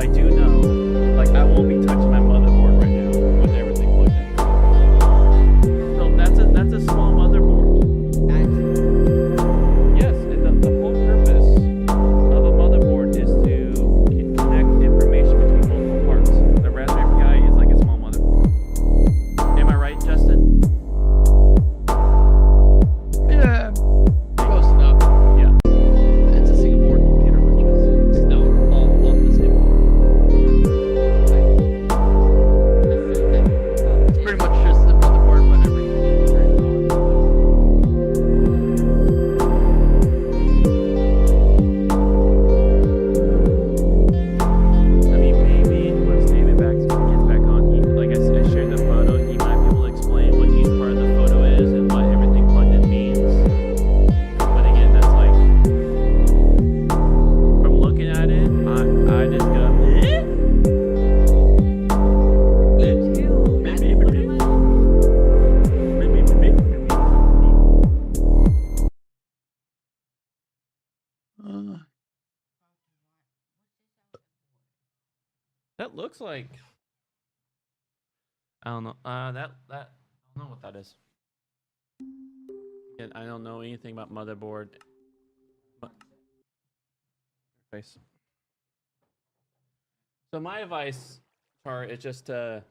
I do know, like, I won't be touching my motherboard right now with everything plugged in. So that's a small motherboard. Yes, and the whole purpose of a motherboard is to connect information between multiple parts. The Raspberry Pi is like a small motherboard. Am I right, Justin? Yeah, close enough. Yeah. It's a single board computer, which is still all on the same board. It's pretty much just the motherboard, but everything is turned on. I mean, maybe once David gets back on, he, like I said, I shared the photo, he might be able to explain what each part of the photo is and what everything plugged in means. But again, that's like, from looking at it, I just go, that looks like, I don't know, I don't know what that is. Again, I don't know anything about motherboard. Face. So my advice, Tar, is just my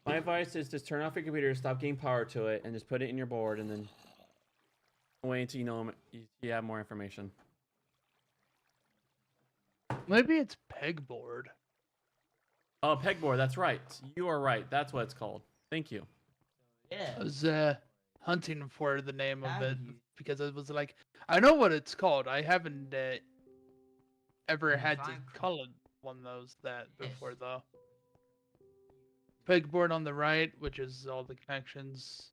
advice is just turn off your computer, stop getting power to it, and just put it in your board, and then wait until you have more information. Maybe it's pegboard. Oh, pegboard, that's right. You are right. That's what it's called. Thank you. Yeah. I was hunting for the name of it because it was like, I know what it's called. I haven't ever had to call it one of those before though. Pegboard on the right, which is all the connections.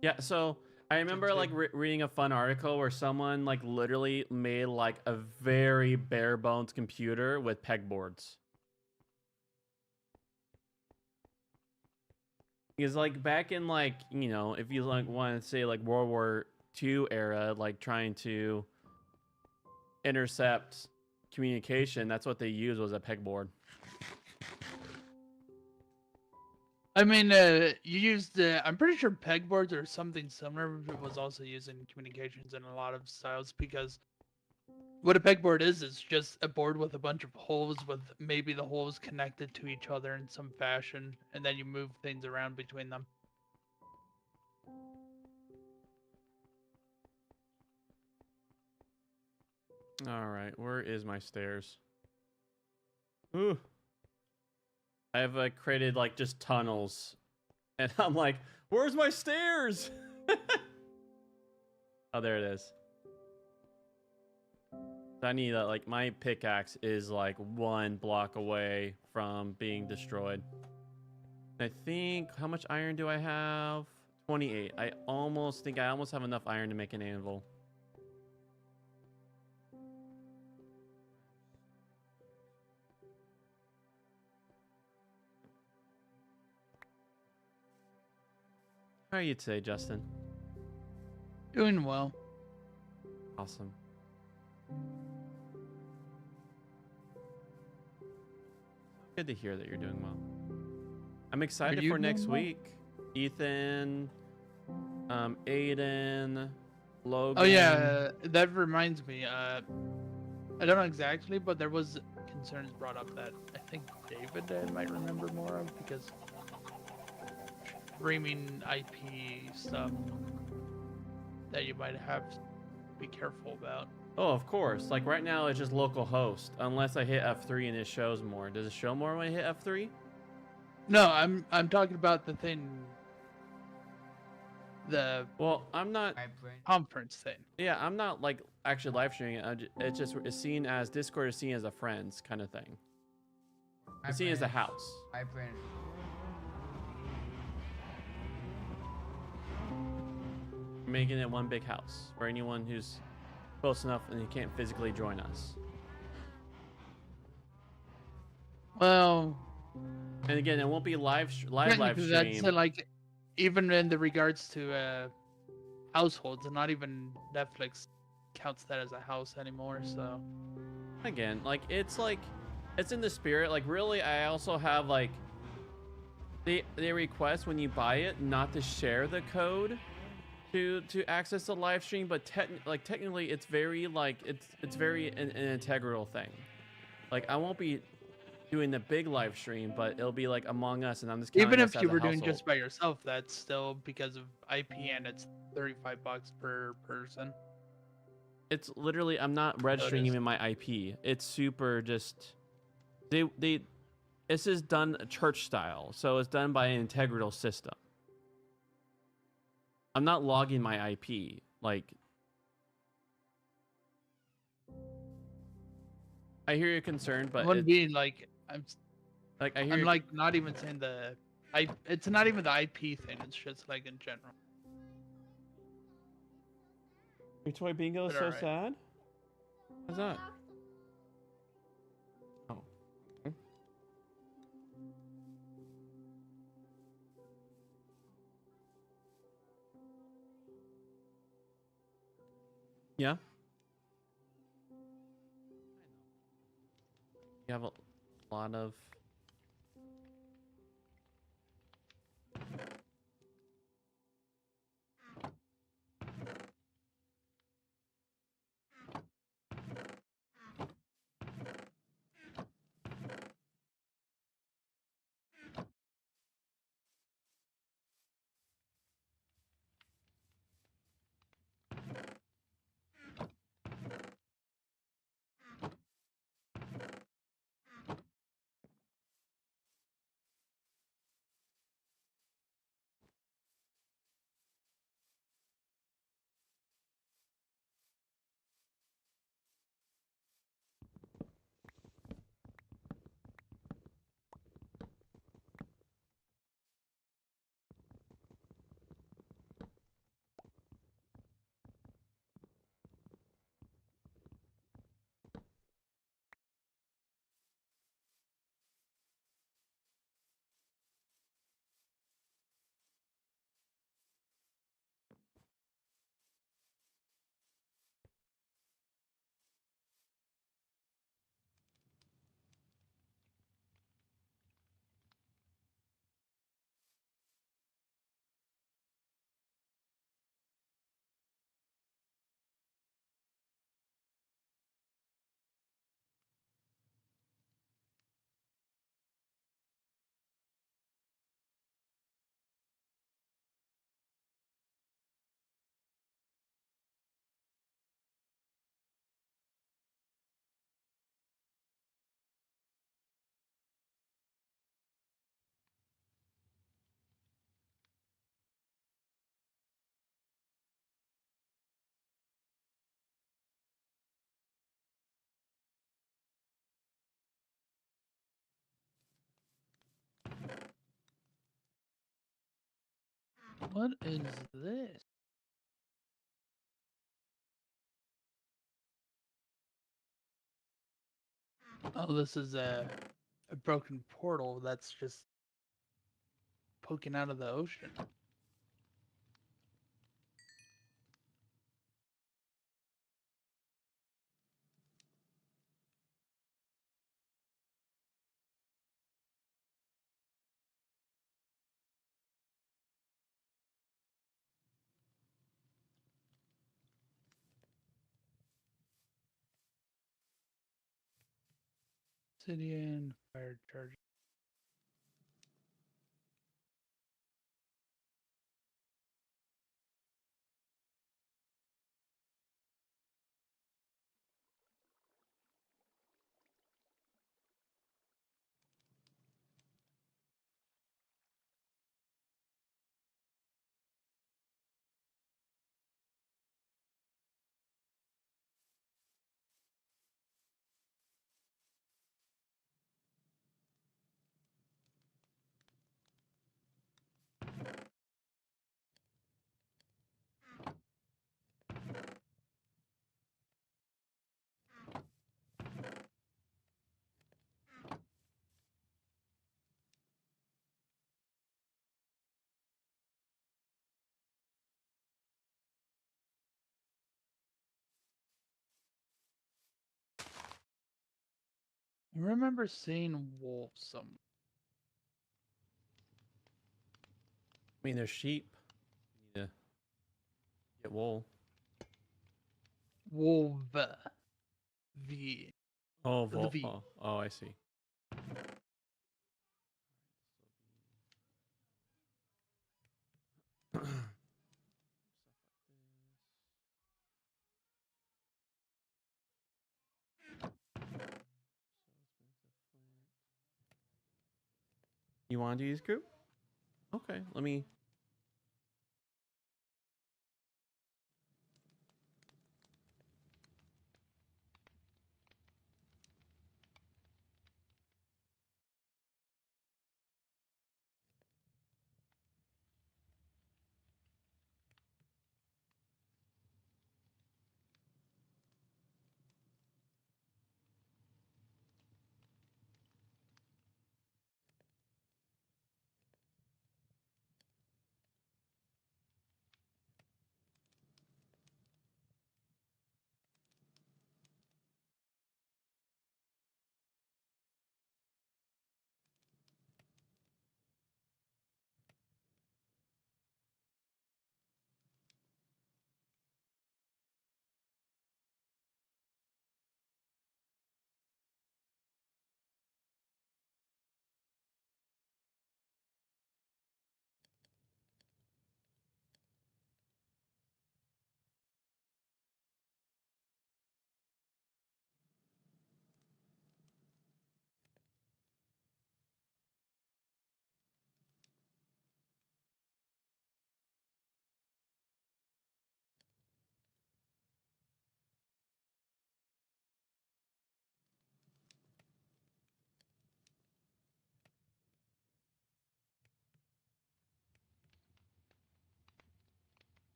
Yeah, so I remember like reading a fun article where someone like literally made like a very bare bones computer with pegboards. Because like back in like, you know, if you like want to say like World War II era, like trying to intercept communication, that's what they used was a pegboard. I mean, you used, I'm pretty sure pegboards or something similar was also used in communications in a lot of styles, because what a pegboard is just a board with a bunch of holes with maybe the holes connected to each other in some fashion, and then you move things around between them. All right, where is my stairs? Ooh. I have created like just tunnels, and I'm like, where's my stairs? Oh, there it is. I need like my pickaxe is like 1 block away from being destroyed. I think, how much iron do I have? 28. I almost have enough iron to make an anvil. How are you today, Justin? Doing well. Awesome. Good to hear that you're doing well. I'm excited for next week. Ethan, Aiden, Logan. Oh yeah, that reminds me. I don't know exactly, but there was concerns brought up that I think David might remember more of, because streaming IP stuff that you might have to be careful about. Oh, of course. Like right now, it's just local host. Unless I hit F3 and it shows more. Does it show more when I hit F3? No, I'm talking about the thing. The I'm not conference thing. Yeah, I'm not like actually live streaming it. It's seen as Discord is seen as a friends kind of thing. It's seen as a house. Making it one big house for anyone who's close enough and you can't physically join us. Well, and again, it won't be live stream. That's like, even in the regards to households, and not even Netflix counts that as a house anymore. So again, like it's like it's in the spirit. Like, really, I also have like they request when you buy it not to share the code to access the live stream, but technically it's very like it's very an integral thing. Like, I won't be doing the big live stream, but it'll be like Among Us, and I'm just counting Even us if as you a were doing household. just by yourself, that's still because of IP, and it's $35 per person. It's literally, I'm not So it registering is. even my IP. It's super just they this is done church style, so it's done by an integral system. I'm not logging my IP. Like, I hear your concern, I but wouldn't it be like like I hear I'm your, like not even saying it's not even the IP thing. It's just like in general. your toy bingo is But so alright. sad. What's that? Oh. Hmm. Yeah. You have a lot of. What is this? Oh, this is a broken portal that's just poking out of the ocean. Obsidian, fire charge. I remember seeing wolves somewhere. I mean, there's sheep. You need to get wool. Wolf. V. Oh, The V. oh, I see. You want to use group? Okay, let me.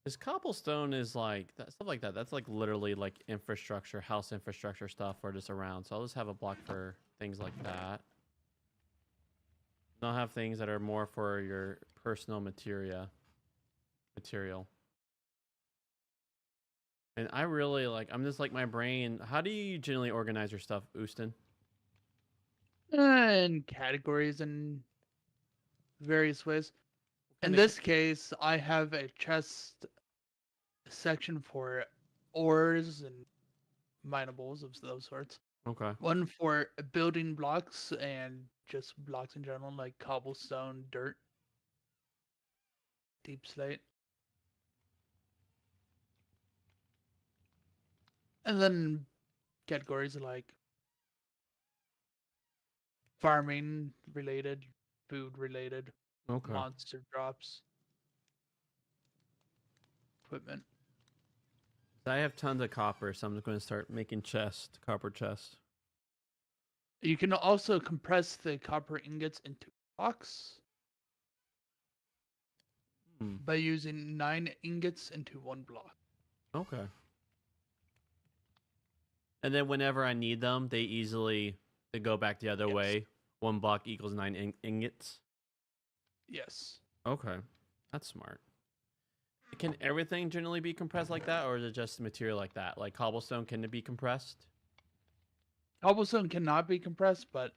This cobblestone is like that stuff like that. That's like literally like infrastructure, house infrastructure stuff, or just around. So I'll just have a block for things like that. And I'll have things that are more for your personal material. And I really like. I'm just like my brain. How do you generally organize your stuff, Houston? And categories in various ways. In Kind of. this case, I have a chest section for ores and minables of those sorts. Okay. One for building blocks and just blocks in general, like cobblestone, dirt, deep slate. And then categories like farming related, food related, Okay. monster drops, equipment. I have tons of copper, so I'm just going to start making copper chest. You can also compress the copper ingots into blocks Hmm. by using 9 ingots into 1 block. Okay. And then whenever I need them, they go back the other Yes. way. 1 block equals 9 ingots. Yes. Okay, that's smart. Can everything generally be compressed like that, or is it just material like that? Like cobblestone, can it be compressed? Cobblestone cannot be compressed, but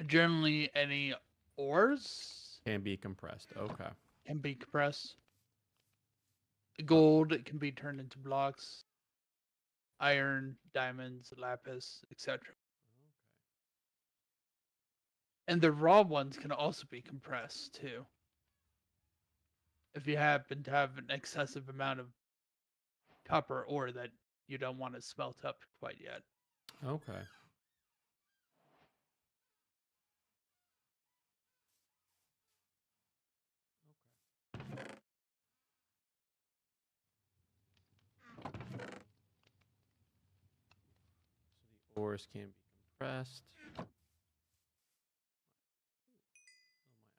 generally any ores Can be compressed. Okay. can be compressed. Gold can be turned into blocks. Iron, diamonds, lapis, etc. And the raw ones can also be compressed too. If you happen to have an excessive amount of copper ore that you don't want to smelt up quite yet. Okay. So the ores can be compressed.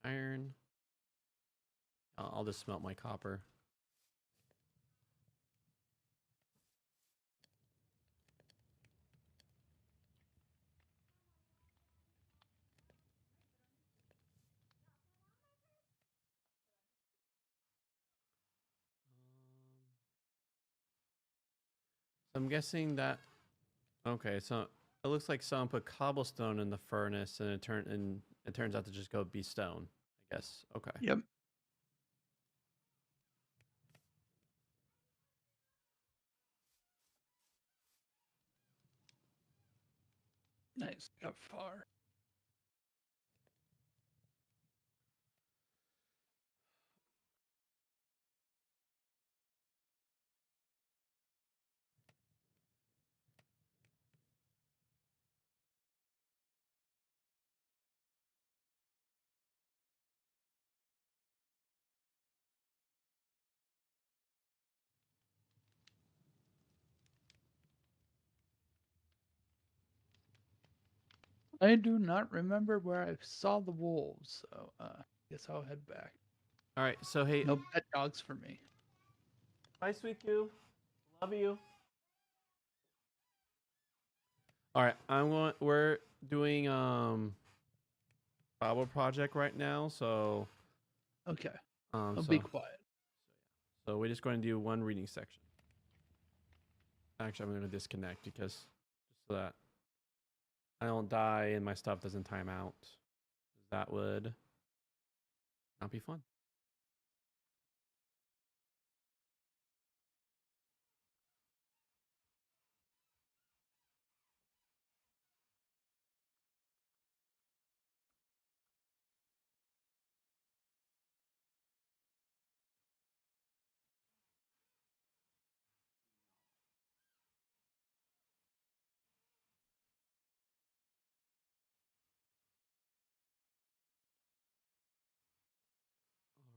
My iron. I'll just smelt my copper. I'm guessing that. Okay, so it looks like someone put cobblestone in the furnace, and it turns out to just go be stone. I guess. Okay. Yep. Nice. Got far. I do not remember where I saw the wolves, so guess I'll head back. All right. So hey, No pet dogs for me. bye, sweet cube. Love you. All right. We're doing Bible project right now, so Okay. um I'll so be quiet. so we're just going to do one reading section. Actually, I'm going to disconnect because just so that I don't die and my stuff doesn't time out. That would not be fun.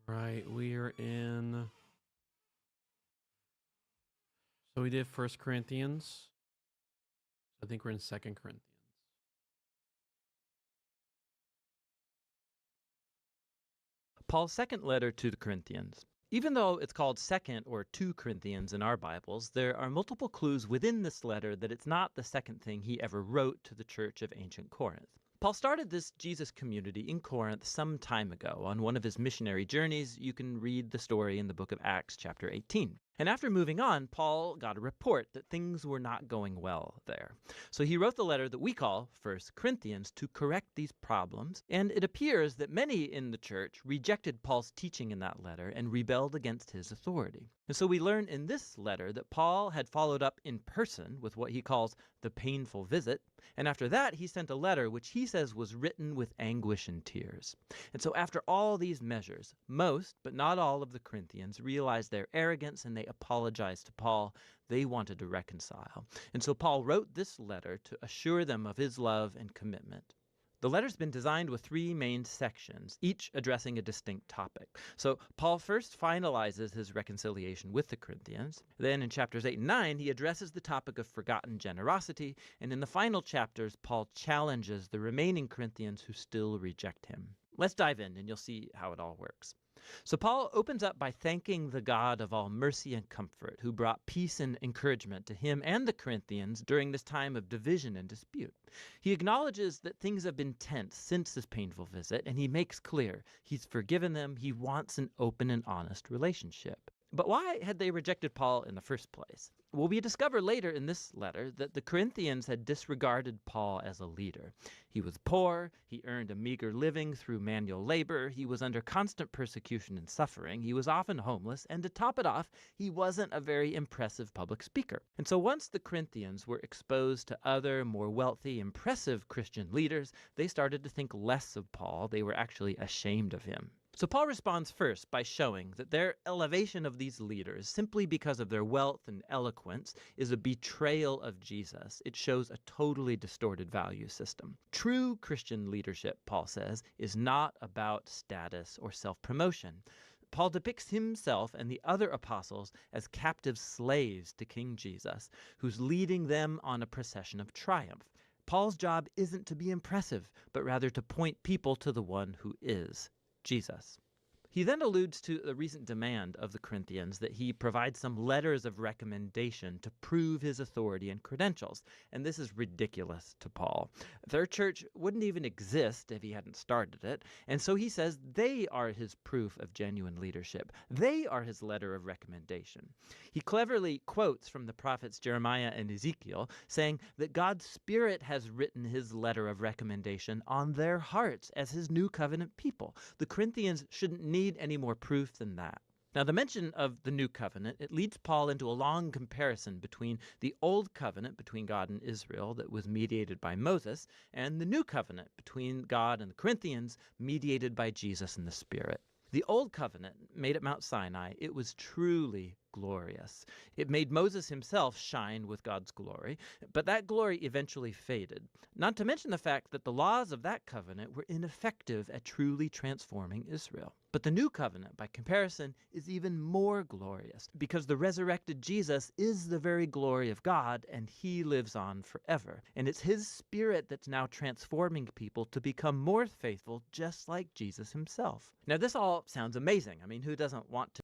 Right, we are in. So we did First Corinthians. I think we're in Second Corinthians. Paul's second letter to the Corinthians. Even though it's called 2nd or 2 Corinthians in our Bibles, there are multiple clues within this letter that it's not the second thing he ever wrote to the church of ancient Corinth. Paul started this Jesus community in Corinth some time ago. On one of his missionary journeys, you can read the story in the book of Acts, chapter 18. And after moving on, Paul got a report that things were not going well there. So he wrote the letter that we call 1 Corinthians to correct these problems, and it appears that many in the church rejected Paul's teaching in that letter and rebelled against his authority. And so we learn in this letter that Paul had followed up in person with what he calls the painful visit, and after that he sent a letter which he says was written with anguish and tears. And so after all these measures, most, but not all of the Corinthians realized their arrogance and they apologized to Paul. They wanted to reconcile. And so Paul wrote this letter to assure them of his love and commitment. The letter's been designed with 3 main sections, each addressing a distinct topic. So Paul first finalizes his reconciliation with the Corinthians. Then in chapters 8 and 9, he addresses the topic of forgotten generosity. And in the final chapters, Paul challenges the remaining Corinthians who still reject him. Let's dive in and you'll see how it all works. So Paul opens up by thanking the God of all mercy and comfort, who brought peace and encouragement to him and the Corinthians during this time of division and dispute. He acknowledges that things have been tense since this painful visit, and he makes clear he's forgiven them. He wants an open and honest relationship. But why had they rejected Paul in the first place? Well, we discover later in this letter that the Corinthians had disregarded Paul as a leader. He was poor, he earned a meager living through manual labor, he was under constant persecution and suffering, he was often homeless, and to top it off, he wasn't a very impressive public speaker. And so once the Corinthians were exposed to other, more wealthy, impressive Christian leaders, they started to think less of Paul. They were actually ashamed of him. So Paul responds first by showing that their elevation of these leaders, simply because of their wealth and eloquence, is a betrayal of Jesus. It shows a totally distorted value system. True Christian leadership, Paul says, is not about status or self-promotion. Paul depicts himself and the other apostles as captive slaves to King Jesus, who's leading them on a procession of triumph. Paul's job isn't to be impressive, but rather to point people to the one who is Jesus. He then alludes to a recent demand of the Corinthians that he provide some letters of recommendation to prove his authority and credentials. And this is ridiculous to Paul. Their church wouldn't even exist if he hadn't started it. And so he says they are his proof of genuine leadership. They are his letter of recommendation. He cleverly quotes from the prophets Jeremiah and Ezekiel, saying that God's Spirit has written his letter of recommendation on their hearts as his new covenant people. The Corinthians shouldn't need any more proof than that. Now, the mention of the new covenant, it leads Paul into a long comparison between the old covenant between God and Israel that was mediated by Moses and the new covenant between God and the Corinthians mediated by Jesus and the Spirit. The old covenant made at Mount Sinai, it was truly glorious. It made Moses himself shine with God's glory, but that glory eventually faded. Not to mention the fact that the laws of that covenant were ineffective at truly transforming Israel. But the new covenant, by comparison, is even more glorious because the resurrected Jesus is the very glory of God and he lives on forever. And it's his Spirit that's now transforming people to become more faithful just like Jesus himself. Now this all sounds amazing. I mean, who doesn't want to?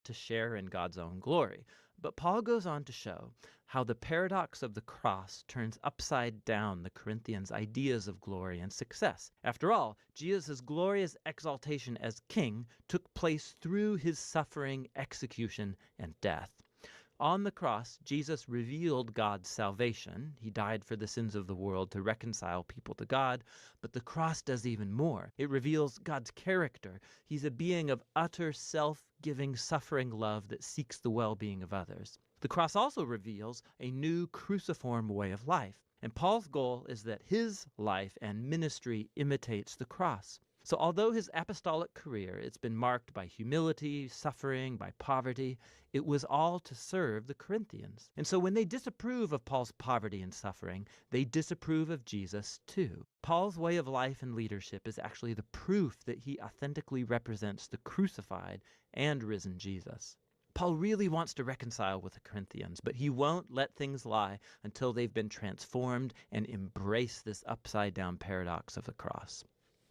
To share in God's own glory. But Paul goes on to show how the paradox of the cross turns upside down the Corinthians' ideas of glory and success. After all, Jesus' glorious exaltation as king took place through his suffering, execution, and death. On the cross, Jesus revealed God's salvation. He died for the sins of the world to reconcile people to God. But the cross does even more. It reveals God's character. He's a being of utter self-giving, suffering love that seeks the well-being of others. The cross also reveals a new cruciform way of life. And Paul's goal is that his life and ministry imitates the cross. So although his apostolic career, it's been marked by humility, suffering, by poverty, it was all to serve the Corinthians. And so when they disapprove of Paul's poverty and suffering, they disapprove of Jesus too. Paul's way of life and leadership is actually the proof that he authentically represents the crucified and risen Jesus. Paul really wants to reconcile with the Corinthians, but he won't let things lie until they've been transformed and embrace this upside-down paradox of the cross.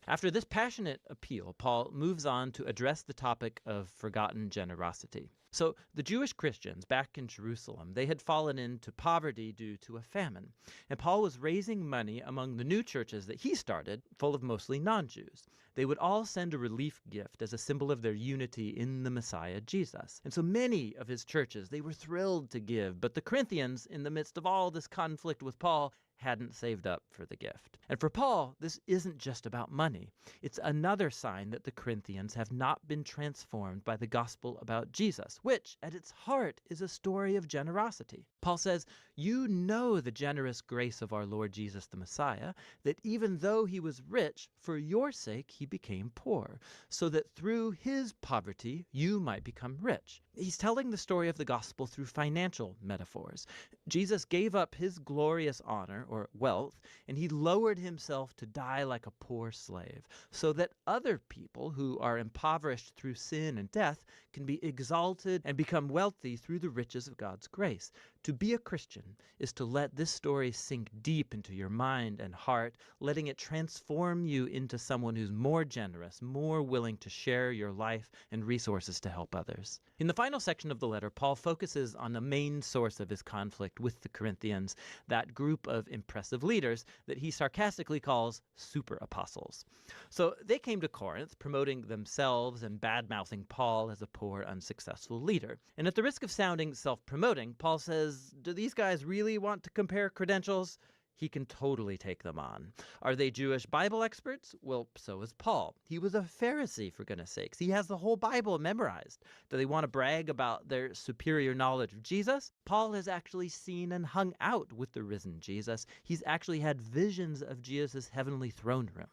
After this passionate appeal, Paul moves on to address the topic of forgotten generosity. So the Jewish Christians back in Jerusalem, they had fallen into poverty due to a famine. And Paul was raising money among the new churches that he started, full of mostly non-Jews. They would all send a relief gift as a symbol of their unity in the Messiah, Jesus. And so many of his churches, they were thrilled to give. But the Corinthians, in the midst of all this conflict with Paul, hadn't saved up for the gift. And for Paul, this isn't just about money. It's another sign that the Corinthians have not been transformed by the gospel about Jesus, which, at its heart, is a story of generosity. Paul says, "You know the generous grace of our Lord Jesus the Messiah, that even though he was rich, for your sake he became poor, so that through his poverty you might become rich." He's telling the story of the gospel through financial metaphors. Jesus gave up his glorious honor, or wealth, and he lowered himself to die like a poor slave, so that other people who are impoverished through sin and death can be exalted and become wealthy through the riches of God's grace. To be a Christian is to let this story sink deep into your mind and heart, letting it transform you into someone who's more generous, more willing to share your life and resources to help others. In the final section of the letter, Paul focuses on the main source of his conflict with the Corinthians, that group of impressive leaders that he sarcastically calls super apostles. So they came to Corinth promoting themselves and bad-mouthing Paul as a poor, unsuccessful leader. And at the risk of sounding self-promoting, Paul says, do these guys really want to compare credentials? he can totally take them on. Are they Jewish Bible experts? Well, so is Paul. He was a Pharisee, for goodness sakes. He has the whole Bible memorized. Do they want to brag about their superior knowledge of Jesus? Paul has actually seen and hung out with the risen Jesus. He's actually had visions of Jesus' heavenly throne room.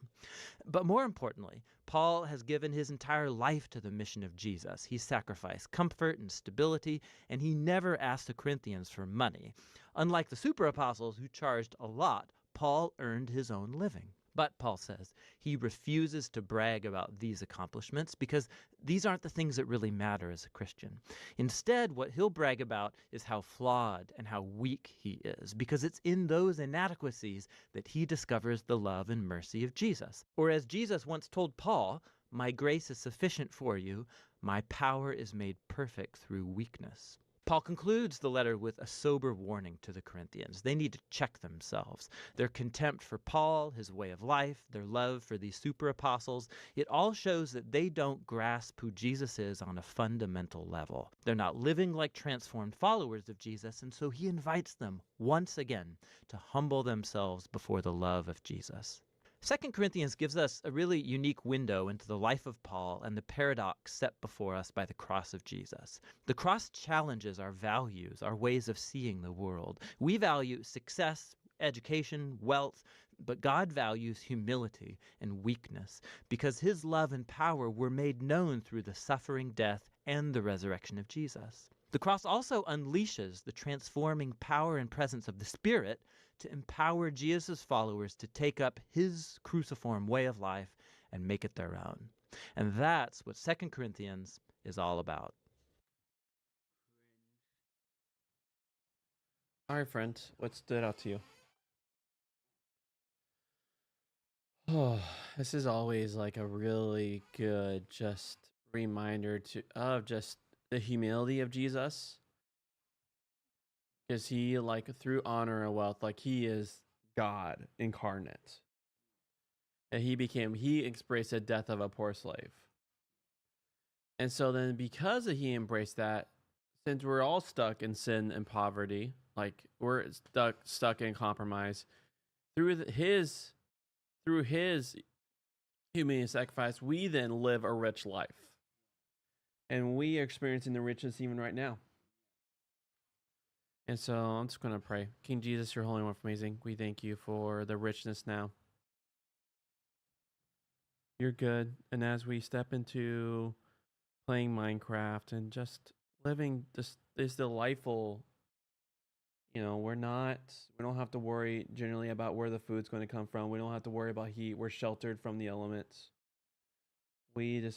But more importantly, Paul has given his entire life to the mission of Jesus. He sacrificed comfort and stability, and he never asked the Corinthians for money. Unlike the super apostles who charged a lot, Paul earned his own living. But, Paul says, he refuses to brag about these accomplishments because these aren't the things that really matter as a Christian. Instead, what he'll brag about is how flawed and how weak he is, because it's in those inadequacies that he discovers the love and mercy of Jesus. Or as Jesus once told Paul, "My grace is sufficient for you. My power is made perfect through weakness." Paul concludes the letter with a sober warning to the Corinthians. They need to check themselves. Their contempt for Paul, his way of life, their love for these super apostles, it all shows that they don't grasp who Jesus is on a fundamental level. They're not living like transformed followers of Jesus, and so he invites them once again to humble themselves before the love of Jesus. 2 Corinthians gives us a really unique window into the life of Paul and the paradox set before us by the cross of Jesus. The cross challenges our values, our ways of seeing the world. We value success, education, wealth, but God values humility and weakness because his love and power were made known through the suffering, death, and the resurrection of Jesus. The cross also unleashes the transforming power and presence of the Spirit to empower Jesus' followers to take up his cruciform way of life and make it their own. And that's what 2 Corinthians is all about. All right, friends, what stood out to you? Oh, this is always like a really good just reminder of just the humility of Jesus. Because he, like, through honor and wealth, like, he is God incarnate. And he embraced the death of a poor slave. And so then because he embraced that, since we're all stuck in sin and poverty, like we're stuck in compromise, through his humility and sacrifice, we then live a rich life. And we are experiencing the richness even right now. And so I'm just going to pray. King Jesus, your holy one, amazing. We thank you for the richness now. You're good. And as we step into playing Minecraft and just living this delightful, we don't have to worry generally about where the food's going to come from. We don't have to worry about heat. We're sheltered from the elements. We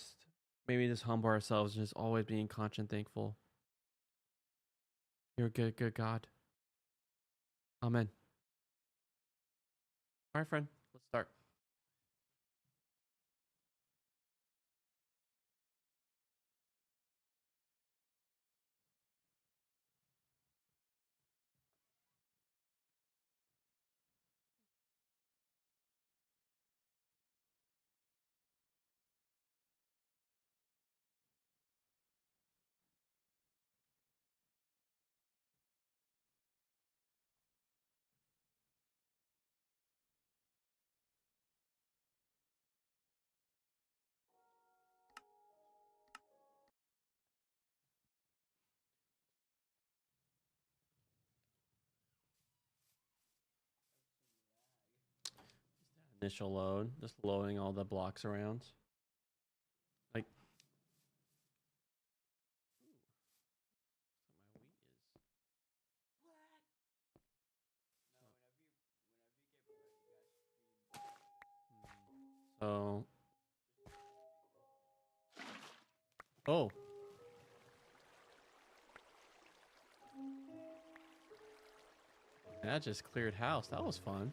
maybe just humble ourselves and just always being conscious thankful. You're a good, good God. Amen. All right, friend, let's start. Initial load, just loading all the blocks around. Like, so, oh, that just cleared house. That was fun.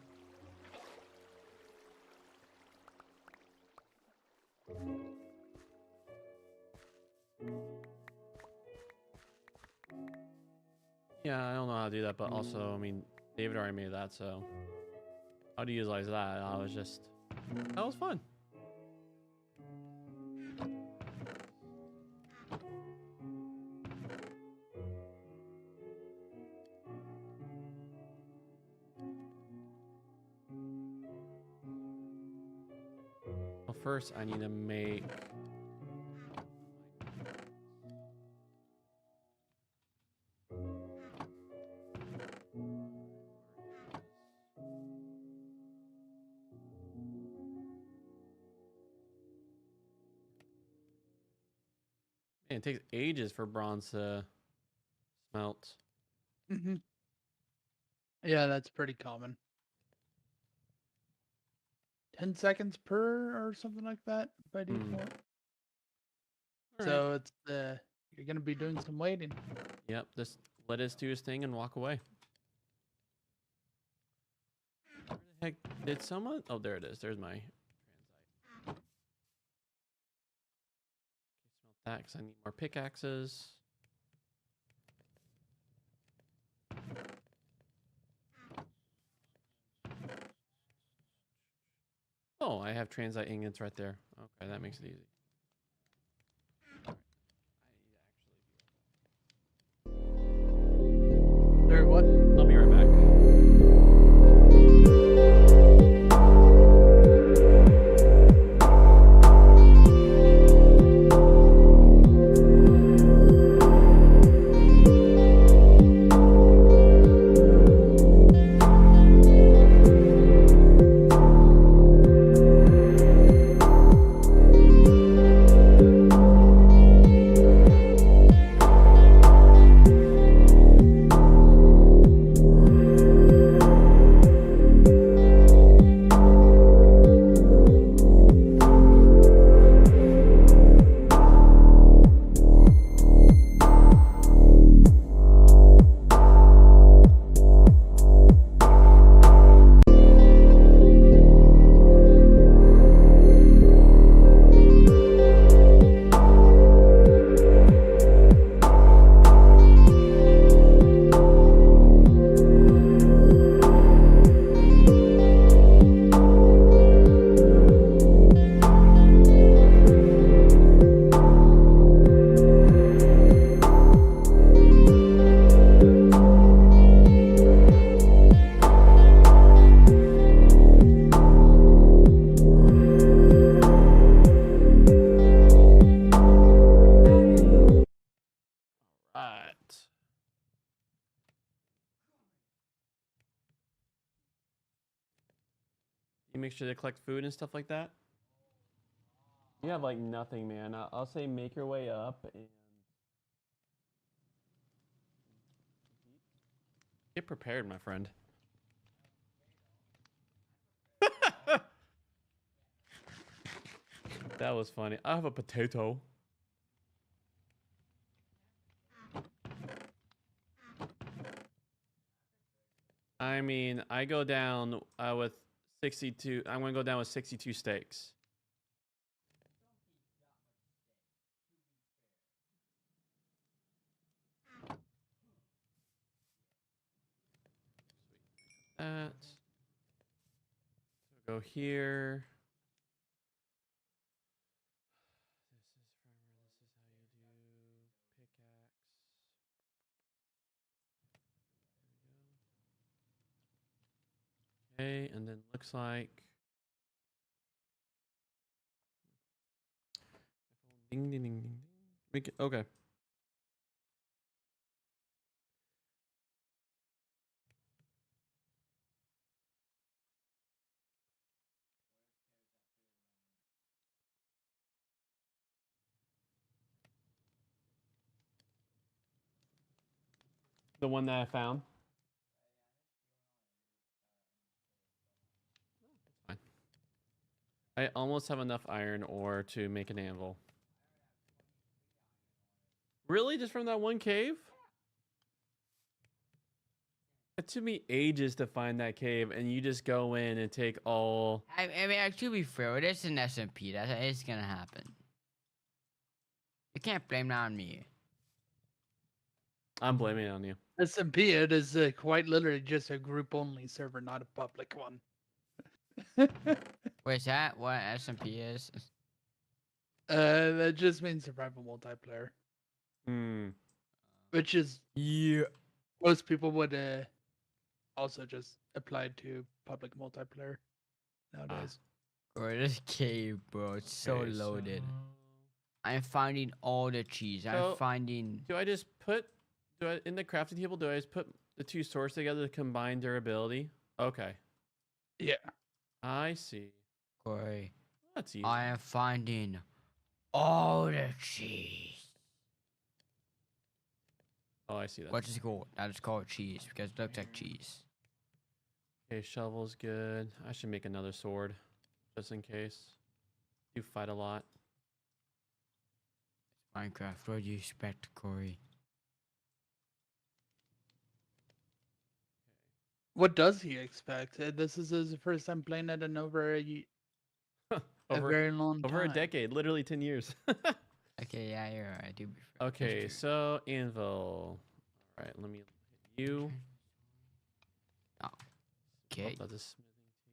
Yeah, I don't know how to do that, but also, I mean, David already made that, so how to utilize that? That was fun. first I need to make. Man, it takes ages for bronze to smelt. Hmm. Yeah, that's pretty common. 10 seconds per or something like that by default. All right. So it's you're gonna be doing some waiting. Yep, just let us do his thing and walk away. Where the heck did someone? Oh, there it is. There's my transite. Okay, smelt that because I need more pickaxes. Oh, I have transite ingots right there. Okay, that makes it easy. Or what? I'll be right back. Right. You make sure to collect food and stuff like that? You have like nothing, man. I'll say make your way up and get prepared, my friend. That was funny. I have a potato. I mean, I go down with 62. I'm going to go down with 62 steaks. That. So go here. This is how you do pickaxe. Okay, and then looks like ding ding ding ding. Okay. The one that I found. Fine. I almost have enough iron ore to make an anvil. Really? Just from that one cave? It took me ages to find that cave, and you just go in and take all. I mean, to be fair, it is an SMP. That is gonna happen. You can't blame that on me. I'm blaming it on you. SMP, it is quite literally just a group-only server, not a public one. Wait, is that what SMP is? That just means survival multiplayer, Hmm. which is Yeah. most people would also just apply to public multiplayer nowadays. Bro, this cave, bro, it's so Okay, loaded. so- I'm finding all the cheese. I'm So- finding. Do I just put in the crafting table? Do I just put the two swords together to combine durability? Okay, Yeah. I see. Corey, That's easy. I am finding all the cheese. Oh, I see that. What is it called? That is called cheese because it looks like cheese. Okay, shovel's good. I should make another sword, just in case. You fight a lot. Minecraft, what do you expect, Corey? What does he expect? This is his first time playing it in over a Over very long time. over a decade, literally 10 years. Okay, yeah, you're right. I do. Be fair. Okay, That's true. so anvil. All right, let me hit you. Oh, okay. Oh, that's a smithing table.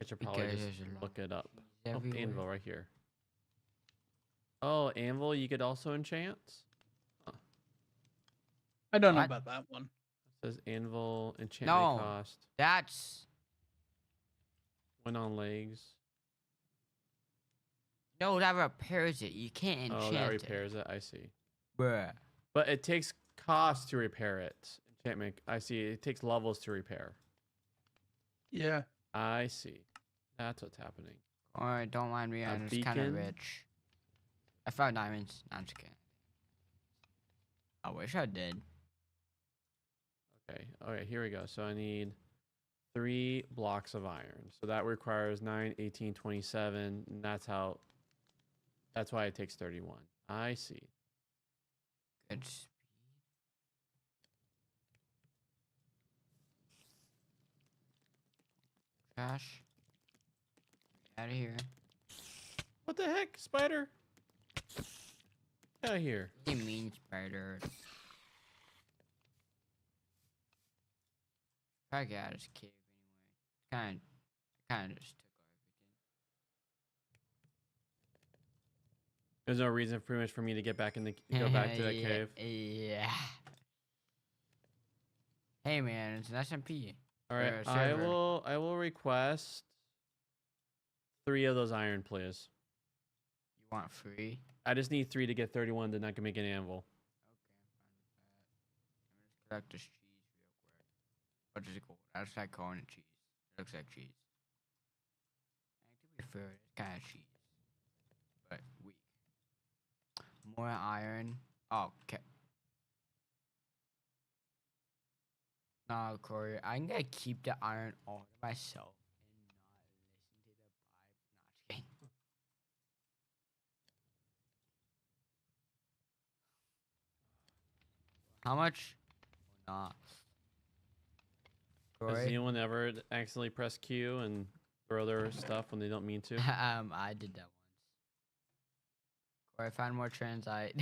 I should probably Because just there's a lot look it up. cheese Oh, everywhere. anvil right here. Oh, anvil you could also enchant? I don't know What? about that one. It says anvil enchantment No. cost. That's One on legs. no, that repairs it. You can't enchant Oh, that it. repairs it. I see. Bruh. But it takes cost to repair it. Enchantment. I see. It takes levels to repair. Yeah. I see. That's what's happening. Alright, don't mind me. A I'm just kind of beacon? rich. I found diamonds. No, I'm just kidding. I wish I did. Okay. Okay, here we go. So I need 3 blocks of iron. So that requires 9, 18, 27. And that's why it takes 31. I see. Good. Trash. Out of here. What the heck, spider? Get out of here. You mean spider? Probably get out of this cave anyway. Kind of just took There's no reason pretty much for me to get back in the go back to that Yeah, cave. Yeah. Hey man, it's an SMP. All right, server. I will request 3 of those iron, please. You want free? I just need 3 to get 31, then I can make an anvil. Okay, I'm fine with that. Let me just collect this cheese real quick. What is it called? I just like calling it cheese. It looks like cheese. And to be fair, it's kind of cheese, but weak. More iron. Oh, okay. No, Corey, I'm gonna keep the iron all to myself and not listen to the Bible. Not kidding. How much? Nah. Has Corey? anyone ever accidentally press Q and throw their stuff when they don't mean to? I did that once. Corey, I found more transite.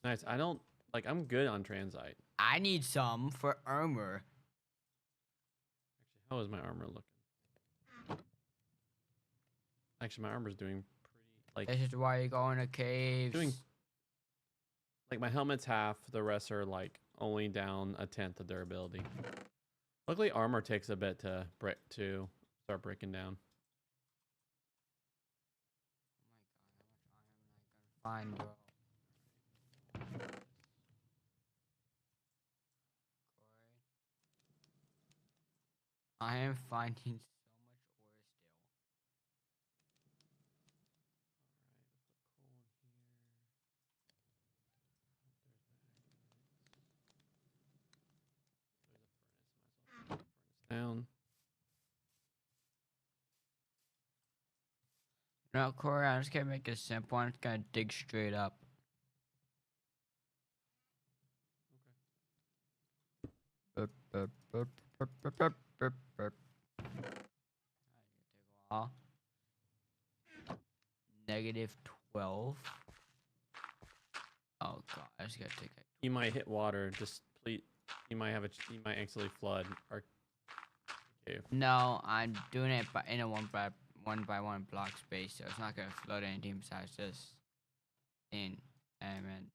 Nice. I'm good on transite. I need some for armor. Actually, how is my armor looking? Actually, my armor's doing pretty, This is why you go into caves. like my helmet's half, the rest are like only down a tenth of their ability. Luckily, armor takes a bit to start breaking down. Oh my god, how much iron am I gonna find, bro? I am finding so much ore still. Down. No, Corey, I'm just gonna make it simple. I'm just gonna dig straight up. Burp, burp, burp, burp, burp, burp, burp, burp. Alright, take a while. -12. Oh god, I just gotta take that. You might hit water. Just please. You might accidentally flood our cave. No, I'm doing it in a one by one block space, so it's not gonna flood anything besides this. And then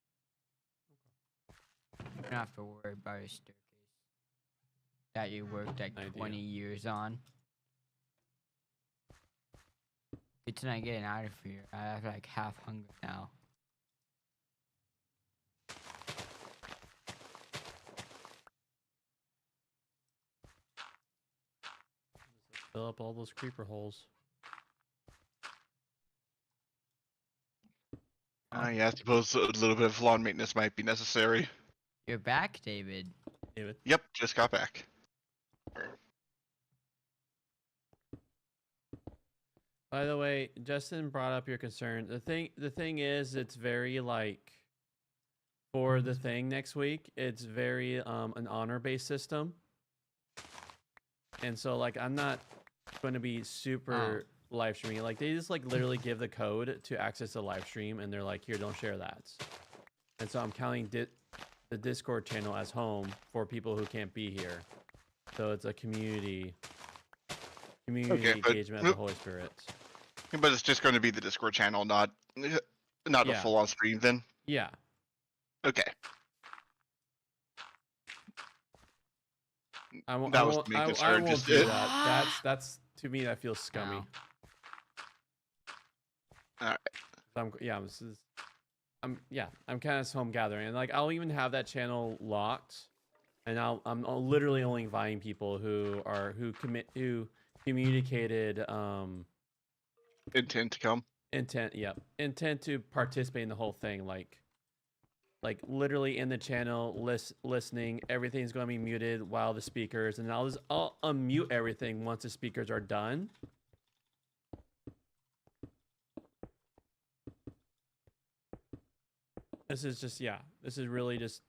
you don't have to worry about your staircase. that you worked like Idea. 20 years on. Good tonight getting out of here. I have like half hunger now. Fill up all those creeper holes. Yeah, I suppose a little bit of lawn maintenance might be necessary. You're back, David. David. Yep, just got back. By the way, Justin brought up your concern. The thing is, it's very like for the thing next week. It's very an honor-based system, and so like I'm not going to be super live streaming. Like they just like literally give the code to access the live stream, and they're like, "Here, don't share that." And so I'm counting the Discord channel as home for people who can't be here. So it's a community engagement of the Holy Spirit. But it's just going to be the Discord channel, not a Yeah. full-on stream then? Yeah. Okay. I won't, That I was won't, the main I concern, won't just do it- that. That's to me that feels scummy. Ow. Alright. I'm kind of home gathering, and like I'll even have that channel locked, and I'm literally only inviting people who communicated Intent to come. intent to participate in the whole thing, like literally in the channel listening. Everything's going to be muted while the speakers, and I'll unmute everything once the speakers are done. This is really just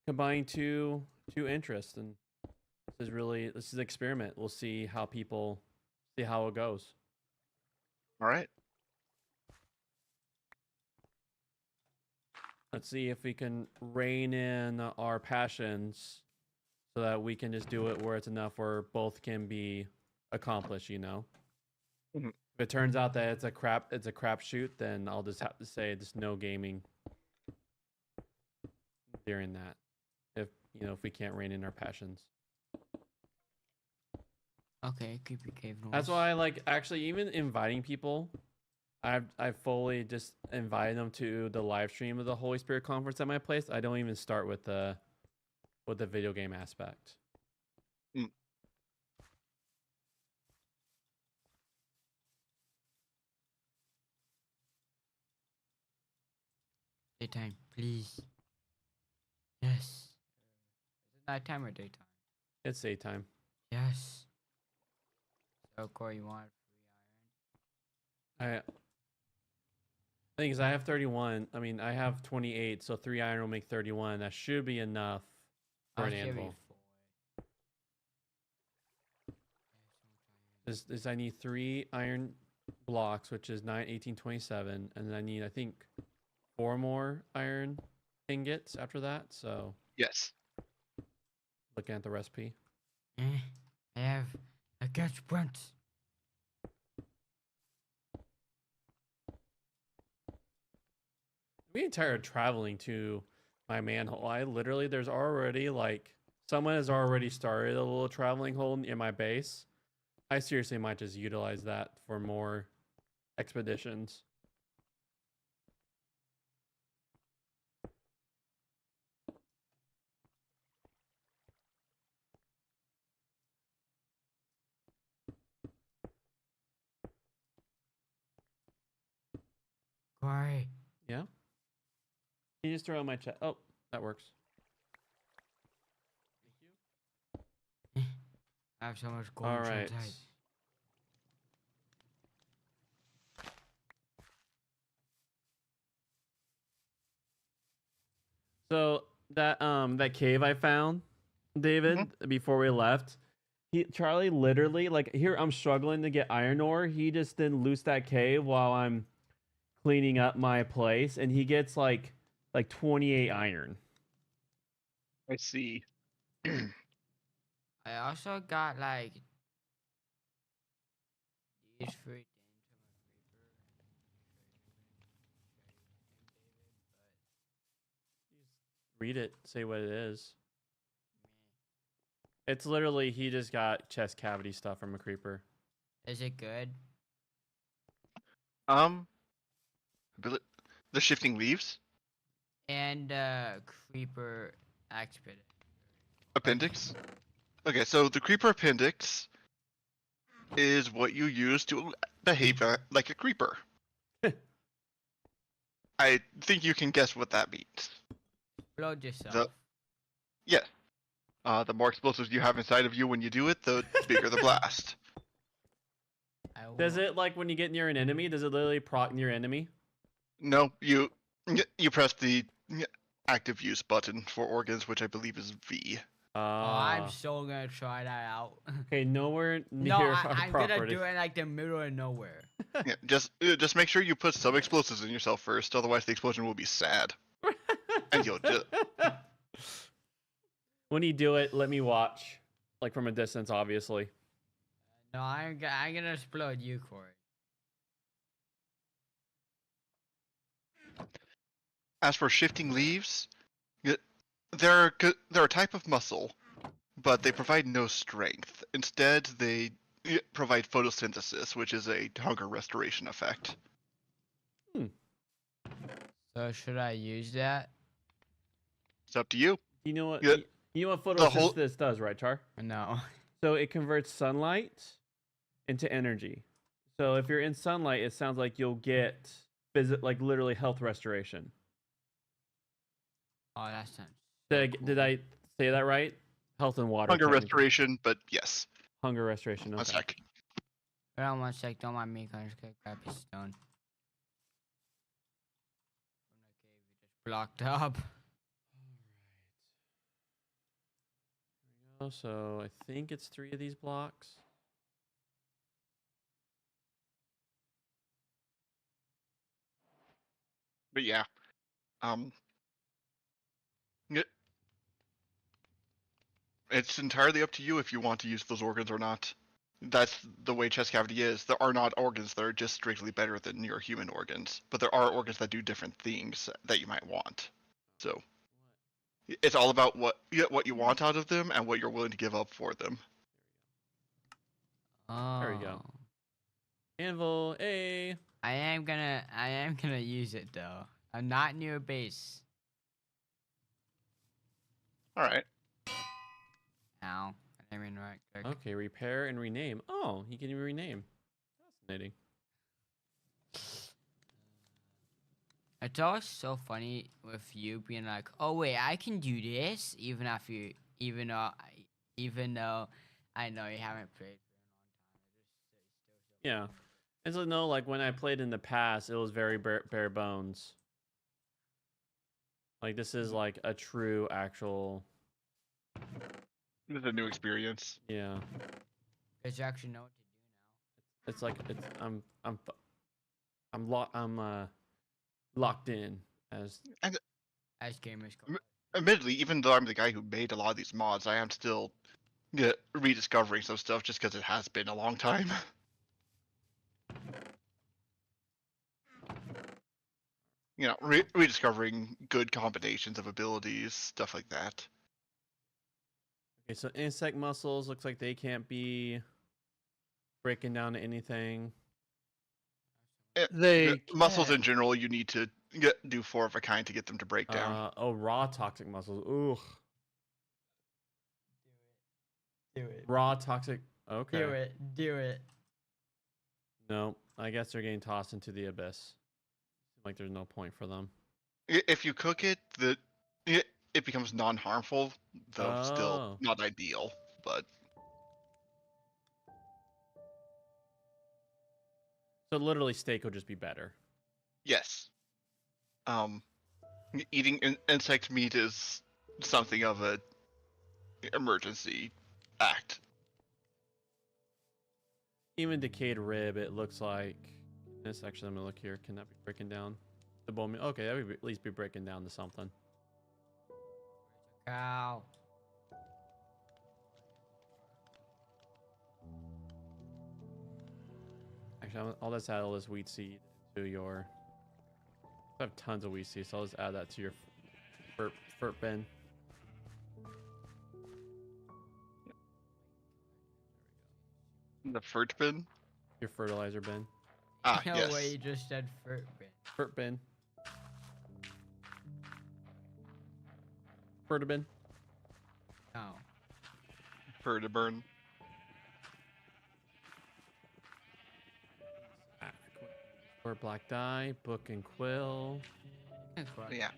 combining two interests, and this is an experiment. We'll see how it goes. Alright. Let's see if we can rein in our passions so that we can just do it where it's enough where both can be accomplished, you know? Mhm. If it turns out that it's a crapshoot, then I'll just have to say just no gaming during that. If we can't rein in our passions. Okay, creepy cave noise. That's why I like actually even inviting people. I've fully just invited them to the live stream of the Holy Spirit conference at my place. I don't even start with the video game aspect. Daytime, please. Yes. Is it nighttime or daytime? It's daytime. Yes. So, Corey, you want free iron? The thing is, I have 31. I mean, I have 28, so 3 iron will make 31. That should be enough for an I'll give you anvil. 4. I need 3 iron blocks, which is 9, 18, 27, and then I need, I think, 4 more iron ingots after that. So Yes. looking at the recipe. I have a good sprint. I'm getting tired of traveling to my manhole. There's already like someone has already started a little traveling hole in my base. I seriously might just utilize that for more expeditions. Corey. Yeah? Can you just throw it in my chat? Oh, that works. Thank you. I have so much gold All right. inside. So that cave I found, David, before we left, Charlie literally like here I'm struggling to get iron ore. He just then loose that cave while I'm cleaning up my place, and he gets like 28 iron. I see. I also got like these 3 things Read it. Say what it is. It's literally he just got chest cavity stuff from a creeper. Is it good? Abil- the shifting leaves And creeper expedite. appendix. Okay, so the creeper appendix is what you use to behave like a creeper. I think you can guess what that means. Explode yourself. Yes. The more explosives you have inside of you when you do it, the bigger the blast. Does it like when you get near an enemy? Does it literally proc near enemy? No, you press the active use button for organs, which I believe is V. Oh, I'm so gonna try that out. Okay, nowhere near No, our I'm property. gonna do it in like the middle of nowhere. Yeah, just make sure you put some explosives in yourself first, otherwise the explosion will be sad. And you'll just When you do it, let me watch, like from a distance, obviously. No, I'm gonna explode you, Corey. As for shifting leaves, they're a type of muscle, but they provide no strength. Instead, they provide photosynthesis, which is a hunger restoration effect. So should I use that? It's up to you. You know what? Yeah, You know what the whole- photosynthesis does, right, Char? No. So it converts sunlight into energy. So if you're in sunlight, it sounds like you'll get like literally health restoration. Oh, that's not. Did I say that right? Health and water. Hunger technically. restoration, but yes. Hunger restoration. One Okay. sec. Hold on 1 sec. Don't mind me. I'm just gonna grab his stone. Okay, we just blocked up. Oh, so I think it's 3 of these blocks. But yeah, yeah, it's entirely up to you if you want to use those organs or not. That's the way chest cavity is. There are not organs that are just strictly better than your human organs, but there are organs that do different things that you might want. So it's all about what you want out of them and what you're willing to give up for them. Oh. There we go. Anvil, hey. I am gonna use it though. I'm not near a base. All right. Ow. I didn't mean to right click. Okay, repair and rename. Oh, he can rename. Fascinating. It's always so funny with you being like, "Oh wait, I can do this," even though I know you haven't played for a long time. Yeah. And so no, like when I played in the past, it was very bare bones. Like this is like a true actual. This is a new experience. Yeah. Because you actually know what to do It's like I'm locked in as. now. As gamers go. Admittedly, even though I'm the guy who made a lot of these mods, I am still rediscovering some stuff just because it has been a long time. You know, rediscovering good combinations of abilities, stuff like that. Okay, so insect muscles looks like they can't be breaking down to anything. They Muscles in can. general, you need to do 4 of a kind to get them to break down. Oh, raw toxic muscles. Ooh, Do it. raw toxic. Okay. Do it. Do it. No, I guess they're getting tossed into the abyss. Like there's no point for them. If you cook it, it becomes non-harmful, though still Oh. not ideal. But So literally, steak will just be better. yes, eating insect meat is something of a emergency act. Even decayed rib, it looks like. This actually, I'm gonna look here. Can that be breaking down the bone meal? Okay, that would at least be breaking down to something. Cow. Actually, I'll just add all this wheat seed to your. I have tons of wheat seed, so I'll just add that to your furt bin. The fert bin? Your fertilizer bin. Ah, No yes. way, you just said furt bin. Fert bin. Ferta bin. No. Fur to burn. Or black dye, book and quill. That's what. Yeah.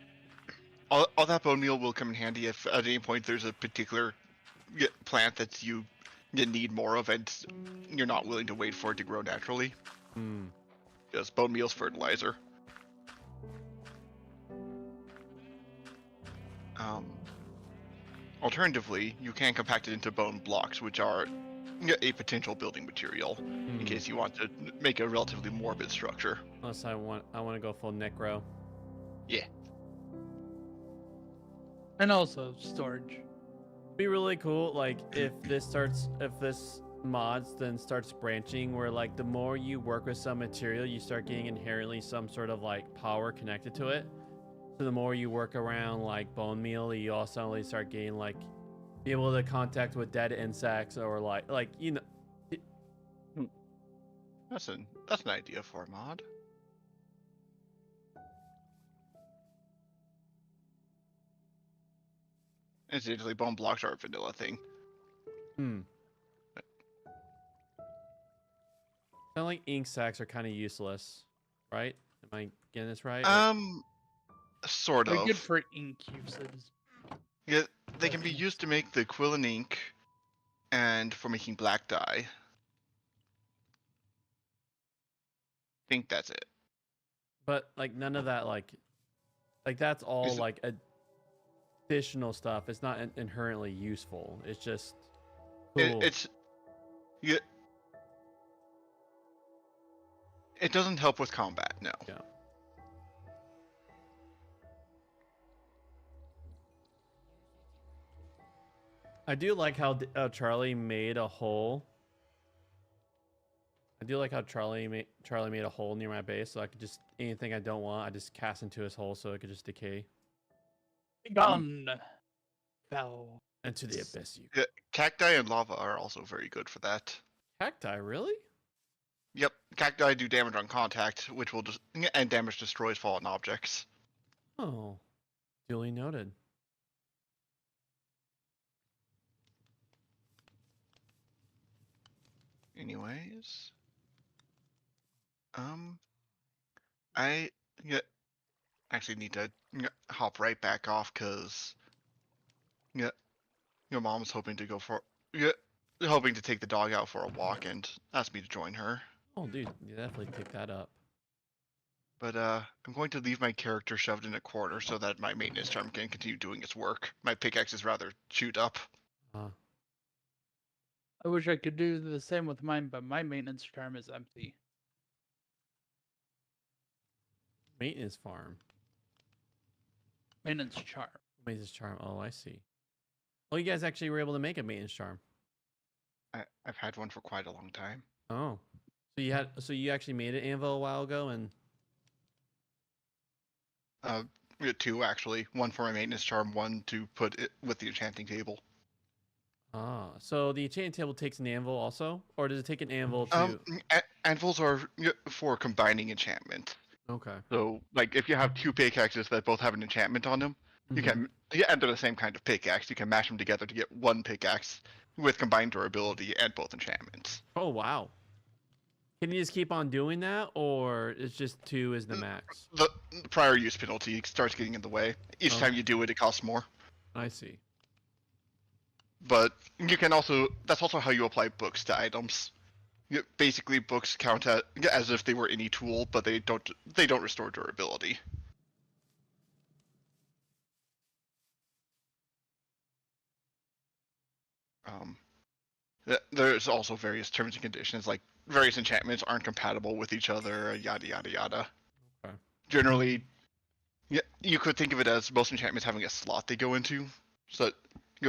All that bone meal will come in handy if at any point there's a particular plant that you need more of and you're not willing to wait for it to grow naturally. Hmm. Just bone meal's fertilizer. Alternatively, you can compact it into bone blocks, which are a potential building material in case you want to make a relatively morbid structure. Unless I want to go full necro. Yeah. And also storage. Be really cool, like if this mods then starts branching, where like the more you work with some material, you start getting inherently some sort of like power connected to it. So the more you work around like bone meal, you also suddenly start getting like be able to contact with dead insects or like you know. That's an idea for a mod. Incidentally, bone blocks are a vanilla thing. Kind of like ink sacs are kind of useless, right? Am I getting this right? Sort They're of. good for ink uses. Yeah, they can be used to make the quill and ink, and for making black dye. I think that's it. But like none of that like that's all Is it- like additional stuff. It's not inherently useful. It's just cool. It's yeah. It doesn't help with combat, no. Yeah. I do like how Charlie made a hole. I do like how Charlie made a hole near my base, so I could just anything I don't want, I just cast into his hole, so it could just decay Gone. Fell. into the abyss. You Yeah, cacti and lava are also very good for that. cacti, really? Yep, cacti do damage on contact, which will just and damage destroys fallen objects. Oh, duly noted. Anyways, I actually need to hop right back off because your mom's hoping to go for hoping to take the dog out for a walk and asked me to join her. Oh, dude, you definitely pick that up. But I'm going to leave my character shoved in a corner so that my maintenance charm can continue doing its work. My pickaxe is rather chewed up. I wish I could do the same with mine, but my maintenance charm is empty. Maintenance farm. Maintenance charm. Maintenance charm. Oh, I see. Well, you guys actually were able to make a maintenance charm. I've had one for quite a long time. Oh, so you actually made an anvil a while ago, and We had two actually. One for my maintenance charm, one to put it with the enchanting table. So the enchanting table takes an anvil also, or does it take an anvil to? Anvils are for combining enchantment. Okay. So, like, if you have two pickaxes that both have an enchantment on them, you can enter the same kind of pickaxe. You can mash them together to get one pickaxe with combined durability and both enchantments. Oh wow. Can you just keep on doing that, or it's just 2 is the max? The prior use penalty starts getting in the way. Each time you do it, it costs more. I see. But you can also, that's also how you apply books to items. Basically, books count as if they were any tool, but they don't restore durability. There's also various terms and conditions, like various enchantments aren't compatible with each other, yada yada yada. Okay. Generally, you could think of it as most enchantments having a slot they go into. So,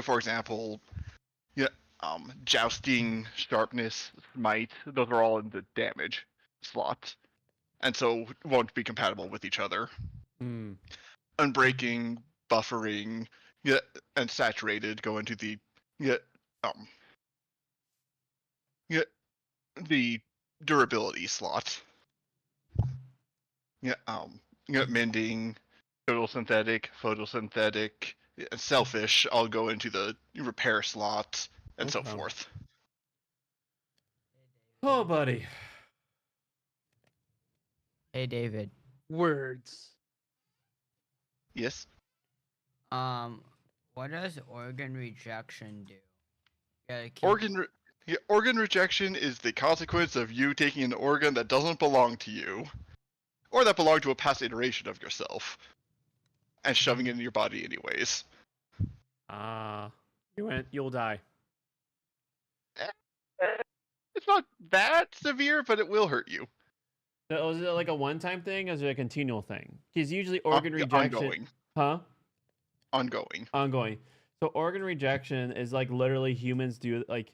for example, jousting, sharpness, smite, those are all in the damage slot, and so won't be compatible with each other. Unbreaking, buffering, and saturated go into the the durability slot. Yeah, mending, total synthetic, photosynthetic, selfish. I'll go into the repair slot and so Okay. forth. Oh, buddy. Hey, David. Words. Yes. What does organ rejection do? Yeah, Organ rejection is the consequence of you taking an organ that doesn't belong to you, or that belonged to a past iteration of yourself, and shoving it into your body anyways. You'll die. It's not that severe, but it will hurt you. So is it like a one-time thing, or is it a continual thing? Because usually organ rejection, Ongoing. huh? Ongoing. Ongoing. So organ rejection is like literally humans do like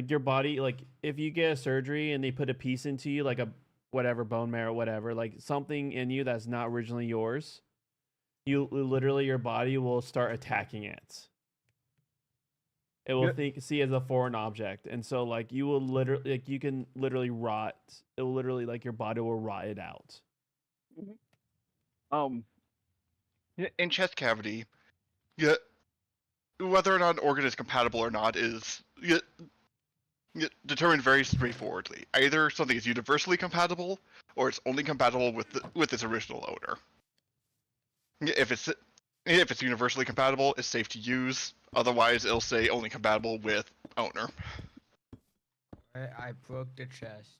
your body, like if you get a surgery and they put a piece into you, like a whatever bone marrow, whatever, like something in you that's not originally yours, you literally your body will start attacking it. It will see it as a foreign object, and so like you will literally like you can literally rot. It will literally like your body will rot it out. In chest cavity, whether or not an organ is compatible or not is determined very straightforwardly. Either something is universally compatible, or it's only compatible with its original owner. If it's universally compatible, it's safe to use. Otherwise, it'll say only compatible with owner. I broke the chest.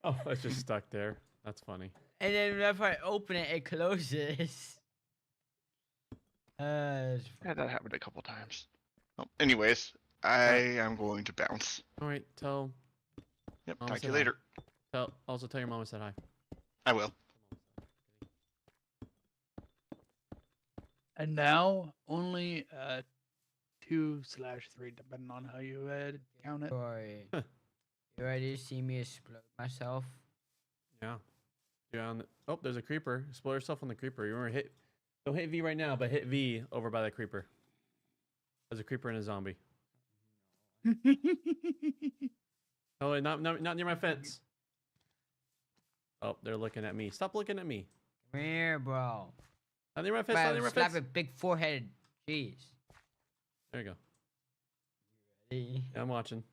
Oh, it's just stuck there. That's funny. And then whenever I open it, it closes. Yeah, that happened a couple times. Anyways, I am going to bounce. All right, tell. Yep, Mama talk to said you hi. later. Also tell your mom I said hi. I will. And now only 2/3, depending on how you count it. Corey, you ready to see me explode myself? Yeah. Yeah. Oh, there's a creeper. Explode yourself on the creeper. You remember don't hit V right now, but hit V over by that creeper. There's a creeper and a zombie. Oh, wait, not near my fence. Oh, they're looking at me. Stop looking at me. Come here, bro. Not near my fence. Not near my Slap fence. a big forehead. Jeez. There you go. Ready? Yeah, I'm watching.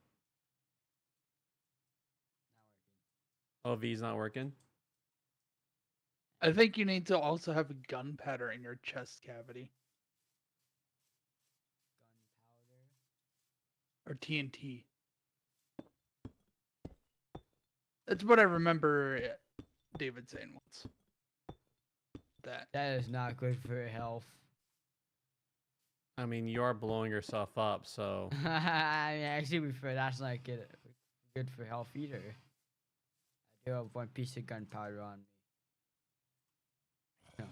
Oh, V's not working. I think you need to also have a gunpowder in your chest cavity. Or TNT. That's what I remember David saying once. That is not good for your health. I mean, you are blowing yourself up, so. I mean, actually, to be fair, that's not good for health either. I do have one piece of gunpowder on me. No,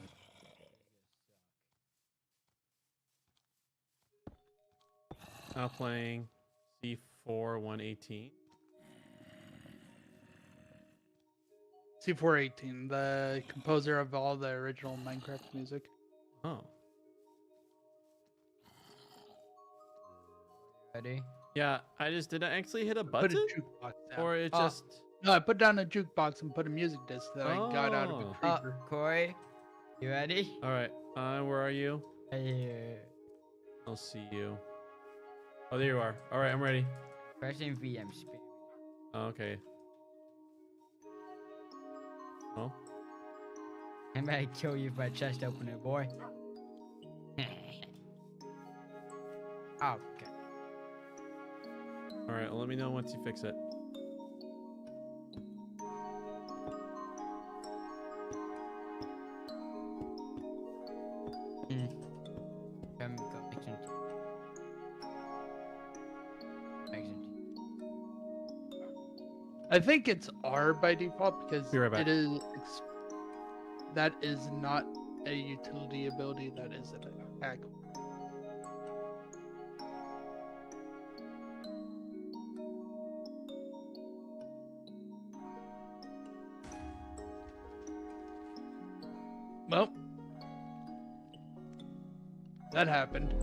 Now playing C4 118. C418, the composer of all the original Minecraft music. Oh. ready? Yeah, I just did I actually hit a Put a button? jukebox down. Or it Oh. just. No, I put down a jukebox and put a music disc that I got out of a Oh. creeper. Corey, you ready? Alright, where are you? Right here. I'll see you. Oh, there you are. Alright, I'm ready. Pressing V, I'm spinning. Okay. Oh. I'm gonna kill you by chest opener, boy. Okay. Alright, well, let me know once you fix it. Come, go, make some tea. Make some tea. I think it's R by default because Be right back. it is. That is not a utility ability. That is an attack. Well, that happened.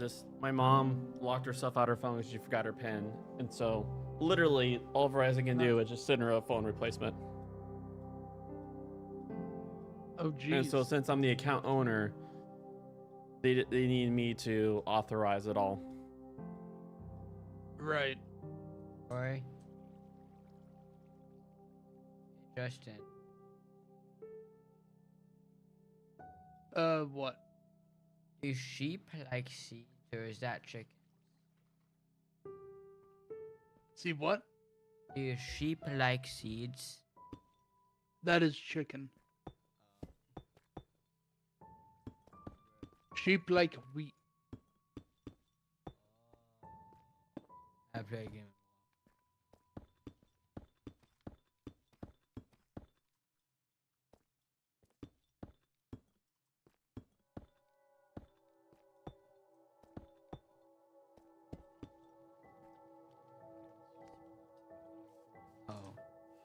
just my mom locked herself out her phone because she forgot her pin, and so literally all Verizon can do is just send her a phone replacement. Oh, And so geez. since I'm the account owner, they need me to authorize it all. Right. Boy. Justin. What? Do sheep like seeds or is that chicken? See what? Do sheep like seeds? That is chicken. Sheep like wheat. I play a game.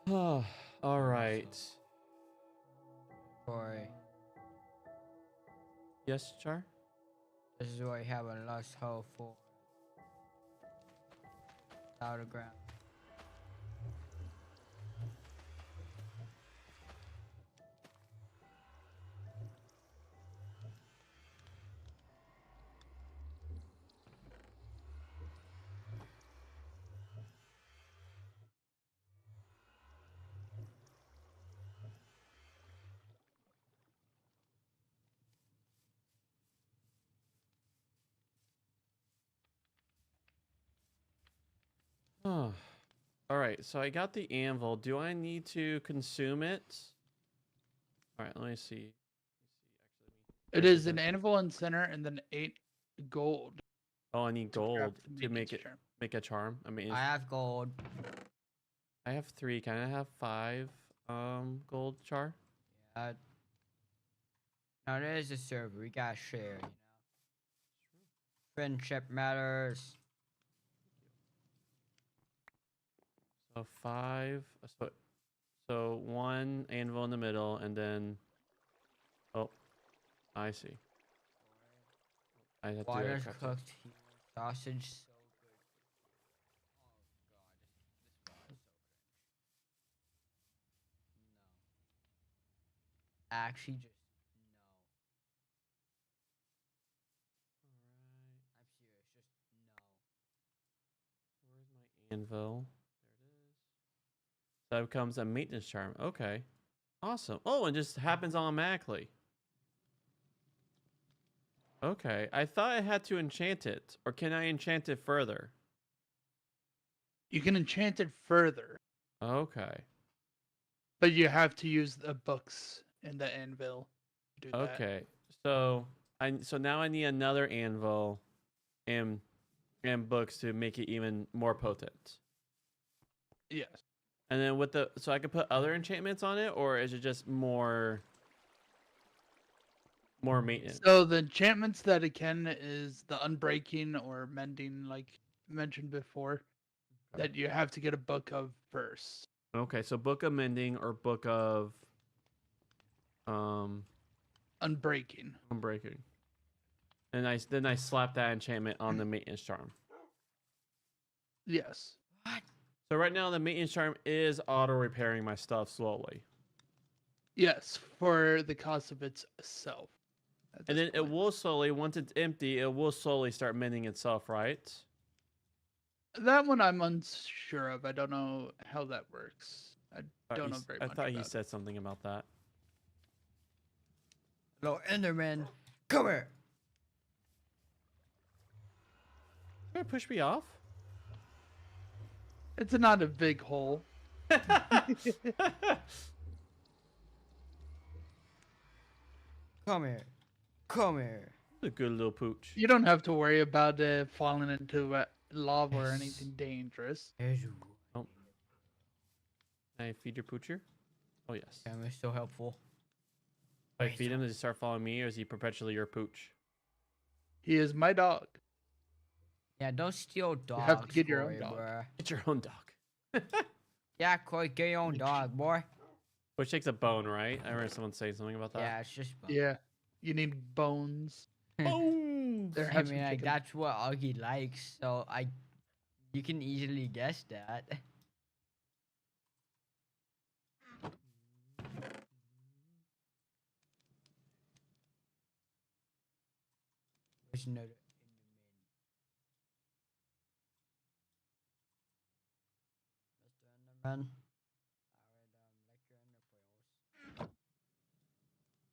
Oh, All right. boy. Yes, Char? This is what I have a lost hole for. Out of ground. Oh. All right, so I got the anvil. Do I need to consume it? All right, let me see. It is an anvil in center and then 8 gold. Oh, I need to craft gold the to make maintenance it charm. make a charm. I mean, I have gold. I have 3. Can I have 5 gold, Char? Yeah. Now there's a server. We gotta share, you know. Friendship matters. So 5. So 1 anvil in the middle, and then oh, I see. I have to Water's craft it. cooked human sausage. So good. Oh god, this is so cringe. No. Actually, just no. I'm serious. Just no. Where's my anvil? There it is. So that becomes a maintenance charm. Okay. Awesome. Oh, it just happens automatically. Okay. I thought I had to enchant it. Or can I enchant it further? You can enchant it further, Okay. but you have to use the books in the anvil to do that. Okay. So now I need another anvil and books to make it even more potent. Yes. And then so I could put other enchantments on it, or is it just more maintenance? So the enchantments that it can is the unbreaking or mending, like mentioned before, that you have to get a book of first. Okay, so book of mending or book of Unbreaking. unbreaking. And then I slap that enchantment on the maintenance charm. Yes. What? So right now the maintenance charm is auto repairing my stuff slowly. Yes, for the cost of itself. And then it will slowly, once it's empty, it will slowly start mending itself, right? That one I'm unsure of. I don't know how that works. I don't know very I much thought he about said something about that. Hello, Enderman. Come here. You gonna push me off? it. It's not a big hole. Come here. Come here. A good little pooch. You don't have to worry about falling into lava or Yes. anything dangerous. There's Can I feed your poocher? Oh yes. Damn, it's so helpful. If I feed him, does he start following me, or is he perpetually your pooch? He is my dog. Yeah, don't steal dogs. have to get your own Corey, dog. bruh. Get your own dog. Yeah, Corey, get your own dog, boy. Which takes a bone, right? I remember someone saying something about that. Yeah, it's just. Yeah. You need bones. Boom! There I has to mean, be like chicken. that's what Augie likes, so you can easily guess that. There's another Mr. Enderman.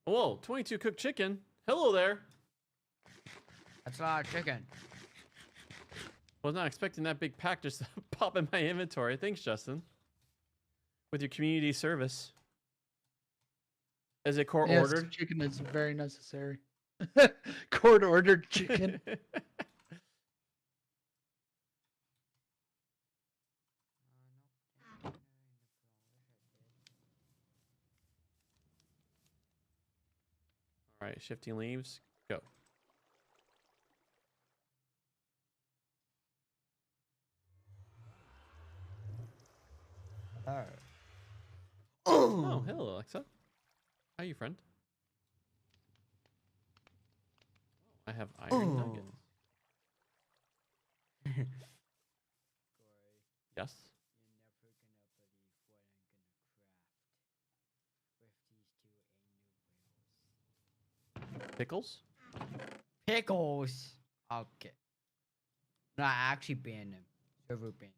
Whoa, 22 cooked chicken. Hello there. That's a lot of chicken. Was not expecting that big pack just to pop in my inventory. Thanks, Justin. With your community service. Is it court Yes, ordered? chicken is very necessary. Court ordered chicken. All right, shifting leaves. Go. Oh, hello, Alexa. How are you, friend? I have iron nuggets. Yes. Pickles? Pickles. Okay. No, I actually banned them. Server banned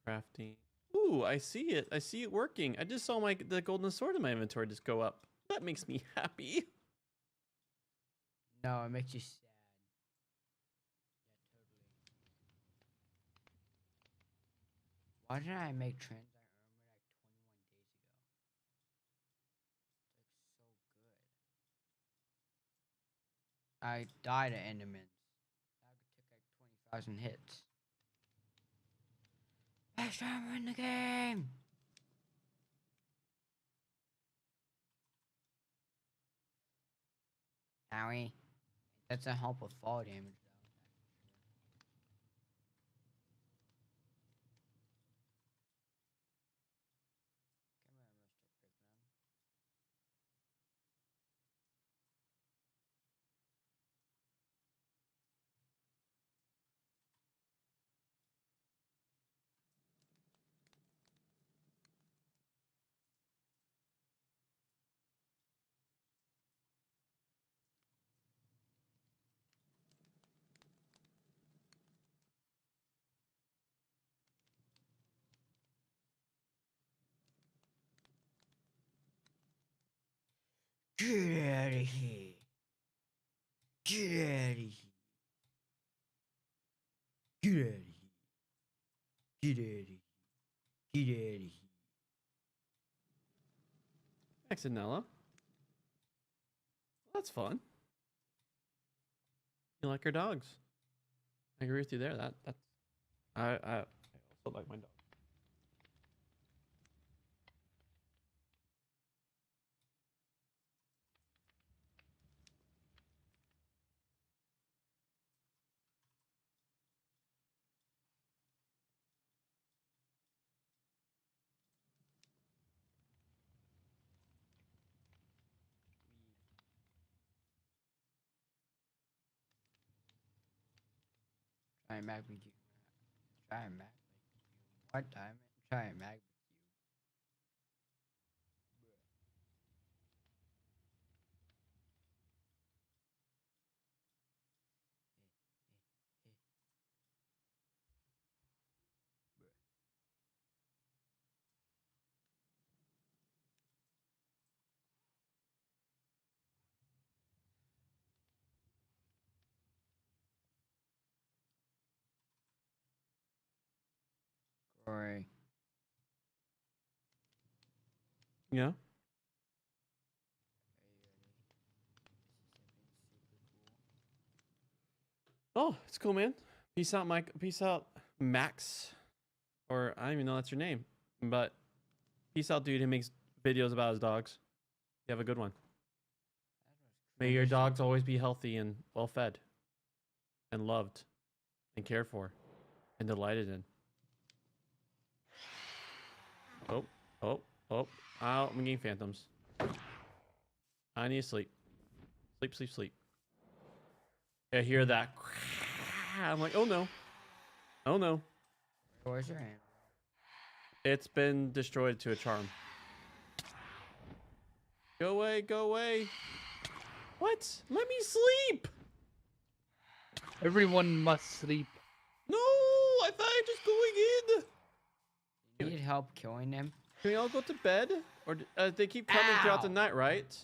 Crafting. Ooh, I see it. I see it working. I just saw the golden sword in my inventory just go up. That makes me happy. them. No, it makes you sad. Yeah, totally. Why didn't I make trans armor like 21 days ago? It's like so good. I died at Enderman. That took like 20,000 hits. Best armor in the game. Owie. That's a help with fall damage though. Get out of here. Get out of here. Get out of here. Get out of here. Get out of here. Thanks, Anella. That's fun. You like your dogs? I agree with you there. That's I also like my dog. Try mag with you. Try mag with you. What time? Try mag with you. Corey. Yeah. Oh, it's cool, man. Peace out, Mike. Peace out, Max. Or I don't even know that's your name. But peace out, dude who makes videos about his dogs. You have a good one. May your dogs always be healthy and well fed. And loved. And cared for. And delighted in. Oh, oh, oh. I'm getting phantoms. I need to sleep. Sleep, sleep, sleep. I hear that. I'm like, oh no. Oh no. Where's your hand? It's been destroyed to a charm. Go away, go away. What? Let me sleep. Everyone must sleep. No, I thought I was just going in. You need help killing them? Can we all go to bed? Or they keep coming throughout the Ow. night, right?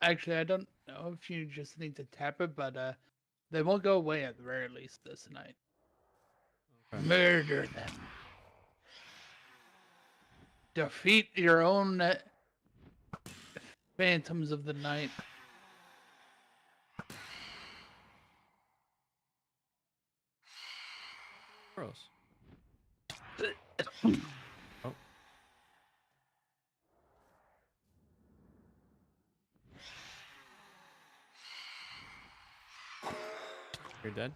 Actually, I don't know if you just need to tap it, but they won't go away at the very least this night. Okay. Murder them. Defeat your own phantoms of the night. Gross. Oh. You're dead?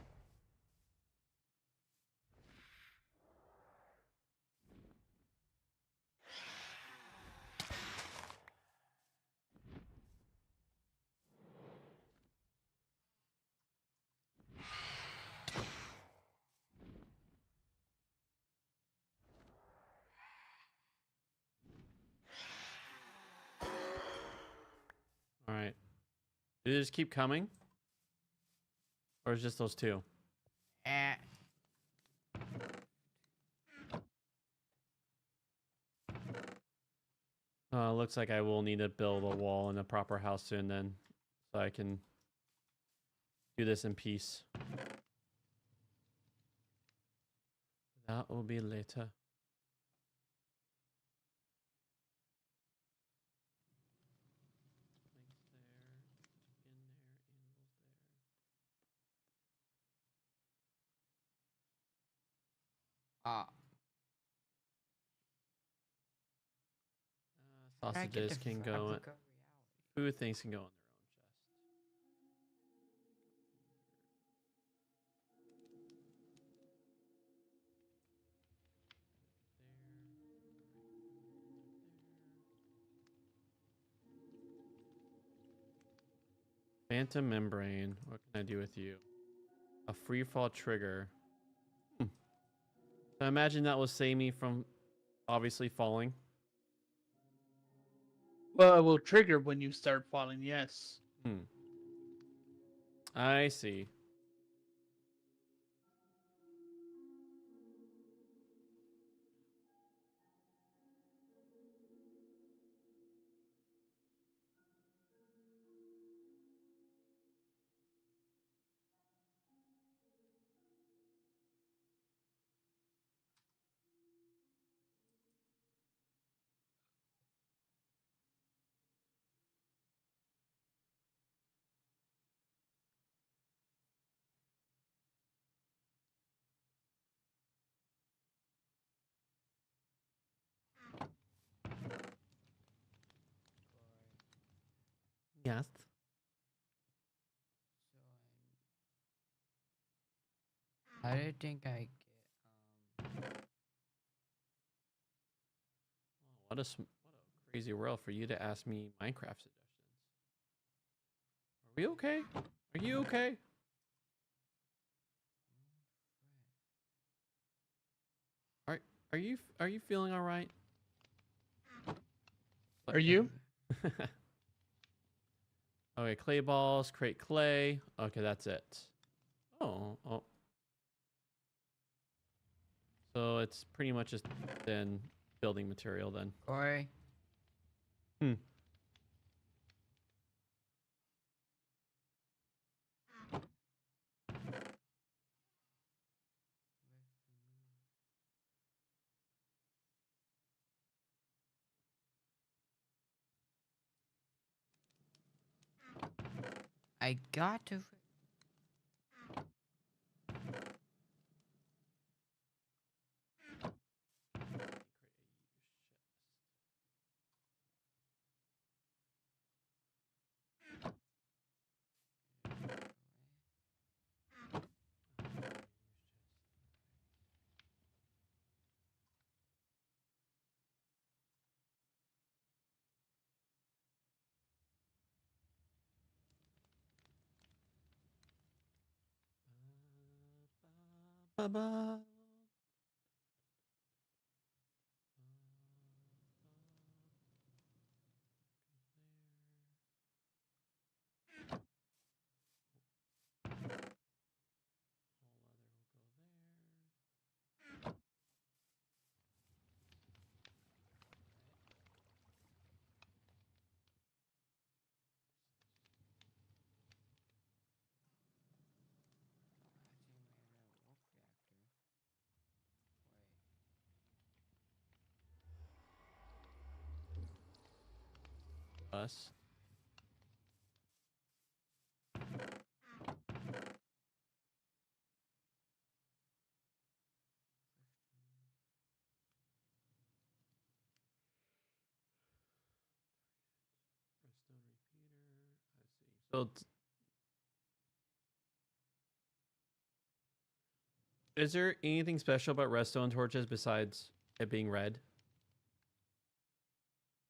All right. Do they just keep coming? Or is it just those two? Eh. Looks like I will need to build a wall in a proper house soon then. So I can do this in peace. That will be later. Ah. I get Sausages the can go. fabric of reality. Food things can go in their own chest. Phantom membrane. What can I do with you? A free fall trigger. I imagine that will save me from obviously falling. Well, it will trigger when you start falling, yes. I see. Yes. I didn't think I get What a crazy world for you to ask me Minecraft suggestions. Are we okay? Are you okay? Are you feeling all right? Are you? Okay, clay balls, create clay. Okay, that's it. Oh. So it's pretty much just then building material then. Corey. I got to. Ba-ba. Us. So, is there anything special about redstone torches besides it being red?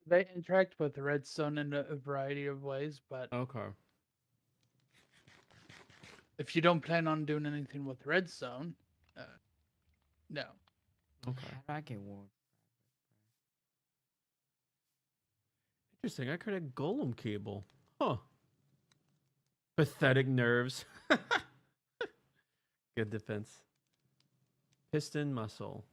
They interact with redstone in a variety of ways, but Okay. if you don't plan on doing anything with redstone, no. Okay. How do I get wood? Interesting. I created a golem cable. Huh. Pathetic nerves. Good defense. Piston muscle.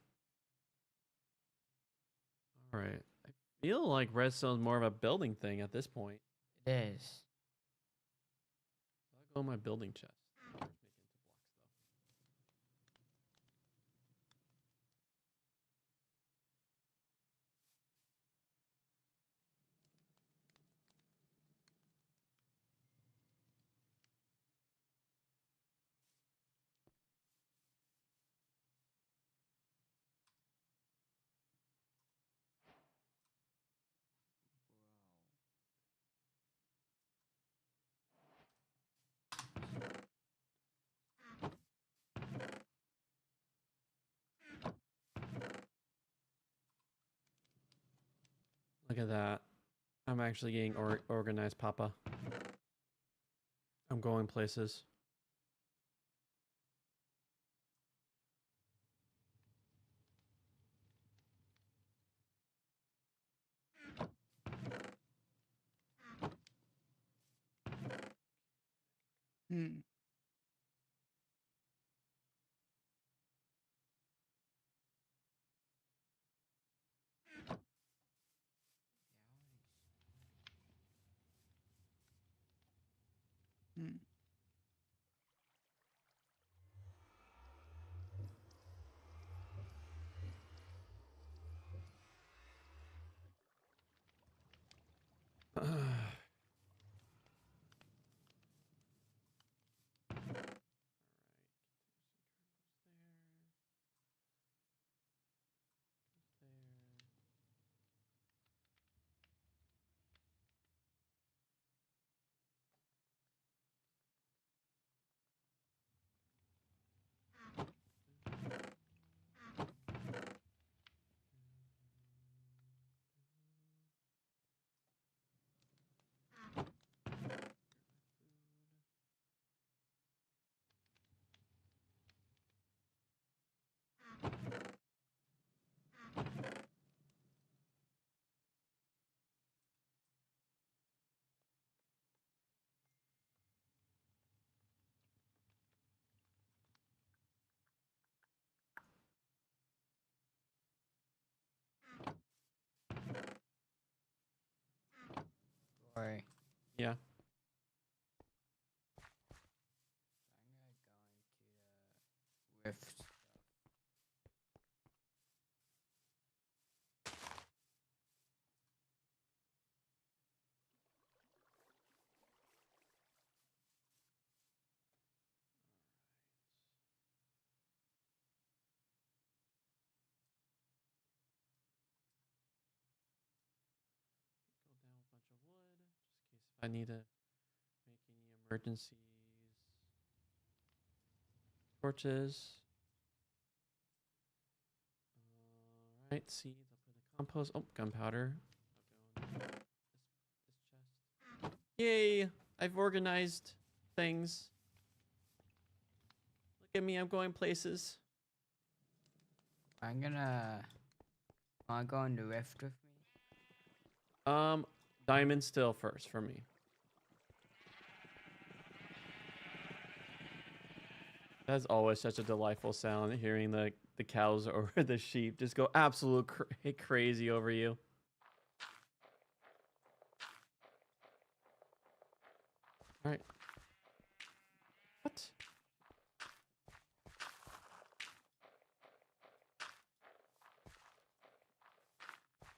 All right. I feel like redstone's more of a building thing at this point. It is. I'll go in my building chest. Look at that. I'm actually getting organized, Papa. I'm going places. Hmm. Hmm. Boy. Yeah. I'm gonna go into the rift. Go down a bunch of wood, just in case if I need to make any emergencies. Torches. All right, seeds. I'll put in the compost. Oh, gunpowder. I'll go in this chest. Yay! I've organized things. Look at me, I'm going places. I'm gonna. Wanna go in the rift with me? Diamond still first for me. That's always such a delightful sound, hearing the cows or the sheep just go absolute crazy over you. All right. What?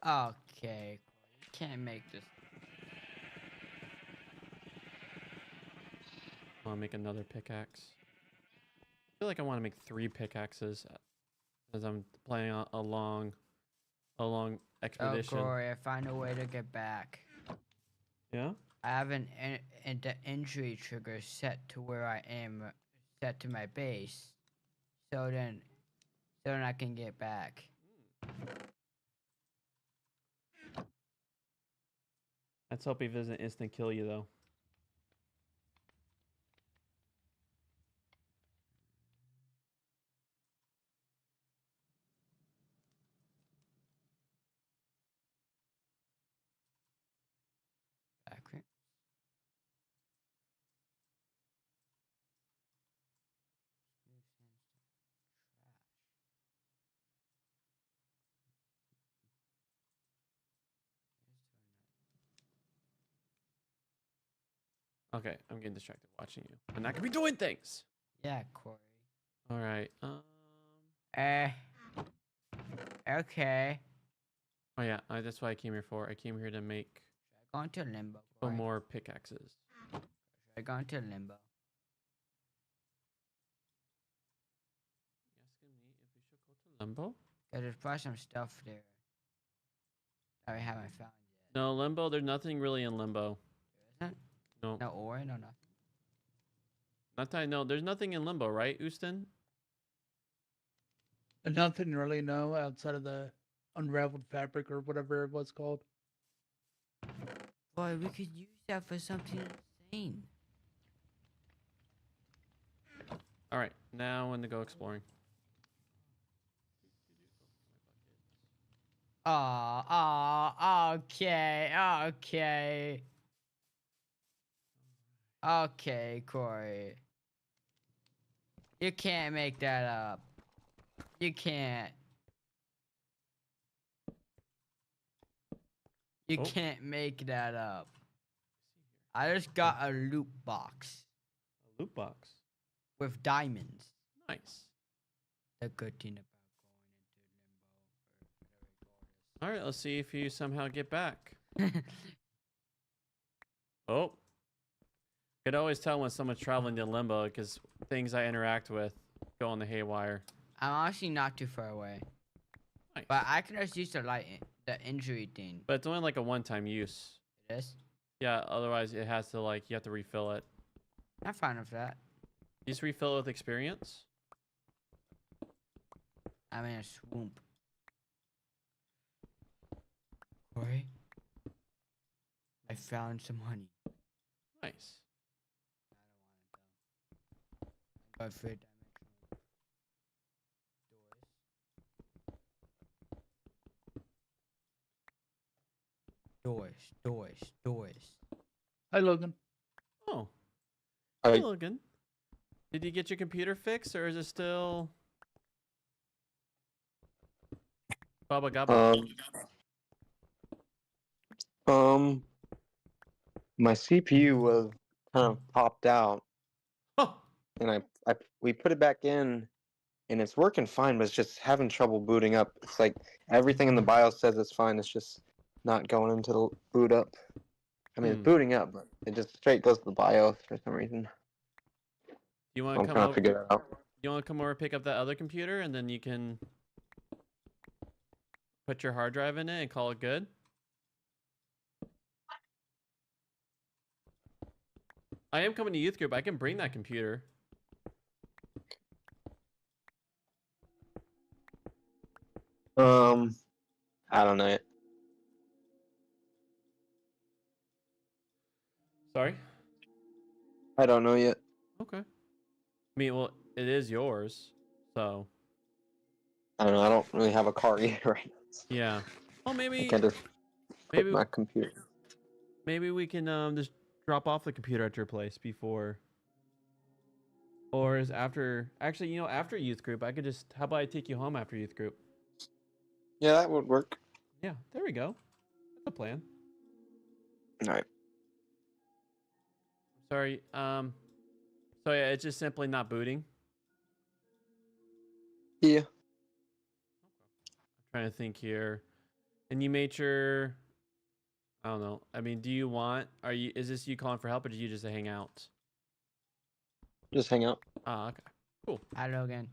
Okay. You can't make this. I'll make another pickaxe. I feel like I want to make 3 pickaxes as I'm planning on a long Oh, expedition. Corey, I find a way to get back. Yeah? I have the injury trigger set to where I am, set to my base. So then I can get back. Let's hope he doesn't instant kill you though. Back here. Okay, I'm getting distracted watching you. I'm not gonna be doing things. Yeah, Corey. All right. Okay. Oh yeah, that's what I came here for. I came here to make Should I go into limbo? some Corey? more pickaxes. Should I go into limbo? You asking me if we should go to Limbo? Cause there's probably some stuff there that we haven't found yet. No, Limbo. There's nothing really in Limbo. There isn't? No, No ore, no nothing. not that I know. There's nothing in Limbo, right, Houston? Nothing really, no, outside of the unraveled fabric or whatever it was called. Boy, we could use that for something insane. All right, now when to go exploring. Okay. Okay, Corey. You can't make that up. You can't. You Oh. can't make that up. I just got a loot box A loot box. with diamonds. Nice. The good thing about All right, let's see if you somehow get back. going into Oh. Could always tell when someone's traveling to Limbo because things I interact with go on the haywire. I'm honestly not too far away. Nice. But I can just use the injury thing. But it's only like a one-time use. It is? Yeah, otherwise it has to you have to refill it. I'm fine with that. You just refill it with experience? I'm in a swoop. Corey? I found some honey. Nice. I don't want it though. But for dimensional doors. Hi, Logan. Oh. I- Hey, Logan. Did you get your computer fixed or is it still Baba Gaba? My CPU was kind of popped out, Oh. and we put it back in, and it's working fine, but it's just having trouble booting up. It's like everything in the BIOS says it's fine. It's just not going into the boot up. I mean, it's booting up, but it just straight goes to the BIOS for some reason. You want I'm to come trying to over? figure it out. You want to come over and pick up that other computer and then you can put your hard drive in it and call it good? I am coming to youth group. I can bring that computer. I don't know yet. Sorry? I don't know yet. Okay. I mean, well, it is yours, so. I don't know. I don't really have a car either right now. So Yeah. Well, I maybe can't just put maybe my computer. maybe we can just drop off the computer at your place before, or is after. Actually, after youth group, I could just. How about I take you home after youth group? Yeah, that would work. Yeah, there we go. That's a plan. All right. Sorry. So yeah, it's just simply not booting. Yeah. Trying to think here. And you made sure. I don't know. I mean, do you want? Is this you calling for help, or did you just hang out? Just hang out. Ah, okay. Cool. Hi, Logan.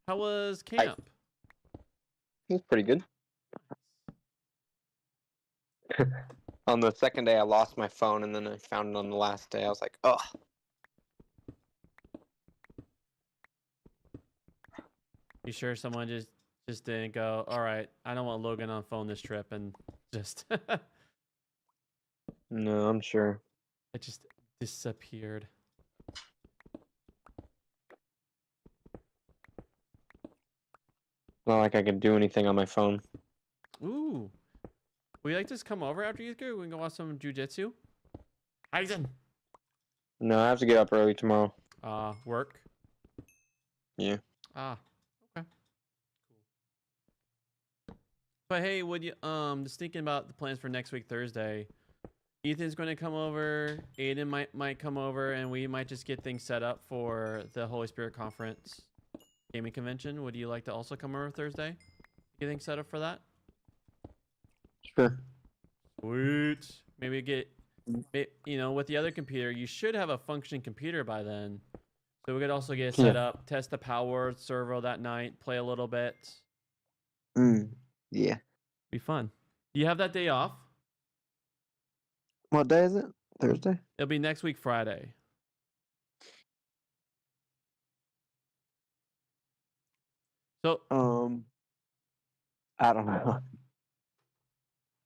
How was Hi. camp? He's pretty good. On the second day, I lost my phone, and then I found it on the last day. I was like, oh. You sure someone just didn't go? All right, I don't want Logan on phone this trip, and just No, I'm sure. it just disappeared. Not like I could do anything on my phone. Ooh, would you like to just come over after youth group? We can go watch some jujitsu. Aizen. No, I have to get up early tomorrow. Work. Yeah. Ah, okay. Cool. But hey, would you just thinking about the plans for next week Thursday? Ethan's going to come over. Aiden might come over, and we might just get things set up for the Holy Spirit Conference gaming convention. Would you like to also come over Thursday? Get things set up for that? Sure. Sweet. Maybe get, with the other computer, you should have a functioning computer by then. So we could also get it set up, test the power servo that night, play a little bit. Yeah. Be fun. Do you have that day off? What day is it? Thursday? It'll be next week, Friday. So, I don't know.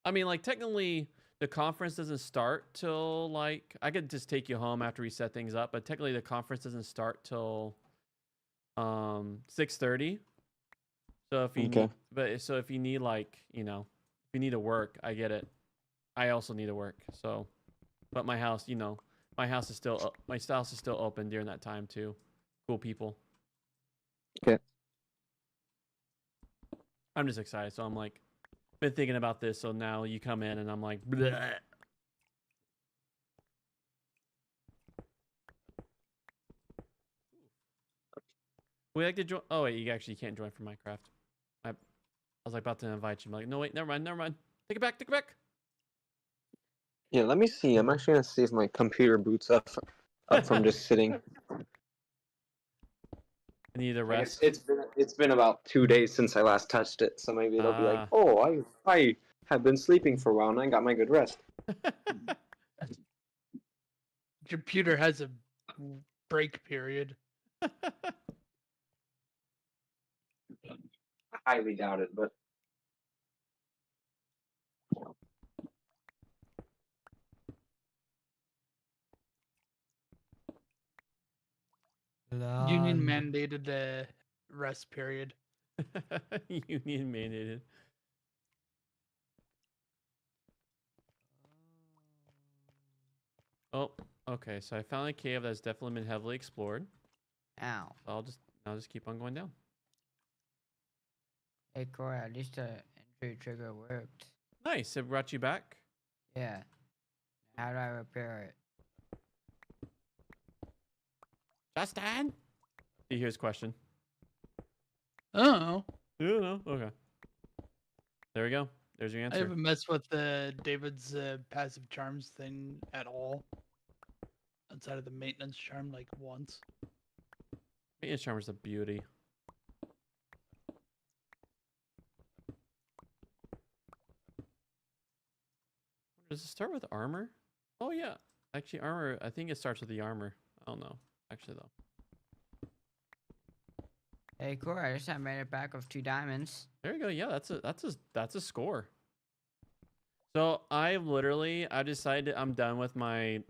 I mean, like, technically, the conference doesn't start till, like, I could just take you home after we set things up, but technically the conference doesn't start till 6:30. So if you need, if you need, like, if you need to work, I get it. I also need to work. So, but my house, my house is still open during that time too. Cool people. Okay. I'm just excited. So I'm like, been thinking about this. So now you come in and I'm like, bleh. We like to join. Oh wait, you actually can't join for Minecraft. I was like about to invite you. I'm like, no wait, never mind. Take it back. Yeah, let me see. I'm actually gonna see if my computer boots up from just sitting. I need a rest. It's been about 2 days since I last touched it, so maybe it'll be like, oh, I have been sleeping for a while and I got my good rest. Computer has a break period. I highly doubt it, but Union mandated a rest period. Union mandated. Oh, okay. So I found a cave that's definitely been heavily explored. Ow. So I'll just keep on going down. Hey, Corey, at least the entry trigger worked. Nice. It brought you back. Yeah. How do I repair it? Justin? Do you hear his question? Oh. Yeah, no. Okay. There we go. There's your I answer. haven't messed with David's passive charms thing at all. Outside of the maintenance charm, like once. Maintenance charmer's a beauty. Does it start with armor? Oh yeah. Actually, armor. I think it starts with the armor. I don't know. Actually, though. Hey, Corey, I just made it back with 2 diamonds. There you go. Yeah, that's a score. So I decided I'm done with my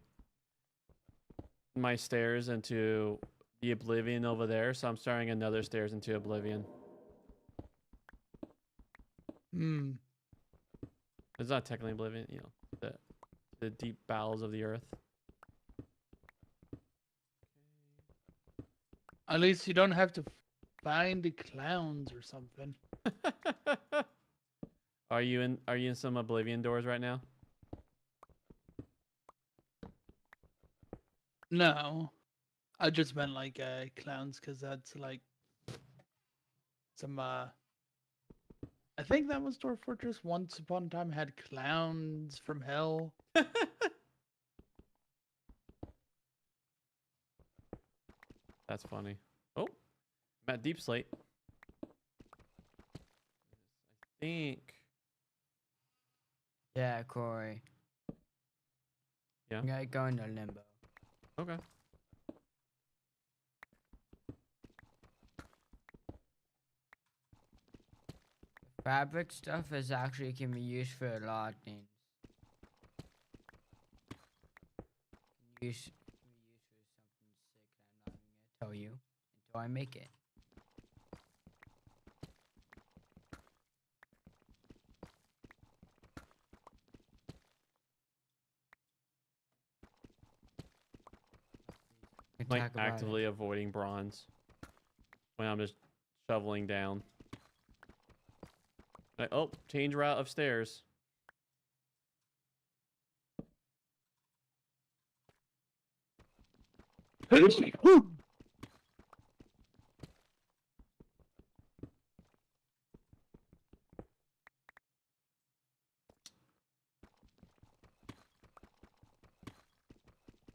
stairs into the Oblivion over there. So I'm starting another stairs into Oblivion. Hmm. It's not technically oblivion, the deep bowels of the earth. At least you don't have to find the clowns or something. Are you in some oblivion doors right now? No, I just meant like clowns, because that's like some. I think that was Dwarf Fortress. Once upon a time had clowns from hell. That's funny. Oh, I'm at Deep Slate. I think. Yeah, Corey. Yeah. You gotta go into limbo. Okay. Fabric stuff is actually can be used for a lot of things. Can be used for something sick that I'm not even gonna tell you until I make it. We can Like talk about it. actively avoiding bronze when I'm just shoveling down. Like, oh, change route of stairs.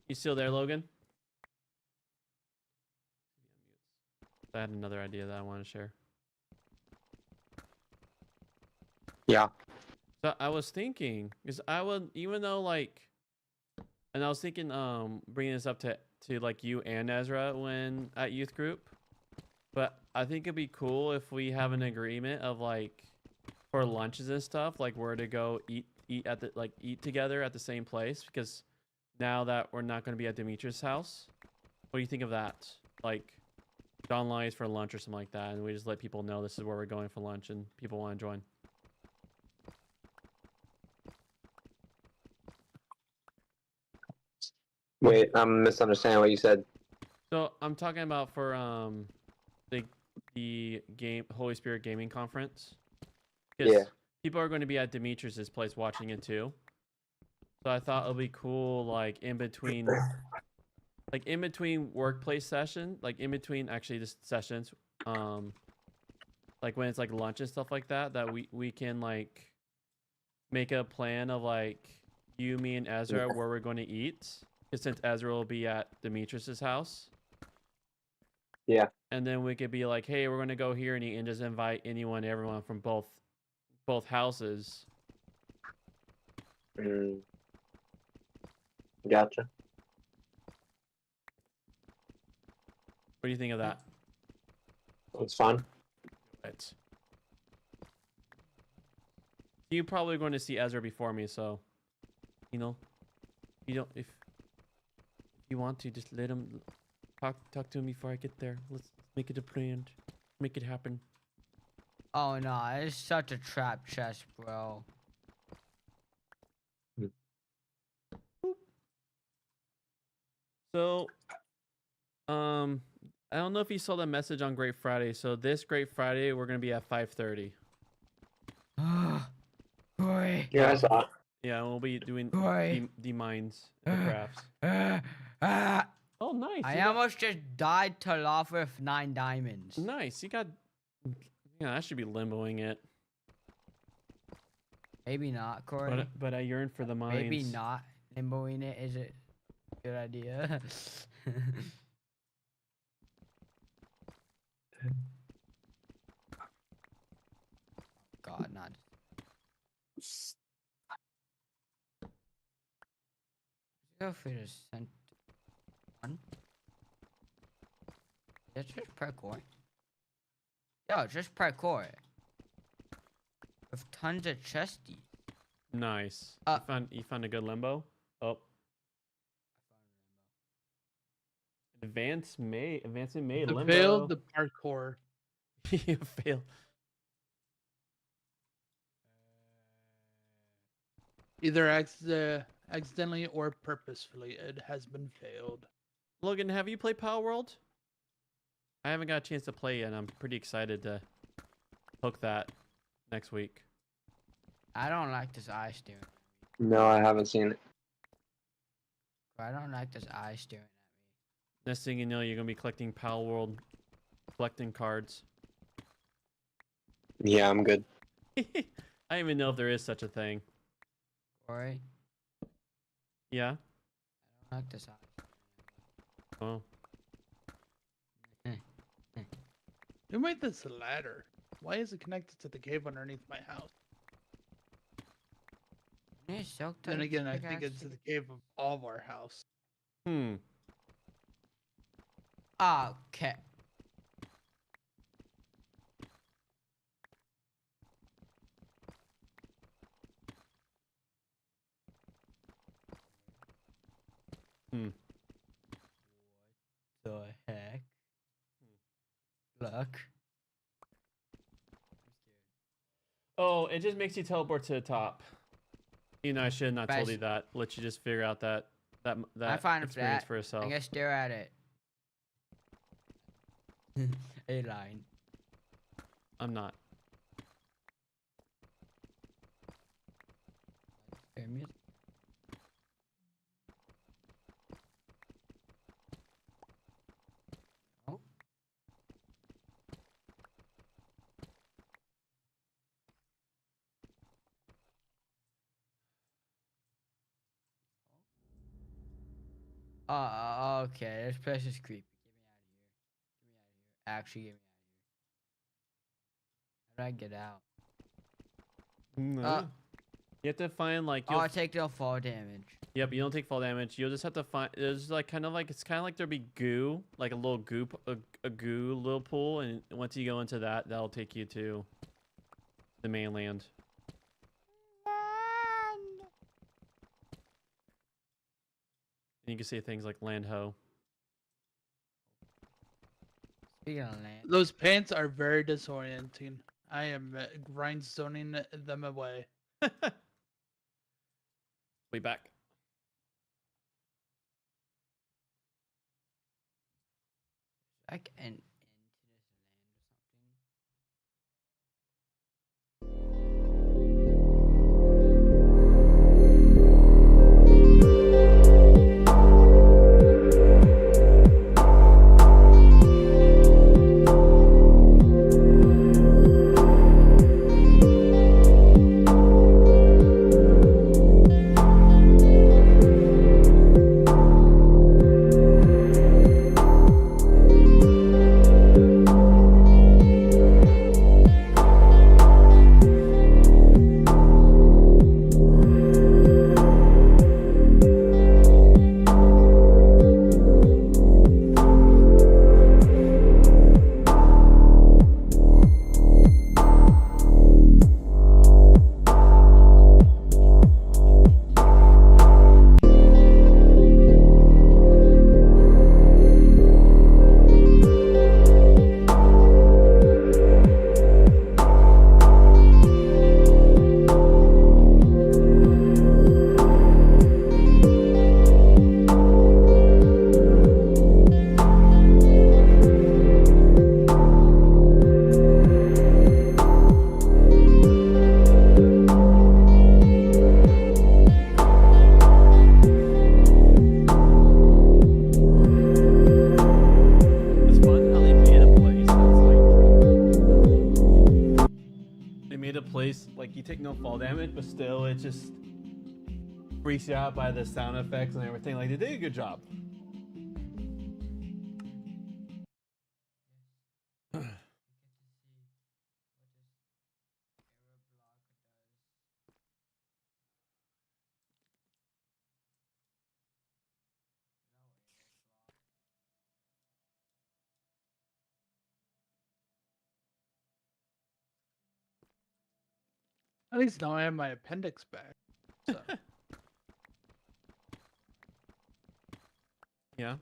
You still there, Logan? I had another idea that I want to share. Yeah. So I was thinking, because I would, even though like, and I was thinking, bringing this up to like you and Ezra when at youth group, but I think it'd be cool if we have an agreement of like, for lunches and stuff, like where to go eat eat together at the same place, because now that we're not going to be at Demetrius' house, what do you think of that? Like, John lies for lunch or something like that, and we just let people know this is where we're going for lunch, and people want to join. Wait, I'm misunderstanding what you said. So I'm talking about for the game Holy Spirit Gaming Conference. 'Cause Yeah. people are going to be at Demetrius's place watching it too. So I thought it'd be cool, like in between workplace session, like in between actually just sessions, like when it's like lunch and stuff like that, that we can like make a plan of like you, me, and Ezra where we're going to eat. Because since Ezra will be at Demetrius's house. Yeah. And then we could be like, hey, we're gonna go here and eat, and just invite everyone from both houses. Mm. Gotcha. What do you think of that? It's fine. Right. You're probably going to see Ezra before me, so you don't if you want to just let him talk to him before I get there. Let's make it a plan. Make it happen. Oh no, it's such a trap chest, bro. So, I don't know if you saw the message on Great Friday. So this Great Friday, we're gonna be at 5:30. Boy. Yeah, I saw it. Yeah, we'll be doing Boy. the mines, the crafts. Oh, nice. I almost just died to lava with 9 diamonds. Nice. You got. Yeah, I should be limboing it. Maybe not, Corey. But I yearn for the mines. Maybe not limboing it is a good idea. God, not. Go for the center one. That's just parkour. Yo, just parkour. With tons of chesties. Nice. Uh, You found a good limbo? Oh. Advancement made The limbo. failed the parkour. You failed. Either accidentally or purposefully, it has been failed. Logan, have you played Power World? I haven't got a chance to play yet, and I'm pretty excited to hook that next week. I don't like this eye staring. No, I haven't seen it. I don't like this eye staring Next thing you know, you're gonna be collecting Power World, collecting cards. Yeah, I'm good. I don't even know if there is such a thing. Corey, Yeah? I don't like this eye. Oh. Who made this ladder? Why is it connected to the cave underneath my house? It's so Then tight, again, I big think ass it's the thing. cave of all of our house. Hmm. Okay. Hmm. The heck? Look. Oh, it just makes you teleport to the top. You know, I should have not told you Guys. that. Let you just figure out that I'm that fine with experience that. for yourself. I'm gonna stare at it. A line. I'm not. Hear music. Oh. Okay. This place is creepy. Get me out of here. Get me out of here. Actually, get me out of here. How do I get out? No. You have to find like. Oh, I take no fall damage. Yep, you don't take fall damage. You'll just have to find. There's like kind of like it's kind of like there'll be goo, like a little goop, a goo little pool, and once you go into that, that'll take you to the mainland. And you can see things like land ho. Speaking of land. Those pants are very disorienting. I am grindstoning them away. Way back. Like an It's fun how they made a place that's like they made a place like you take no fall damage, but still it just freaks you out by the sound effects and everything. Like they did a good job. At least now I have my appendix back. So. Yeah.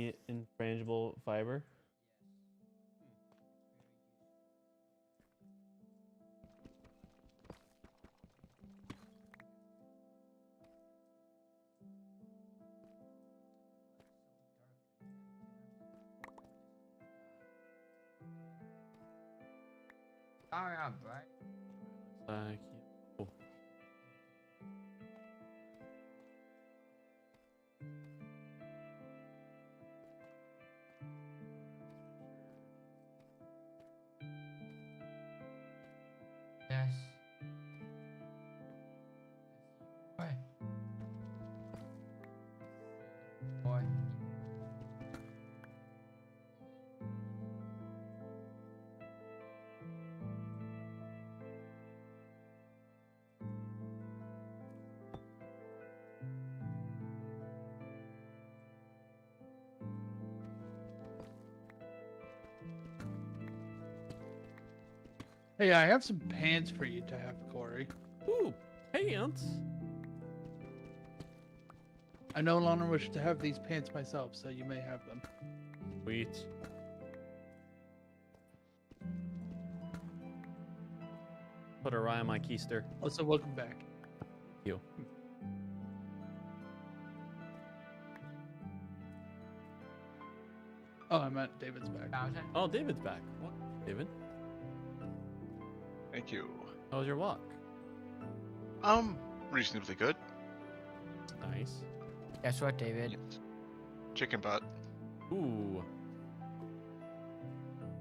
any infrangible fiber? Sorry, I'm bright. Like, oh. Yes. Boy. Boy. Hey, I have some pants for you to have, Corey. Ooh, pants. I no longer wish to have these pants myself, so you may have them. Sweet. Put a rye on my keister. Also, welcome back. You. Oh, I meant David's back. Fountain? Oh, David's back. What, David? Thank you. How was your walk? Reasonably good. Nice. Guess what, David? Chicken butt. Ooh.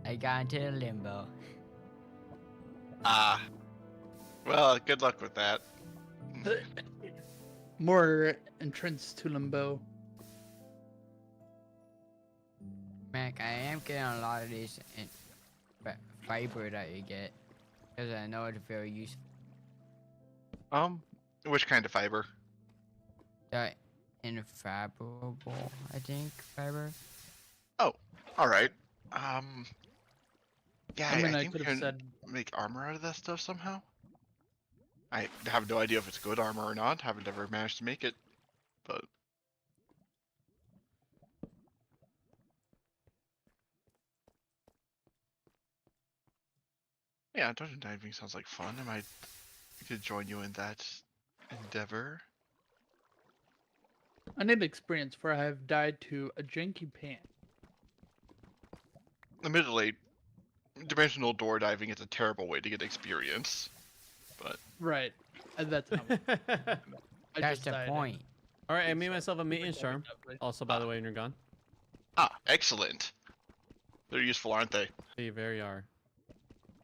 I got into the limbo. Ah. Well, good luck with that. More entrance to limbo. Mac, I am getting a lot of these fiber that you get. Because I know it's very useful. Which kind of fiber? The inflammable, I think, fiber. Oh, all right. Yeah, I mean, I I think we could have can said make armor out of that stuff somehow. I have no idea if it's good armor or not. Haven't ever managed to make it, but yeah, dungeon diving sounds like fun. I might could join you in that endeavor. I need experience, for I have died to a janky pan. Admittedly, dimensional door diving is a terrible way to get experience, but Right. That's not. I That's just the died. point. All right, I made myself a maintenance charm. Also, by the way, when you're gone. excellent. They're useful, aren't they? They very are.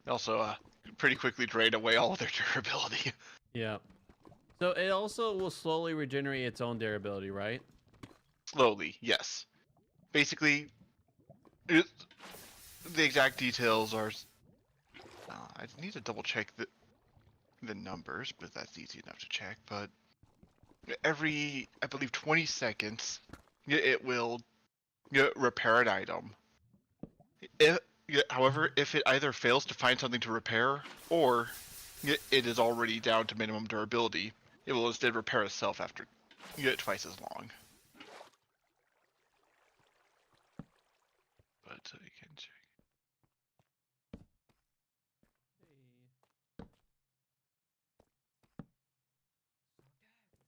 They also pretty quickly drain away all of their durability. Yeah. So it also will slowly regenerate its own durability, right? Slowly, yes. Basically, the exact details are. I need to double check the numbers, but that's easy enough to check. But every, I believe, 20 seconds, it will repair an item. However, if it either fails to find something to repair, or it is already down to minimum durability, it will instead repair itself after twice as long. But you can check.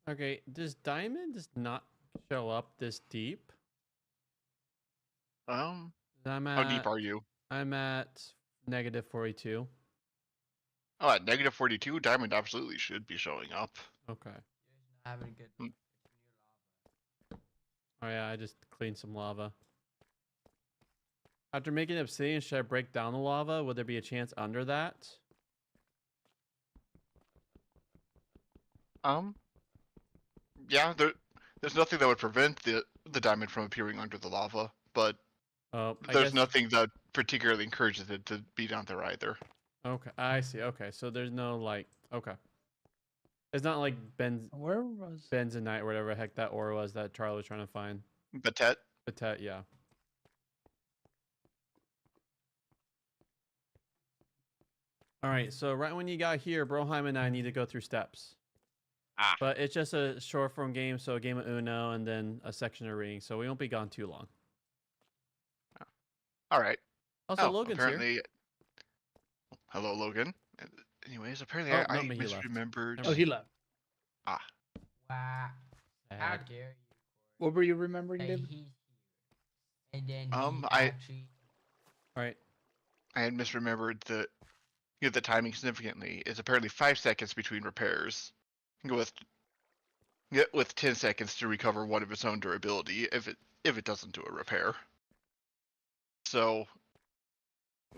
Okay, does diamond does not show up this deep? I'm How deep are you? I'm at negative 42. Oh, at negative 42, diamond absolutely should be showing up. Okay. Having good. Oh yeah, I just cleaned some lava. After making obsidian, should I break down the lava? Would there be a chance under that? Yeah, there's nothing that would prevent the diamond from appearing under the lava, but Oh, I there's guess. nothing that particularly encourages it to be down there either. Okay, I see. Okay, so there's no like. Okay. It's not like Where was? benzonite or whatever the heck that ore was that Charlie was trying to find. Batet? Batet, yeah. All right, so right when you got here, Broheim and I need to go through steps. But it's just a short form game, so a game of Uno and then a section of reading, so we won't be gone too long. All right. Also, Logan's here. apparently. Hello, Logan. Anyways, apparently Oh, I no, he left. misremembered. Never Oh, he left. Wow. How Sad. dare you? What were you remembering, Say David? he's here. And then he I- actually. All right. I had misremembered the timing significantly. It's apparently 5 seconds between repairs. Go with 10 seconds to recover one of its own durability if it doesn't do a repair. So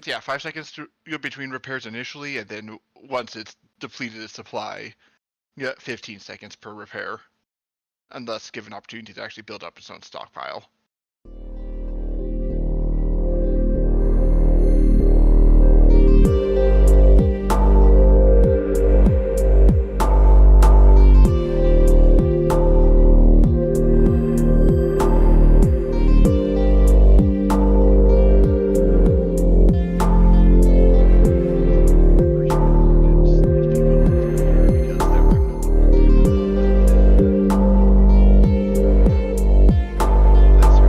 yeah, 5 seconds to between repairs initially, and then once it's depleted its supply, 15 seconds per repair, and thus give an opportunity to actually build up its own stockpile. That's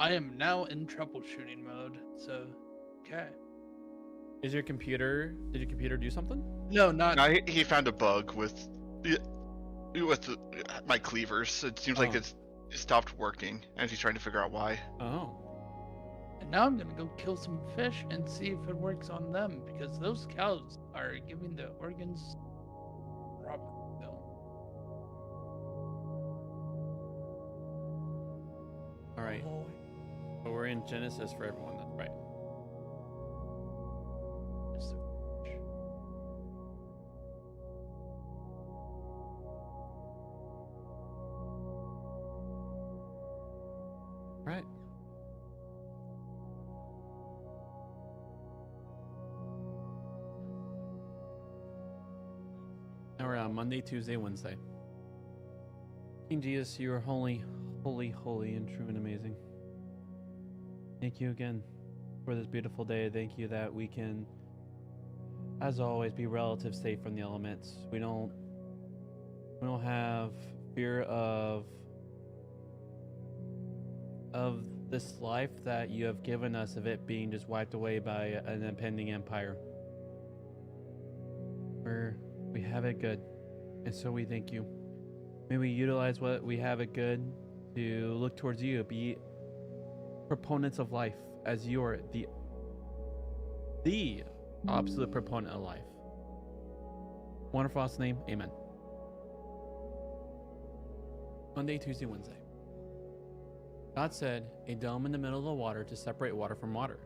I am now in troubleshooting mode. So, okay. Is your computer? Did your computer do something? No, not. Now he found a bug with my cleavers. It seems like Oh. it stopped working, and he's trying to figure out why. Oh. And now I'm gonna go kill some fish and see if it works on them because those cows are giving the organs proper. All right. But we're in Genesis for everyone. That's right. Right. Now we're on Monday, Tuesday, Wednesday. King Jesus, you are holy, holy, holy, and true and amazing. Thank you again for this beautiful day. Thank you that we can, as always, be relative safe from the elements. We don't have fear of this life that you have given us, of it being just wiped away by an impending empire. We have it good, and so we thank you. May we utilize what we have it good to look towards you, be proponents of life, as you are the absolute proponent of life. Wonderful awesome name, amen. Monday, Tuesday, Wednesday. God said, a dome in the middle of the water to separate water from water.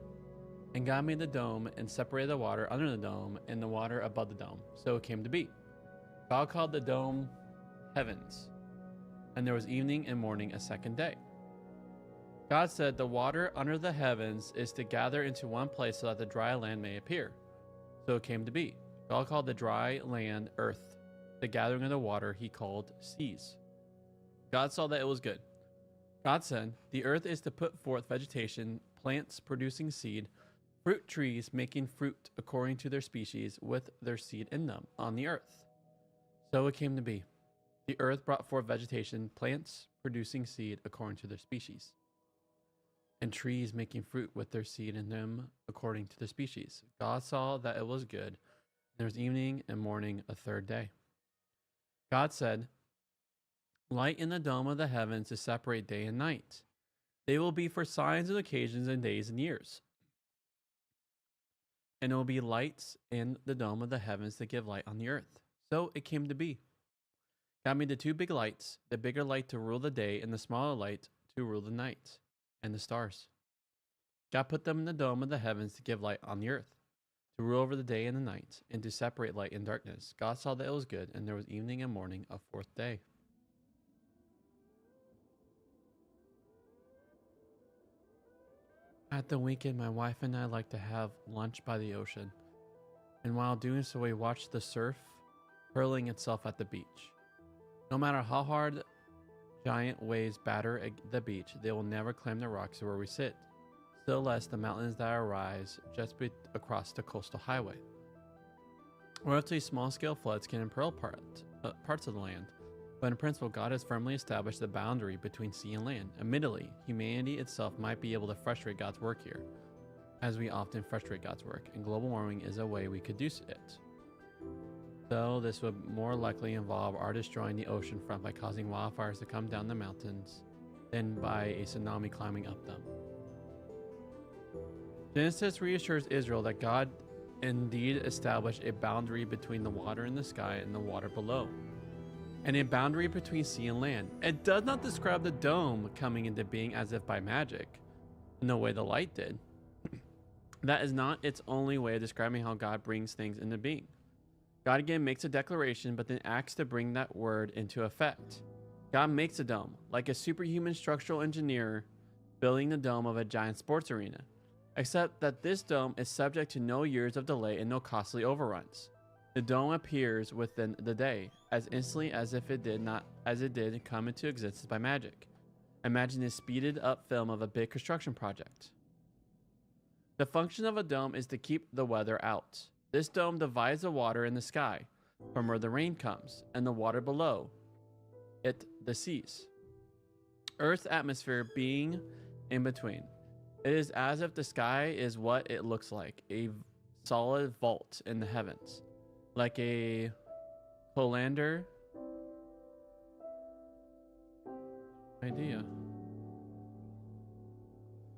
And God made the dome and separated the water under the dome and the water above the dome. So it came to be. God called the dome heavens. And there was evening and morning a second day. God said, the water under the heavens is to gather into one place so that the dry land may appear. So it came to be. God called the dry land earth. The gathering of the water he called seas. God saw that it was good. God said, the earth is to put forth vegetation, plants producing seed, fruit trees making fruit according to their species with their seed in them on the earth. So it came to be. The earth brought forth vegetation, plants producing seed according to their species, and trees making fruit with their seed in them according to their species. God saw that it was good. There was evening and morning a third day. God said, light in the dome of the heavens to separate day and night. They will be for signs and occasions and days and years. And it will be lights in the dome of the heavens to give light on the earth. So it came to be. God made the two big lights, the bigger light to rule the day and the smaller light to rule the night, and the stars. God put them in the dome of the heavens to give light on the earth, to rule over the day and the night, and to separate light and darkness. God saw that it was good, and there was evening and morning a fourth day. At the weekend, my wife and I like to have lunch by the ocean, and while doing so, we watch the surf hurling itself at the beach. No matter how hard giant waves batter the beach, they will never climb the rocks where we sit, still less the mountains that arise just across the coastal highway. Relatively small-scale floods can imperil parts of the land, but in principle, God has firmly established the boundary between sea and land. Admittedly, humanity itself might be able to frustrate God's work here, as we often frustrate God's work, and global warming is a way we could do it. Though this would more likely involve our destroying the ocean front by causing wildfires to come down the mountains than by a tsunami climbing up them. Genesis reassures Israel that God indeed established a boundary between the water in the sky and the water below, and a boundary between sea and land. It does not describe the dome coming into being as if by magic, in the way the light did. That is not its only way of describing how God brings things into being. God again makes a declaration, but then acts to bring that word into effect. God makes a dome, like a superhuman structural engineer building the dome of a giant sports arena, except that this dome is subject to no years of delay and no costly overruns. The dome appears within the day, as instantly as if it did come into existence by magic. Imagine the speeded up film of a big construction project. The function of a dome is to keep the weather out. This dome divides the water in the sky from where the rain comes, and the water below it, the seas. Earth's atmosphere being in between. It is as if the sky is what it looks like, a solid vault in the heavens, like a colander. Idea.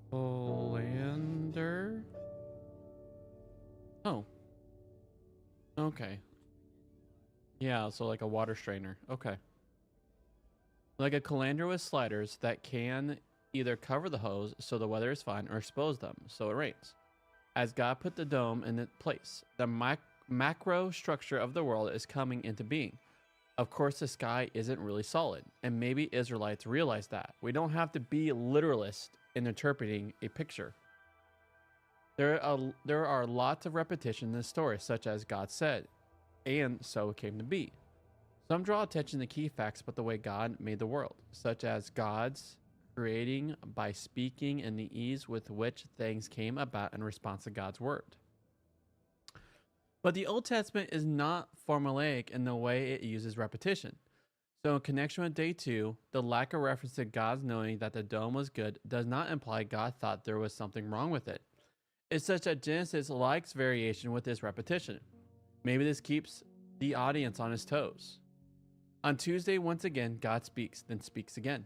Colander. Oh. Okay. Yeah, so like a water strainer. Okay. Like a colander with sliders that can either cover the hose so the weather is fine or expose them so it rains. As God put the dome in its place, the macro structure of the world is coming into being. Of course, the sky isn't really solid, and maybe Israelites realize that. We don't have to be literalist in interpreting a picture. There are lots of repetition in the story, such as God said, and so it came to be. Some draw attention to key facts about the way God made the world, such as God's creating by speaking and the ease with which things came about in response to God's word. But the Old Testament is not formulaic in the way it uses repetition. So in connection with day 2, the lack of reference to God's knowing that the dome was good does not imply God thought there was something wrong with it. It's such that Genesis likes variation with this repetition. Maybe this keeps the audience on his toes. On Tuesday, once again, God speaks, then speaks again.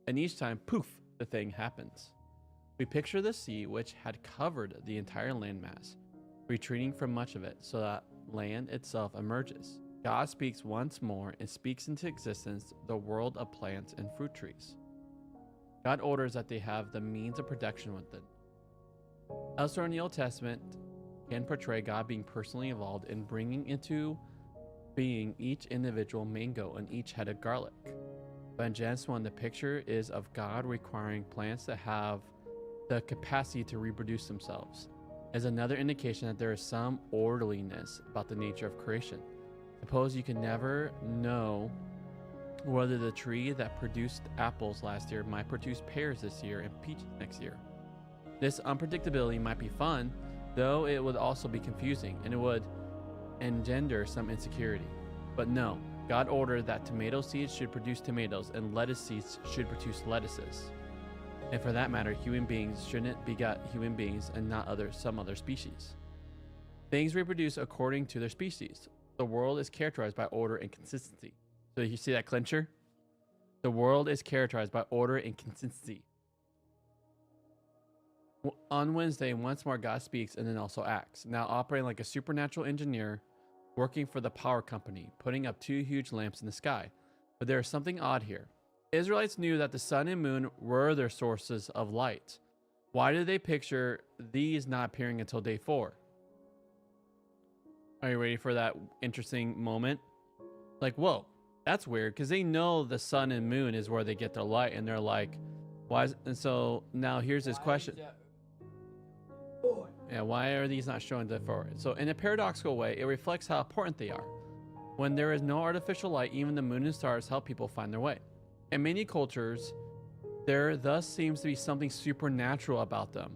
And each time, poof, the thing happens. We picture the sea, which had covered the entire landmass, retreating from much of it so that land itself emerges. God speaks once more and speaks into existence the world of plants and fruit trees. God orders that they have the means of protection within. Elsewhere in the Old Testament can portray God being personally involved in bringing into being each individual mango and each head of garlic. But in Genesis 1, the picture is of God requiring plants to have the capacity to reproduce themselves, as another indication that there is some orderliness about the nature of creation. Suppose you can never know whether the tree that produced apples last year might produce pears this year and peaches next year. This unpredictability might be fun, though it would also be confusing, and it would engender some insecurity. But no, God ordered that tomato seeds should produce tomatoes and lettuce seeds should produce lettuces. And for that matter, human beings shouldn't beget human beings and not some other species. Things reproduce according to their species. The world is characterized by order and consistency. So you see that clincher? The world is characterized by order and consistency. On Wednesday, once more God speaks and then also acts, now operating like a supernatural engineer, working for the power company, putting up 2 huge lamps in the sky. But there is something odd here. Israelites knew that the sun and moon were their sources of light. Why did they picture these not appearing until day 4? Are you ready for that interesting moment? Like, whoa, that's weird, because they know the sun and moon is where they get their light, and they're like, why is, and so now here's this question. Yeah, why are these not showing day 4? So in a paradoxical way, it reflects how important they are. When there is no artificial light, even the moon and stars help people find their way. In many cultures, there thus seems to be something supernatural about them.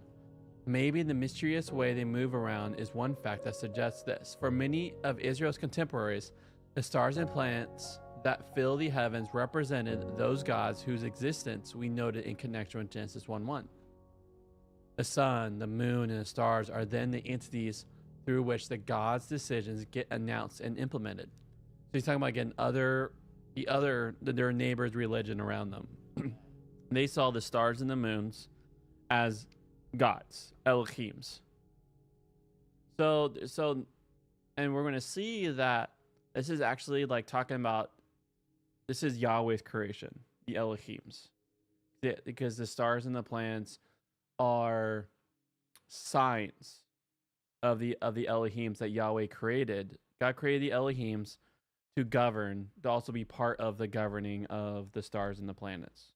Maybe the mysterious way they move around is one fact that suggests this. For many of Israel's contemporaries, the stars and planets that fill the heavens represented those gods whose existence we noted in connection with Genesis 1:1. The sun, the moon, and the stars are then the entities through which the gods' decisions get announced and implemented. So he's talking about, again, their neighbor's religion around them. They saw the stars and the moons as gods, Elohims. So, and we're going to see that this is actually like talking about, this is Yahweh's creation, the Elohims. Because the stars and the planets are signs of the Elohims that Yahweh created. God created the Elohims to govern, to also be part of the governing of the stars and the planets.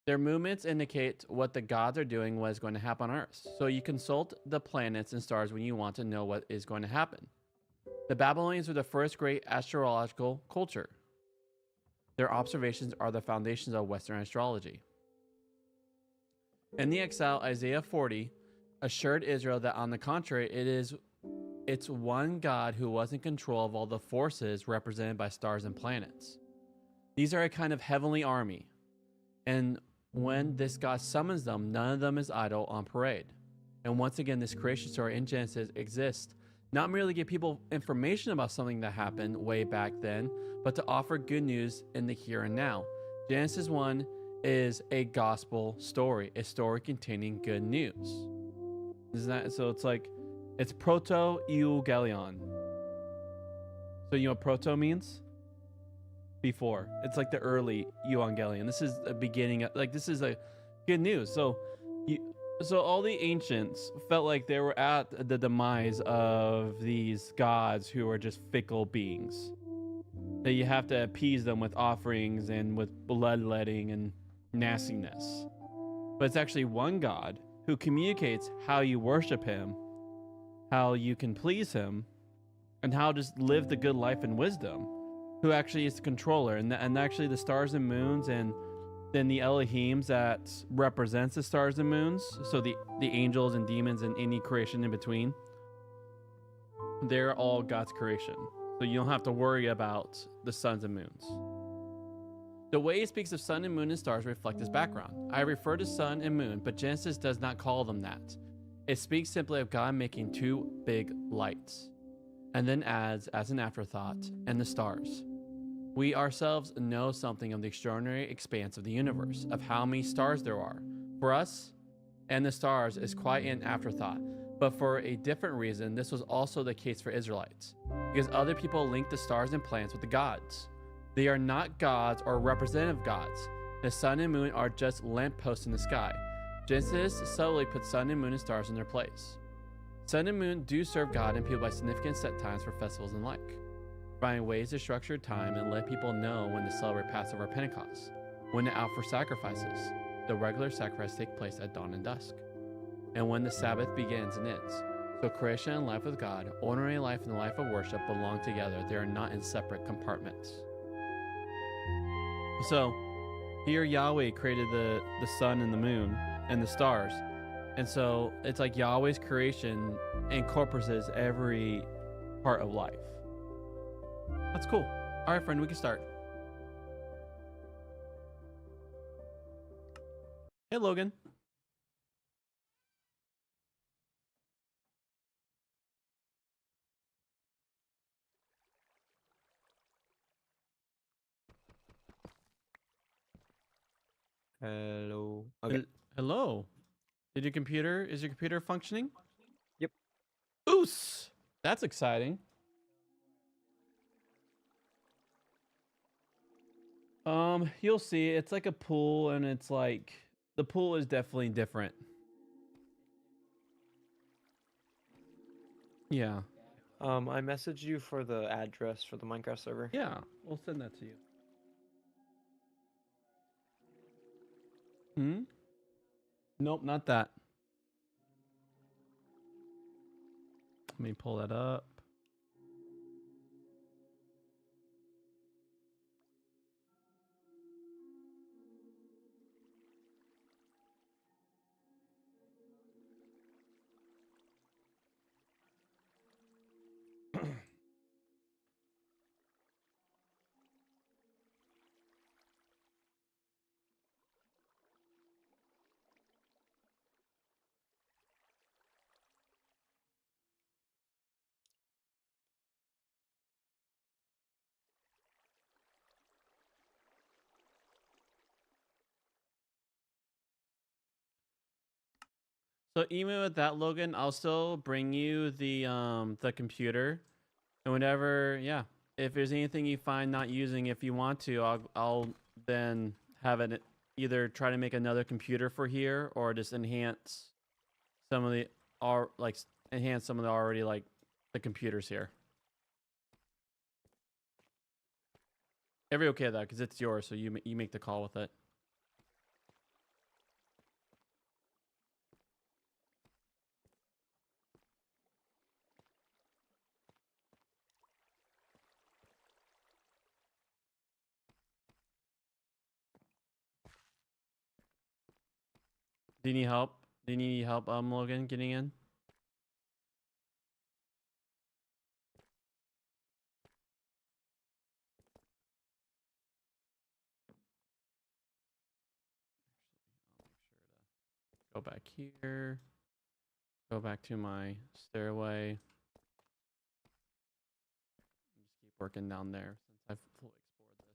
Their movements indicate what the gods are doing, what is going to happen on Earth. So you consult the planets and stars when you want to know what is going to happen. The Babylonians were the first great astrological culture. Their observations are the foundations of Western astrology. In the exile, Isaiah 40 assured Israel that, on the contrary, it's one God who was in control of all the forces represented by stars and planets. These are a kind of heavenly army. And when this God summons them, none of them is idle on parade. And once again, this creation story in Genesis exists not merely to give people information about something that happened way back then, but to offer good news in the here and now. Genesis 1 is a gospel story, a story containing good news. Isn't that so? It's like it's proto-euangelion. So you know what proto means? Before. It's like the early euangelion. This is a beginning. Like this is a good news. So all the ancients felt like they were at the demise of these gods who are just fickle beings. That you have to appease them with offerings and with bloodletting and nastiness. But it's actually one God who communicates how you worship him, how you can please him, and how to just live the good life in wisdom, who actually is the controller. And actually the stars and moons and then the Elohims that represents the stars and moons, so the angels and demons and any creation in between, they're all God's creation. So you don't have to worry about the suns and moons. The way he speaks of sun and moon and stars reflect his background. I refer to sun and moon, but Genesis does not call them that. It speaks simply of God making two big lights, and then adds, as an afterthought, and the stars. We ourselves know something of the extraordinary expanse of the universe, of how many stars there are. For us, and the stars is quite an afterthought, but for a different reason, this was also the case for Israelites, because other people link the stars and planets with the gods. They are not gods or representative gods. The sun and moon are just lampposts in the sky. Genesis subtly puts sun and moon and stars in their place. Sun and moon do serve God and people by significant set times for festivals and like, providing ways to structure time and let people know when to celebrate Passover or Pentecost, when to offer sacrifices. The regular sacrifices take place at dawn and dusk, and when the Sabbath begins and ends. So creation and life with God, ordinary life and the life of worship belong together. They are not in separate compartments. So here Yahweh created the sun and the moon and the stars. And so it's like Yahweh's creation incorporates every part of life. That's cool. All right, friend, we can start. Hey, Logan. Hello. Okay. Hello. Is your computer functioning? Yep. Oos! That's exciting. You'll see. It's like a pool, and it's like the pool is definitely different. Yeah. I messaged you for the address for the Minecraft server. Yeah, we'll send that to you. Hmm? Nope, not that. Let me pull that up. So even with that, Logan, I'll still bring you the computer, and whenever, yeah, if there's anything you find not using, if you want to, I'll then have it either try to make another computer for here or just enhance some of the already like the computers here. Every okay though, because it's yours, so you make the call with it. Do you need help? Do you need help, Logan, getting in? Go back here. Go back to my stairway. Just keep working down there since I've fully explored this.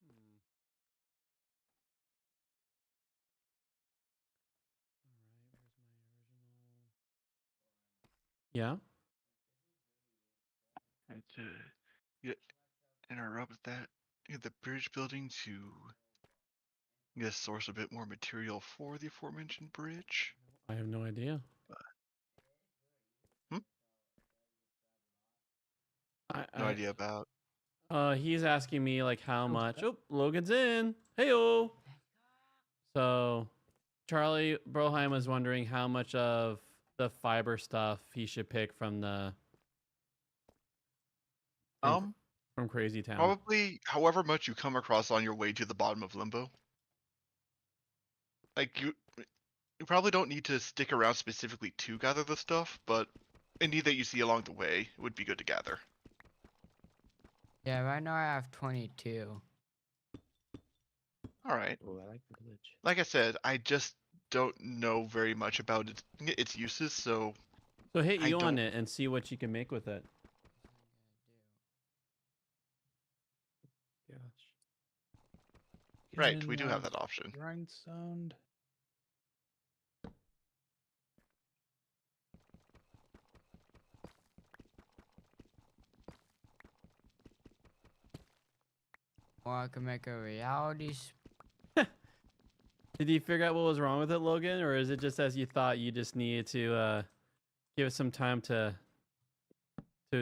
Hmm. Yeah. And to yeah, interrupt that, get the bridge building to source a bit more material for the aforementioned bridge. I have no idea. Hmm? I, No I idea about. he's asking me like how What's much. that? Oh, Logan's in. Heyo. So, Charlie Broheim was wondering how much of the fiber stuff he should pick from the from, from Crazy Town. Probably however much you come across on your way to the bottom of Limbo. Like you probably don't need to stick around specifically to gather the stuff, but any that you see along the way would be good to gather. Yeah, right now I have 22. All right. Oh, I like the village. Like I said, I just don't know very much about its uses, so So hit I you on don't- it and see what you can make with it. Gosh. right, Can, we do have that option. Grindstone. Or I can make a reality. Did you figure out what was wrong with it, Logan, or is it just as you thought? You just needed to give it some time to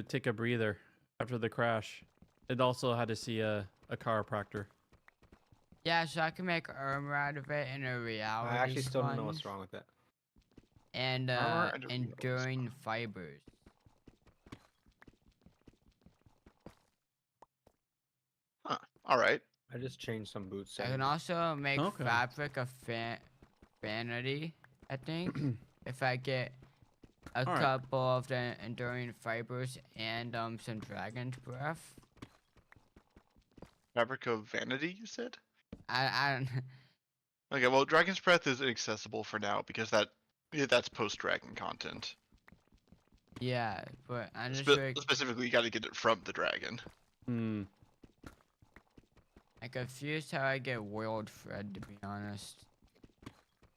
take a breather after the crash. It also had to see a chiropractor. Yeah, so I can make armor out of it in a reality. I actually still don't know what's sponge wrong with that. And Armor and a reality enduring fibers. Huh. All right. I just changed some boots. I can settings. also make Okay. fabric of vanity, I think. If I get a Alright. couple of the enduring fibers and some dragon's breath. Fabric of Vanity, you said? I don't Okay, well, Dragon's Breath is inaccessible for now because that's post-dragon content. yeah, but I'm just Specifically, you got to get it from the dragon. Hmm. I'm confused how I get world thread, to be honest.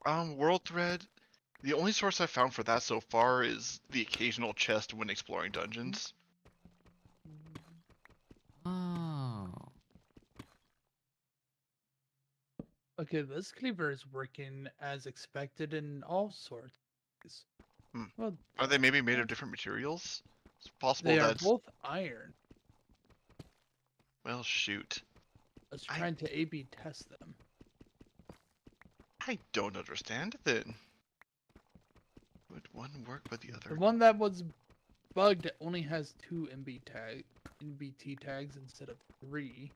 World Thread. The only source I found for that so far is the occasional chest when exploring dungeons. Oh. Okay, this cleaver is working as expected in all sorts. Hmm. Well, Are they maybe made of different materials? It's possible they are that's both iron. well, shoot. I was I- trying to A/B test them. I don't understand then. Would one work with the The other? one that was bugged only has 2 NBT tags instead of 3.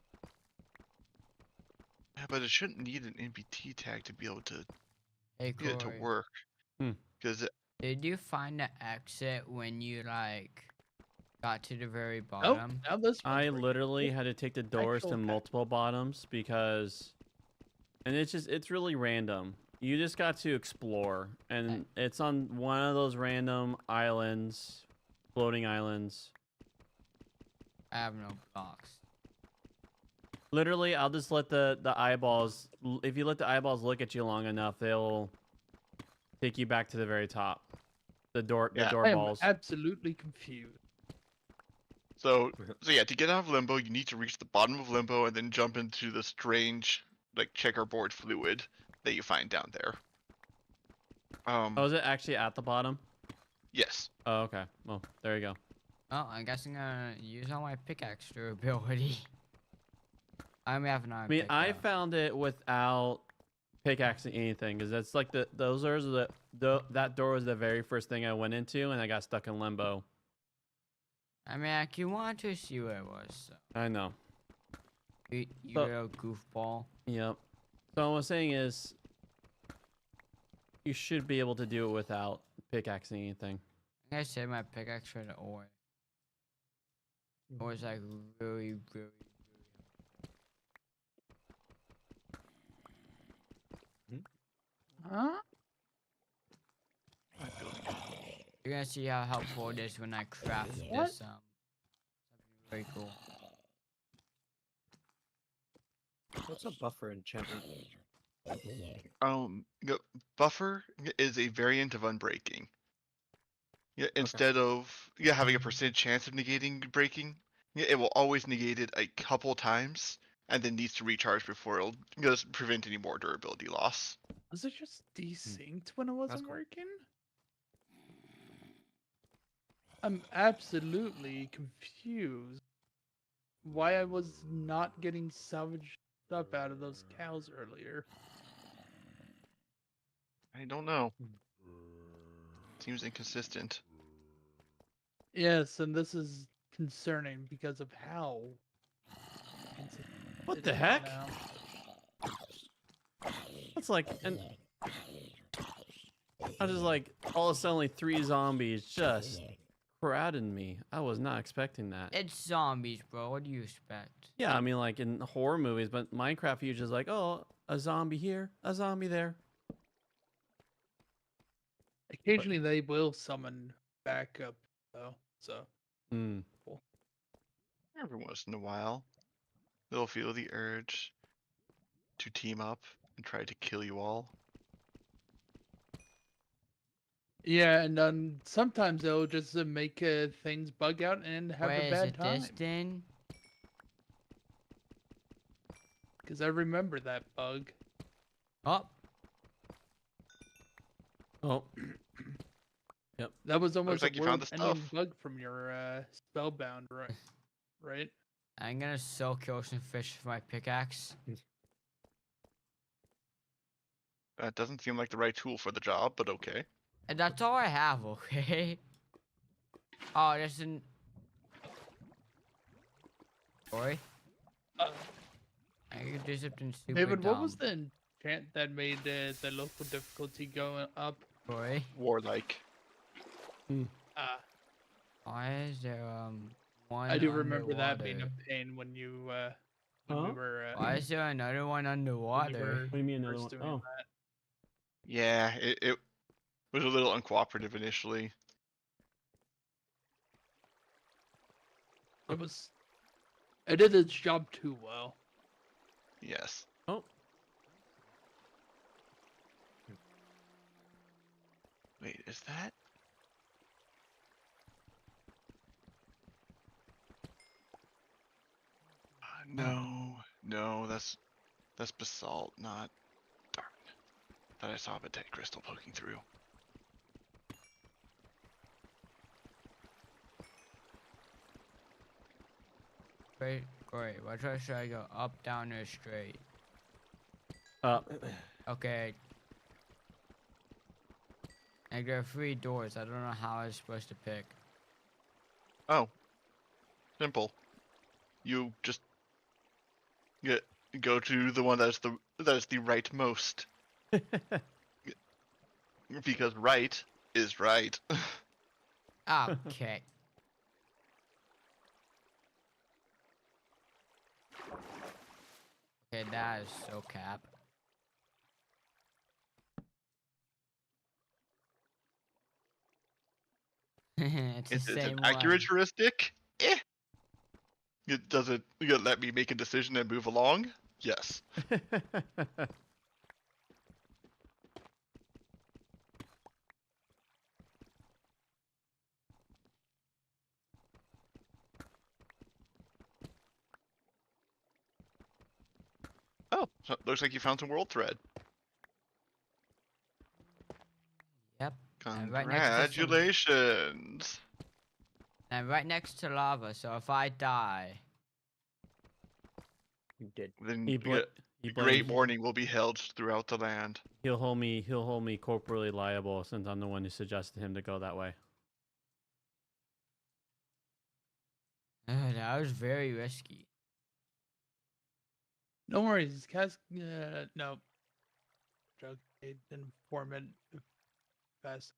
Yeah, but it shouldn't need an NBT tag to be able to Hey, get it to Corey, work. Hmm. Because did you find the exit when you got to the very Oh, bottom? now this one's I working. literally had to take the doors Actual to fact. multiple bottoms because, and it's really random. You just got to explore, and it's on one of those random islands, floating islands. I have no blocks. Literally, I'll just let the eyeballs. If you let the eyeballs look at you long enough, they'll take you back to the very top. The door Yeah. door I am balls. absolutely confused. so yeah, to get out of limbo, you need to reach the bottom of limbo and then jump into the strange checkerboard fluid that you find down there. Oh, is it actually at the bottom? Yes. Oh, okay. Well, there you go. Oh, I guess I'm gonna use all my pickaxe durability. I only have an iron I mean, pick, I though. found it without pickaxing anything, because that's like those are that door was the very first thing I went into, and I got stuck in limbo. I mean, like, you wanted to see where it was. So. I know. You So- little goofball. Yep. So what I'm saying is, you should be able to do it without pickaxing anything. I think I saved my pickaxe for the ore. Ore's like really, really. Huh? You're gonna see how helpful it is when I craft What? this something very cool. What's a buffer enchantment? Buffer is a variant of unbreaking. Yeah, instead of having a percent chance of negating breaking, it will always negate it a couple times, and then needs to recharge before it'll just prevent any more durability loss. Was it just desynced when it wasn't cool. working? I'm absolutely confused why I was not getting salvaged stuff out of those cows earlier. I don't know. Seems inconsistent. Yes, and this is concerning because of how. What it the is heck? now. That's like, and I was just like, all of a sudden, like 3 zombies just crowded me. I was not expecting that. It's zombies, bro. What do you expect? Yeah, I mean, like in horror movies, but Minecraft usually is like, oh, a zombie here, a zombie there. Occasionally, they will summon backup, though. So Hmm. Every once in a while, they'll feel the urge to team up and try to kill you all. yeah, and then sometimes they'll just make things bug out and have Wait, a is bad it time. this then? Because I remember that bug. Oh, Oh, That was almost like a you found the ending stuff. bug from your spellbound, right? Right? I'm gonna so kill some fish for my pickaxe. That doesn't seem like the right tool for the job, but okay. And that's all I have, okay? Oh, there's an. Boy, Uh, I could do something super David, dumb. what was the enchant that made the local difficulty go up? Boy, Warlike. why is there one? I do remember that being underwater? a pain when you when we Huh? were Why is there another one when you underwater? were what do you mean another first one? doing Oh, that. Yeah, it was a little uncooperative initially. It was. It did its job too well. Yes. oh, Wait, is that? No, that's basalt, not. Darn. Thought I saw a potato crystal poking through. Great. Which way should I go? Up, down, or straight? Okay. And there are 3 doors. I don't know how I was supposed to pick. Oh, simple. You just go to the one that's the rightmost, because right is right. Okay. Okay, that is so cap. It's the It's an same accurate one. heuristic. Does it let me make a decision and move along? Yes. Oh, so looks like you found some world thread. Yep. And right next to some- Congratulations. And right next to lava, so if I die, You did. Then He bla- he a great blames. mourning will be held throughout the land. He'll hold me corporally liable since I'm the one who suggested him to go that way. That was very risky. No worries, Cas. No. Drug informant. Fast.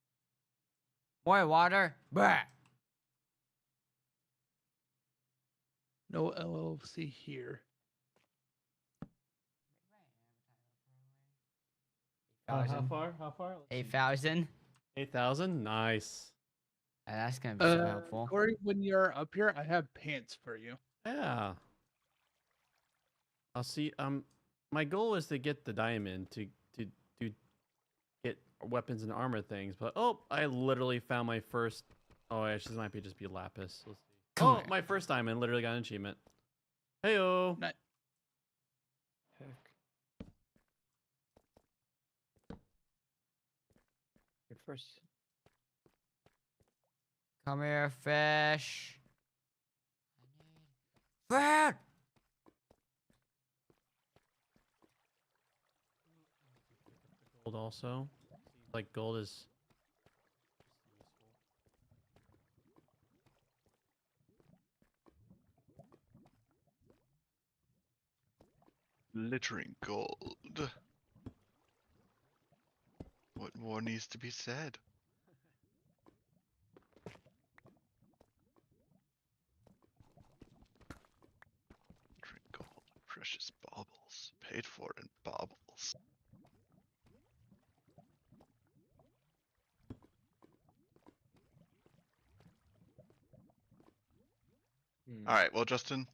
More water? Bruh. No LLC here. How 8,000. far? How far? 8,000. 8,000? Nice. That's gonna be so helpful. Corey, when you're up here, I have pants for you. Yeah. I'll see. My goal is to get the diamond to get weapons and armor things, but oh, I literally found my first. Oh, actually, this might be just be lapis. Let's see. Come Oh, here. my first diamond literally got an achievement. Heyo. Nice. Good first. Come here, fish. Food. Gold also. Like gold is. Glittering gold. What more needs to be said? Glittering gold, precious baubles, paid for in baubles. Hmm. All right, well, Justin,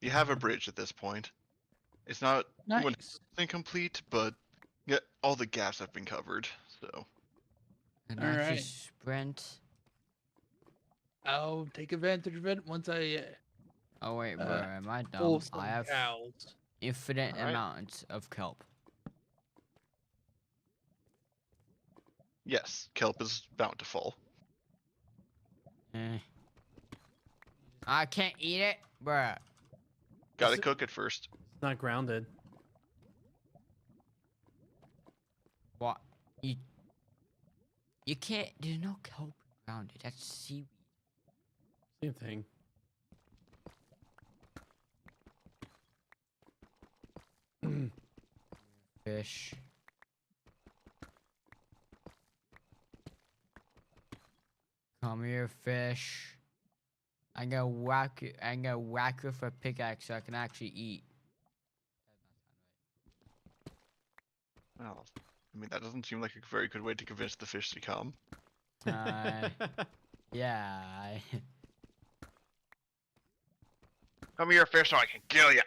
you have a bridge at this point. It's not Nice. incomplete, but yeah, all the gaps have been covered. So And All actually right. sprint. I'll take advantage of it once I Oh wait, bro, am I pull dumb? some I have cows. infinite Alright. amounts of kelp. yes, kelp is bountiful. Eh. I can't eat it, bruh. Gotta Is it- cook it first. It's not grounded. What? You can't. There's no kelp around it. That's seaweed. Same thing. Fish. Come here, fish. I'm gonna whack you. I'm gonna whack you with a pickaxe so I can actually eat. Well, I mean, that doesn't seem like a very good way to convince the fish to come. Yeah. Come here, fish, so I can kill you.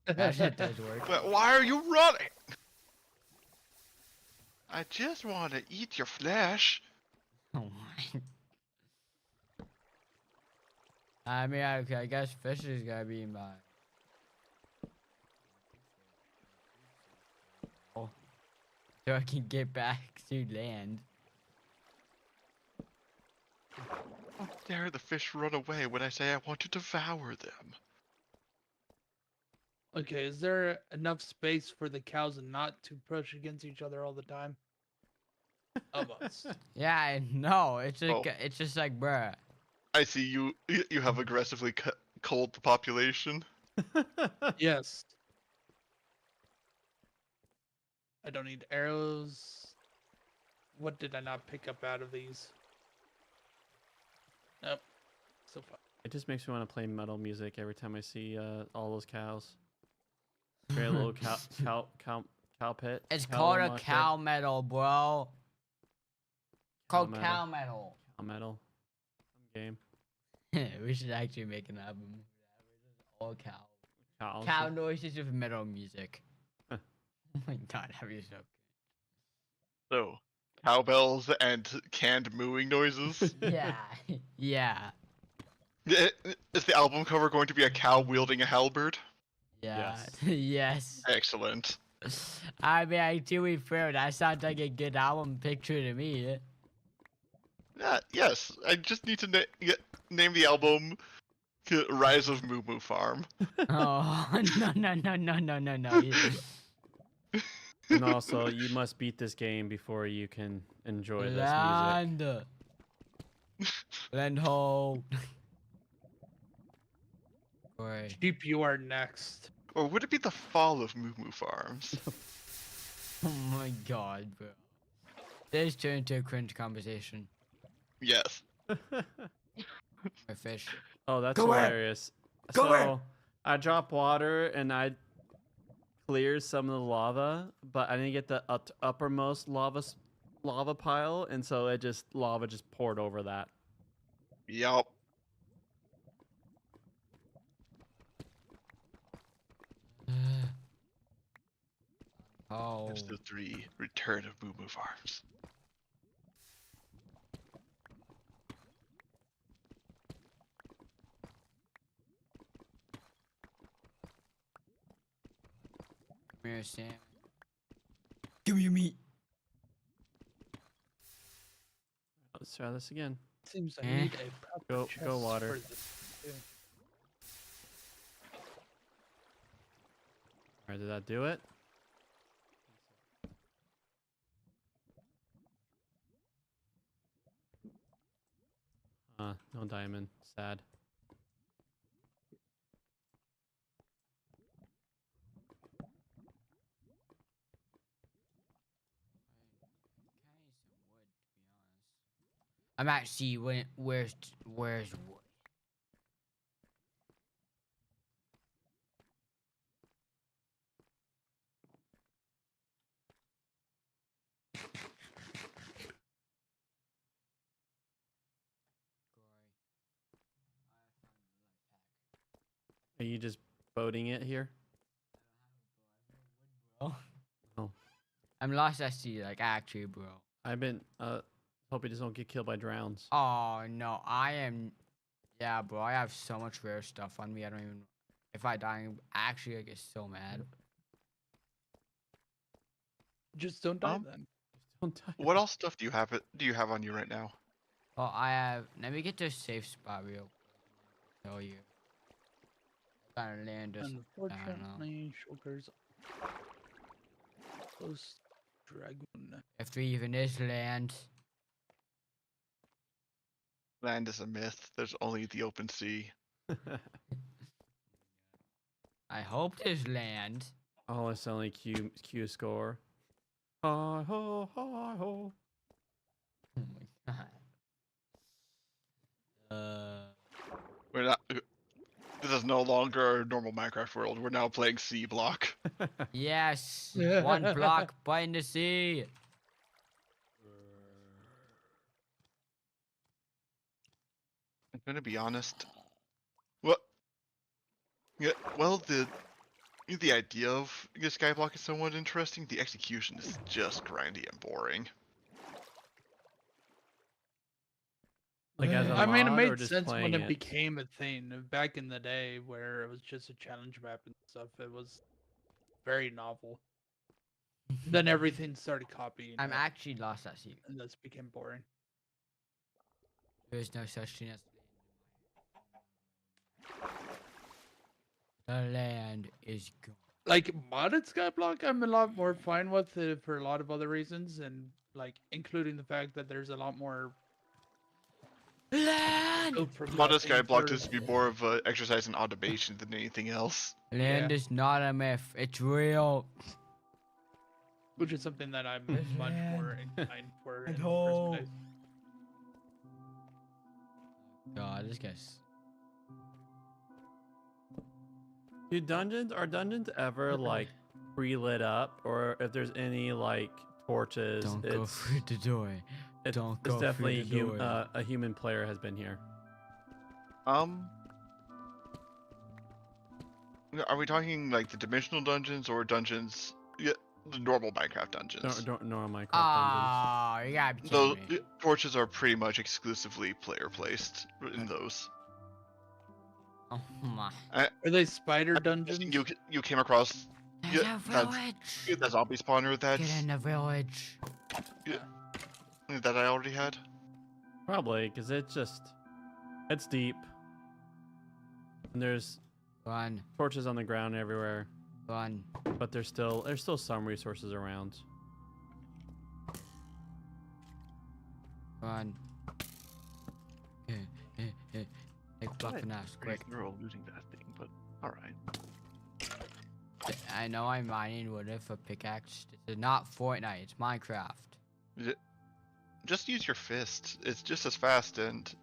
That shit does work. But why are you running? I just want to eat your flesh. Oh my. I mean, I guess fish is gonna be my. Oh. So I can get back to land. How dare the fish run away when I say I want to devour them? Okay, is there enough space for the cows and not to push against each other all the time? Almost. Yeah, I know. It's like Oh. it's just like, bruh. I see you have aggressively culled the population. Yes. I don't need arrows. What did I not pick up out of these? Nope. So far. It just makes me want to play metal music every time I see all those cows. Very little cow pit. It's cow called a market, cow metal, bro. Called metal. cow metal. Cow metal. Game. We should actually make an album. All cow. Cows. Cow noises with metal music. Huh. Oh my god, that'd be so So, cowbells and canned mooing noises. good. Yeah. Yeah. Is the album cover going to be a cow wielding a halberd? Yeah. Yes. Yes. Excellent. I mean, to be fair, that sounds like a good album picture to me. Yes, I just need to name the album Rise of Moo Moo Farm. Oh no. And also, you must beat this game before you can enjoy this music. Land. Land ho. Boy. Sheep, you are next. Or would it be the fall of Moo Moo Farms? Oh my god, bro. This turned into a cringe conversation. Yes. A fish. Oh, that's Go where? hilarious. Go so where? I drop water and I clear some of the lava, but I didn't get the uppermost lava pile, and so lava just poured over that. Yup. Oh. Episode 3, Return of Moo Moo Farms. Come here, Sam. Give me your meat. Let's try this again. Seems I Eh? need a proper Go chest water. for this, too. Alright, did that do it? No diamond. Sad. I'm actually where's wood? Are you just boating it here? Oh. Oh. I'm lost at sea, like actually, bro. I've been hope you just don't get killed by drowns. Oh no, I am. Yeah, bro. I have so much rare stuff on me. I don't even. If I die, actually, I get so mad. Just don't die Um, then. Don't die. What else stuff do you have on you right now? Well, I have. Let me get to a safe spot real quick. Tell you. Gotta land this. Unfortunately, Shulker's close dragon. If there even is land. Land is a myth. There's only the open sea. I hope there's land. Oh, it's only Q score. Hi ho, hi ho. Oh my god. We're not. This is no longer a normal Minecraft world. We're now playing C block. Yes. One block by in the sea. I'm gonna be honest. What? Yeah. Well, the idea of the skyblock is somewhat interesting. The execution is just grindy and boring. Like as a I mean, it mod or made just sense when playing it became a thing back in the day where it was just a challenge map and stuff. It was very novel. Then everything started copying. I'm it, actually lost at sea. and this became boring. There is no such thing as the land is gone. Like modded skyblock, I'm a lot more fine with it for a lot of other reasons, and like including the fact that there's a lot more. Land! built Modern progressing skyblock for- tends to be more of an exercise in automation than anything else. Land Yeah. is not a myth. It's real. which is something that I'm There's much more land. inclined for. And in the first home. place. God, this guy's. Dude, are dungeons ever like pre-lit up, or if there's any like torches? Don't go it's through the door. it's, don't it's go through definitely the door. a human player has been here. Are we talking like the dimensional dungeons or dungeons? Yeah, the normal Minecraft dungeons. Normal Minecraft dungeons. Ah, you gotta be kidding Those me. torches are pretty much exclusively player placed in those. Oh my. Are they spider I'm dungeons? guessing you came across There's Yeah, a that's- village. the zombie spawner Get in the village. that I already had. Probably, because it's deep. And there's Run. torches on the ground everywhere, Run. but there's still some resources around. Run. Like bluffing us, quick. They're losing that thing, but all right. I know I'm mining wood for pickaxe. This is not Fortnite. It's Minecraft. Just use your fist. It's just as fast, and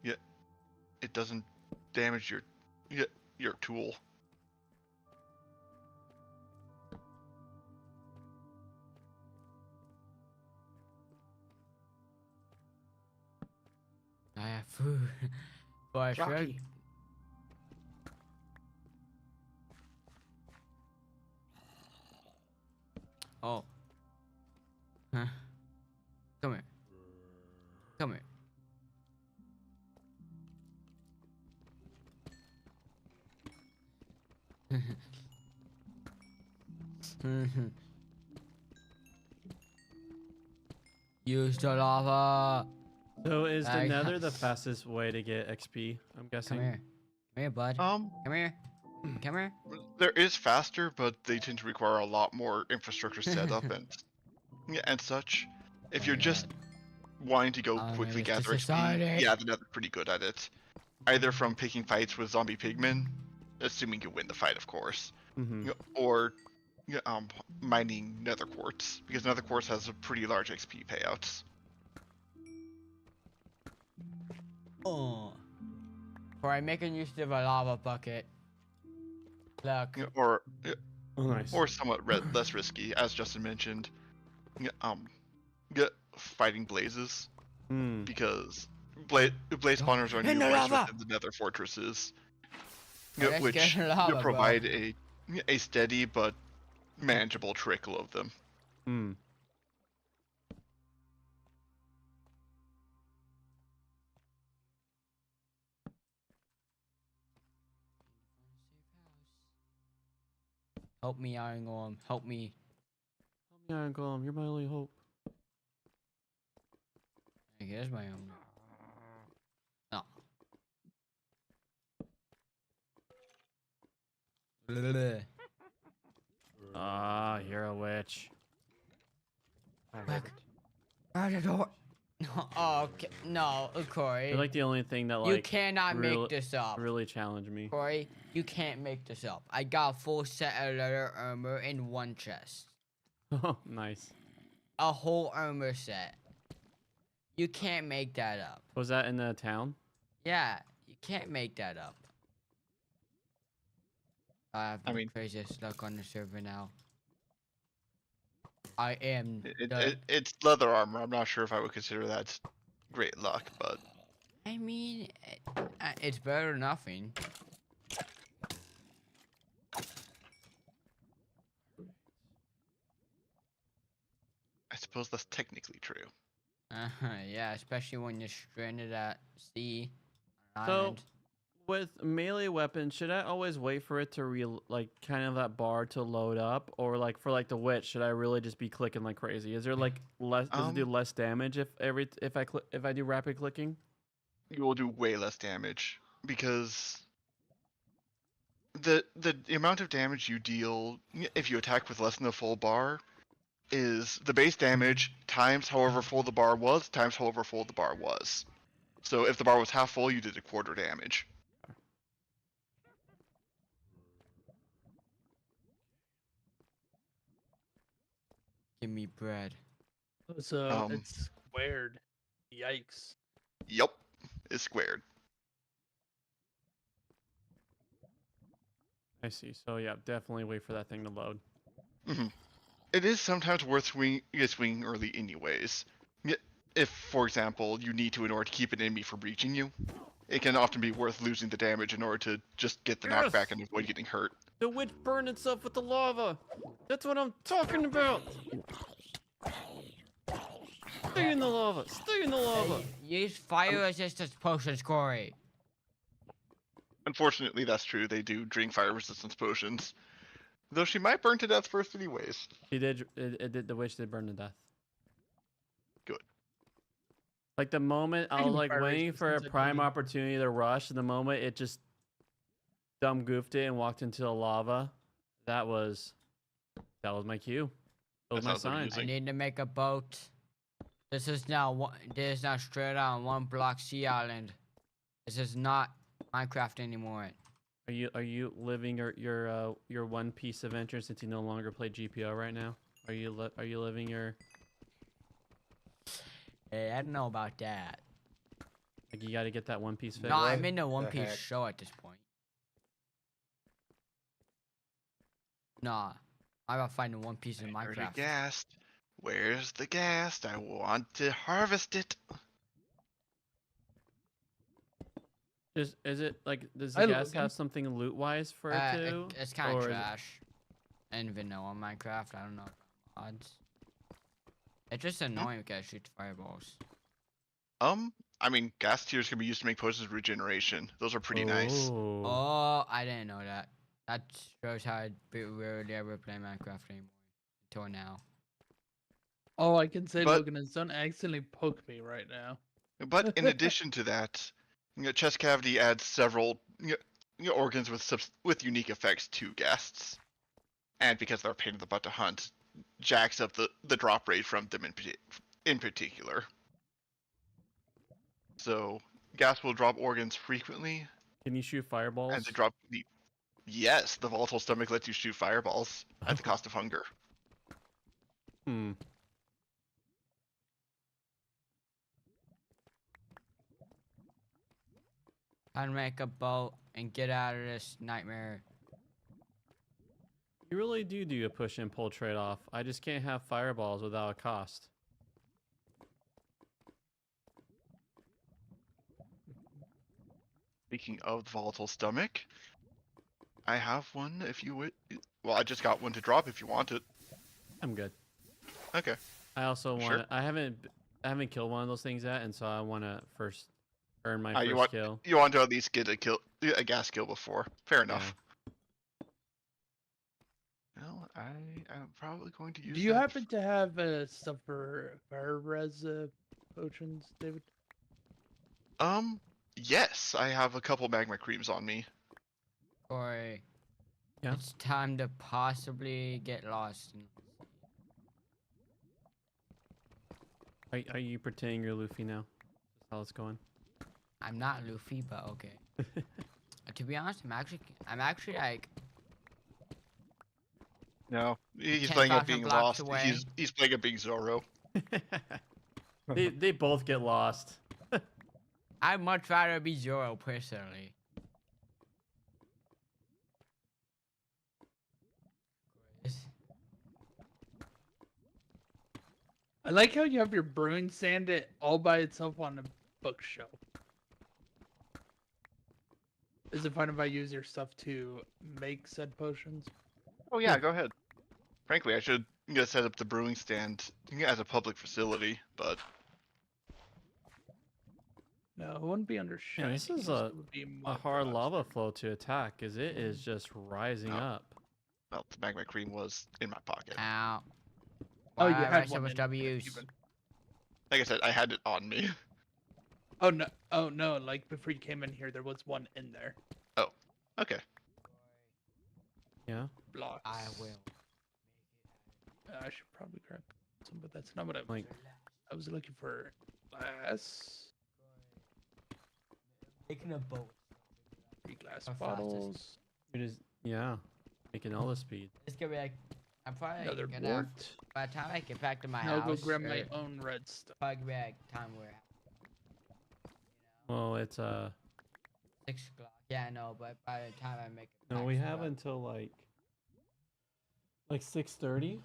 yeah, it doesn't damage your tool. I have food. But I should. Rocky. Oh. Huh? Come here. Come here. Use the lava. So is the I- Nether the fastest way to get XP? I'm guessing. Come here. Come here, bud. Come here. Come here. There is faster, but they tend to require a lot more infrastructure setup and such. If Oh you're my just God. wanting to go quickly Mr. gather XP, Society. yeah, the Nether's pretty good at it. Either from picking fights with zombie pigmen, assuming you win the fight, of course, Mm-hmm. or mining nether quartz, because nether quartz has a pretty large XP payouts. Oh. For I'm making use of a lava bucket. Look. Or Oh, nice. or somewhat less risky, as Justin mentioned, fighting blazes, Hmm. because blaze spawners are In the numerous lava! within the nether fortresses, Oh, let's which get in the lava, bro. provide a steady but manageable trickle of them. Hmm. Help me, Iron Golem. Help me. Help me, Iron Golem. You're my only hope. I guess my own. No. Ah, you're a witch. Back. Out the door. Oh, okay. No, Corey. You're like the only thing that you like cannot really- make this up. really challenged me. Corey, you can't make this up. I got a full set of leather armor in one chest. Oh, nice. A whole armor set. You can't make that up. Was that in the town? Yeah, you can't make that up. I have I the mean- craziest luck on the server now. I am It's leather armor. I'm not sure if I would consider that great luck, but I mean, it's better than nothing. I suppose that's technically true. Yeah, especially when you're stranded at sea. On an So, island. with melee weapons, should I always wait for it to like kind of that bar to load up, or like for like the witch, should I really just be clicking like crazy? Is there like less? Does it do less damage if I do rapid clicking? You will do way less damage because the amount of damage you deal if you attack with less than the full bar is the base damage times however full the bar was times however full the bar was. So if the bar was half full, you did a quarter damage. Give me bread. So Um, it's squared. Yikes. Yup, it's squared. I see. So yeah, definitely wait for that thing to load. It is sometimes worth swinging early anyways. If, for example, you need to in order to keep an enemy from reaching you, it can often be worth losing the damage in order to just get the Yes! knockback and avoid getting hurt. The witch burned itself with the lava. That's what I'm talking about. Stay in the lava. Stay in the lava. Use fire resistance potions, Corey. Unfortunately, that's true. They do drink fire resistance potions. Though she might burn to death first anyways. She did. It did. The witch did burn to death. Good. Like the moment I Speaking was of like fire waiting for a resistance, I prime believe- opportunity to rush, and the moment it just dumb goofed it and walked into the lava, that was my cue. That was That my sounds like sign. using- I need to make a boat. This is now straight on one block sea island. This is not Minecraft anymore. Are you living your One Piece adventure since you no longer play GPO right now? Are you living your Hey, I don't know about that. like you got to get that One Piece fix? No, I'm What in the One the Piece heck? show at this point. Nah, I gotta find the One Piece in I already Minecraft. gassed. Where's the gas? I want to harvest it. Is it like does Hi, the gas Logan. have something loot wise for it too? It's kind Or of is it- trash. And vanilla Minecraft, I don't know mods. It's just annoying because I shoot fireballs. I mean, gas tiers can be used to make potions of regeneration. Those are pretty nice. Oh. Oh, I didn't know that. That shows how I rarely ever play Minecraft anymore until now. All I can say, But- Logan, is don't accidentally poke me right now. But in addition to that, chest cavity adds several organs with unique effects to ghasts, and because they're a pain in the butt to hunt, jacks up the drop rate from them in particular. So gas will drop organs frequently, Can you shoot fireballs? and they drop the. Yes, the volatile stomach lets you shoot fireballs at the cost of hunger. Hmm. Time to make a boat and get out of this nightmare. You really do a push and pull trade off. I just can't have fireballs without a cost. Speaking of the volatile stomach, I have one if you would. Well, I just got one to drop if you want it. I'm good. Okay. I also Sure. want. I haven't killed one of those things yet, and so I want to first earn my You first want kill. you want to at least get a gas kill before. Fair enough. Well, I'm probably going to use. Do you that happen to have stuff for fire res potions, David? Yes, I have a couple magma creams on me. Corey, Yeah? it's time to possibly get lost. Are you pretending you're Luffy now? That's how it's going. I'm not Luffy, but okay. To be honest, I'm actually like No, he's 10,000 playing at being blocks lost. away. He's playing at being Zoro. they both get lost. I'd much rather be Zoro personally. I like how you have your brewing stand it all by itself on a bookshelf. Is it fine if I use your stuff to make said potions? Oh yeah, go ahead. Frankly, I should set up the brewing stand as a public facility, but No, it wouldn't be under Yeah, shiny. this is it would be A mud hard lava blasted. flow to attack, because it is just rising Oh. up. well, the magma cream was in my pocket. Ow. Oh, you Why had rest one of us in there, W's. even. Like I said, I had it on me. Oh no! Oh no! Like before you came in here, there was one in there. Okay. Yeah. Blocks. I will. I should probably grab some, but that's not what Like, I was looking for. Glass. Making a boat. 3 glass Our fastest. bottles. it is. Yeah. Making all the speed. It's gonna be like I'm probably Another gonna wart. by the time I get back to my I'll house. go grab my or own red stuff. Probably be like time where Well, it's 6 o'clock. Yeah, I know, but by the time I make it no, back we to have the- until like 6:30.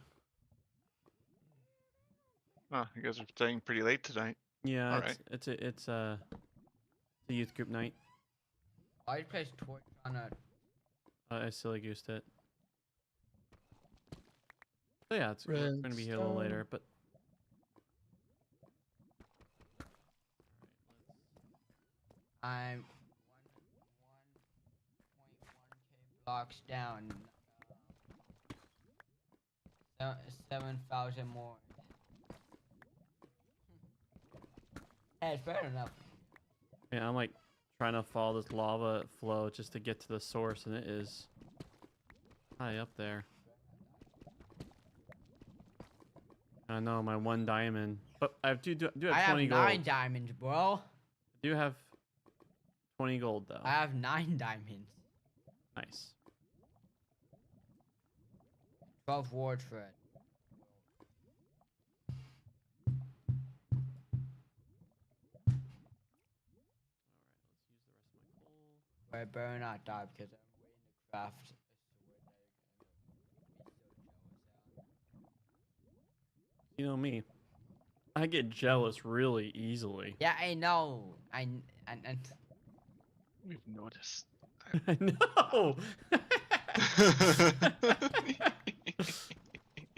Oh, you guys are staying pretty late tonight. Yeah, Alright. it's the youth group night. I just placed torch on a. I silly goosed it. So yeah, we're gonna be here a little later, but I'm 1.1k blocks down. 7,000 more. Hey, it's better enough. yeah, I'm like trying to follow this lava flow just to get to the source, and it is high up there. I know, my 1 diamond. But I do have I 20 have gold. 9 diamonds, bro. I do have 20 gold, though. I have 9 diamonds. Nice. 12 ward thread. But I better not die because I'm waiting to craft a sword that you're gonna be so jealous at. You know me. I get jealous really easily. Yeah, I know. And We've noticed. I know.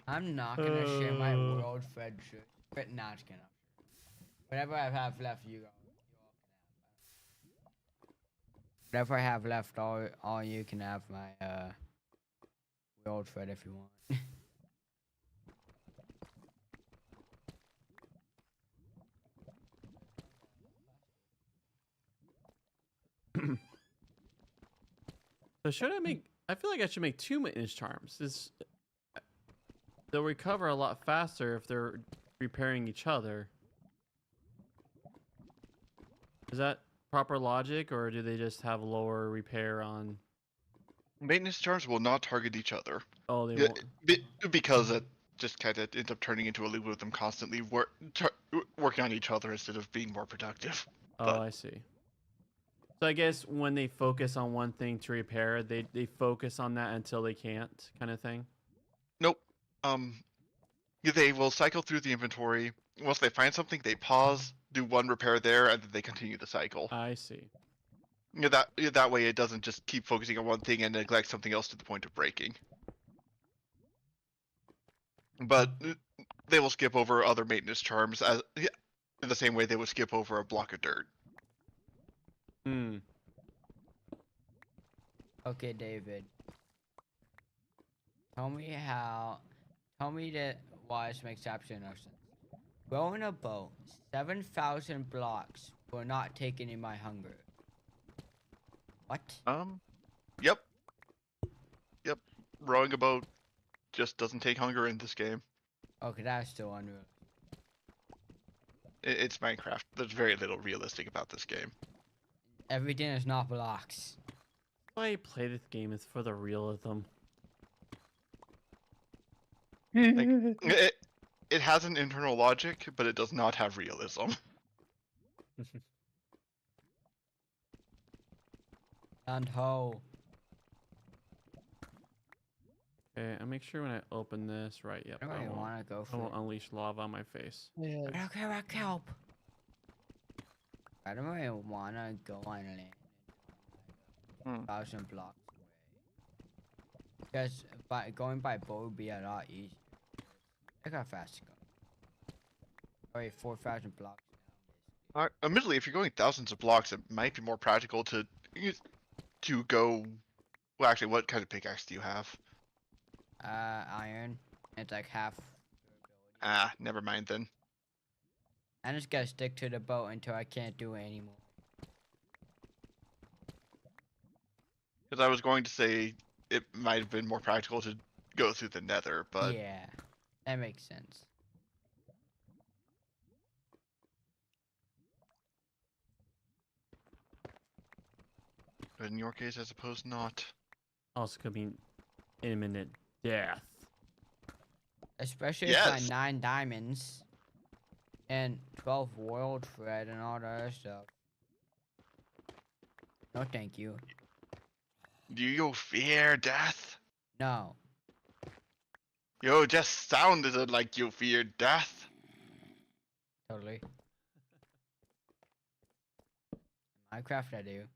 I'm not gonna share my world friendship. But not gonna. Whatever I have left, you all can have. Whatever I have left, all you can have my world thread if you want. So should I make? I feel like I should make 2 maintenance charms. They'll recover a lot faster if they're repairing each other. Is that proper logic, or do they just have lower repair on? Maintenance charms will not target each other. Oh, they Yeah, won't. because it just kind of ends up turning into a loop with them constantly working on each other instead of being more productive. Oh, but- I see. So I guess when they focus on one thing to repair, they focus on that until they can't, kind of thing. Nope. They will cycle through the inventory. Once they find something, they pause, do 1 repair there, and then they continue the cycle. I see. That way it doesn't just keep focusing on one thing and neglect something else to the point of breaking. But they will skip over other maintenance charms in the same way they would skip over a block of dirt. Hmm. Okay, David. Tell me why this makes absolutely no sense. Rowing a boat 7,000 blocks will not take any of my hunger. What? Yep. Rowing a boat just doesn't take hunger in this game. Okay, that's still unreal. It's Minecraft. There's very little realistic about this game. Everything is not blocks. Why I play this game is for the realism. It has an internal logic, but it does not have realism. And ho. Okay, I'll make sure when I open this, right? Yep. I don't really want to go I for won't it. unleash lava on my face. Yeah. Okay, rock help. I don't really want to go on land. Hmm. 1,000 blocks away. Because going by boat would be a lot easier. Look how fast it's going. Alright, 4,000 blocks now. Admittedly, if you're going thousands of blocks, it might be more practical to go. Well, actually, what kind of pickaxe do you have? Iron. It's like half durability. Ah, never mind then. I'm just gonna stick to the boat until I can't do it anymore. Because I was going to say it might have been more practical to go through the nether, but Yeah, that makes sense. in your case, I suppose not. Also could mean imminent death. Especially Yes. if my 9 diamonds and 12 world thread and all that other stuff. No, thank you. Do you fear death? No. You just sounded like you feared death. Totally. Minecraft, I do.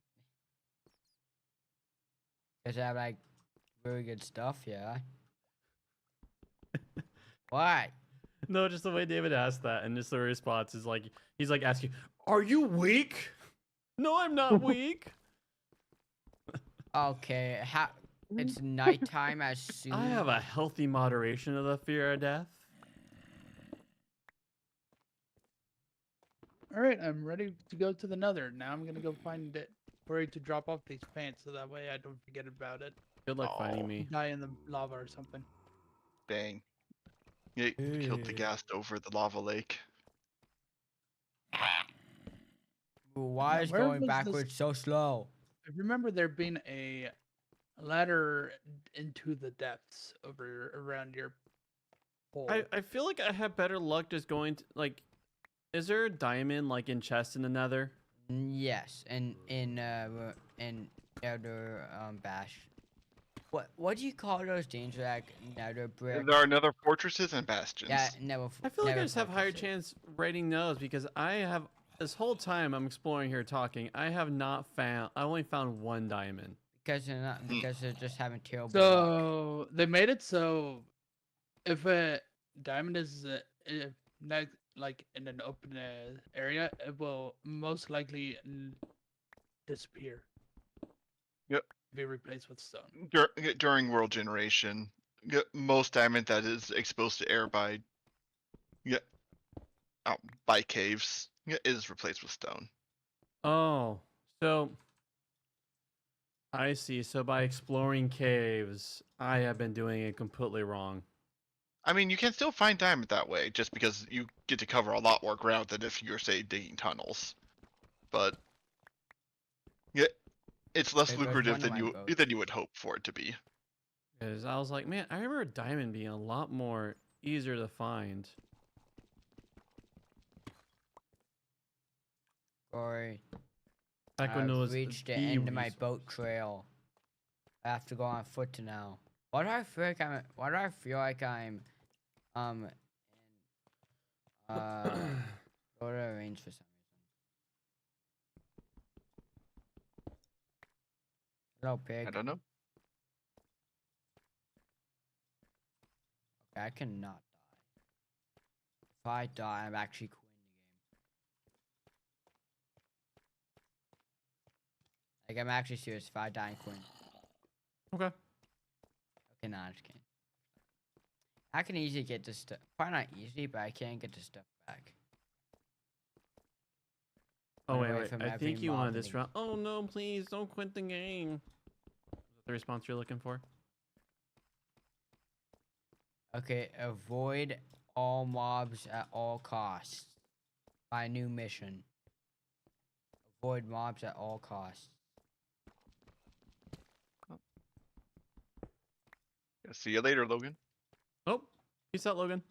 Because I have like really good stuff, yeah. What? No, just the way David asked that, and just the response is like he's like asking, "Are you weak?" No, I'm not weak. Okay, it's nighttime as soon. I have a healthy moderation of the fear of death. All right, I'm ready to go to the Nether. Now I'm gonna go find it. Ready to drop off these pants so that way I don't forget about it. Good luck finding Oh. me. Die in the lava or something. Bang. Yeah, you killed the Hey. ghast over the lava lake. Why Now, is where going was this- backwards so slow? I remember there being a ladder into the depths over around your hole. I feel like I have better luck just going to, like, is there a diamond like in chest in the Nether? Yes, and in Elder Bash. What do you call those things like Nether brick? There are nether fortresses and bastions. Yeah, never. I feel like I never just have higher fortresses. chance rating those because I have this whole time I'm exploring here talking. I have not found. I only found one diamond. Because they're not. Because they're just having terrible. luck. So they made it so if a diamond is not like in an open area, it will most likely disappear. Yep. Be replaced with stone. During world generation, most diamond that is exposed to air by by caves is replaced with stone. Oh, so I see. So by exploring caves, I have been doing it completely wrong. I mean, you can still find diamond that way, just because you get to cover a lot more ground than if you're, say, digging tunnels. But yeah, it's less There goes lucrative one of my boats. than you would hope for it to be. Because I was like, man, I remember diamond being a lot more easier to find. Or Back when it I've was reached the the end of my resource. boat trail. I have to go on foot to now. Why do I feel like I'm? Why do I feel like I'm? In, go to range for some reason. Hello, pig. I don't know. Okay, I cannot die. If I die, I'm actually quitting the game. Like, I'm actually serious. If I die, I'm quitting. Okay. Okay, nah, I just can't. I can easily get this stuff. Probably not easily, but I can get this stuff back. Oh Run away wait. from I every think you mob wanted in this the round. Oh no! Please don't quit the game. Is that the response you're looking for? Okay, avoid all mobs at all costs. My new mission. Avoid mobs at all costs. Yeah, see you later, Logan. Oh, peace out, Logan.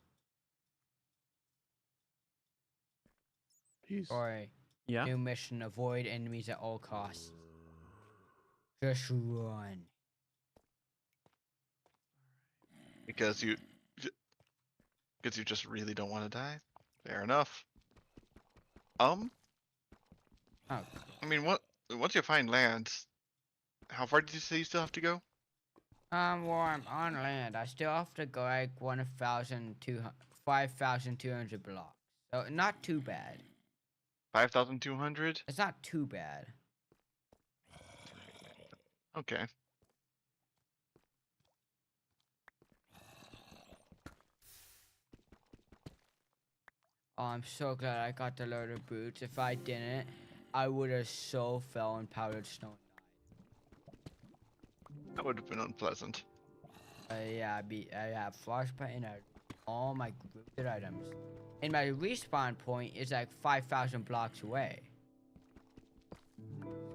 Peace. Or Yeah. new mission, avoid enemies at all costs. Just run. Because you just really don't want to die. Fair enough. Oh, I mean, once you find land, how far did you say you still have to go? well, I'm on land. I still have to go like 5,200 blocks. So not too bad. 5,200. It's not too bad. Okay. Oh, I'm so glad I got the leather boots. If I didn't, I would have so fell in powdered snow and That would have been unpleasant. died. Yeah, I have frostbite and all my grouped items. And my respawn point is like 5,000 blocks away.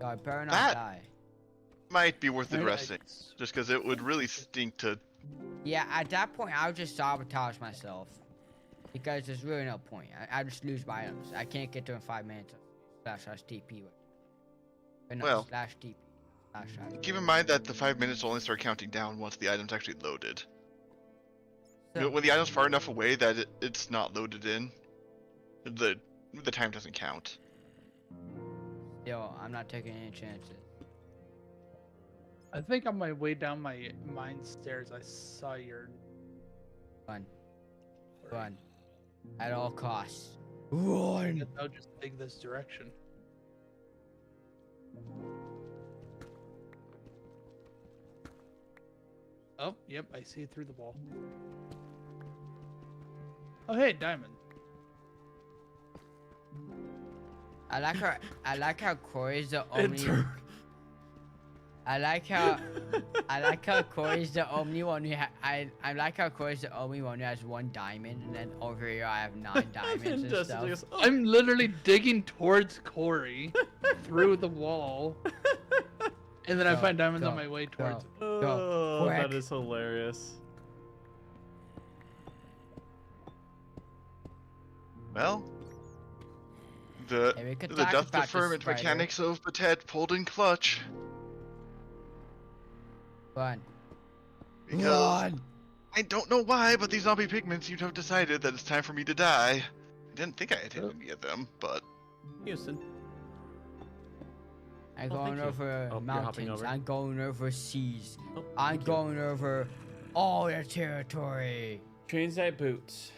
So I better not That- die. Might be worth I- I- addressing, just because it would really stink to. Yeah, at that point, I would just sabotage myself. Because there's really no point. I just lose my items. I can't get to in 5 minutes. // TP. Or no, Well, /TP. // Keep in mind that the 5 minutes will only start counting down once the item's actually loaded. So, When the item's far enough away that it's not loaded in, the time doesn't count. still, I'm not taking any chances. I think on my way down my mine stairs, I saw your. Run. Run. At all costs. Run! I'll just take this direction. Oh, yep, I see it through the wall. Oh, hey, diamond. I like how Corey's the It only. turned. I like how Corey's the only one who I like how Corey's the only one who has 1 diamond, and then over here I have 9 diamonds And and Justin stuff. goes, "Oh." I'm literally digging towards Corey through the wall, and then I Go, find diamonds go, on my way towards him. Oh, that quick. is hilarious. Well, the Hey, we could the talk dust about the deferment spider. mechanics of Patet pulled in clutch Run. because Run. I don't know why, but these zombie pigments seem to have decided that it's time for me to die. I didn't think I had hit any of them, but Houston. I'm Oh, thank going you. over Oh, you're hopping mountains. over. I'm going over seas. Oh, I'm thank you. going over all the territory. Transit boots.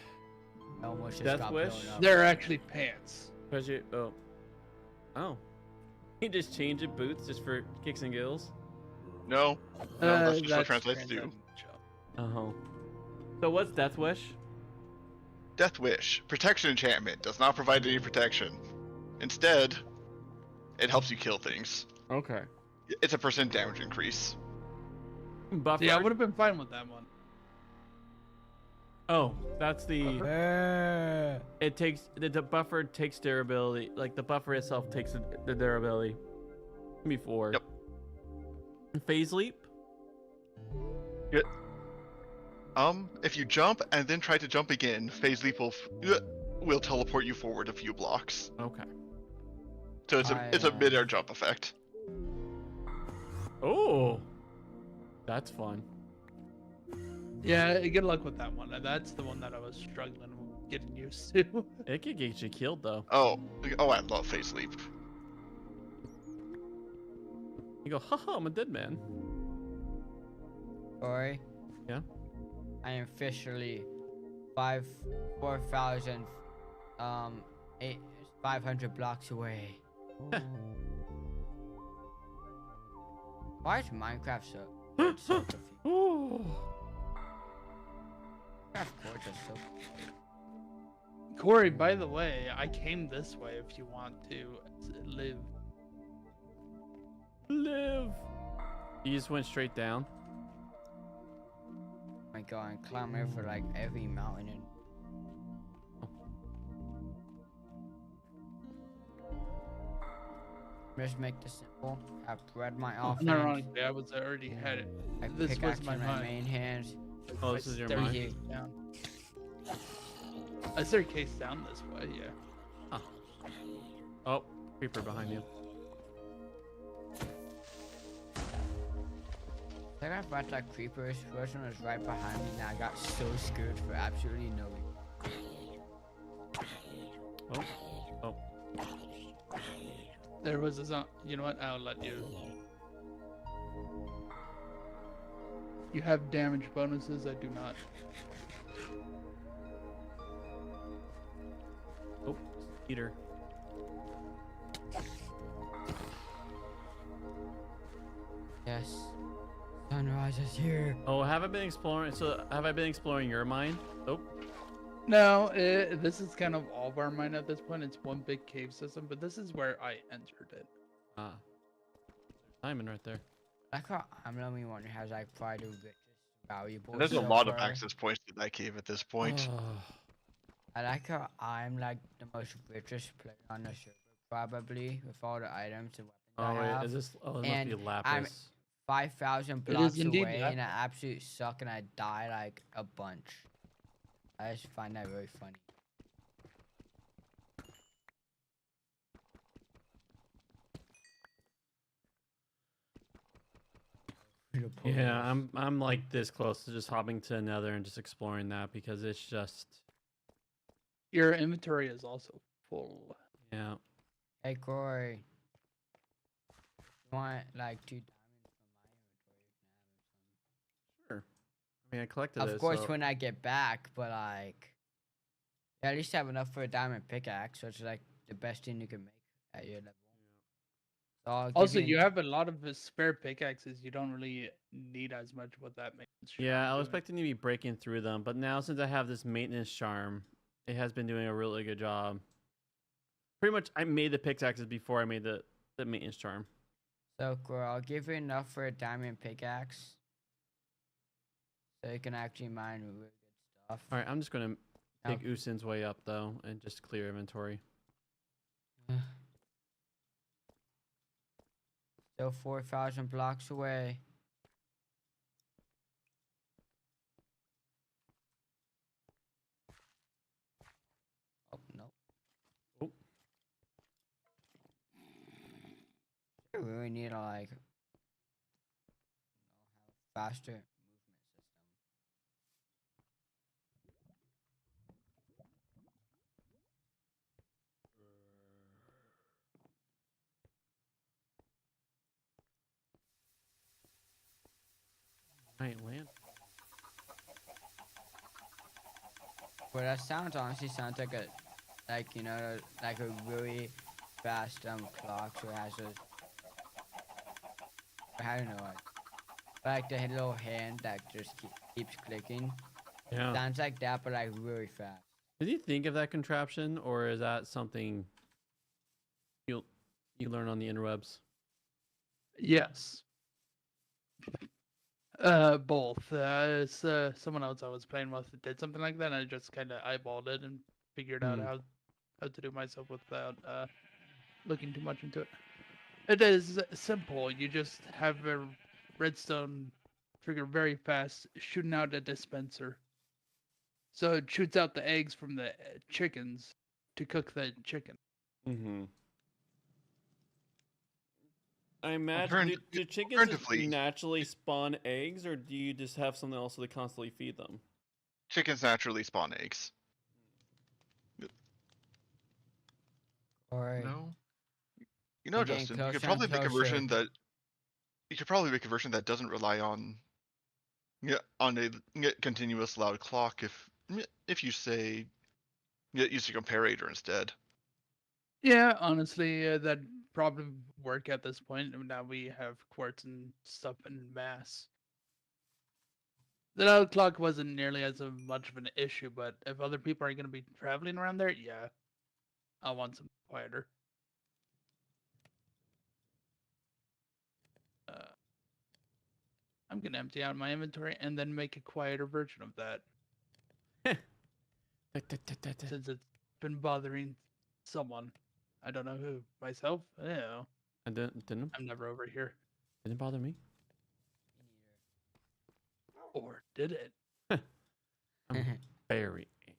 I almost just Death got wish? blown up. They're actually pants. Cause you, oh. You just change it boots just for kicks and gills? no, that's just what translates to. translating. Oh. So what's Death Wish? Death Wish. Protection enchantment does not provide any protection. Instead, it helps you kill things. Okay. It's a % damage increase. Buffer. Yeah, I would have been fine with that one. Oh, that's the. Uh, It takes the buffer takes durability. Like the buffer itself takes the durability. Before. Yep. Phase leap. If you jump and then try to jump again, Phase Leap will teleport you forward a few blocks. Okay. So it's a mid-air jump effect. Oh. That's fun. Yeah, good luck with that one. That's the one that I was struggling with getting used to. It could get you killed though. Oh, I love Phase Leap. You go, haha, I'm a dead man. Corey. Yeah? I am officially 4,000 500 blocks away. Why is Minecraft so confusing? Ooh. Minecraft core just so Corey, by the way, I came this way if you want to live. Live. You just went straight down. oh my god, and climb over like every mountain and just make this simple. I bred my offense. Ironically, I was already had it. I This pickaxe was my in my mind. main hands. Oh, I this is your staircase mind? down. I staircase down this way, yeah. Oh, creeper behind you. I got brought that creepers. First one was right behind me, and I got so scared for absolutely no reason. Oh. There was a you know what? I'll let you. You have damage bonuses. I do not. Oh, Peter. Yes. Sunrise is here. Oh, have I been exploring? So, have I been exploring your mine? Oh, No, this is kind of all of our mine at this point. It's one big cave system, but this is where I entered it. ah. Diamond right there. Like how I'm the only one who has like probably the richest valuables. There's a so lot of far. access points to that cave at this point. Oh. I like how I'm like the most richest player on the server, probably with all the items and weapons Oh, I wait, have. is this? Oh, it And must be I'm- lapis. 5,000 It is blocks indeed away, that. and I absolutely suck, and I die like a bunch. I just find that very funny. Yeah, I'm like this close to just hopping to another and just exploring that because it's just Your inventory is also full. yeah. Hey Corey, you want like 2 diamonds from my inventory? You can have them. Sure. I mean, I collected it. Of course, so- when I get back, but like, yeah, at least have enough for a diamond pickaxe, so it's like the best thing you can make at your level. So I'll give Also, you you have a lot of spare pickaxes. You don't really need as much with that maintenance. Yeah, I charm was doing. expecting to be breaking through them, but now since I have this maintenance charm, it has been doing a really good job. Pretty much, I made the pickaxes before I made the maintenance charm. So cool. I'll give you enough for a diamond pickaxe. So you can actually mine really good stuff. All right, I'm just gonna take Now- Usin's way up though, and just clear inventory. Still 4,000 blocks away. Oh, no. Oh. I really need to, like, have faster movement system. Giant land. But that sounds honestly sounds like a, like, you know, like a really fast clock. So it has a, I don't know, like the little hand that just keeps clicking. Yeah. Sounds like that, but like really fast. Did you think of that contraption, or is that something you learn on the interwebs? Yes. Both. Someone else I was playing with did something like that, and I just kind of eyeballed it and figured out Hmm. how to do myself without looking too much into it. It is simple. You just have a redstone trigger very fast, shooting out a dispenser. So it shoots out the eggs from the chickens to cook the chicken. Mm-hmm. I imagine, do chickens just alternatively- naturally spawn eggs, or do you just have something else to constantly feed them? Chickens naturally spawn eggs. Or No. You We're know, getting Justin, you could closer probably and make a closer. version that doesn't rely on a continuous loud clock if you say use a comparator instead. Yeah, honestly, that'd probably work at this point. Now we have quartz and stuff in mass. The loud clock wasn't nearly as much of an issue, but if other people are going to be traveling around there, yeah, I want some quieter. I'm going to empty out my inventory and then make a quieter version of that, since it's been bothering someone. I don't know who. Myself? I don't know. And didn't I'm never over here. bother me. Or did it? I'm very angry.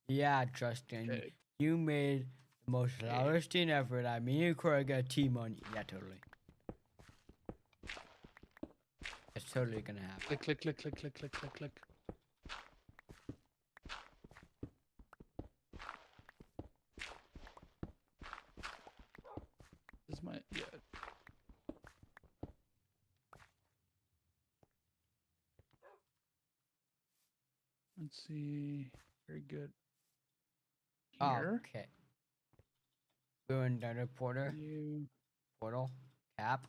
yeah, Justin, Okay. you made the most loudest thing ever. That me and Corey got a team on you. Yeah, totally. It's totally gonna happen. Click, click, click, click, click, click, click, click. This is my, yeah. Let's see. Very good. Here. Okay. We're in another You. portal cap.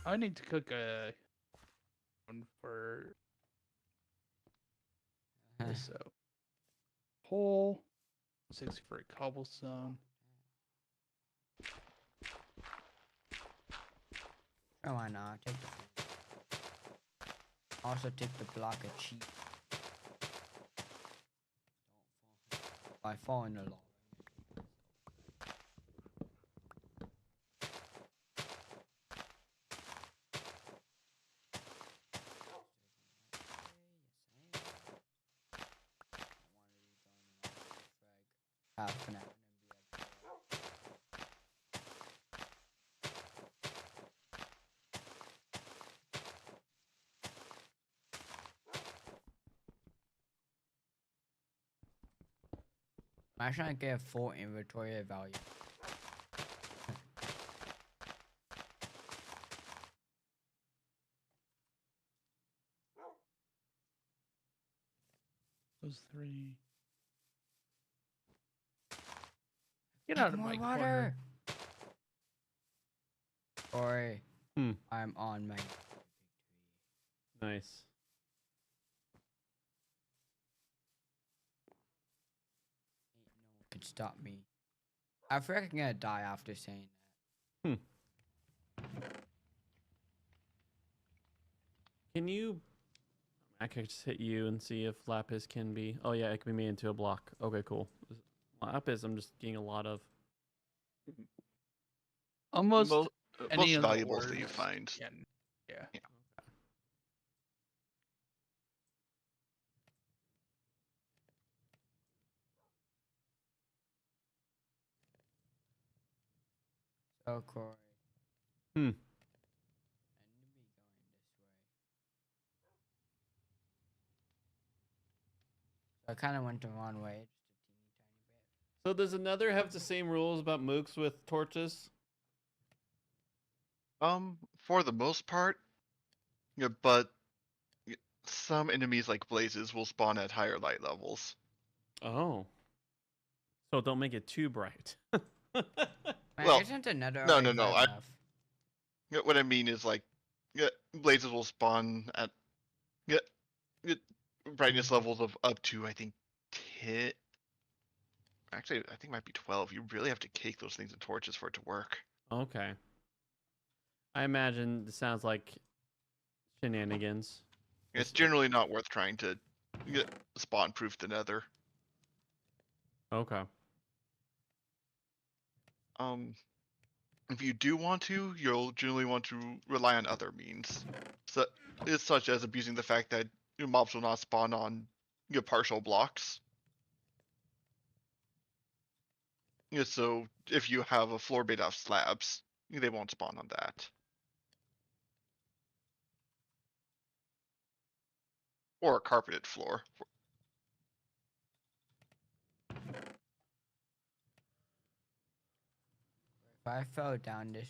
I need to cook a one for this. So, hole. 60 for a cobblestone. Oh, why not? Take the. Also take the block of cheese. Don't fall in the lava. Half an hour. I'm trying to get a full inventory value. Those three. Get out of my corner. Or Hmm. I'm on my. Nice. could stop me. I feel like I'm gonna die after saying that. Can you? I could just hit you and see if lapis can be. Oh yeah, it can be made into a block. Okay, cool. Lapis, I'm just getting a lot of. Almost Most any of the valuables that you ores find. can- yeah. So Corey. Hmm. I need to be going this way. So I kind of went the wrong way, just a teeny tiny bit. So does another have the same rules about mooks with torches? For the most part, yeah, but some enemies like blazes will spawn at higher light levels. Oh. So don't make it too bright. Man, Well, isn't another no, already no, no, bright enough? What I mean is like, blazes will spawn at yeah, brightness levels of up to I think 10. Actually, I think it might be 12. You really have to cake those things in torches for it to work. Okay. I imagine it sounds like shenanigans. It's generally not worth trying to spawn proof the nether. Okay. If you do want to, you'll generally want to rely on other means, such as abusing the fact that your mobs will not spawn on your partial blocks. Yeah, so if you have a floor made out of slabs, they won't spawn on that. Or a carpeted floor. If I fell down this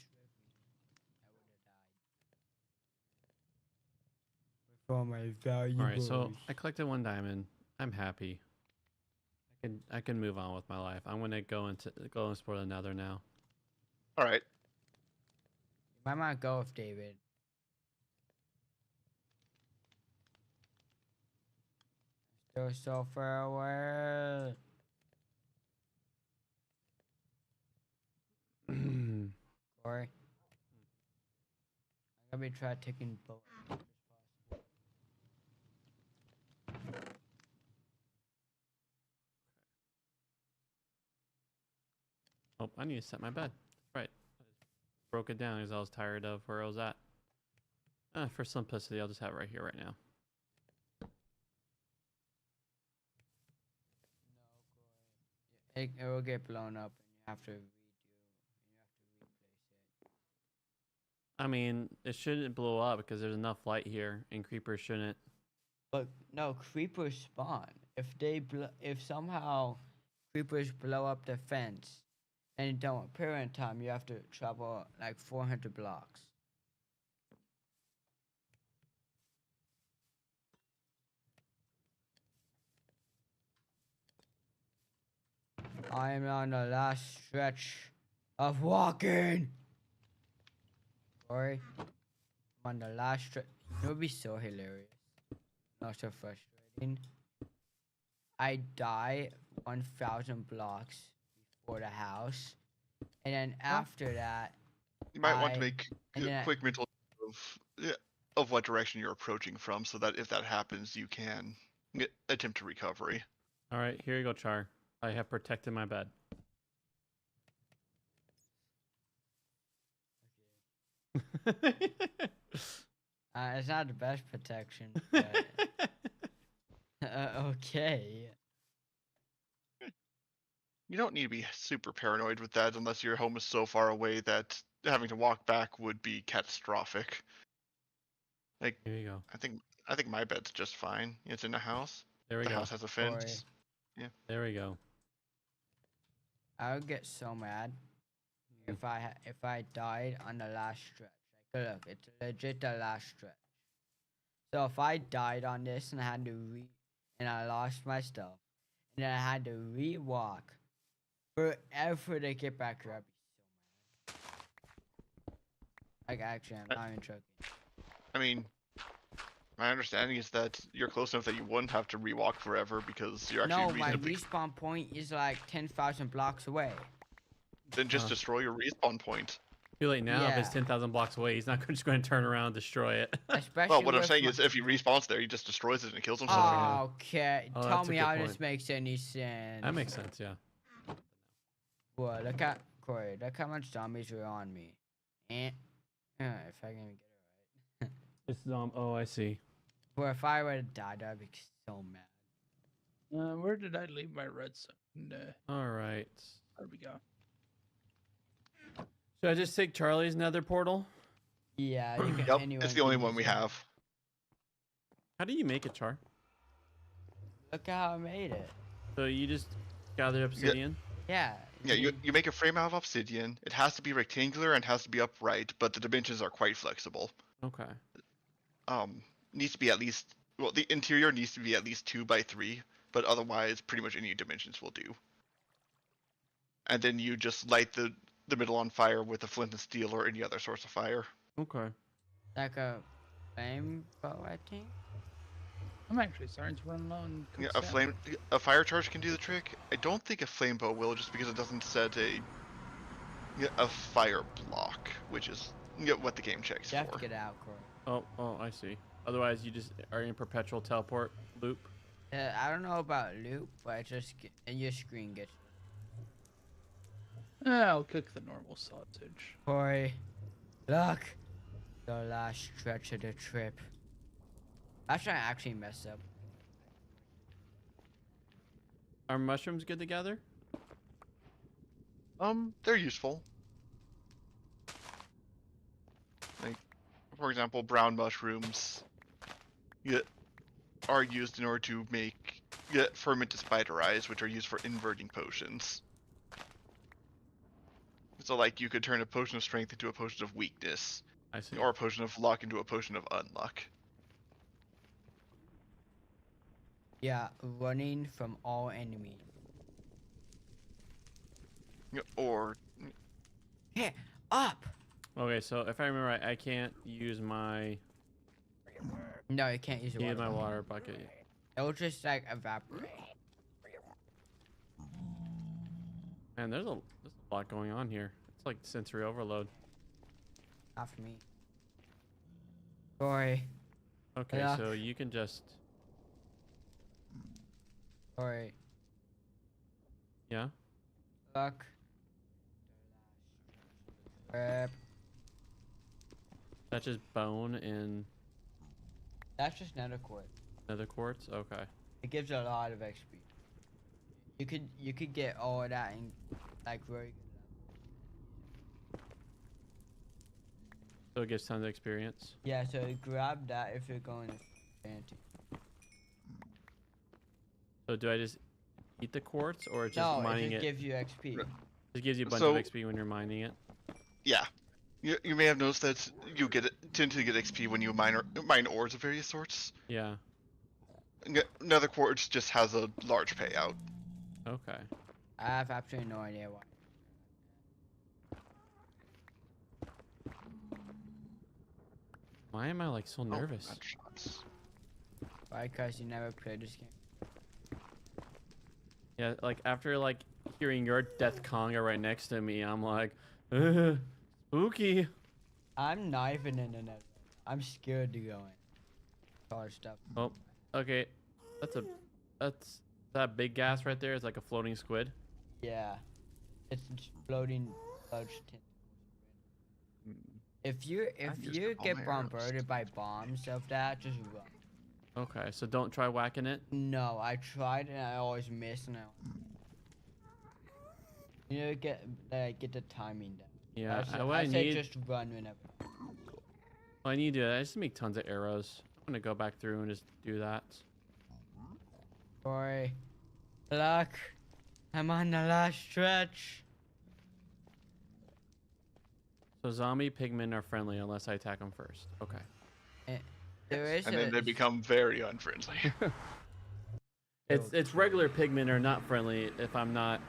ravine, I would have died. With all my valuables. All right, so I collected 1 diamond. I'm happy. I can move on with my life. I'm gonna go explore the nether now. All right. You might not go with David. Still so far away. Corey. I'm gonna try taking both. Oh, I need to set my bed. Right. I just broke it down because I was tired of where I was at. For simplicity, I'll just have it right here right now. It will get blown up and you have to replace it. I mean, it shouldn't blow up because there's enough light here, and creepers shouldn't. But no, creepers spawn. If somehow creepers blow up the fence and it don't appear in time, you have to travel like 400 blocks. I am on the last stretch of walking. Corey, I'm on the last stretch. It would be so hilarious. Not so frustrating. I die 1,000 blocks before the house, and then after that, You might want to I- make and a then quick mental of what direction you're approaching from, so that if that happens, you can attempt a recovery. All right, here you go, Char. I have protected my bed. It's not the best protection. But okay. You don't need to be super paranoid with that unless your home is so far away that having to walk back would be catastrophic. Like, Here you go. I think my bed's just fine. It's in a house. There we The go. house has a fence. There we go. I would get so mad if I died on the last stretch. Like, look, it's legit the last stretch. So if I died on this and I had to and I lost my stuff, and then I had to re-walk forever to get back here, I'd be so mad. Like, actually, I'm not even joking. I mean, My understanding is that you're close enough that you wouldn't have to rewalk forever because you're actually No, my reasonably. respawn point is like 10,000 blocks away. Then just Huh. destroy your respawn point. Too late now. If it's Yeah. 10,000 blocks away, he's not just going to turn around and destroy it. Especially Well, what I'm with saying my- is, if he respawns there, he just destroys it and kills himself. yeah. Okay, Oh, tell that's a me good how point. this makes any sense. That makes sense, yeah. Well, look at Corey. Look how much zombies are on me. Eh. If I can even get it right. It's oh, I see. Well, if I would have died, I'd be so mad. Where did I leave my redstone? All right. There we go. Should I just take Charlie's nether portal? Yeah, you can. Yep, anyone it's the only can one use we it. have. How do you make it, Char? Look at how I made it. So you just gather obsidian? Yeah. Yeah, you make a frame out of obsidian. It has to be rectangular and has to be upright, but the dimensions are quite flexible. Okay. Needs to be at least, well, the interior needs to be at least 2 by 3, but otherwise pretty much any dimensions will do. And then you just light the middle on fire with a flint and steel or any other source of fire. Okay. Like a flame bow, I think. I'm actually starting to run low on Yeah, cooked salmon. a fire charge can do the trick. I don't think a flame bow will, just because it doesn't set a fire block, which is what the game checks You have to for. get out, Corey. Oh, I see. Otherwise, you just are in perpetual teleport loop. I don't know about loop, but and your screen gets. I'll cook the normal sausage. Corey, look. The last stretch of the trip. That's when I actually messed up. Are mushrooms good to gather? They're useful. Like, for example, brown mushrooms are used in order to make fermented spider eyes, which are used for inverting potions. So, like, you could turn a potion of strength into a potion of weakness, I see. or a potion of luck into a potion of unluck. Yeah, running from all enemies. Or Hey, up! Okay, so if I remember right, I can't use my No, you can't use the water. water bucket. It'll just like evaporate. Man, there's a lot going on here. It's like sensory overload. After me. Corey, Okay, Yeah. so you can just Corey, yeah. look. Rip. That's just bone and That's just nether quartz. nether quartz. Okay. It gives a lot of XP. You could get all of that and like very good. So it gives tons of experience. Yeah, so grab that if you're going to fancy. So do I just eat the quartz or it's just No, it mining just it? gives you XP. It gives you a bunch So- of XP when you're mining it. yeah, you may have noticed that you tend to get XP when you mine ores of various sorts. Yeah. Nether quartz just has a large payout. Okay. I have absolutely no idea why. Why am I like so nervous? bad shots. Why? Because you never played this game. Yeah, like after like hearing your death conga right next to me, I'm like, ugh, spooky. I'm not even in the net. I'm scared to go in. All that stuff. Oh, okay. That's that big gas right there is like a floating squid. Yeah. It's just floating large tin. If you used you up all get my arrows. bombarded by bombs of that, just run. Okay, so don't try whacking it. No, I tried and I always miss and you know get the timing down. Yeah, I say just run whenever. what I need to do, I just make tons of arrows. I'm gonna go back through and just do that. Boy, look, I'm on the last stretch. So zombie pigmen are friendly unless I attack them first. Okay. There is And then they become very unfriendly. It's regular pigmen are not friendly if I'm not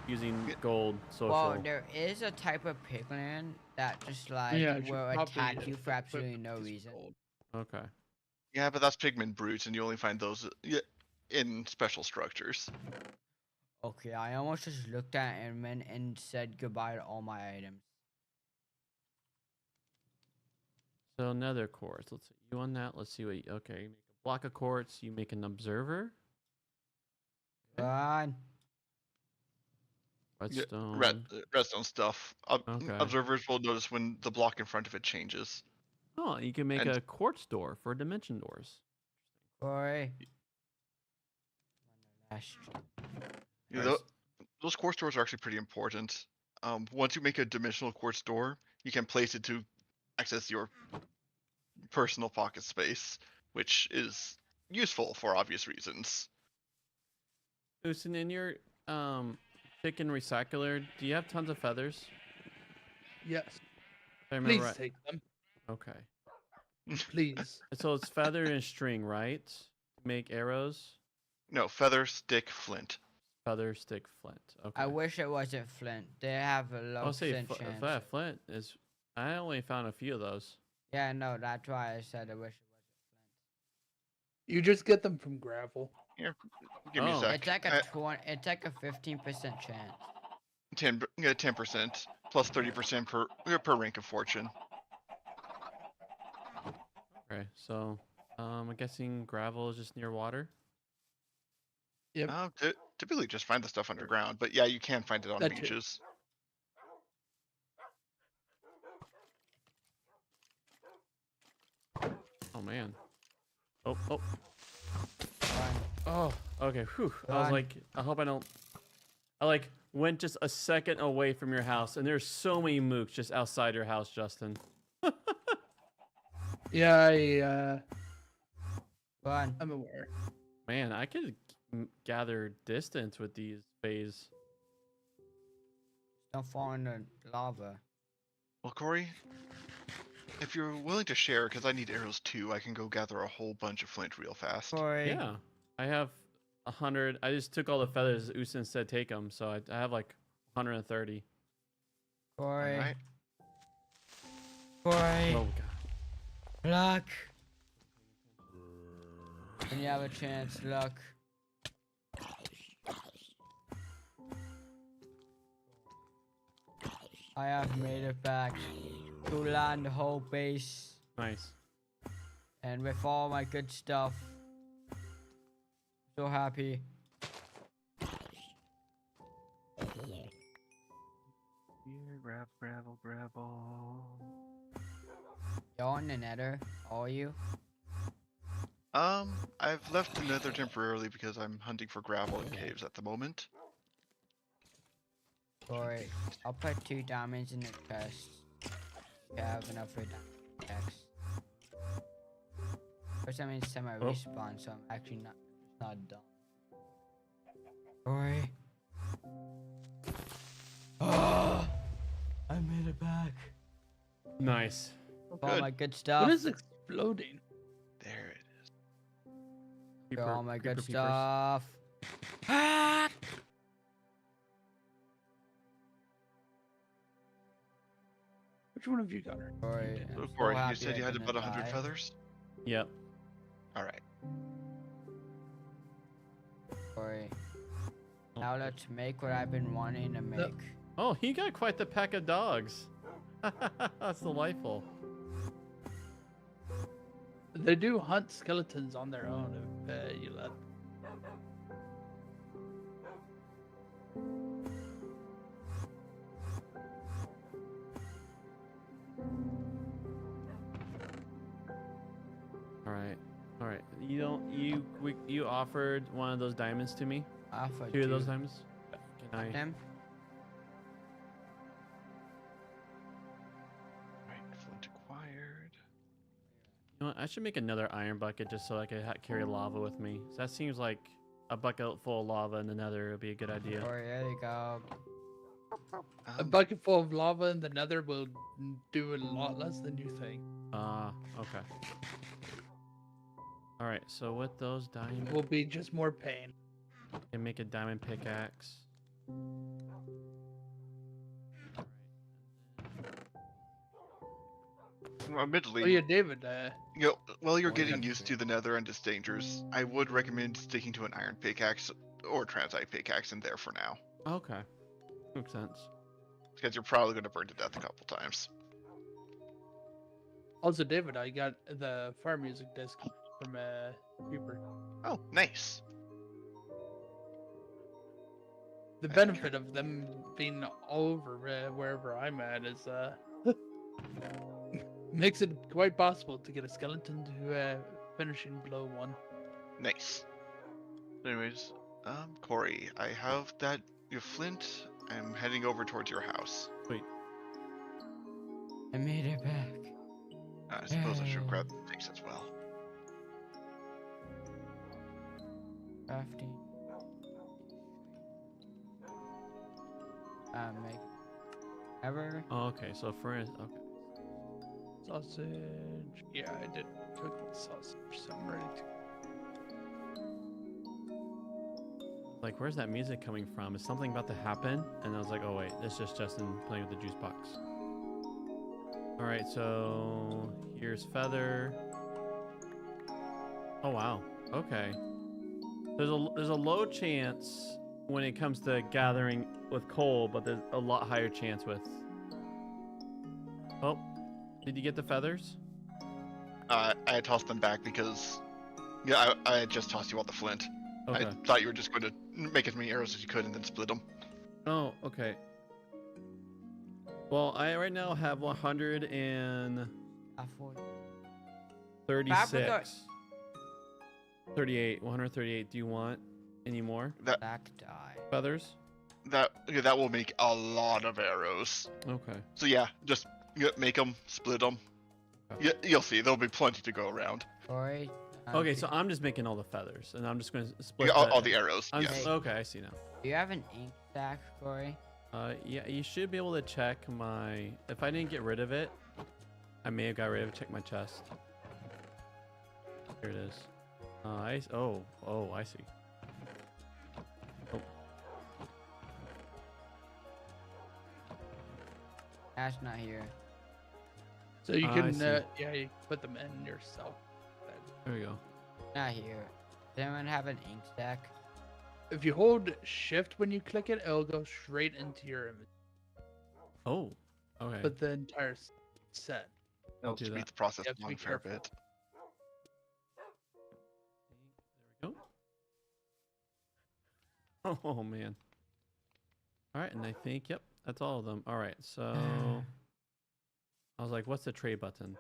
using gold social. well, there is a type of piglin that just like Yeah, it should will probably attack you for equip absolutely no this reason. gold. Okay. Yeah, but that's pigment brutes, and you only find those in special structures. Okay, I almost just looked at Airman and said goodbye to all my items. So nether quartz. Let's see. You on that? Let's see what. Okay, you make a block of quartz. You make an observer. Okay. Fine. Yeah, Redstone. redstone stuff. Okay. Observers will notice when the block in front of it changes. Oh, you can make And- a quartz door for dimension doors. Corey. You know, those quartz doors are actually pretty important. Once you make a dimensional quartz door, you can place it to access your personal pocket space, which is useful for obvious reasons. Usin, in your chicken recycler, do you have tons of feathers? Yes. If I remember Please right. take them. Okay. Please. So it's feather and string, right? Make arrows. No, feather, stick, flint. Feather, stick, flint. Okay. I wish it wasn't flint. They have a low I'll say chance. flint is. I only found a few of those. Yeah, no, that's why I said I wish it wasn't You just get them from gravel. Here, give me a Oh. sec. flint. It's like a 15% chance. 10% plus 30% per rank of fortune. Okay, so I'm guessing gravel is just near water. Yep. Typically just find the stuff underground, but yeah, you can find it on That too. beaches. Oh man. Oh. Fine. Oh. Okay. Whew. I was Fine. like, I hope I don't. I like went just a second away from your house, and there's so many mooks just outside your house, Justin. Yeah, Fine. I'm aware. Man, I could gather distance with these phase. Don't fall in the lava. Well, Corey, if you're willing to share, because I need arrows too, I can go gather a whole bunch of flint real fast. Corey. Yeah, I have 100. I just took all the feathers. Usin said take them, so I have like 130. Corey. Alright. Corey. Oh god. Look. When you have a chance, look. I have made it back to land the whole base, Nice. and with all my good stuff. So happy. Here, gravel. Y'all in the nether? All you? I've left the nether temporarily because I'm hunting for gravel in caves at the moment. Corey, I'll put 2 diamonds in the chest. You have enough for diamonds. First time it's semi respawn, so I'm actually not done. Corey. Oh, I made it back. Nice. All Good. my good stuff. What is exploding? There it is. Creeper- all my good creeper peepers. stuff. Ah! Which one of you got her? Corey, I'm So, so Corey, you happy said I you had didn't about 100 die. feathers? Yep. Alright. Corey, Oh, now let's make what I've been wanting to make. Oh, he got quite the pack of dogs. That's delightful. They do hunt skeletons on their own if you let. All right. You offered one of those diamonds to me. Alpha 2 of those diamonds. Can I? Them? Right, flint acquired. You know what? I should make another iron bucket just so I can carry lava with me. So that seems like a bucket full of lava in the nether would be a good idea. Corey, there you go. A bucket full of lava in the nether will do a lot less than you think. Okay. All right. So with those diamonds, It will be just more pain. I can make a diamond pickaxe. Admittedly, Oh yeah, David. while you're Oh, getting that's used true. to the nether and its dangers, I would recommend sticking to an iron pickaxe or transite pickaxe in there for now, Okay. Makes sense. because you're probably going to burn to death a couple times. Also, David, I got the fire music disc from Creeper. Oh, nice. The I benefit of them being all over wherever I'm at is makes it quite possible to get a skeleton to finishing blow 1. Nice. Anyways, Corey, I have that your flint. I'm heading over towards your house. Sweet. I made it back. I suppose I should grab the sticks as well. Crafting. Make ever. Oh, okay, so okay. Sausage. Yeah, I did cook my sausage, so I'm ready to. Like, where's that music coming from? Is something about to happen? And I was like, oh wait, it's just Justin playing with the juice box. All right, so here's feather. Oh wow. Okay. There's a low chance when it comes to gathering with coal, but there's a lot higher chance with. Oh, did you get the feathers? I tossed them back because, yeah, I had just tossed you all the flint. Okay. I thought you were just going to make as many arrows as you could and then split them. Oh, okay. Well, I right now have 136. 38, 138. Do you want any more Back die. feathers? That will make a lot of arrows. Okay. So yeah, just make them, split them. Okay. You'll see. There'll be plenty to go around. Corey. Okay, so I'm just making all the feathers, and I'm just going to split Yeah, all the arrows. I'm Yes. okay, I see now. Do you have an ink stack, Corey? Yeah, you should be able to check my. If I didn't get rid of it, I may have got rid of it. Check my chest. Here it is. I see. Oh, I see. Oh, Ash not here. So you I can, see. yeah, you put them in yourself. there we go. Not here. Does anyone have an ink stack? If you hold shift when you click it, it'll go straight into your image. Oh, okay. But the entire set. It'll do speed that. the process You have to along be a fair careful. bit. There we go. Oh man. All right, and I think yep, that's all of them. All right, so I was like, what's the trade button?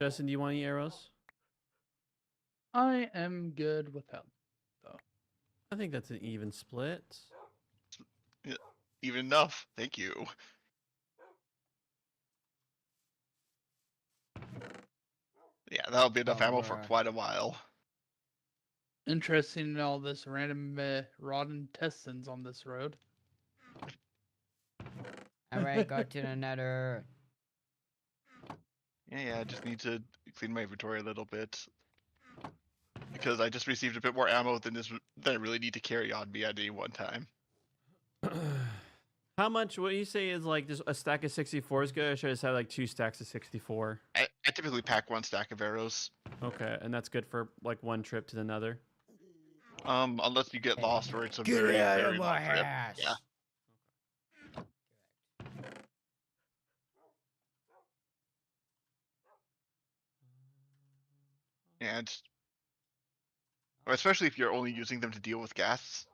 Justin, do you want any arrows? I am good without. I think that's an even split. Even enough. Thank you. Yeah, that'll be enough Oh, ammo for bruh. quite a while. Interesting in all this random rod intestines on this road. Alright, go to the nether. Yeah, I just need to clean my inventory a little bit. Because I just received a bit more ammo than I really need to carry on me at any one time. How much? What do you say is like just a stack of 64 is good? Or should I just have like 2 stacks of 64? I typically pack 1 stack of arrows. Okay, and that's good for like 1 trip to the nether. Unless you get lost or it's a Get very, out very of long my trip. house. Yeah. And especially if you're only using them to deal with gas,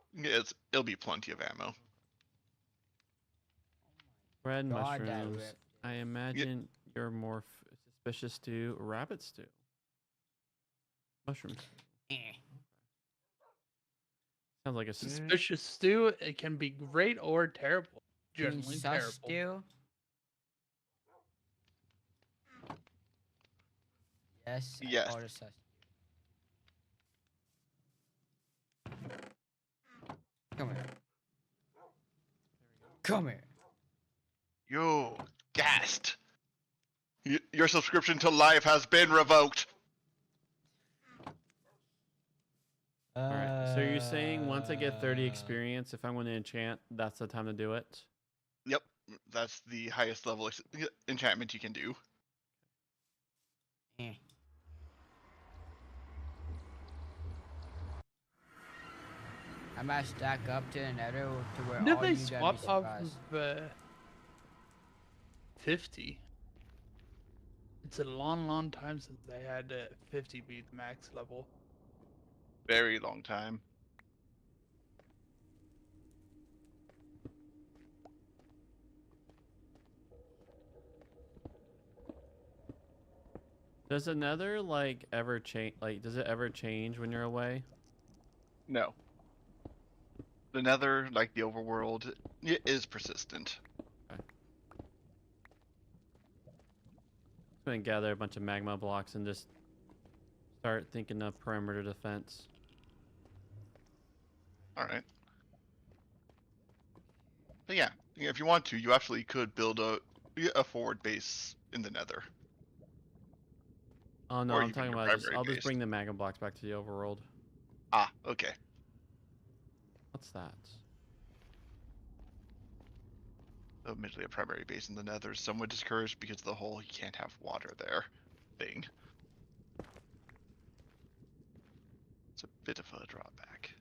it'll be plenty of ammo. Red God, that mushrooms. ripped. I imagine you're more suspicious to rabbit stew. Mushrooms. Eh. Sounds like a Suspicious stew, it can be great or terrible. You mean Generally sus terrible. stew? Yes. I Yes. called it sus. Come here. Come here. You gassed. Your subscription to Live has been revoked. All right. So you're saying once I get 30 experience, if I'm going to enchant, that's the time to do it? Yep, that's the highest level enchantment you can do. might stack up to the nether to where Did all they you gotta swap be off surprised. of 50? It's a long time since they had 50 be the max level. Very long time. Does another like ever change? Like, does it ever change when you're away? No. The Nether, like the overworld, it is persistent. I'm gonna gather a bunch of magma blocks and just start thinking of perimeter defense. All right. But yeah, if you want to, you absolutely could build a forward base in the Nether. Oh no, Or I'm even talking your about primary I'll just base. bring the magma blocks back to the overworld. Ah, okay. What's that? Admittedly, a primary base in the Nether is somewhat discouraged because of the whole you can't have water there thing. It's a bit of a drawback.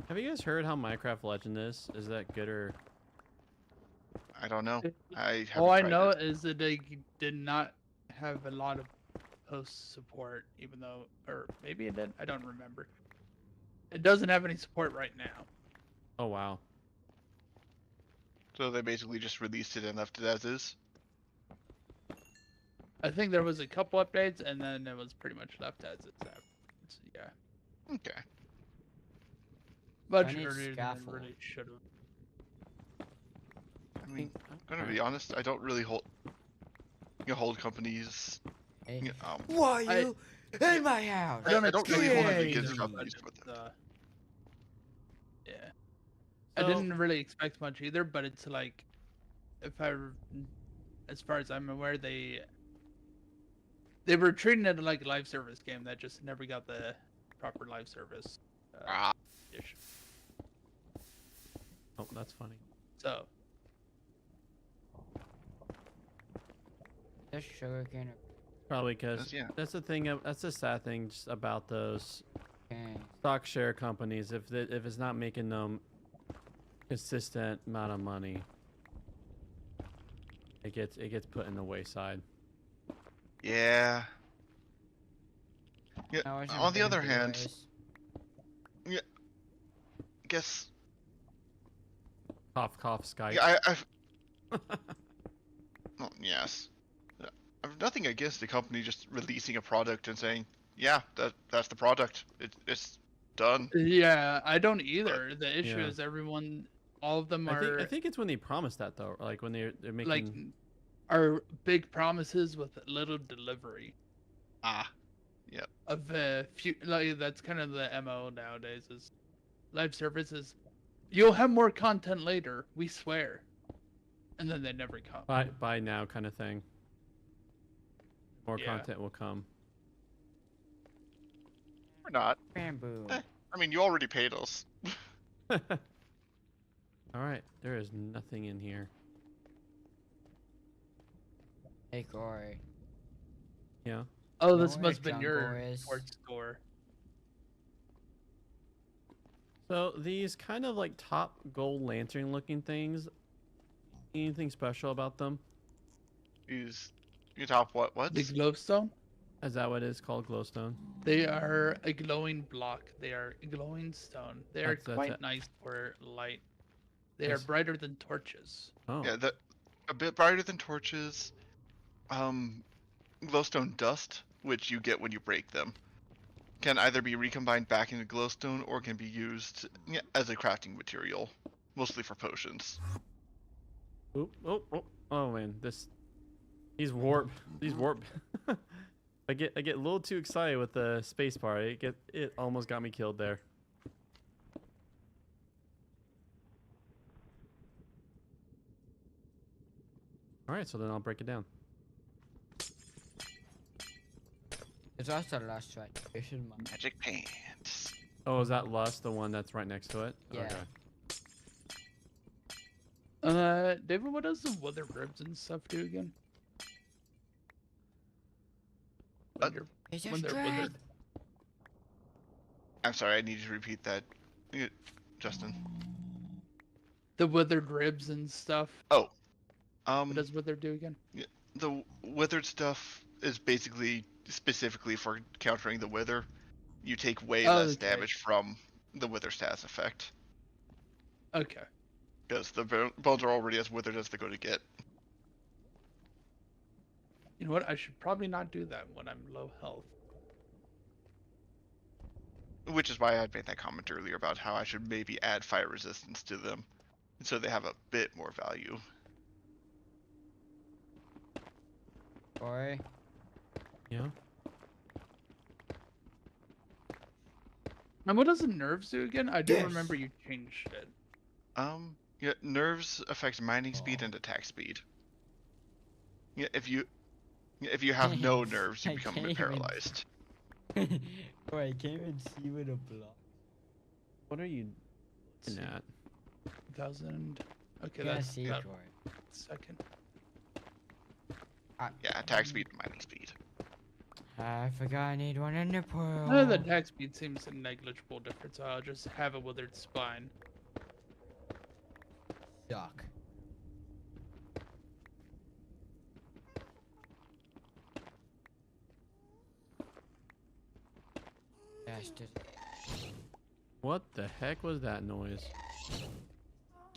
Have you guys heard how Minecraft Legend is? Is that good or? I don't know. I haven't All I tried know it. is that they did not have a lot of post support, even though, or maybe it did. I don't remember. It doesn't have any support right now. Oh wow. So they basically just released it and left it as is. I think there was a couple updates, and then it was pretty much left as it's yeah. Okay. Much I need earlier than it scaffold. really should have. I mean, I'm gonna Alright. be honest. I don't really hold companies. Hey. You Why I- you in my house? I don't I don't really hold it expect against either, companies but for that. yeah. I So- didn't really expect much either, but it's like, as far as I'm aware, they were treating it like a live service game that just never got the proper live service Ah, issue. Oh, that's funny. So There's sugarcane. Probably because yeah. that's the thing. That's the sad thing just about those Okay. stock share companies. If it's not making them consistent amount of money, it gets put in the wayside. Yeah. Yeah. Now where's your On the other big hand, boys? I guess Cough, cough, Skype. yeah. I've. Well, yes. I've nothing against the company just releasing a product and saying, "Yeah, that's the product. It's done." yeah, I don't either. The issue Yeah. is all of them are I think it's when they promise that though, like when they're making. like are big promises with little delivery Ah, of like that's kind of the MO nowadays is live services. You'll have more content later, we swear, and then they never come. Buy now kind of thing. More Yeah. content will come. or not. Bamboo. I mean, you already paid us. All right, there is nothing in here. Hey Corey. Yeah. Oh, know this where must have been jungle your is? sports score. So these kind of like top gold lantern looking things. Anything special about them? These, you top what? The glowstone. Is that what it is called, glowstone? They are a glowing block. They are a glowing stone. They are That's quite it. nice for light. They are Nice. brighter than torches. Oh. Yeah, a bit brighter than torches. Glowstone dust, which you get when you break them, can either be recombined back into glowstone or can be used as a crafting material, mostly for potions. Oh man, these warp. I get a little too excited with the space bar. It almost got me killed there. All right, so then I'll break it down. It's also last right. You should mind. Magic pants. Oh, is that Lust, the one that's right next to it? Yeah. Okay. David, what does the wither ribs and stuff do again? when you're It's when they're strength. withered. I'm sorry, I need you to repeat that, Justin. The withered ribs and stuff. Oh, What does withered do again? the withered stuff is basically specifically for countering the wither. You take way less Okay. damage from the wither status effect Okay. because the bones are already as withered as they're going to get. You know what? I should probably not do that when I'm low health. Which is why I made that comment earlier about how I should maybe add fire resistance to them, so they have a bit more value. Boy. Yeah. And what does the nerves do again? I do Yes. remember you changed it. Yeah, nerves affect mining speed and attack speed. Yeah, if you have no nerves, you I become can't even- paralyzed. Boy, I can't even see with a block. What are you looking at? 1000. Okay, Yeah, that's see, that Joy. second. Yeah, attack speed and mining speed. I forgot I need one in the pool. The attack speed seems a negligible difference. I'll just have a withered spine. Duck. Yes, just What the heck was that noise?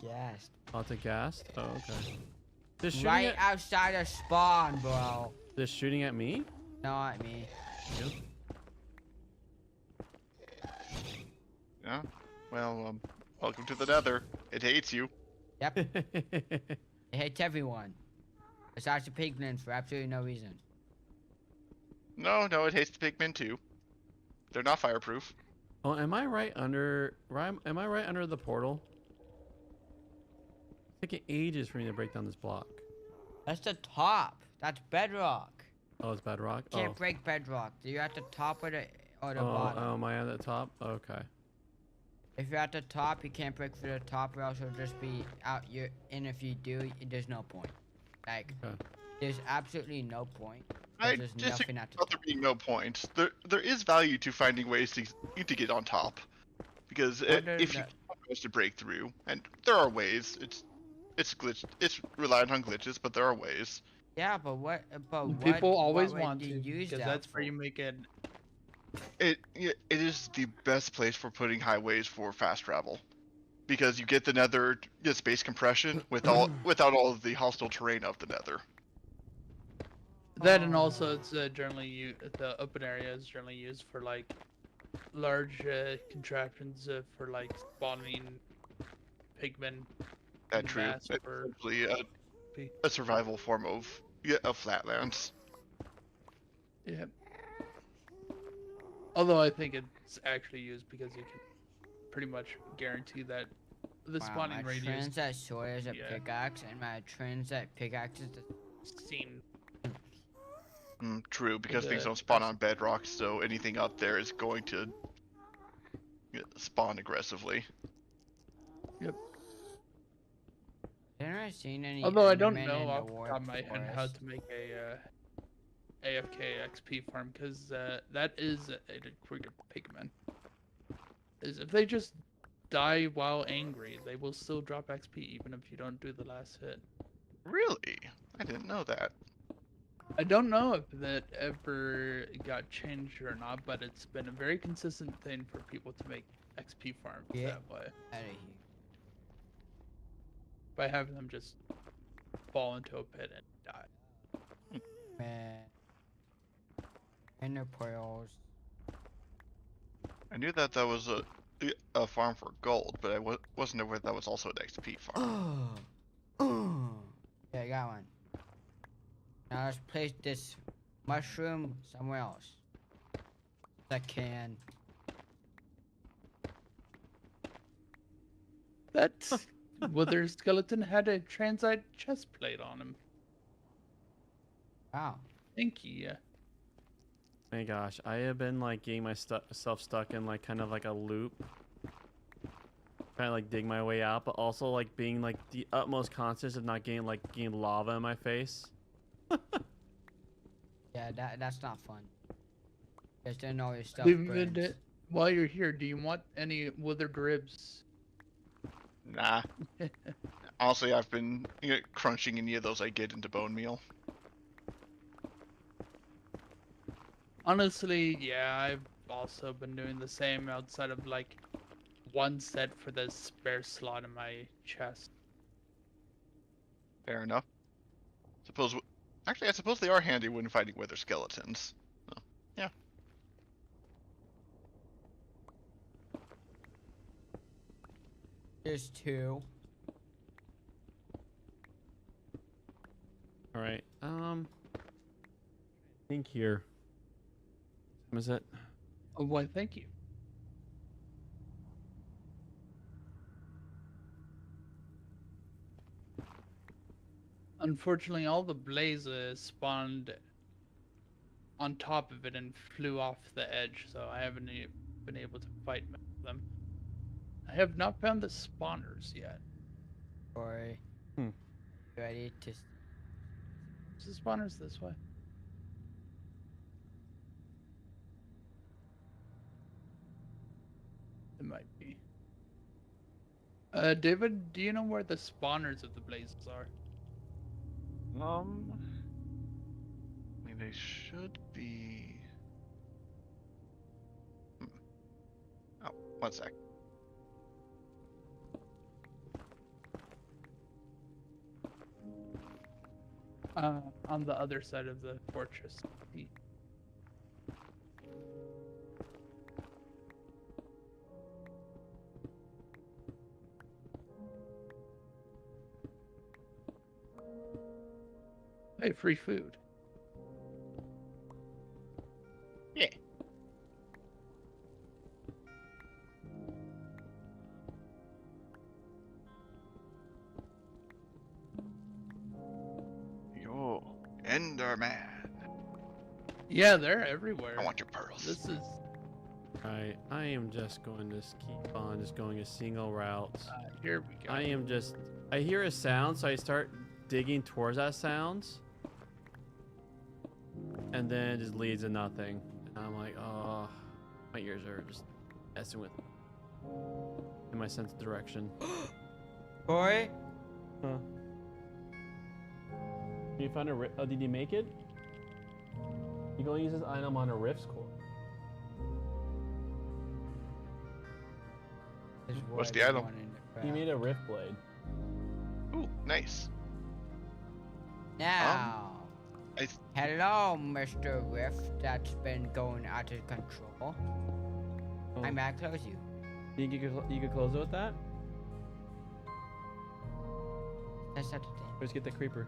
gassed. Lots of gas? Oh, okay. Just shooting Right at, outside of spawn, bro. just shooting at me? Not me. Yeah. Well, welcome to the Nether. It hates you. Yep, it hates everyone. Besides the piglins for absolutely no reason. No, it hates the pigmen too. They're not fireproof. Oh, am I right under? Am I right under the portal? It's taking ages for me to break down this block. That's the top. That's bedrock. Oh, it's bedrock. You can't break bedrock. You're at the top or the bottom. Oh, am I at the top? Okay. If you're at the top, you can't break through the top, or else it'll just be out. And if you do, there's no point. Like, Okay. there's absolutely no point. I There's disagree nothing at the about there top. being no point. There is value to finding ways to get on top, because What are if you manage to break through, and there are ways. It's glitched. It's reliant on glitches, but there are ways. Yeah, but what? But People what, always what want would to, you use because that that's where for? you make it. It is the best place for putting highways for fast travel, because you get the Nether space compression without all of the hostile terrain of the Nether. That and also it's generally the open area is generally used for like large contraptions for like spawning pigmen. That true. mass It's or essentially P. a survival form of flatlands. Yeah. Although I think it's actually used because you can pretty much guarantee that the Wow, spawning my radius Trinset sword is a Yeah. pickaxe, and my Trinset pickaxe is the seem True, because things the don't spawn best- on bedrock, so anything up there is going to spawn aggressively. Haven't I seen any? Although I don't Endermen know in the off the warped top of my head how forest? to make a AFK XP farm, because that is a trigger pigman. Is if they just die while angry, they will still drop XP even if you don't do the last hit. Really? I didn't know that. I don't know if that ever got changed or not, but it's been a very consistent thing for people to make XP farms Yeah. that way. Out of here. By having them just fall into a pit and die. Man. Ender pearls. I knew that was a farm for gold, but I wasn't aware that was also an XP farm. Yeah, I got one. Now let's place this mushroom somewhere else. That can. That wither skeleton had a transite chest plate on him. Wow. Thank you. My gosh, I have been like getting myself stuck in like kind of like a loop. Trying to like dig my way out, but also like being like the utmost conscious of not getting lava in my face. Yeah, that's not fun. Because then all your stuff David, burns. while you're here, do you want any withered ribs? Nah. Honestly, I've been crunching any of those I get into bone meal. Honestly, yeah, I've also been doing the same outside of like one set for the spare slot in my chest. Fair enough. Actually, I suppose they are handy when fighting wither skeletons. So, yeah. There's 2. All right. Think here. What is it? Oh, why, thank you. Unfortunately, all the blazes spawned on top of it and flew off the edge, so I haven't been able to fight them. I have not found the spawners yet. Or Hmm. ready to. Is the spawners this way? It might be. David, do you know where the spawners of the blazes are? I mean, they should be. Oh, one sec. On the other side of the fortress. Hey, free food. Yeah. Yo, Enderman. Yeah, they're everywhere. I want your pearls. This is Alright, I am just going to keep on just going a single route. here we go. I hear a sound, so I start digging towards that sound. And then it just leads to nothing. And I'm like, oh, my ears are just messing with me. In my sense of direction. Boy, Huh. You found a rift? Oh, did you make it? You can only use this item on a rift's core. there's What's wood the item? going in the You ground. made a rift blade. Ooh, nice. Now, I hello, Mr. Rift. That's been going out of control. Oh. I'm gonna close you. You could close it with that? That's not the thing. Let's get the creeper.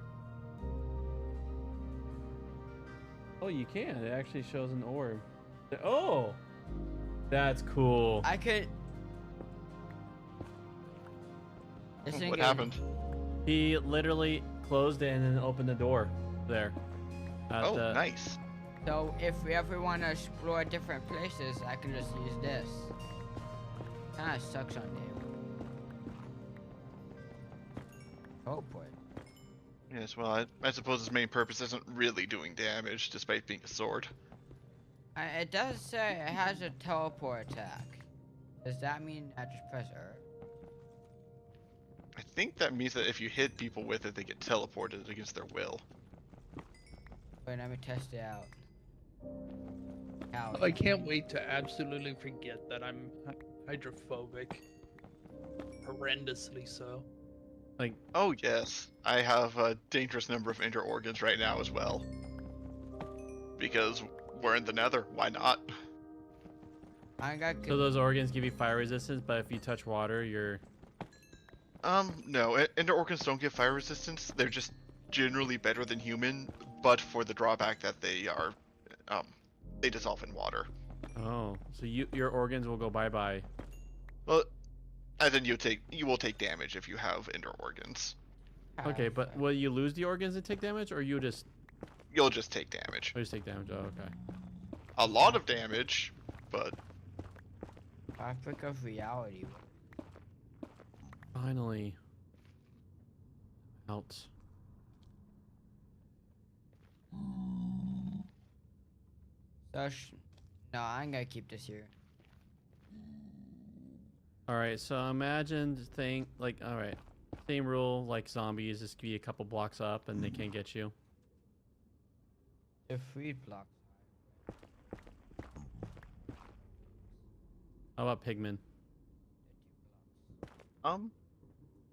Oh, you can. It actually shows an orb. Oh! That's cool. I could. This what ain't good. happened? He literally closed it and then opened the door there. At Oh, the, nice. So if we ever want to explore different places, I can just use this. Kinda sucks on Dave. Oh boy. Yes, well, I suppose its main purpose isn't really doing damage, despite being a sword. It does say it has a teleport attack. Does that mean I just press R? I think that means that if you hit people with it, they get teleported against their will. Wait, let me test it out. Ow, I can't wait to absolutely forget that I'm hydrophobic. Horrendously so. like, Oh yes, I have a dangerous number of inner organs right now as well. Because we're in the nether, why not? I got so those organs give you fire resistance, but if you touch water, you're... No, inner organs don't give fire resistance, they're just generally better than human, but for the drawback that they are, they dissolve in water. Oh, so your organs will go bye-bye. Well, and then you will take damage if you have inner organs. Okay, but will you lose the organs and take damage, or you'll just Take damage. take damage? Oh, okay. A lot of damage, but Fabric of reality. Finally. Out. So No, I'm gonna keep this here. All right, so imagine thing like all right, same rule like zombies. Just be a couple blocks up and they can't get you. The free block. How about pigmen? I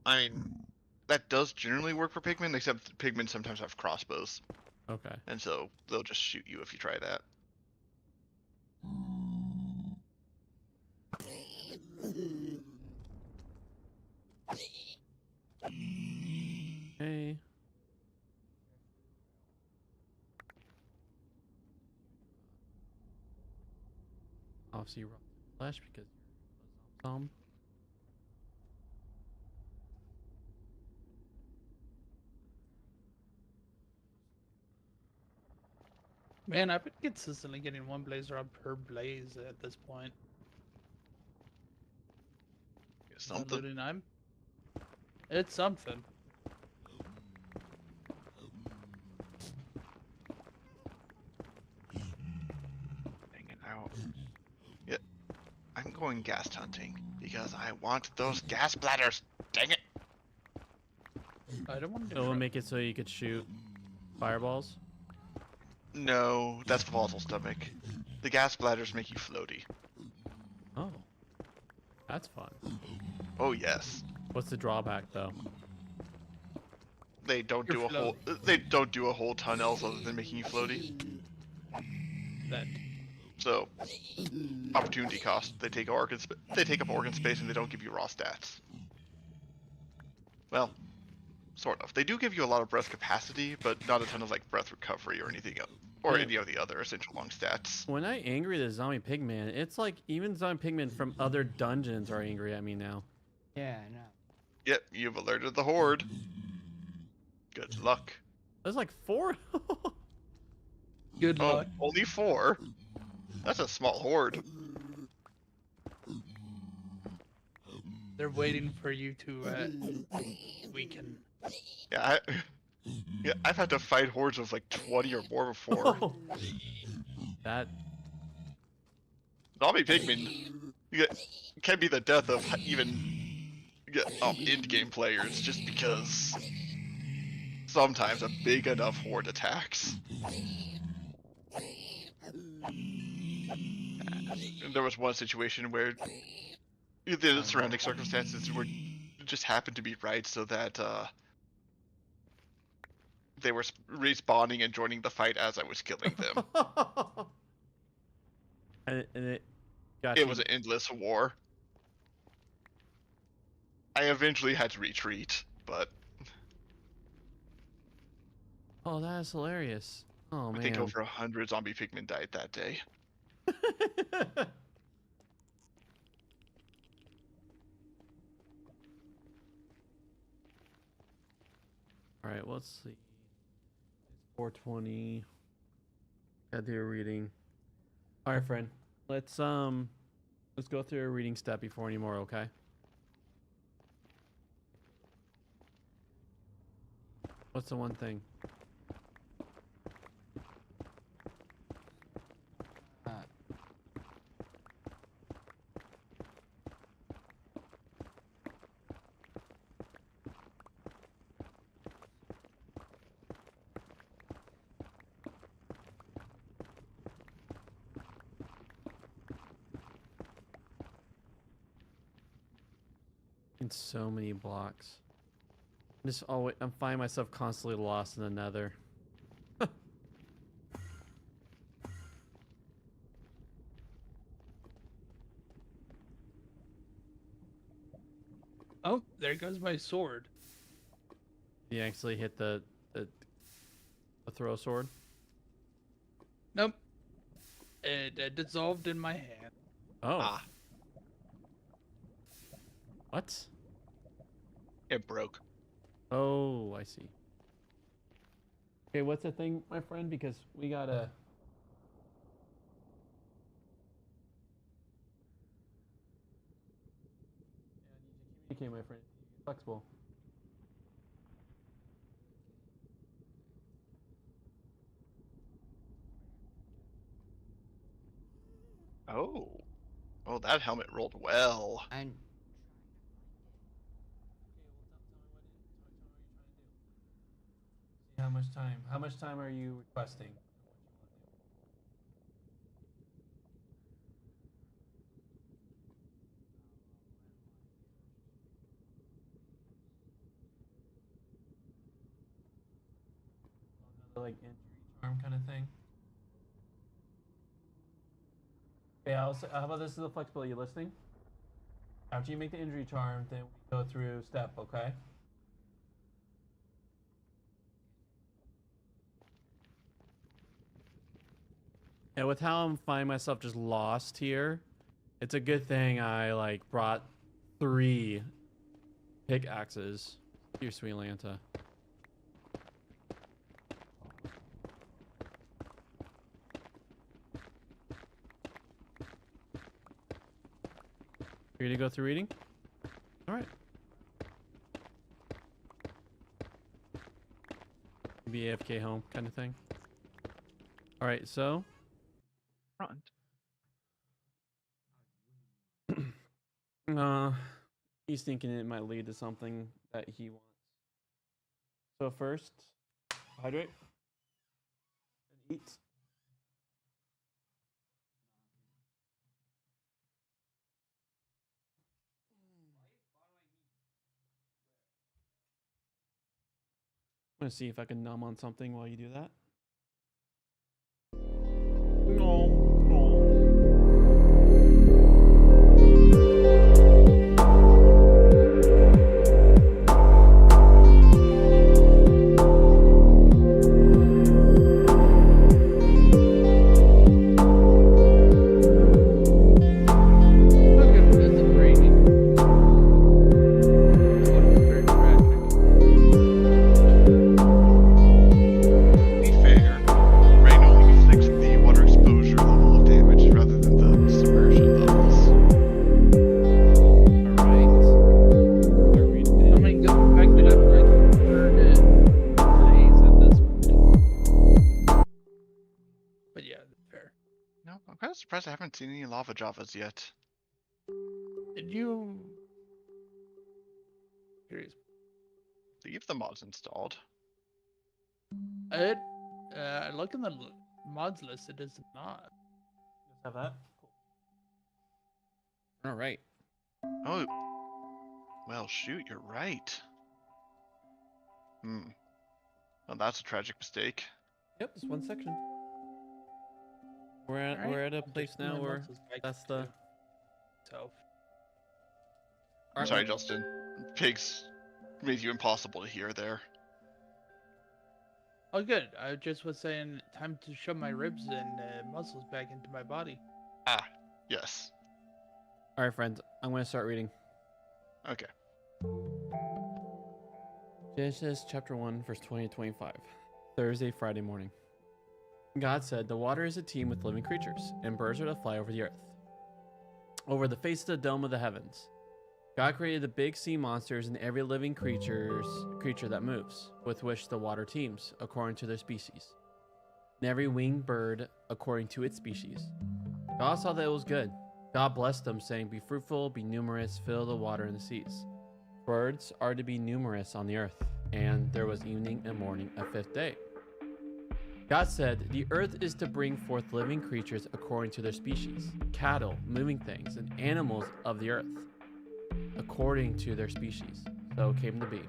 mean, that does generally work for pigmen, except pigmen sometimes have crossbows, Okay. and so they'll just shoot you if you try that. Hey. Obviously, raw flesh because you're a zombie. Man, I've been consistently getting one blazer up per blaze at this point. Something. Looting, it's something. Hanging out. Yeah, I'm going ghast hunting because I want those gas bladders. Dang it! I don't want to. So we'll make it so you could shoot fireballs. No, that's the volatile stomach. The gas bladders make you floaty. Oh, that's fun. Oh yes. What's the drawback though? They don't You're do a whole. They don't do a whole ton else other than making you floaty. That. So, opportunity cost. They take organ. They take up organ space, and they don't give you raw stats. Well, sort of. They do give you a lot of breath capacity, but not a ton of like breath recovery or anything else, or Yeah. any of the other essential lung stats. When I angry the zombie pigman, it's like even zombie pigmen from other dungeons are angry at me now. Yeah, I know. Yep, you've alerted the horde. Good luck. There's like 4. Good Oh, luck. only 4. That's a small horde. They're waiting for you to weaken. Yeah, yeah, I've had to fight hordes of like 20 or more before. Oh. That Zombie pigmen can be the death of even end-game players just because sometimes a big enough horde attacks. And there was one situation where the surrounding circumstances were just happened to be right so that they were respawning and joining the fight as I was killing them. and it got It you. was an endless war. I eventually had to retreat, but Oh, that is hilarious. Oh I man. think over 100 zombie pigmen died that day. All right, let's see. It's 4:20. Gotta do a reading. All right, friend. Let's go through a reading step before anymore, okay? What's the one thing? Uh, In so many blocks. Just always, I'm finding myself constantly lost in the nether. Oh, there goes my sword. You actually hit the throw sword. Nope. It dissolved in my hand. Oh. Ah, What? it broke. Oh, I see. Okay, what's the thing, my friend? Because we gotta. Yeah, I need to communicate, my friend. Flexible. Oh. Oh, that helmet rolled well. And How much time? How much time are you requesting? Like injury charm kind of thing. Okay, how about this is the flexibility. You listening? After you make the injury charm, then we go through step. Okay. Yeah, with how I'm finding myself just lost here, it's a good thing I like brought 3 pickaxes. Here, sweet Lanta. Ready to go through reading? All right. Be AFK home kind of thing. All right, so Front. he's thinking it might lead to something that he wants. So first, hydrate and eat. I'm gonna see if I can numb on something while you do that. No, no. Look at it, it's raining. That would be very tragic. To be fair, rain only inflicts the water exposure level of damage rather than the submersion levels. All right. Start reading I it. mean, given the fact that I've like heard it days at this point. But yeah, fair. No, I'm kind of surprised I haven't seen any lava javas yet. Did you? Curious. Leave the mods installed. It. I look in the mods list. It is not. Just have that. Cool. All right. Oh. Well, shoot, you're right. Hmm. Well, that's a tragic mistake. Yep, just one section. We're at Alright, a I'll place just now move where Moses back that's to the. self. I'm sorry, Justin. Pigs made you impossible to hear there. Oh, good. I just was saying, time to shove my ribs and muscles back into my body. Ah, yes. All right, friends. I'm gonna start reading. Okay. Genesis chapter 1, verse 20 to 25. Thursday, Friday morning. God said, "The water is a teem with living creatures, and birds are to fly over the earth, over the face of the dome of the heavens." God created the big sea monsters and every living creature that moves, with which the water teems, according to their species, and every winged bird according to its species. God saw that it was good. God blessed them, saying, "Be fruitful, be numerous, fill the water in the seas. Birds are to be numerous on the earth." And there was evening and morning, a 5th day. God said, "The earth is to bring forth living creatures according to their species, cattle, moving things, and animals of the earth, according to their species." So it came to be.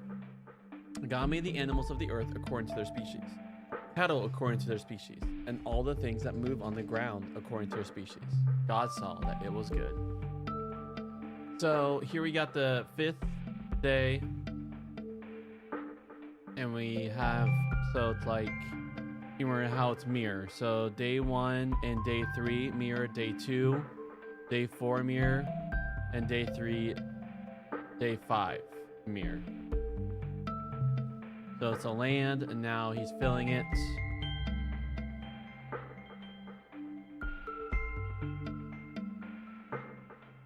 God made the animals of the earth according to their species, cattle according to their species, and all the things that move on the ground according to their species. God saw that it was good. So here we got the 5th day, and we have, so it's like, remember how it's mirror. So day 1 and day 3 mirror day 2, day 4 mirror, and day 3, day 5 mirror. So it's a land, and now he's filling it.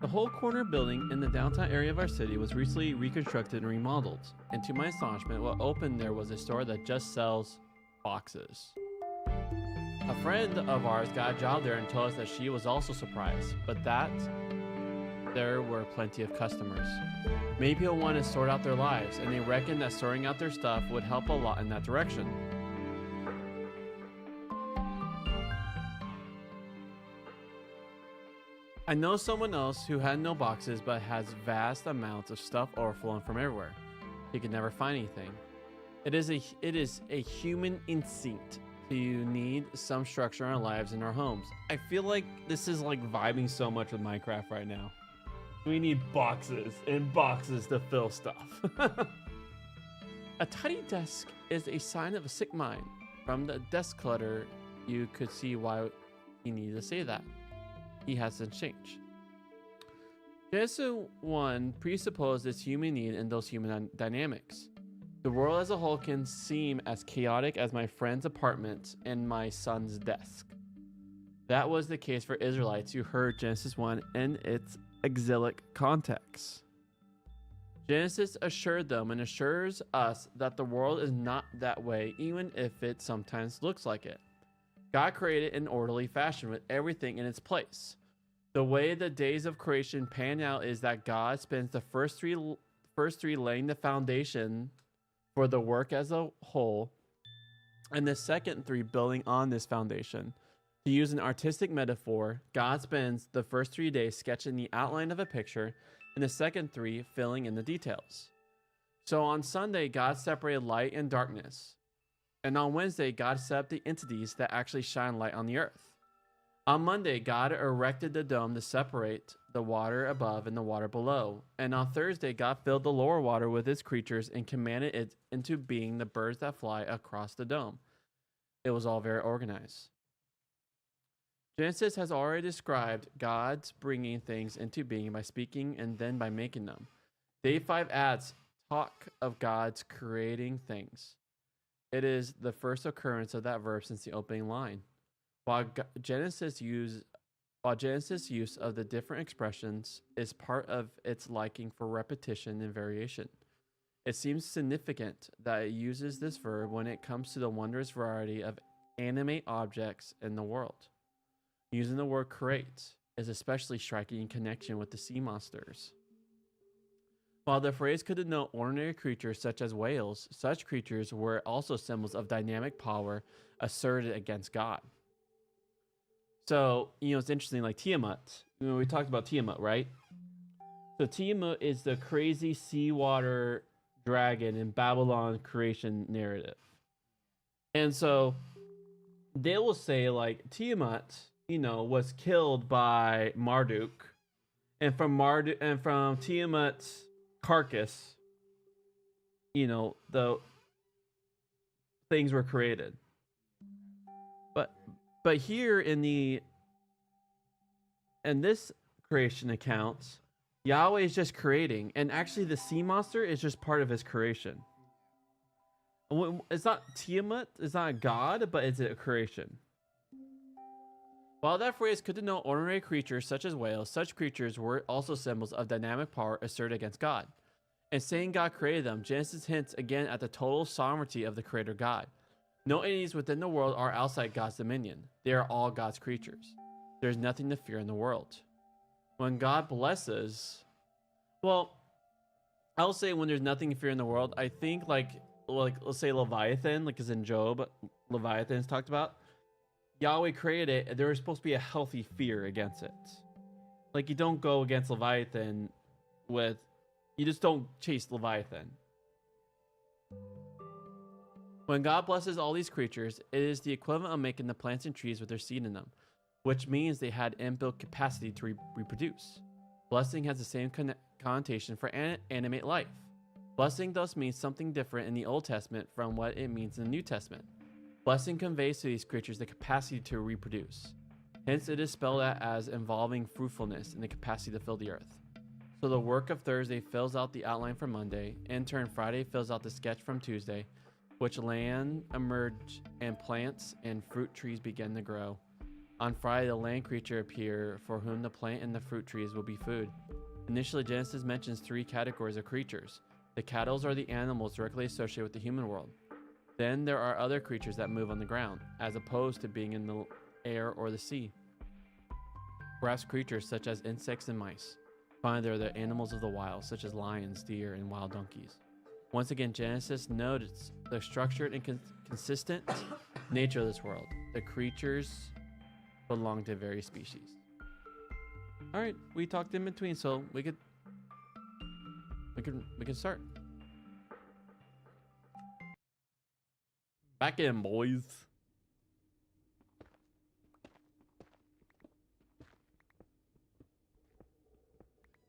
The whole corner building in the downtown area of our city was recently reconstructed and remodeled. And to my astonishment, what opened there was a store that just sells boxes. A friend of ours got a job there and told us that she was also surprised, but that there were plenty of customers. Many people want to sort out their lives, and they reckon that sorting out their stuff would help a lot in that direction. I know someone else who had no boxes but has vast amounts of stuff overflowing from everywhere. He could never find anything. It is a human instinct to need some structure in our lives and our homes. I feel like this is like vibing so much with Minecraft right now. We need boxes and boxes to fill stuff. A tidy desk is a sign of a sick mind. From the desk clutter, you could see why he needed to say that. He hasn't changed. Genesis 1 presupposes human need and those human dynamics. The world as a whole can seem as chaotic as my friend's apartment and my son's desk. That was the case for Israelites who heard Genesis 1 in its exilic context. Genesis assured them and assures us that the world is not that way, even if it sometimes looks like it. God created in orderly fashion with everything in its place. The way the days of creation pan out is that God spends the first three laying the foundation for the work as a whole, and the second three building on this foundation. To use an artistic metaphor, God spends the first 3 days sketching the outline of a picture, and the second three filling in the details. So on Sunday, God separated light and darkness. And on Wednesday, God set up the entities that actually shine light on the earth. On Monday, God erected the dome to separate the water above and the water below. And on Thursday, God filled the lower water with its creatures and commanded it into being the birds that fly across the dome. It was all very organized. Genesis has already described God's bringing things into being by speaking and then by making them. Day 5 adds talk of God's creating things. It is the first occurrence of that verb since the opening line. While Genesis use of the different expressions is part of its liking for repetition and variation, it seems significant that it uses this verb when it comes to the wondrous variety of animate objects in the world. Using the word create is especially striking in connection with the sea monsters. While the phrase could denote ordinary creatures such as whales, such creatures were also symbols of dynamic power asserted against God. So, it's interesting, like Tiamat. We talked about Tiamat, right? So Tiamat is the crazy seawater dragon in Babylon creation narrative. And so they will say, like, Tiamat, was killed by Marduk. And from Tiamat's carcass, the things were created. But here in this creation account, Yahweh is just creating, and actually the sea monster is just part of his creation. It's not Tiamat, it's not a god, but it's a creation. While that phrase could denote ordinary creatures such as whales, such creatures were also symbols of dynamic power asserted against God. And saying God created them, Genesis hints again at the total sovereignty of the creator God. No entities within the world are outside God's dominion. They are all God's creatures. There's nothing to fear in the world. When God blesses, I'll say when there's nothing to fear in the world, I think like let's say Leviathan, like as in Job, Leviathan is talked about. Yahweh created it. There was supposed to be a healthy fear against it. Like you don't go against Leviathan you just don't chase Leviathan. When God blesses all these creatures, it is the equivalent of making the plants and trees with their seed in them, which means they had inbuilt capacity to reproduce. Blessing has the same connotation for animate life. Blessing thus means something different in the Old Testament from what it means in the New Testament. Blessing conveys to these creatures the capacity to reproduce. Hence, it is spelled out as involving fruitfulness and the capacity to fill the earth. So the work of Thursday fills out the outline for Monday. In turn, Friday fills out the sketch from Tuesday, which land emerge and plants and fruit trees begin to grow. On Friday, the land creature appear for whom the plant and the fruit trees will be food. Initially, Genesis mentions 3 categories of creatures. The cattle are the animals directly associated with the human world. Then there are other creatures that move on the ground, as opposed to being in the air or the sea. Perhaps creatures such as insects and mice. Finally, there are the animals of the wild, such as lions, deer, and wild donkeys. Once again, Genesis notes the structured and consistent nature of this world. The creatures belong to various species. All right, we talked in between, so we can start. Back in, boys.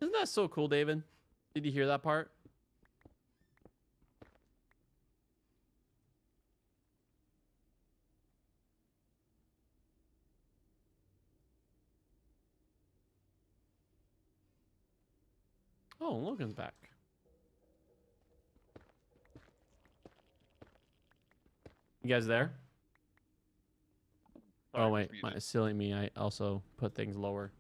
Isn't that so cool, David? Did you hear that part? Oh, Logan's back. You guys there? Sorry, Oh wait, muted. silly me. I also put things lower.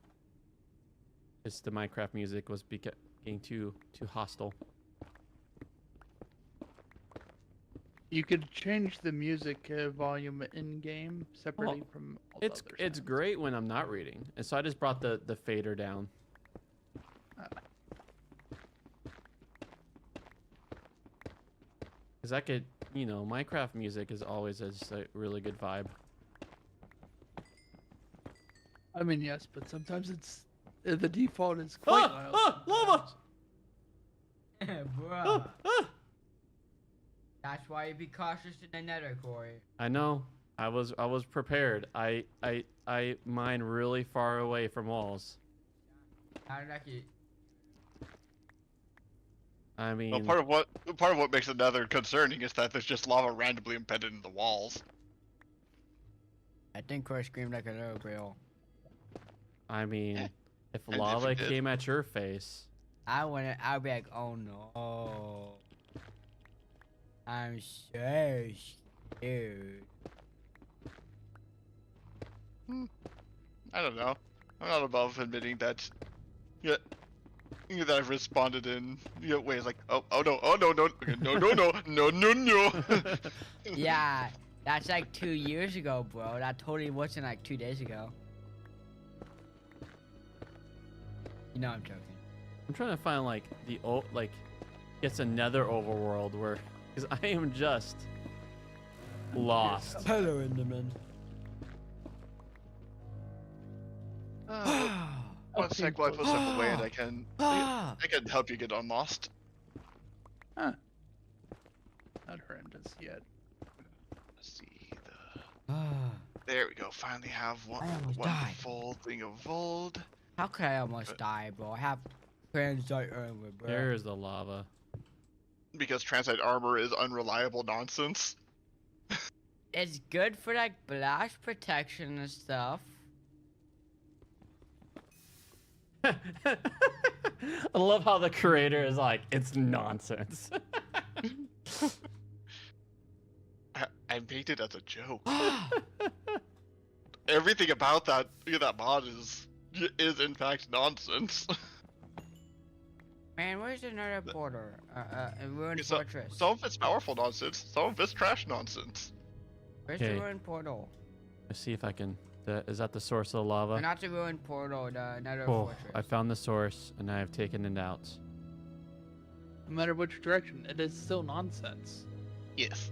It's the Minecraft music was getting too hostile. You could change the music volume in game separately from. All the It's other it's sounds. great when I'm not reading, and so I just brought the fader down. Cause I could, Minecraft music is always a really good vibe. I mean, yes, but sometimes the default is quite loud. Lava! Bruh. That's why you be cautious in the nether, Corey. I know. I was prepared. I mine really far away from walls. How did I get... I mean, Well, part of what makes another concerning is that there's just lava randomly embedded in the walls. I think Corey screamed like a little girl. if if lava it did. came at your face, I'll be like, oh no. I'm so scared. I don't know. I'm not above admitting that. Yeah. That I've responded in ways like no no. Yeah, that's like 2 years ago, bro. That totally wasn't like 2 days ago. You know I'm joking. I'm trying to find it's another overworld where, because I am just lost. Hello, Enderman. One sec while I put stuff away, and I can help you get unlost. Not horrendous yet. Let's see there we go. Finally have one I almost wonderful thing of gold. How could I almost die, bro? I have transite armor, bro. There's the lava. Because transite armor is unreliable nonsense. It's good for like blast protection and stuff. I love how the creator is like, it's nonsense. I made it as a joke. Everything about that mod is in fact nonsense. Man, where's another portal? A ruined fortress. Some of it's powerful nonsense. Some of it's trash nonsense. Where's Okay. the ruined portal? Let's see if I can. Is that the source of the lava? Not the ruined portal, the another Cool. fortress. I found the source and I have taken it out. No matter which direction, it is still nonsense. Yes.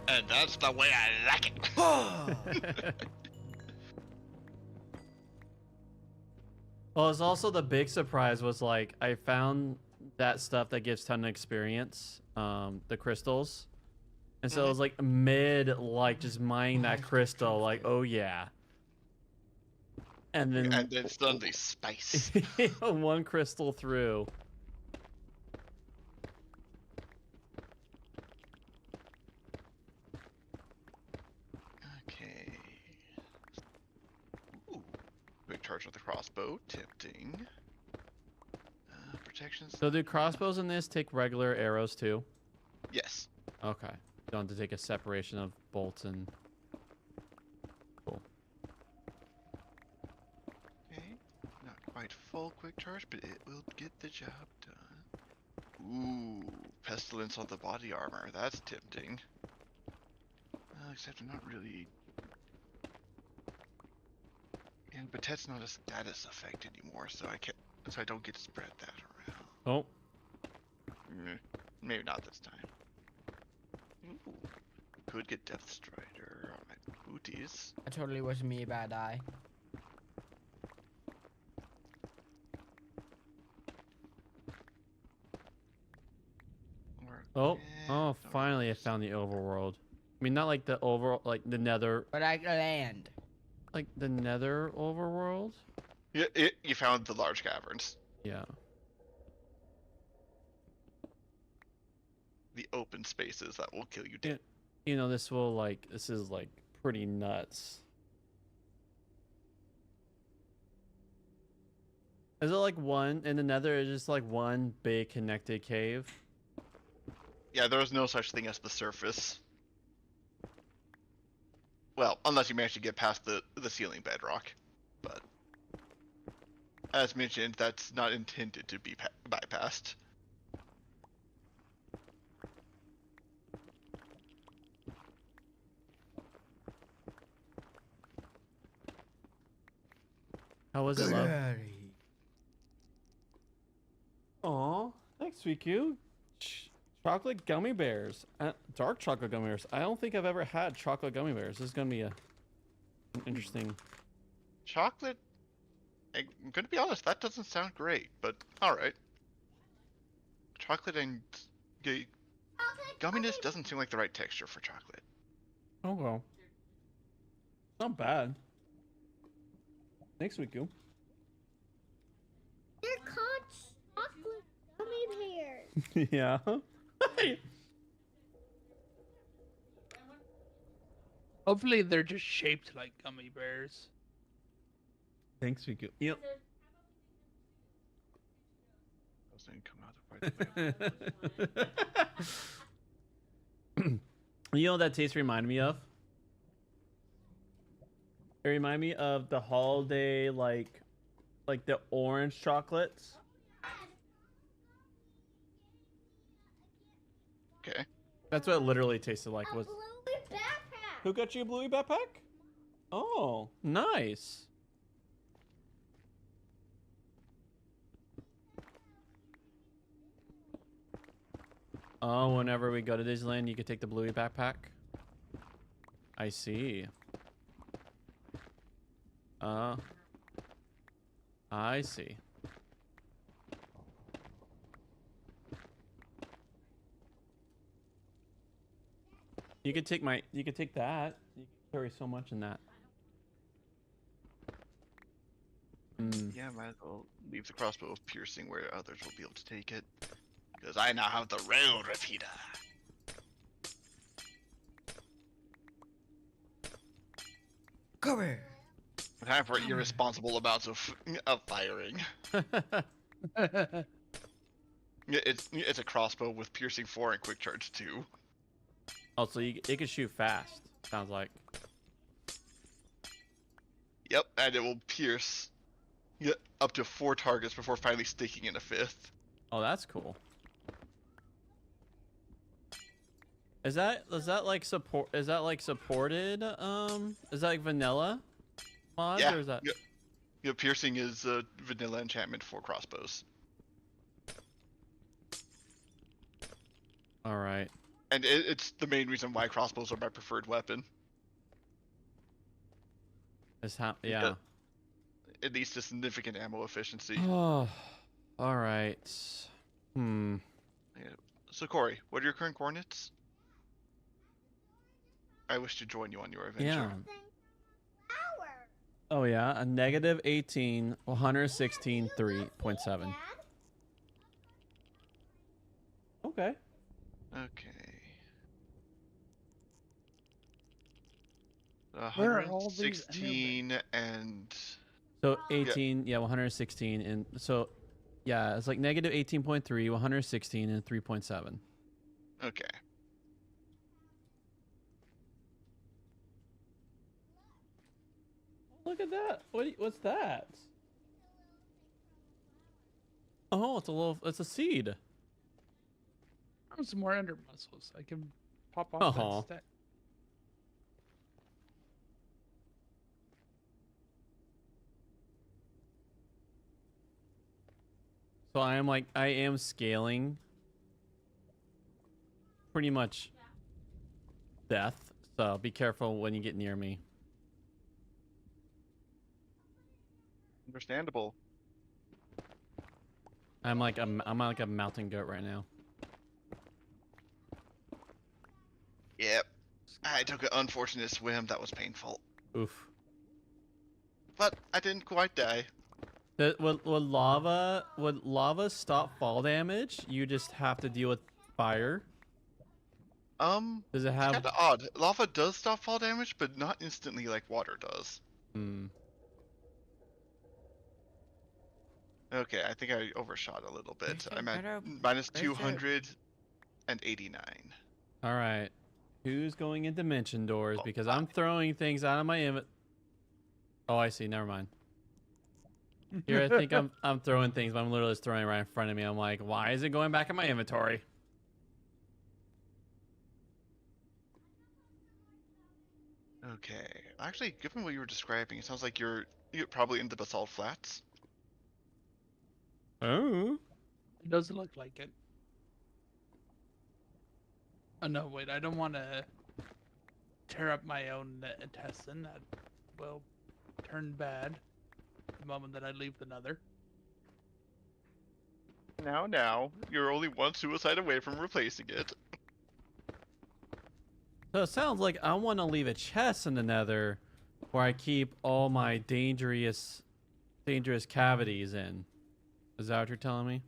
And that's the way I like it. Well, it's also the big surprise was like I found that stuff that gives ton of experience, the crystals, and so it was like just mining that crystal, like oh yeah, and then suddenly spice. one crystal through. Okay. Ooh. Quick charge with the crossbow, tempting. Protections. So do crossbows in this take regular arrows too? Yes. Okay. Don't have to take a separation of bolts and. Cool. Okay. Not quite full quick charge, but it will get the job done. Ooh, pestilence on the body armor. That's tempting. Except I'm not really. And but that's not a status effect anymore, so I can't. So I don't get to spread that around. Oh, Maybe not this time. Ooh, could get Death Strider on my booties. That totally was me, bad eye. Or, oh, eh, oh! don't Finally, I really- found the overworld. I mean, not like the over, like the Nether, But I land. like the Nether overworld. Yeah, you found the large caverns, Yeah. the open spaces that will kill you dead. You know, this is like pretty nuts. Is it like one in the Nether? Is just like one big connected cave? Yeah, there is no such thing as the surface. Well, unless you manage to get past the ceiling bedrock, but as mentioned, that's not intended to be bypassed. How was it, love? Aw, thanks, sweet Q. Chocolate gummy bears. Dark chocolate gummy bears. I don't think I've ever had chocolate gummy bears. This is gonna be an interesting. Chocolate. I'm gonna be honest, that doesn't sound great, but alright. Chocolate and gumminess doesn't seem like the right texture for chocolate. Oh well. Not bad. Thanks, sweet Q. They're called chocolate gummy bears. Yeah. Hopefully they're just shaped like gummy bears. Thanks, sweet Q. Yep. Those didn't come out the right way. You know what that taste reminded me of? It reminded me of the holiday, like the orange chocolates. Okay. That's what it literally tasted like. A Was bluey backpack. who got you a bluey backpack? Oh, nice. Oh, whenever we go to Disneyland, you could take the bluey backpack. I see. I see. You could take that. You could carry so much in that. Yeah, might as well leave the crossbow of piercing where others will be able to take it. Because I now have the rail repeater. Come here. Time for irresponsible amounts of firing. Yeah, it's a crossbow with piercing 4 and quick charge 2. Also, it can shoot fast. Sounds like. Yep, and it will pierce up to 4 targets before finally sticking in a 5th. Oh, that's cool. Is that like support? Is that like supported? Is that like vanilla mods, Yeah, or is that? Yeah, piercing is a vanilla enchantment for crossbows. All right. And it's the main reason why crossbows are my preferred weapon. Yeah. It leads to significant ammo efficiency. Oh, all right. Hmm. Yeah. So Corey, what are your current coordinates? I wish to join you on your adventure. Yeah. Flower. Oh yeah. A negative 18, 116, 3.7. Okay. Okay. Where are all these 116 and So 18, yeah, 116, and so yeah, it's like negative 18.3, 116, and 3.7. okay. Look at that. What's that? Oh, it's a seed. I have some more ender muscles. I can pop off Uh-huh. that stack. So I am scaling pretty much death. So be careful when you get near me. Understandable. I'm like a mountain goat right now. Yep. I took an unfortunate swim. That was painful. Oof. But I didn't quite die. Would lava stop fall damage? You just have to deal with fire. Does it It's have? kind of odd. Lava does stop fall damage, but not instantly like water does. Hmm. Okay, I think I overshot a little bit. Where's I'm the- at where are- minus where's the- 289. All right. Who's going in dimension doors? Oh, Because I'm throwing things out of my inventory. Oh, I see. Never mind. Here, I think I'm throwing things, but I'm literally just throwing it right in front of me. I'm like, why is it going back in my inventory? Okay. Actually, given what you were describing, it sounds like you're probably in the basalt flats. Oh. It doesn't look like it. Oh no, wait! I don't want to tear up my own intestine. That will turn bad the moment that I leave the Nether. Now, you're only one suicide away from replacing it. So it sounds like I want to leave a chest in the Nether, where I keep all my dangerous cavities in. Is that what you're telling me?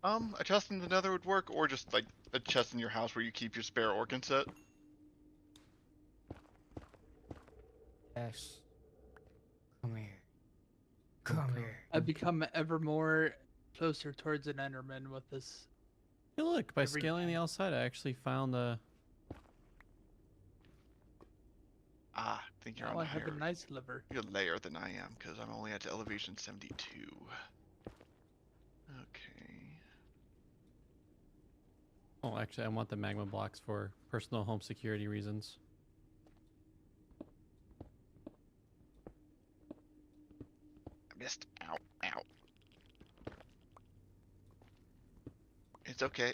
A chest in the nether would work, or just like a chest in your house where you keep your spare organ set. Yes. Come here. Come here. I've become ever more closer towards an Enderman with this. Hey, look! By Every scaling the time. outside, I actually found a. I think you're Now on I a have higher a nice liver. layer than I am, because I'm only at elevation 72. Okay. Oh, actually, I want the magma blocks for personal home security reasons. I missed. Ow, ow. It's okay.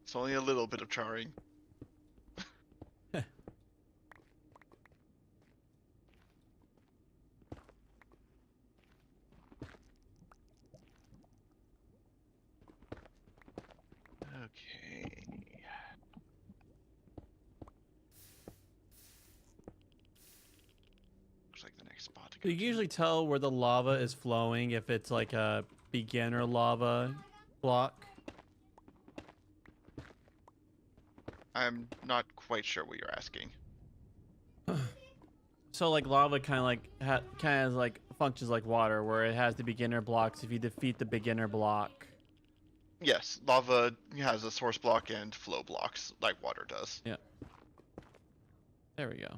It's only a little bit of charring. Okay. Looks like the next spot to go You can to. usually tell where the lava is flowing if it's like a beginner lava block. I'm not quite sure what you're asking. So like lava kind of like functions like water, where it has the beginner blocks. If you defeat the beginner block, Yes, lava has a source block and flow blocks, like water does. there we go.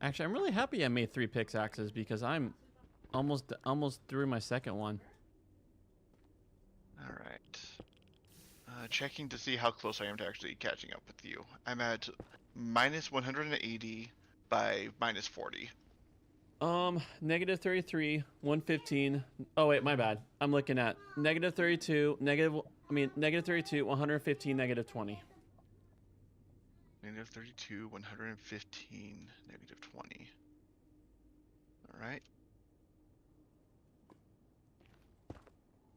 Actually, I'm really happy I made 3 pickaxes because I'm almost through my second one. Alright. Checking to see how close I am to actually catching up with you. I'm at minus 180 by minus 40. Negative 33, 115. Oh wait, my bad. I'm looking at negative 32, negative 32, 115, negative 20. Negative 32, 115, negative 20. Alright.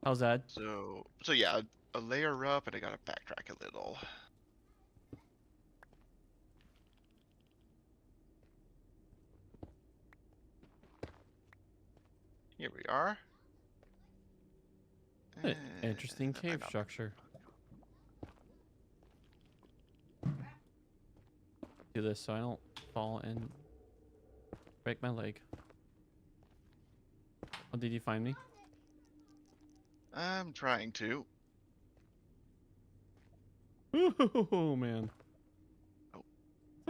How's that? So yeah, a layer up, and I gotta backtrack a little. Here we are. Hey, interesting And cave I'm up. structure. Do this so I don't fall and break my leg. Oh, did you find me? I'm trying to. Oh man. Oh.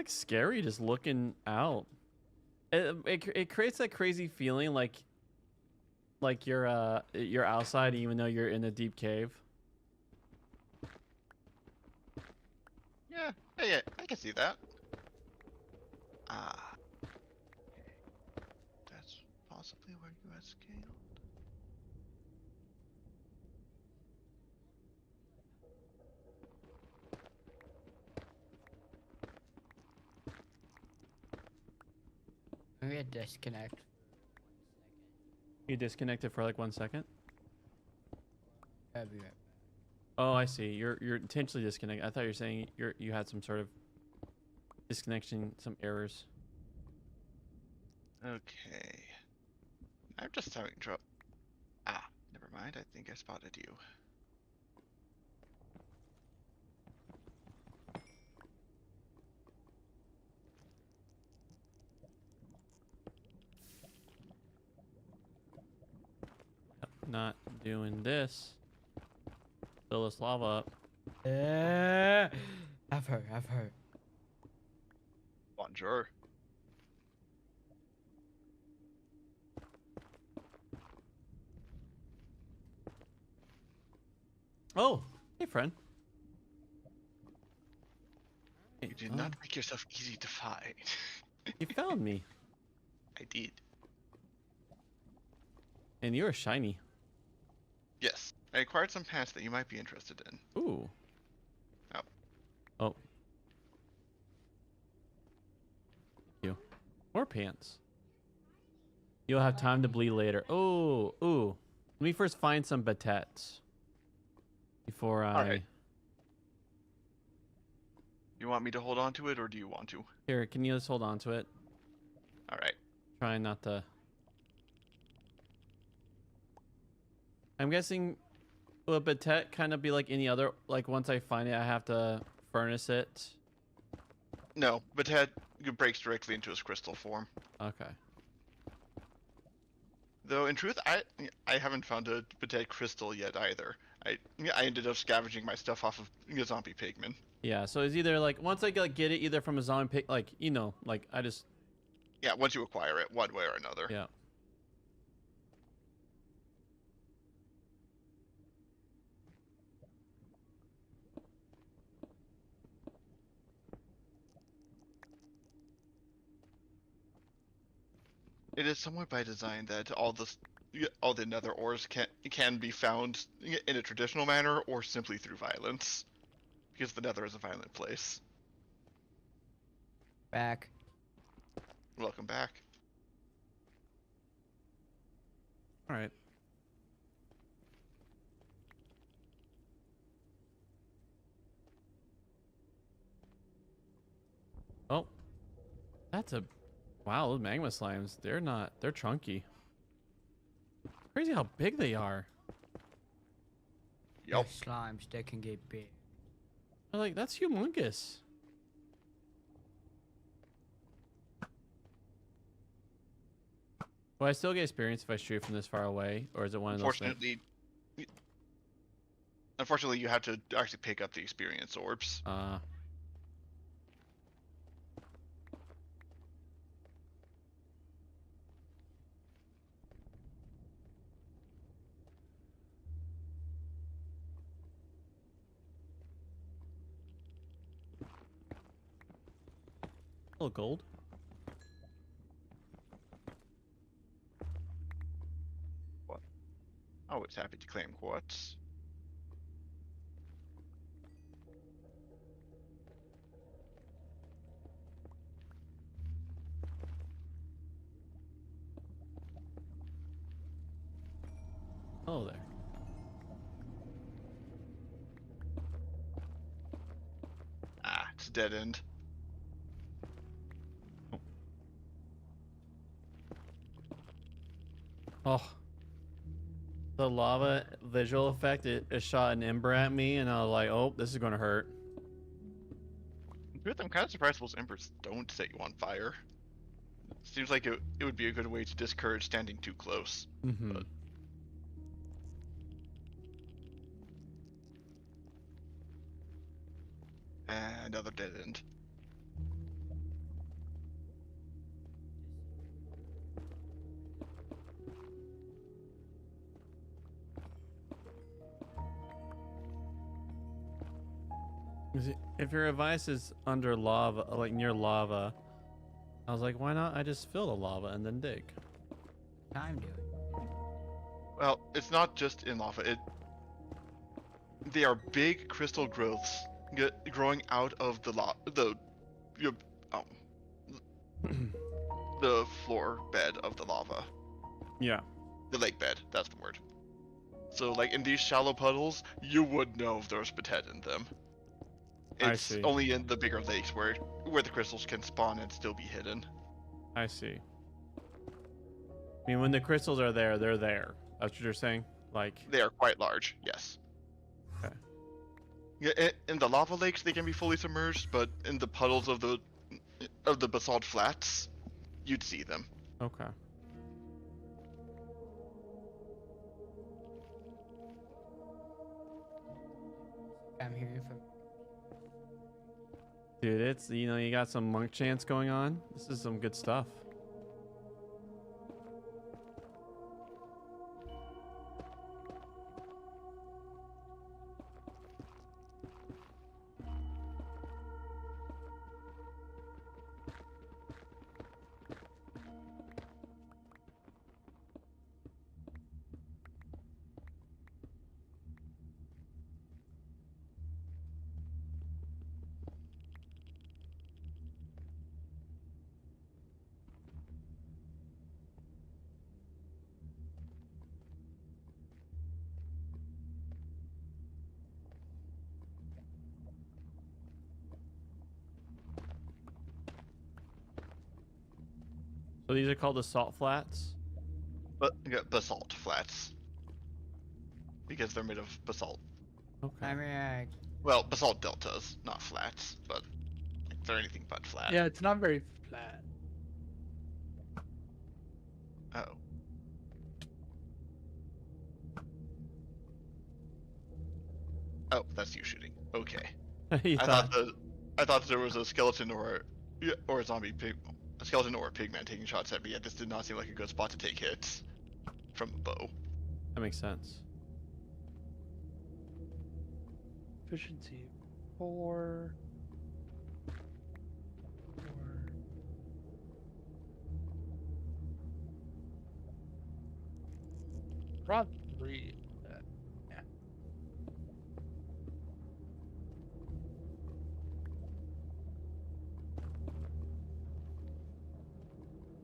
like scary just looking out. It creates that crazy feeling like you're outside even though you're in a deep cave. Yeah, yeah, I can see that. Ah, that's possibly where you escaped. I'm gonna disconnect. You disconnected for like 1 second. I'll be right back. Oh, I see. You're intentionally disconnected. I thought you were saying you had some sort of disconnection, some errors. Okay. I'm just having trouble. Ah, never mind. I think I spotted you. Not doing this. Fill this lava up. I've heard. Bonjour. Oh, hey friend. You did not make yourself easy to find. You found me, I did. and you're shiny. Yes. I acquired some pants that you might be interested in. Ooh. Oh. Oh. You. More pants. You'll have time to bleed later. Oh, ooh. Let me first find some batettes before I. Alright. You want me to hold on to it, or do you want to? Here, can you just hold on to it? Alright. Try not to. I'm guessing will a batet kind of be like any other, like once I find it, I have to furnace it? No, but Ted breaks directly into his crystal form. Okay. Though in truth, I haven't found a Batet crystal yet either. I ended up scavenging my stuff off of zombie pigmen. Yeah, so it's either like once I get it either from a zombie pig, like like I just Yeah, once you acquire it, one way or another. yeah. It is somewhat by design that all the nether ores can be found in a traditional manner or simply through violence, because the nether is a violent place. Back. Welcome back. All right. Oh, that's a wow. Those magma slimes, they're chunky. Crazy how big they are. Yup. They're slimes, they can get big. They're like that's humongous. Will I still get experience if I shoot from this far away, or is it one of those things? Unfortunately, you have to actually pick up the experience orbs. Oh, gold. What? Always happy to claim quartz. Oh, there. Ah, it's a dead end. Oh. The lava visual effect, it shot an ember at me, and I was like, oh, this is going to hurt. In truth, I'm kind of surprised those embers don't set you on fire. Seems like it would be a good way to discourage standing too close. Mm-hmm. But... another dead end. If your advice is under lava, like near lava, I was like, why not? I just fill the lava and then dig. Time do it. Well, it's not just in lava. They are big crystal growths growing out of your, um, the floor bed of the lava. Yeah. The lake bed, that's the word. So, like, in these shallow puddles, you would know if there's potet in them. I It's see. only in the bigger lakes where the crystals can spawn and still be hidden. I see. I mean, when the crystals are there, they're there. That's what you're saying? Like, They are quite large, yes. okay. Yeah, in the lava lakes, they can be fully submerged, but in the puddles of the basalt flats, you'd see them. Okay. I'm hearing from. Dude, it's, you got some monk chants going on. This is some good stuff. So these are called the salt flats? But basalt flats, because they're made of basalt. Okay. I mean, Well, basalt deltas, not flats, but like, they're anything but flat. Yeah, it's not very flat. Oh. Oh, that's you shooting. Okay. You I thought there was a skeleton or a zombie pig, a skeleton or a pigman taking shots at me. Yet this did not seem like a good spot to take hits from a bow. that makes sense. Efficiency 4. 4. Rod 3. Yeah.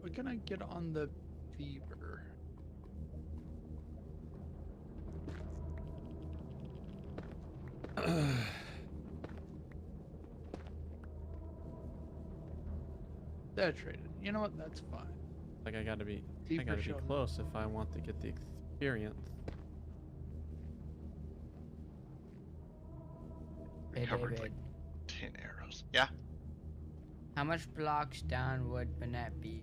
What can I get on the fever? Saturated. You know what? That's fine. Like I gotta be Fever showed up. close if I want to get the experience. hey Recovered David, like 10 arrows. Yeah. how much blocks down would Bennett be?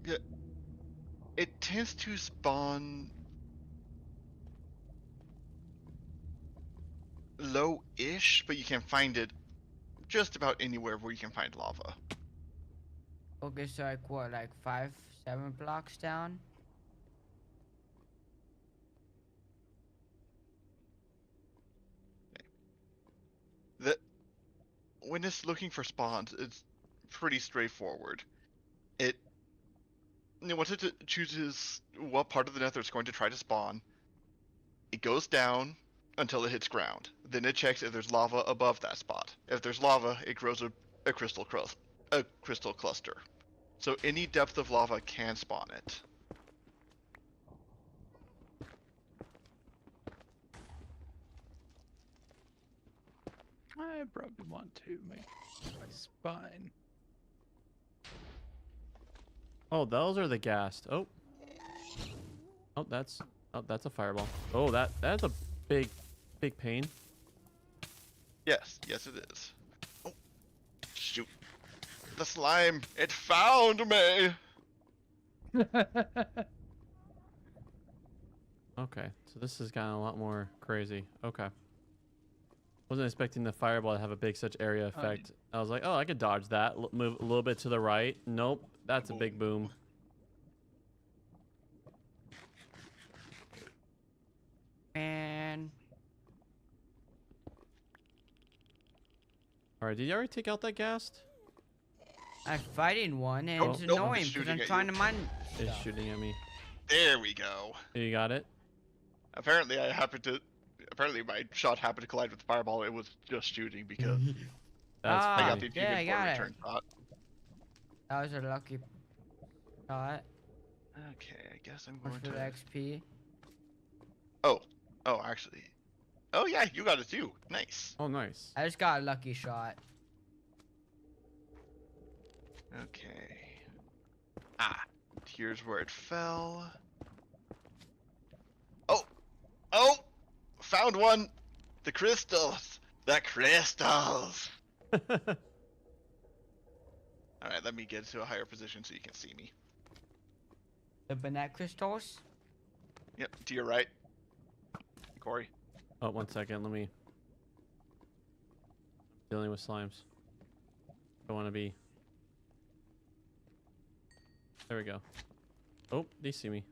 Yeah. It tends to spawn low-ish, but you can find it just about anywhere where you can find lava. Okay, so like what, like 5, 7 blocks down? When it's looking for spawns, it's pretty straightforward. Once it chooses what part of the nether it's going to try to spawn, it goes down until it hits ground. Then it checks if there's lava above that spot. If there's lava, it grows a crystal cluster. So any depth of lava can spawn it. I probably want to make my spine. Oh, those are the ghast. Oh, that's a fireball. Oh, that's a big pain. Yes, it is. Oh, shoot. The slime, it found me! Okay, so this has gotten a lot more crazy. Okay. Wasn't expecting the fireball to have a big such area effect. I was like, oh, I could dodge that. Move a little bit to the right. Nope, that's a big boom. All right, did you already take out that ghast? I'm fighting one, and Nope, it's nope, annoying it's because shooting I'm at trying you. to mine. It's stuff. shooting at me. There we go. You got it? Apparently, Apparently, my shot happened to collide with the fireball. It was just shooting because That's I got funny. the Yeah, I achievement for a got it. return shot. That was a lucky shot. Okay, I guess I'm Much going for the to. XP. Oh, actually. Oh yeah, you got it too. Nice. Oh, nice. I just got a lucky shot. Okay. Ah, here's where it fell. Oh, found one. The crystals. The crystals. All right, let me get to a higher position so you can see me. The Banette crystals. Yep, to your right, Corey. Oh, 1 second. Let me. Dealing with slimes. Don't want to be. There we go. Oh, they see me.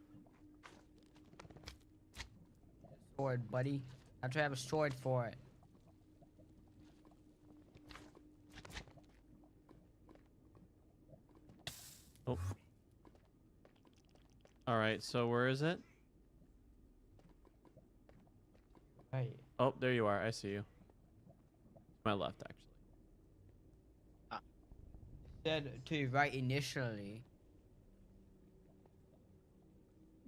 Sword, buddy. I have to have a sword for it. Oh. All right. So where is it? Right. Oh, there you are. I see you. My left, actually. Said to your right initially.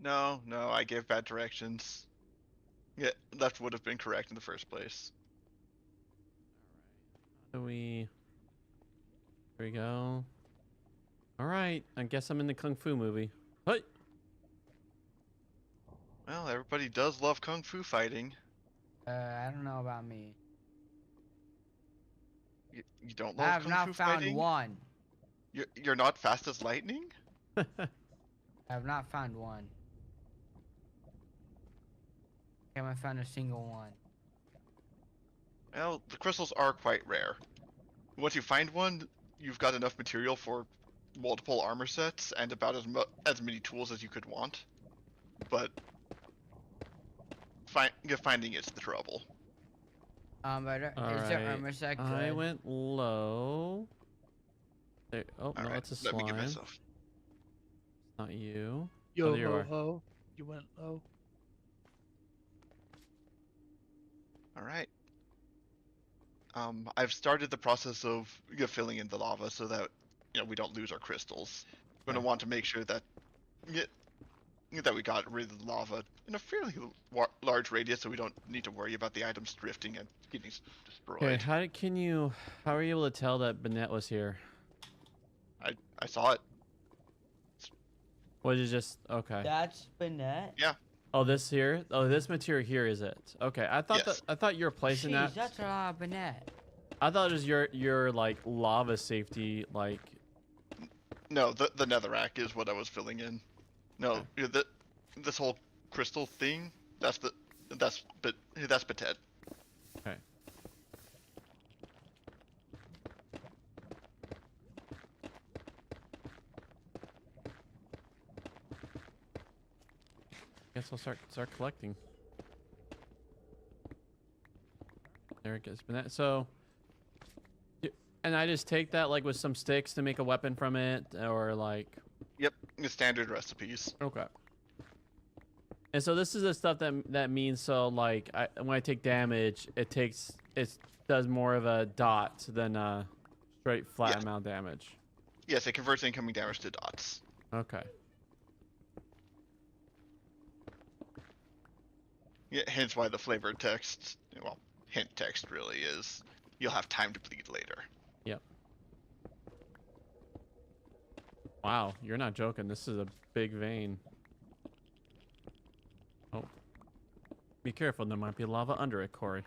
No, I gave bad directions. Yeah, left would have been correct in the first place. So we. Here we go. All right. I guess I'm in the Kung Fu movie. Hey. Well, everybody does love kung fu fighting. I don't know about me. You don't I love have kung not fu found fighting? one. You're not fast as lightning? I have not found one. I haven't found a single one. Well, the crystals are quite rare. Once you find one, you've got enough material for multiple armor sets and about as many tools as you could want. But finding is the trouble. But All is there right. armor set good? I went low. There. Oh, All no, right, that's a let slime. me get myself. Not you. Yo there you ho are. ho. You went low. All right. I've started the process of filling in the lava so that we don't lose our crystals. We're Okay. gonna want to make sure that that we got rid of the lava in a fairly large radius, so we don't need to worry about the items drifting and getting destroyed. Okay. How are you able to tell that Banette was here? I saw it. Was it just okay? That's Banette. Yeah. Oh, this here. Oh, this material here is it. Okay. I thought Yes. I thought you were placing Jeez, that. that's a lot of Banette. I thought it was your like lava safety like. No, the netherrack is what I was filling in. No, this whole crystal thing. That's Patet. Okay. Guess I'll start collecting. There it goes. Banette. So. And I just take that like with some sticks to make a weapon from it, or like. Yep, the standard recipes. Okay. And so this is the stuff that means so like when I take damage, it does more of a dot than a straight flat Yeah. amount damage. Yes, it converts incoming damage to dots. Okay. Yeah, hence why the flavored text, well, hint text really is, you'll have time to bleed later. Yep. Wow, you're not joking. This is a big vein. Oh. Be careful, there might be lava under it, Corey.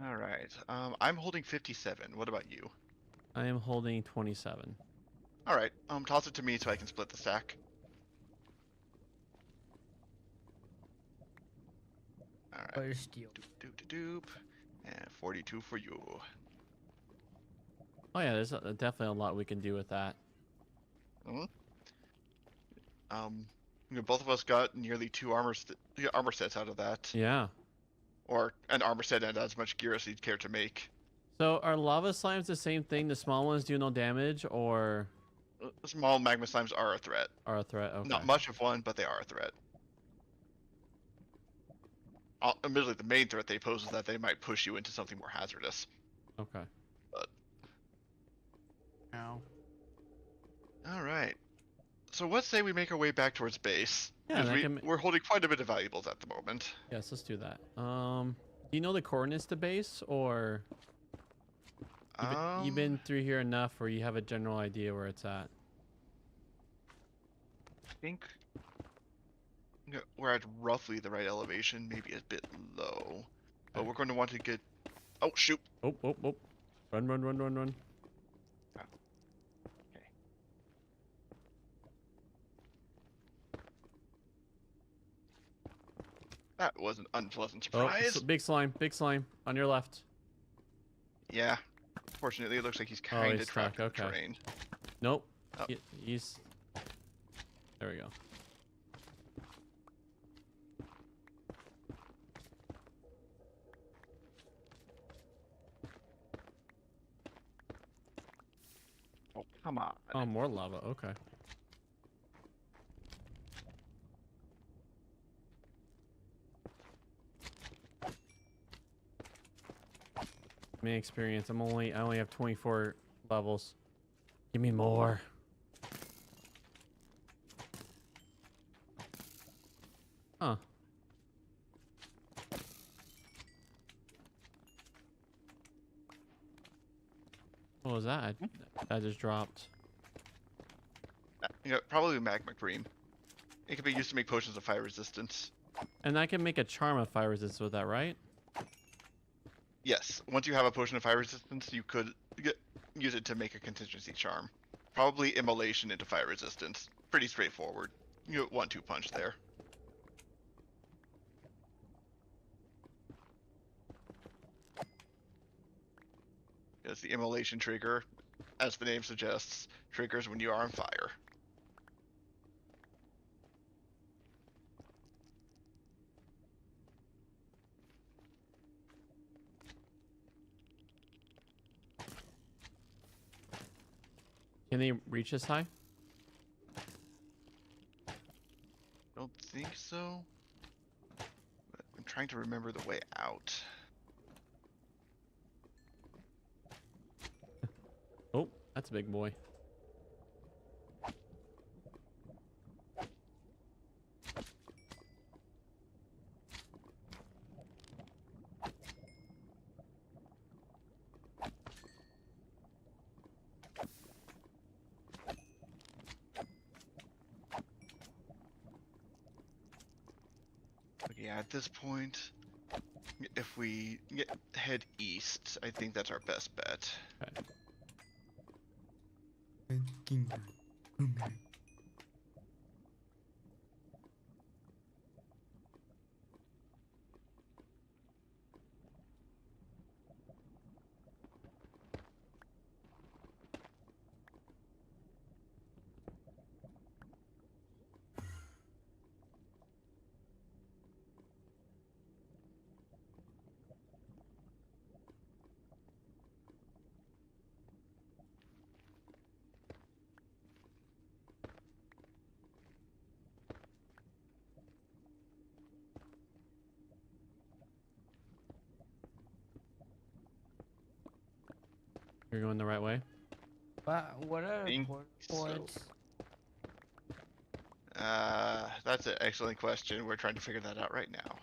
All right. I'm holding 57. What about you? I am holding 27. All right. Toss it to me so I can split the stack. All right. Or steel. Doop. And 42 for you. Oh yeah, there's definitely a lot we can do with that. Both of us got nearly 2 armor sets out of that, Yeah. or an armor set and as much gear as you'd care to make. So are lava slimes the same thing? The small ones do no damage, or Small magma slimes are a threat. are a threat? Okay. Not much of one, but they are a threat. Admittedly, the main threat they pose is that they might push you into something more hazardous. Okay. No. All right. So let's say we make our way back towards base. Yeah, because and we're holding quite a bit of valuables at the moment. Yes, let's do that. Do you know the coordinates to base, or you've been through here enough where you have a general idea where it's at? I think we're at roughly the right elevation, maybe a bit low. But Okay. we're going to want to get... Oh, shoot! Oh, oh, oh. Run, run, run, run, run. That was an unpleasant Oh, surprise. big slime on your left. Yeah. Fortunately, it looks like he's Oh, kind he's of trapped stuck, in the okay. terrain. Nope. Oh. He's... There we go. Oh, come on. Oh, more lava. Okay. Main experience. I only have 24 levels. Give me more. Huh. What was that? That just dropped. Probably magma cream. It can be used to make potions of fire resistance. And I can make a charm of fire resistance with that, right? Yes, once you have a potion of fire resistance, you could use it to make a contingency charm. Probably immolation into fire resistance. Pretty straightforward. 1-2 punch there. Because the immolation trigger, as the name suggests, triggers when you are on fire. Can they reach this high? Don't think so. But I'm trying to remember the way out. Oh, that's a big boy. Okay, at this point, if we head east, I think that's our best bet. Okay. You're going the right way? What are Think ports? That's an excellent question. We're trying to figure that out right now.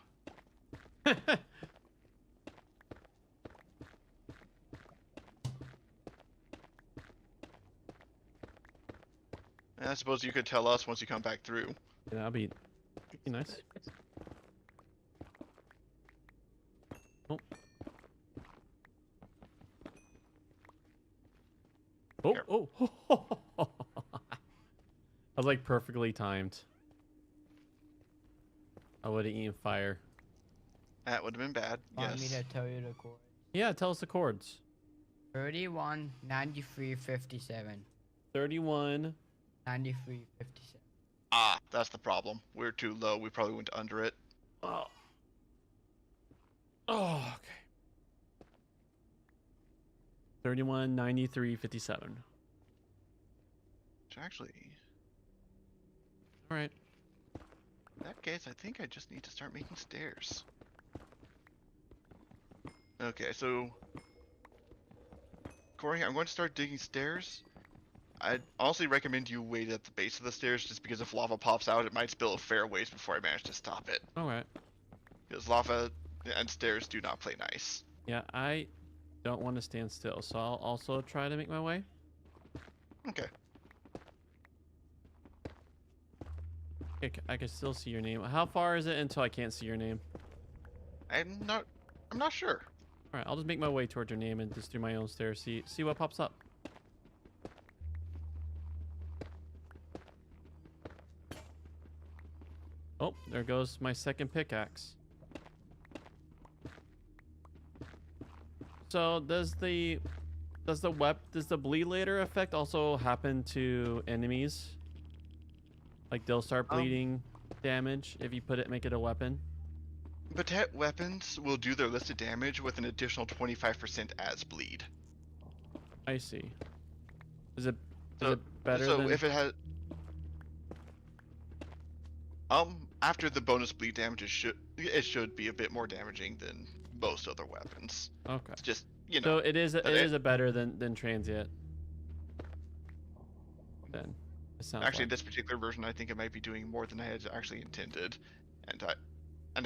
And I suppose you could tell us once you come back through. Yeah, that'd be nice. Oh. Oh, oh. I was like perfectly timed. I would have eaten fire. That would have been bad. Want me Yes. to tell you the chord? Yeah, tell us the chords. 31, 93, 57. 31, 93, 57. Ah, that's the problem. We're too low. We probably went under it. Oh. Oh, okay. 31, 93, 57. Which actually, All right. in that case, I think I just need to start making stairs. Okay, so Corey, I'm going to start digging stairs. I'd honestly recommend you wait at the base of the stairs just because if lava pops out, it might spill a fair ways before I manage to stop it. All right. Because lava and stairs do not play nice. Yeah, I don't want to stand still, so I'll also try to make my way. Okay. I can still see your name. How far is it until I can't see your name? I'm not sure. All right, I'll just make my way towards your name and just do my own stairs. See what pops up. Oh, there goes my second pickaxe. So does the bleed later effect also happen to enemies? Like they'll start bleeding damage if you make it a weapon? Patet weapons will do their listed damage with an additional 25% as bleed. I see. Is it So, better so than... if it has after the bonus bleed damage it should be a bit more damaging than most other weapons. Okay. It's just, you So know. it is a better than transient. Then it sounds Actually, like. this particular version, I think it might be doing more than I had actually intended, and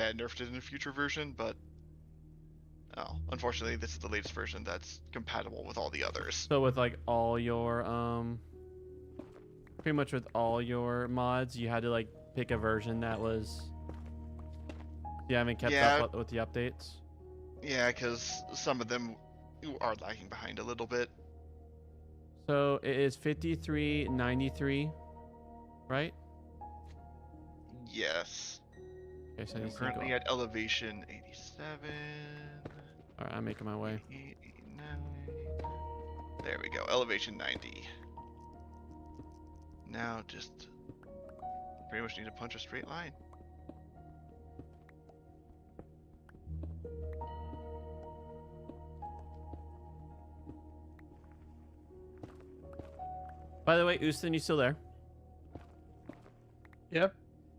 I nerfed it in a future version, but unfortunately, this is the latest version that's compatible with all the others. So with like all your pretty much with all your mods, you had to like pick a version that was. You haven't kept up with the updates. Yeah, because some of them are lagging behind a little bit. So it is 5393, right? Yes. Okay, so I I'm need to go currently up. at elevation 87. All right, I'm making my way. 88, 89. There we go, elevation 90. Now just pretty much need to punch a straight line. By the way, Houston, you still there? Yep.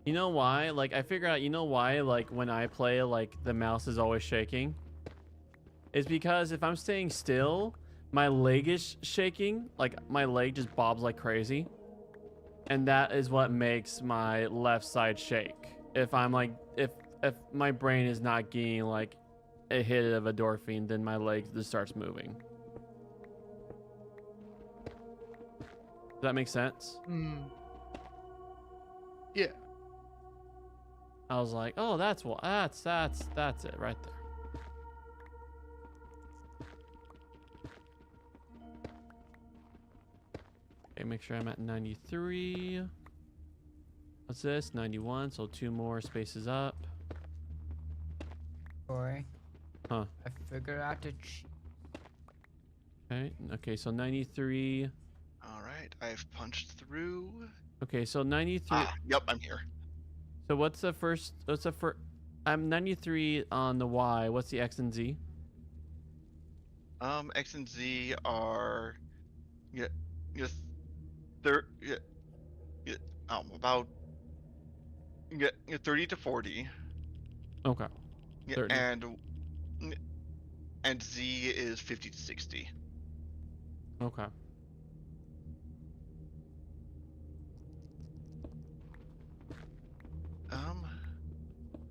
You know why? Like, I figure out, you know why, like, when I play, like, the mouse is always shaking? It's because if I'm staying still, my leg is shaking. Like, my leg just bobs like crazy. And that is what makes my left side shake. If I'm, like, if my brain is not getting, like, a hit of endorphin, then my leg just starts moving. Does that make sense? Yeah. I was like, oh, that's what that's it right there. Okay, make sure I'm at 93. What's this? 91, so 2 more spaces up. Corey. Huh. I figured out the Okay, so 93. Alright, I've punched through. Okay, so 93. Yep, I'm here. So what's the first? I'm 93 on the Y. What's the X and Z? X and Z are about 30 to 40. Okay. Yeah, 30. and Z is 50 to 60. Okay.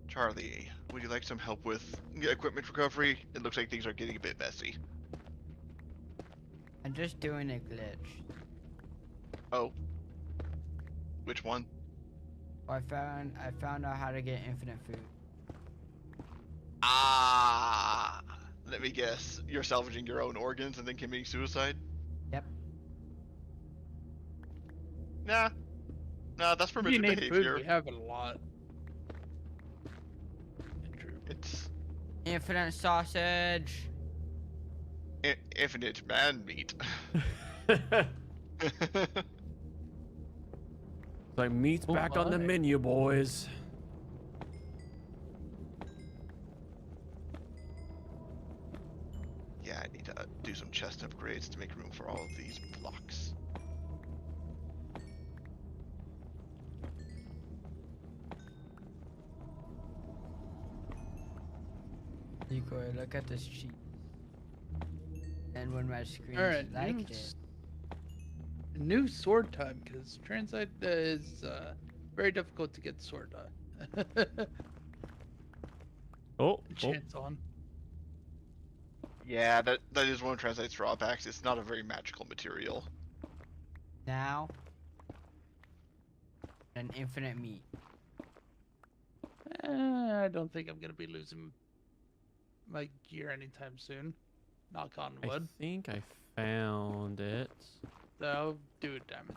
Charlie, would you like some help with equipment recovery? It looks like things are getting a bit messy. I'm just doing a glitch. Oh. Which one? I found out how to get infinite food. Let me guess. You're salvaging your own organs and then committing suicide? Yep. Nah, that's If you permitted need behavior. food, we have it a lot. It's Infinite sausage. infinite man meat. It's like meat's Oh back on the my. menu, boys. Yeah, I need to do some chest upgrades to make room for all of these blocks. Nico, look at this cheese. And when my screen Alright, like new, it. new sword time, because Transite is very difficult to get sword Oh, chance on. Yeah, that is one of Transite's drawbacks. It's not a very magical material. Now. An infinite meat. I don't think I'm gonna be losing my gear anytime soon. Knock on I wood. think I found it. So do it, damn it.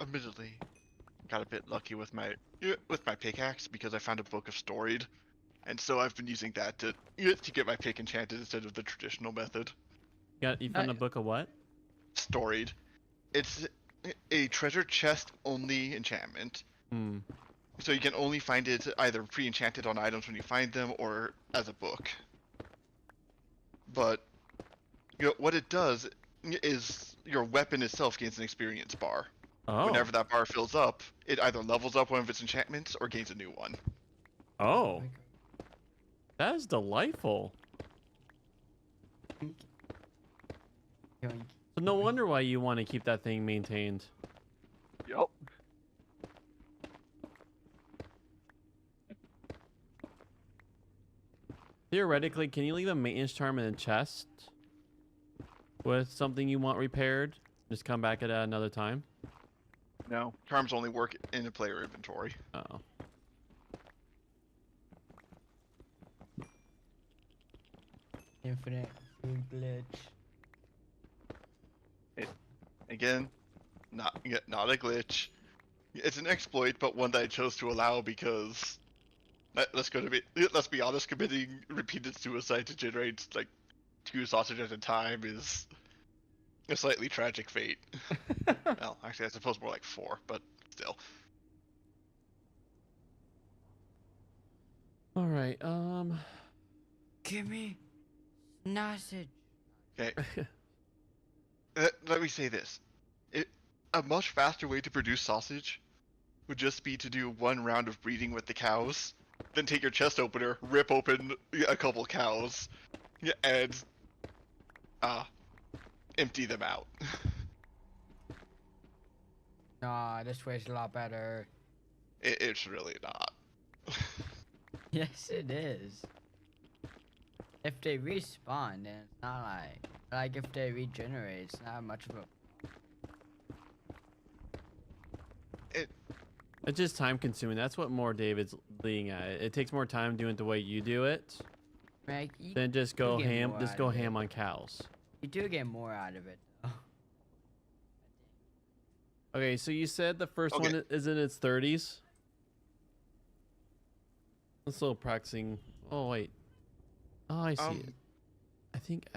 Admittedly, got a bit lucky with my pickaxe because I found a book of storied, and so I've been using that to get my pick enchanted instead of the traditional method. You found a Nice. book of what? Storied. It's a treasure chest only enchantment, Hmm. so you can only find it either pre-enchanted on items when you find them or as a book. But what it does is your weapon itself gains an experience bar. Oh. Whenever that bar fills up, it either levels up one of its enchantments or gains a new one. Oh. That is delightful. Yoink. So no wonder why you want to keep that thing maintained. Yup. Theoretically, can you leave a maintenance charm in a chest with something you want repaired? Just come back at another time? No. Charms only work in a player inventory. Oh. Infinite food glitch. Again, not a glitch. It's an exploit, but one that I chose to allow because let's be honest, committing repeated suicide to generate like 2 sausage at a time is a slightly tragic fate. Well, actually, I suppose more like 4, but still. All right. Give me sausage. Okay. Let me say this. A much faster way to produce sausage would just be to do 1 round of breeding with the cows, then take your chest opener, rip open a couple cows, and empty them out. Nah, this way's a lot better. It's really not. Yes, it is. If they respawn, then it's not like if they regenerate, it's not much of a. It's just time consuming. That's what more David's leading at. It takes more time doing it the way you do it Like, you, than just go get ham. more Just out go of it. ham on cows. you do get more out of it. Though. Okay, so you said the first Okay. one is in its 30s. I'm still practicing. Oh wait. Oh, I see it. I think.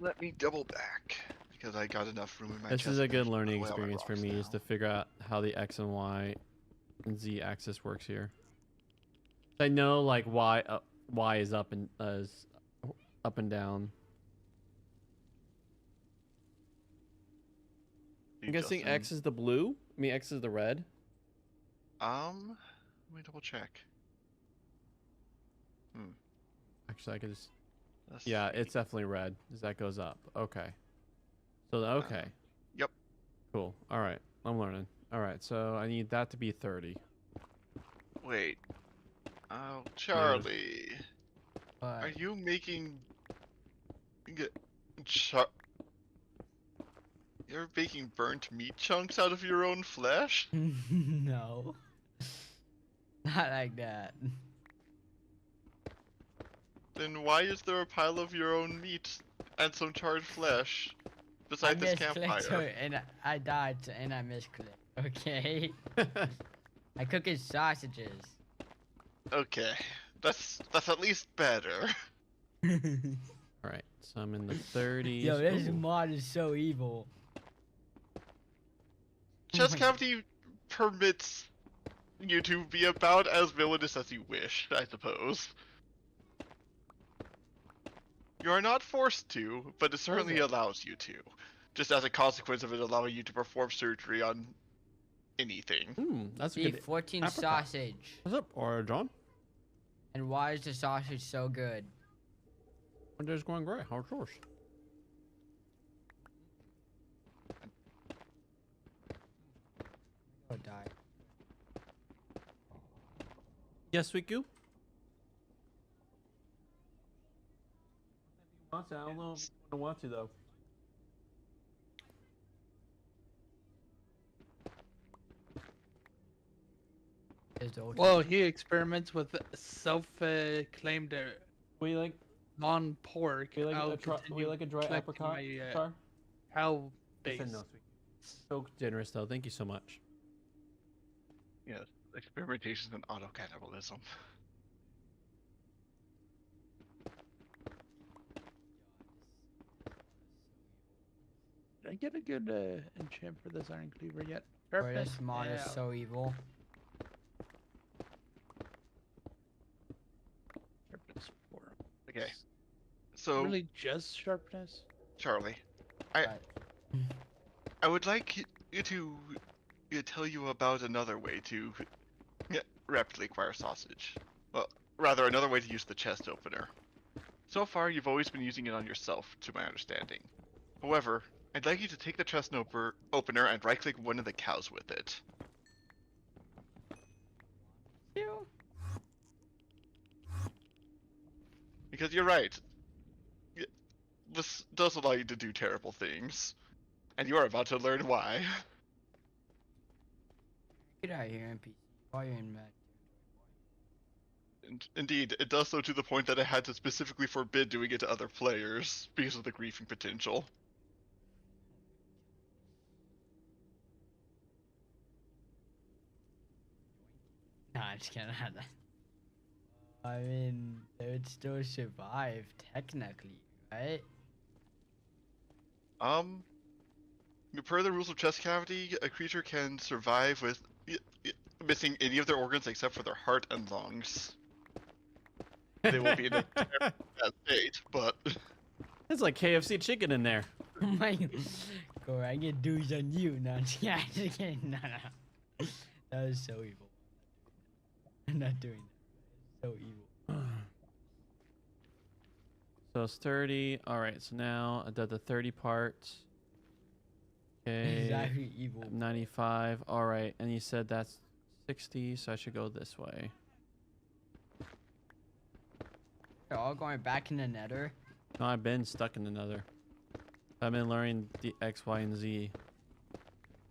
Let me double back because I got enough room in my This chest. is a to good put learning away all my experience for rocks me, is now. to figure out how the X and Y and Z axis works here. I know like Y is up and down. I'm guessing Justin. X is the blue. I mean X is the red. Let me double check. Actually, I could just. Let's Yeah, see. it's definitely red as that goes up. Okay. So okay. Yep. Cool. All right. I'm learning. All right. So I need that to be 30. Wait. Oh, Charlie. Are But you making? Char- You're making burnt meat chunks out of your own flesh? no, not like that. Then why is there a pile of your own meat and some charred flesh beside this misclicked campfire. and I died and I misclicked. Okay. I cook his sausages. Okay, that's at least better. All right, so I'm in the 30s. Yo, this Ooh. mod is so evil. Chest my- cavity permits you to be about as villainous as you wish, I suppose. You are not forced to, but it certainly it? allows you to. Just as a consequence of it allowing you to perform surgery on anything. That's a Beef good. 14 apricot. sausage. What's up, or John? And why is the sausage so good? My day's going great. How's yours? Oh, die. Yes, we do. I don't know if I want to though. Is the ultimate- Well, he experiments with self-claimed We like non-pork. I'll continue a dry collecting apricot. my, Char? cow He base. said no, sweet. So generous though. Thank you so much. Yes, experimentations and auto-cannibalism. Did I get a good enchant for this iron cleaver yet? Boy, Sharpness? this mod is Yeah. so evil. Sharpness 4. Okay, so Really just sharpness? Charlie, Right. I would like you to tell you about another way to rapidly acquire sausage. Well, rather another way to use the chest opener. So far, you've always been using it on yourself, to my understanding. However, I'd like you to take the chest opener and right-click one of the cows with it. Because you're right. This does allow you to do terrible things. And you are about to learn why. Get out of here, NPC. While you're in med. Indeed, it does so to the point that I had to specifically forbid doing it to other players because of the griefing potential. Nah, I'm just kidding. I mean, they would still survive, technically, right? Per the rules of chest cavity, a creature can survive with missing any of their organs except for their heart and lungs. They will be in a bad state, but It's like KFC chicken in there. Oh my god. Go, I get dudes on you. No, I'm just kidding. I'm just kidding. No. That was so evil. I'm not doing that. So evil. So it's 30. All right, so now I did the 30 part. Okay. Exactly evil. 95. All right, and you said that's 60, so I should go this way. They're all going back in the nether. No, I've been stuck in another. I've been learning the X, Y, and Z.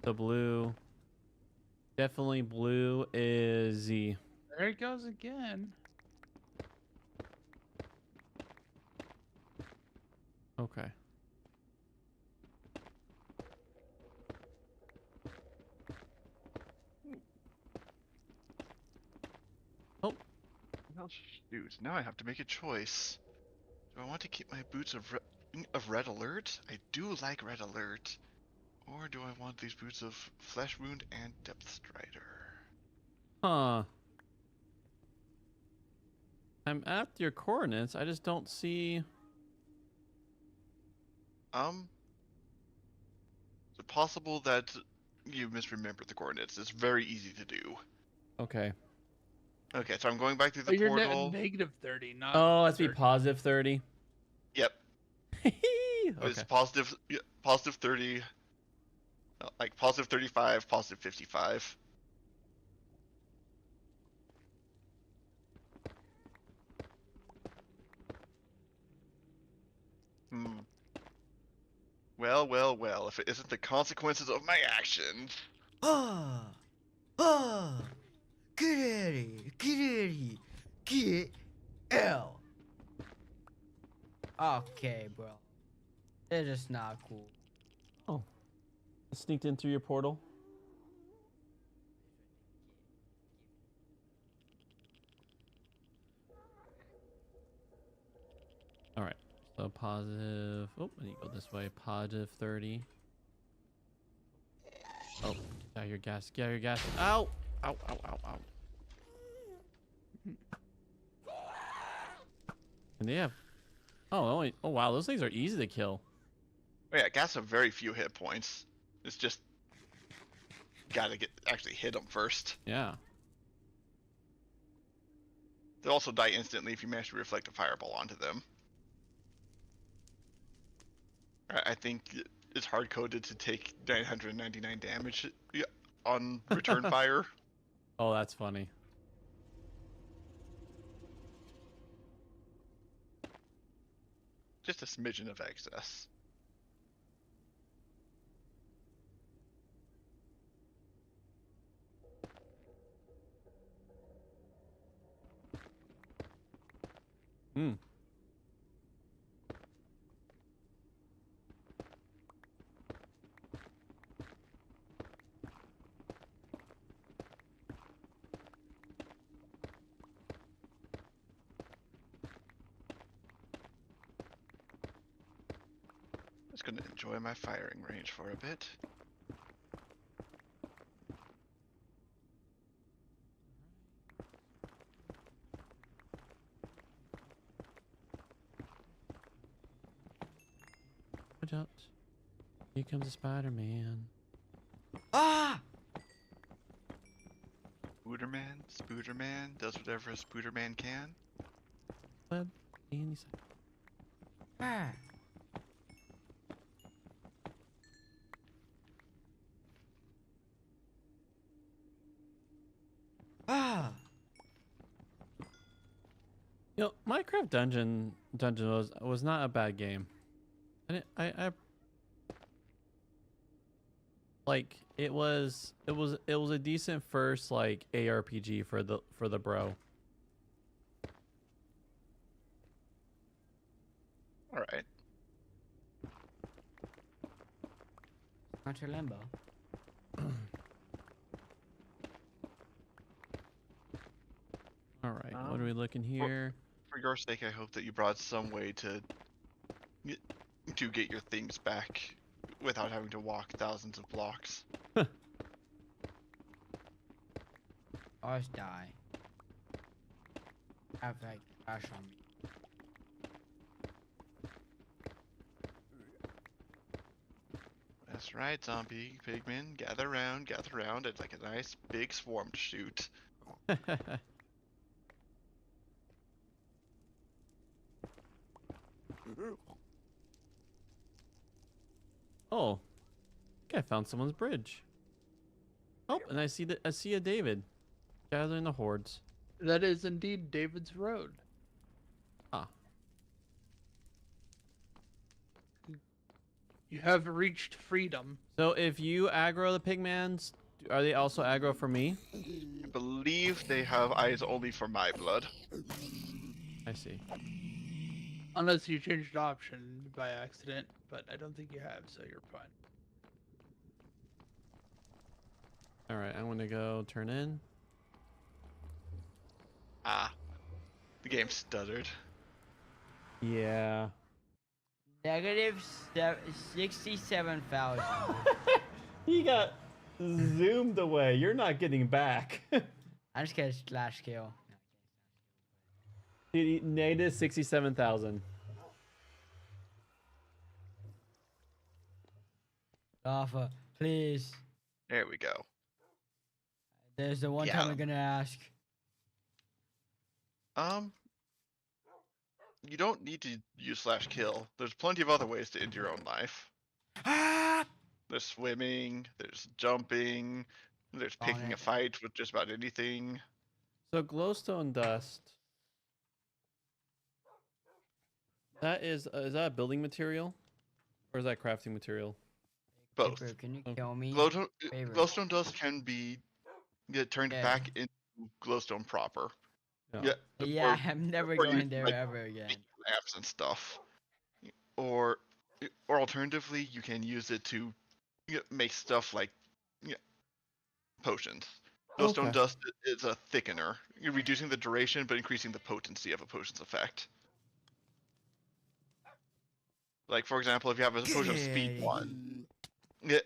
The blue. Definitely blue is Z. There it goes again. Okay. well, shoot. Now I have to make a choice. Do I want to keep my boots of red alert? I do like red alert. Or do I want these boots of flesh wound and depth strider? Huh. I'm at your coordinates. I just don't see. Is it possible that you misremembered the coordinates? It's very easy to do. Okay. Okay, so I'm going back through Oh, the you're portal. negative 30, not. Oh, that's be 30. positive 30. Yep, it's Okay. positive 30. Like positive 35, positive 55. Well, well, well, if it isn't the consequences of my actions. Ah! Ah! Get out of here! Get out of here! Get out! Okay, bro. They're just not cool. Sneaked in through your portal. All right. So positive. Oh, I need to go this way. Positive 30. Oh, get out of your gas. Get out of your gas. Ow! Ow, ow, ow, ow. And they have. Oh, only. Oh, wow. Those things are easy to kill. Oh, yeah, gas have very few hit points. It's just gotta actually hit them first. Yeah. They'll also die instantly if you manage to reflect a fireball onto them. I think it's hard coded to take 999 damage on return fire. Oh, that's funny. Just a smidgen of excess. Hmm. Just gonna enjoy my firing range for a bit. Watch out. Here comes a Spider-Man. Ah! Spooderman does whatever a Spooderman can. Web. And he's like, Ah! Ah! you know, Minecraft Dungeon was not a bad game. I like it was a decent first like ARPG for the bro. All right. Not your Lambo. All right, what are we looking here? For your sake, I hope that you brought some way to get your things back without having to walk thousands of blocks. Always die. Have like crash on me. That's right, zombie pigmen. Gather round, gather round. It's like a nice big swarm to shoot. Oh, I think I found someone's bridge. Oh, and I see a David gathering the hordes. That is indeed David's Road. Ah. You have reached freedom. So if you aggro the pigmans, are they also aggro for me? I believe they have eyes only for my blood. I see. Unless you changed option by accident, but I don't think you have, so you're fine. All right, I'm gonna go turn in. Ah, the game stuttered. Yeah. Negative 67,000. He got zoomed away. You're not getting back. I just get a slash kill. Negative 67,000. Alpha, please. There we go. There's the one Yeah. time I'm gonna ask. You don't need to use slash kill. There's plenty of other ways to end your own life. Ah! There's swimming, there's jumping, there's Darn picking a it. fight with just about anything. So glowstone dust. That is that a building material, or is that crafting material? Both. Paper, can you Okay. kill me? Favorite. Glowstone dust can get turned Yeah. back into glowstone proper. No. Yeah. Yeah, or I'm never or going use, there like, ever again. make lamps and stuff. Or alternatively, you can use it to make stuff like potions. Glowstone Okay. dust is a thickener, reducing the duration but increasing the potency of a potion's effect. Like, for example, if you have a potion of speed 1,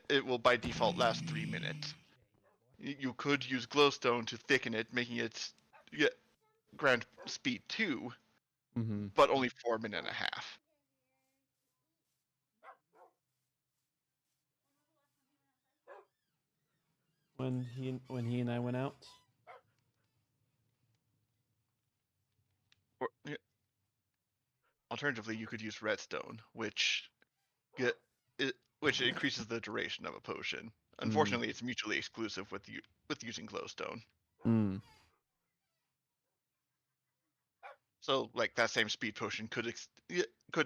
it will by default last 3 minutes. You could use glowstone to thicken it, making it grant speed 2, Mm-hmm. but only 4 minutes and a half. When he and I went out. Or, alternatively, you could use redstone, which increases the duration of a potion. Unfortunately, it's mutually exclusive with using glowstone. Mm. So, like, that same speed potion could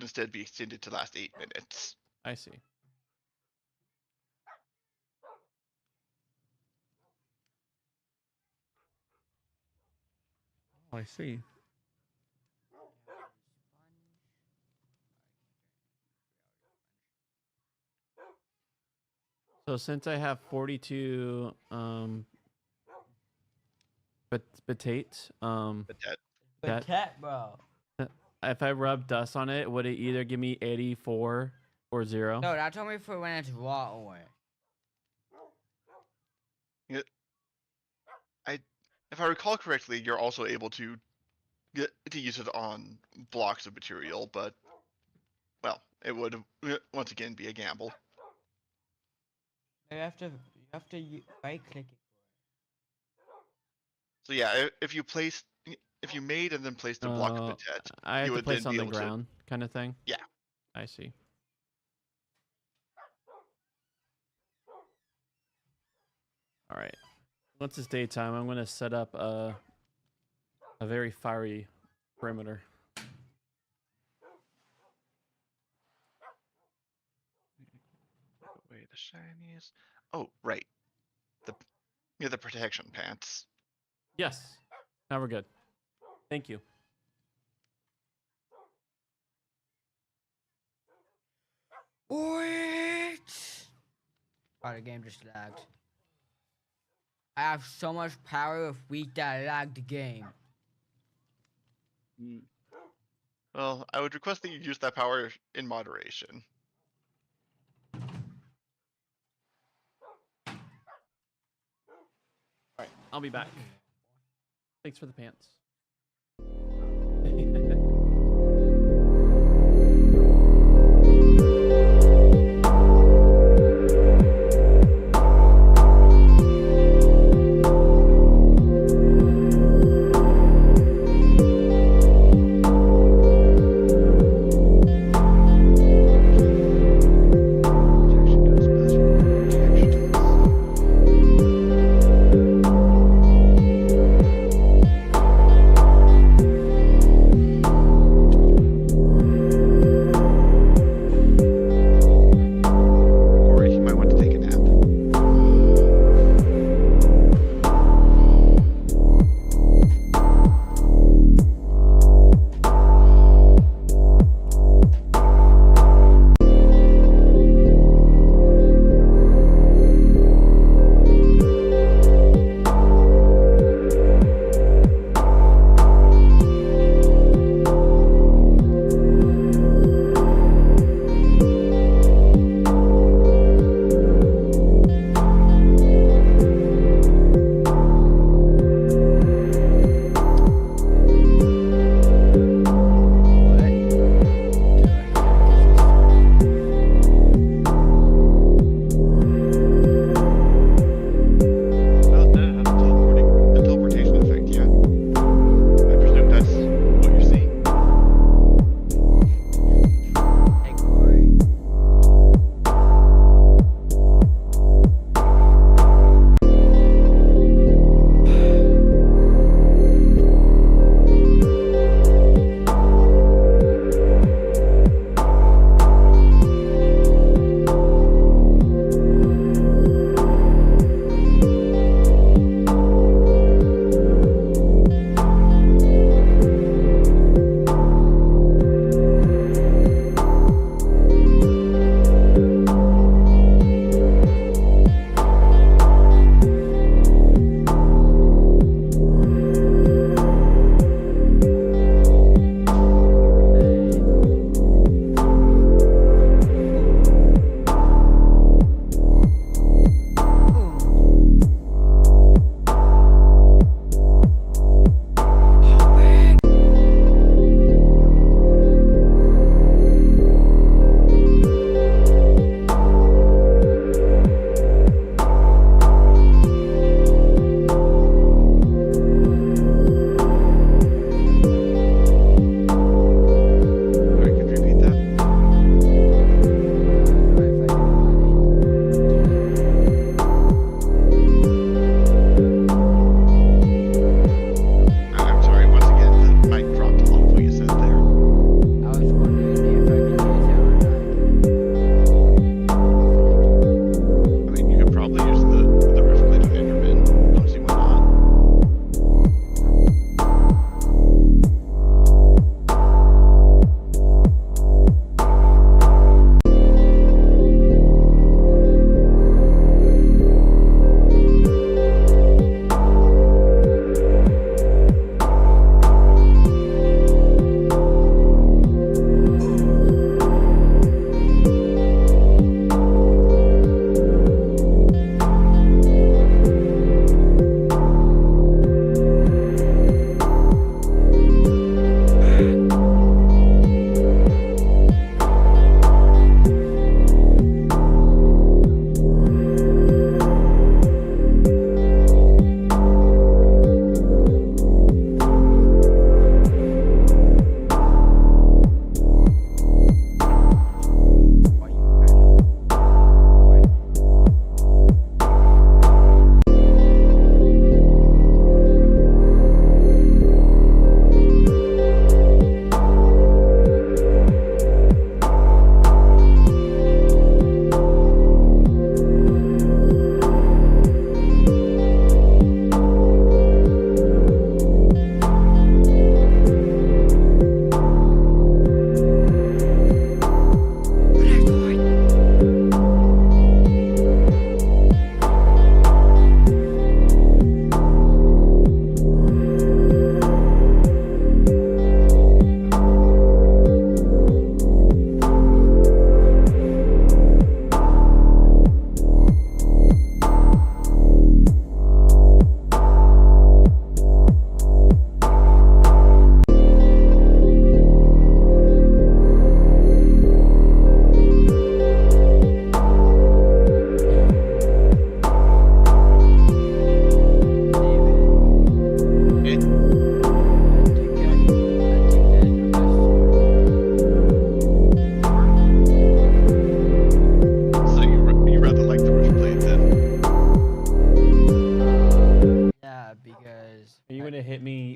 instead be extended to last 8 minutes. I see. Oh, I see. So since I have 42 potato, But that But that cat, bro. if I rub dust on it, would it either give me 84 or 0? No, that's only for when it's raw ore. if I recall correctly, you're also able to use it on blocks of material, but well, it would once again be a gamble. You have to right click it. So yeah, if you made and then placed a block of potato, I have you to would place then on be the able to. ground, kind of thing. Yeah. I see. All right. Once it's daytime, I'm gonna set up a very fiery perimeter. Away the shinies. Oh, right. The protection pants. Yes. Now we're good. Thank you. What? Oh, the game just lagged. I have so much power of weak that I lagged the game. Well, I would request that you use that power in moderation. All right. I'll be back. Thanks for the pants.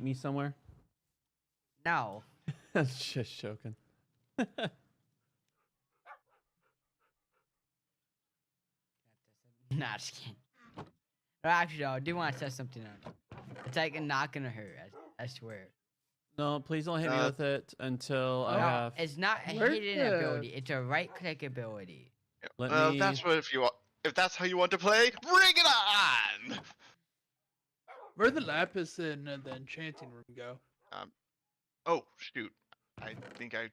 me somewhere? No. Just joking. Nah, just kidding. But actually, though, I do want to test something out. It's like not gonna hurt. I swear. No, please don't hit me with it until I Oh. have. It's not a Where's hidden the- ability. It's a right click ability. Let Well, me. that's what if that's how you want to play, bring it on. Where'd the lapis in the enchanting room go? Oh shoot! I think I.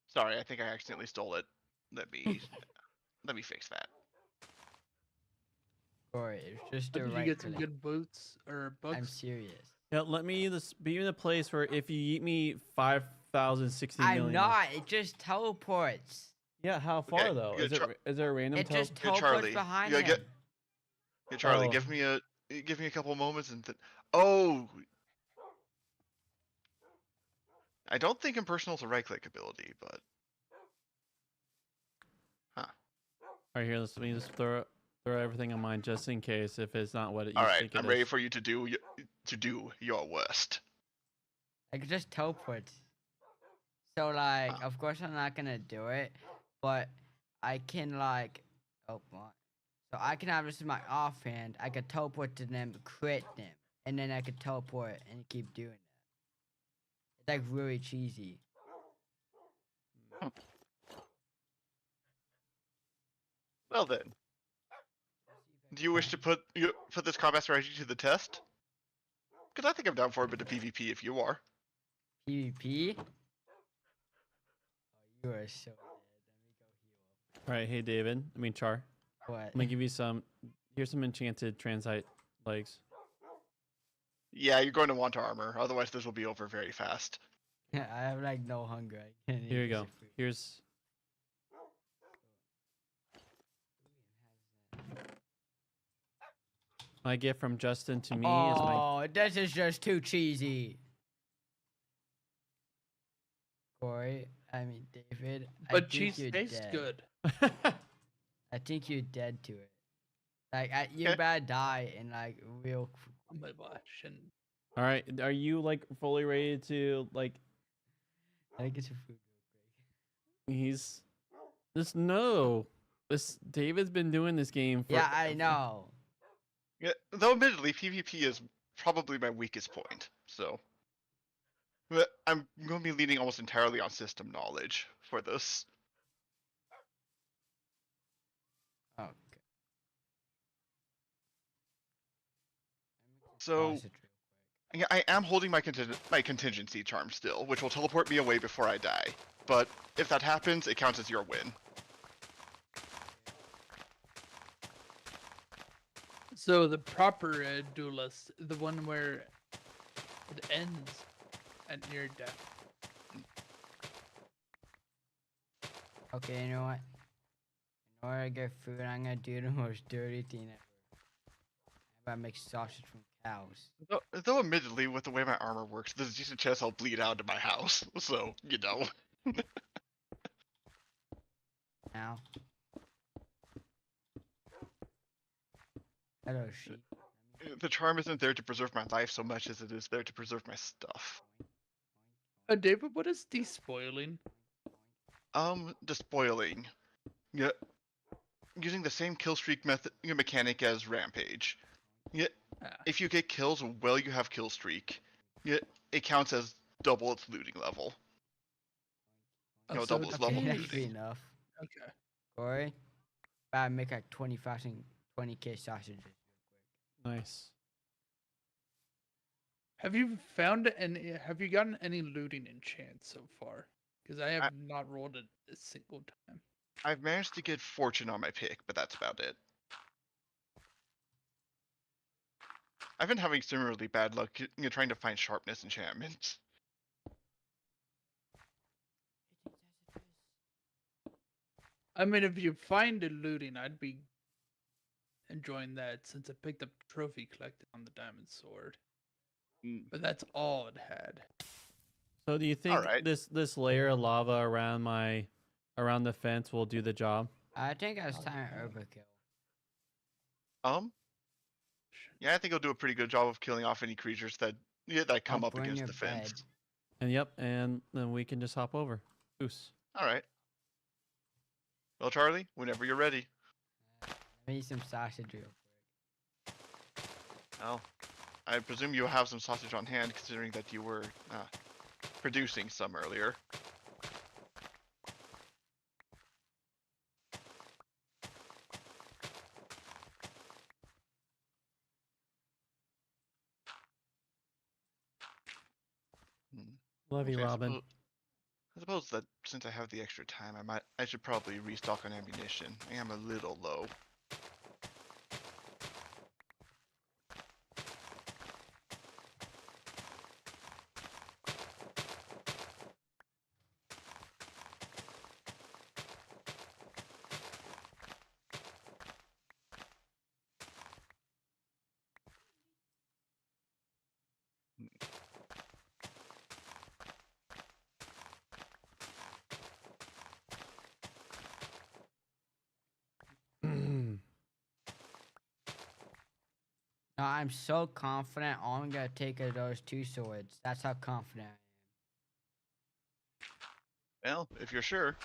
Sorry, I think I accidentally stole it. Let me fix that. Or it's just How a did you right get some click. good boots or books? I'm serious. Yeah, let me be in a place where if you eat me 5,060 million. I'm not. It just teleports. Yeah, how far Okay, though? good Is there a random It just Hey, teleports Charlie, behind you him. gotta Hey Charlie, Oh. give me a couple moments and oh, I don't think impersonal's a right click ability, but All right, here. Let me just throw everything on mine just in case if it's not what it. all right, think it I'm ready is. for you to do your worst. Like it just teleports. So like, of course I'm not gonna do it, but I can like, oh what? So I can have this in my offhand. I could teleport to them, crit them, and then I could teleport and keep doing that. It's like really cheesy. Well then, do you wish to put this combat strategy to the test? Because I think I'm down for a bit of PvP if you are. PvP. Oh, you are so dead. Let me go heal All right, hey David. I mean Char. up. What? Let me give you some. Here's some enchanted transite legs. Yeah, you're going to want armor, otherwise this will be over very fast. I have like no hunger. I can't Here you eat go. this food. Here's. My gift from Justin to me is my. Oh, this is just too cheesy. Corey, I mean David. I But think cheese you're tastes dead. good. I think you're dead to it. Like you're Okay. about to die in like real. Oh my gosh. And All right, are you like fully ready to like? I think it's a food. He's. This no. This David's been doing this game for. Yeah, I know. Yeah, though admittedly, PvP is probably my weakest point, so. But I'm going to be leaning almost entirely on system knowledge for this. Okay. So, Pause it real quick. yeah, I am holding my contingency charm still, which will teleport me away before I die. But if that happens, it counts as your win. so the proper duelist, the one where it ends at near death. Okay, you know what? In order to get food, I'm gonna do the most dirty thing ever. I'm gonna make sausage from cows. Though admittedly, with the way my armor works, there's a decent chance I'll bleed out of my house. So, you know. Now. Hello, sheep. The charm isn't there to preserve my life so much as it is there to preserve my stuff. David, what is despoiling? Despoiling. Yeah. Using the same kill streak mechanic as Rampage. Yeah. Ah. If you get kills while you have kill streak, yeah, it counts as double its looting level. Oh, No, so double its it's level Okay, looting. that's good enough. Okay. Corey, I make like 20k sausages. Nice. Have you gotten any looting enchants so far? Because I have not rolled it a single time. I've managed to get fortune on my pick, but that's about it. I've been having similarly bad luck trying to find sharpness enchantments. I mean, if you find the looting, I'd be enjoying that since I picked up trophy collected on the diamond sword. But that's all it had. So do you think Alright. this layer of lava around the fence will do the job? I think I was time overkill. Yeah, I think it'll do a pretty good job of killing off any creatures that Yeah, that come I'll up burn against your the fence. bed. And yep, and then we can just hop over. Goose. All right. Well, Charlie, whenever you're ready. Let me eat some sausage real Well, I presume you have some sausage on hand, considering that you were producing some earlier. Hmm. Love you, Okay, Robin. I suppose that since I have the extra time, I should probably restock on ammunition. I am a little low. Now I'm so confident all I'm gonna take are those 2 swords. That's how confident I am. Well, if you're sure.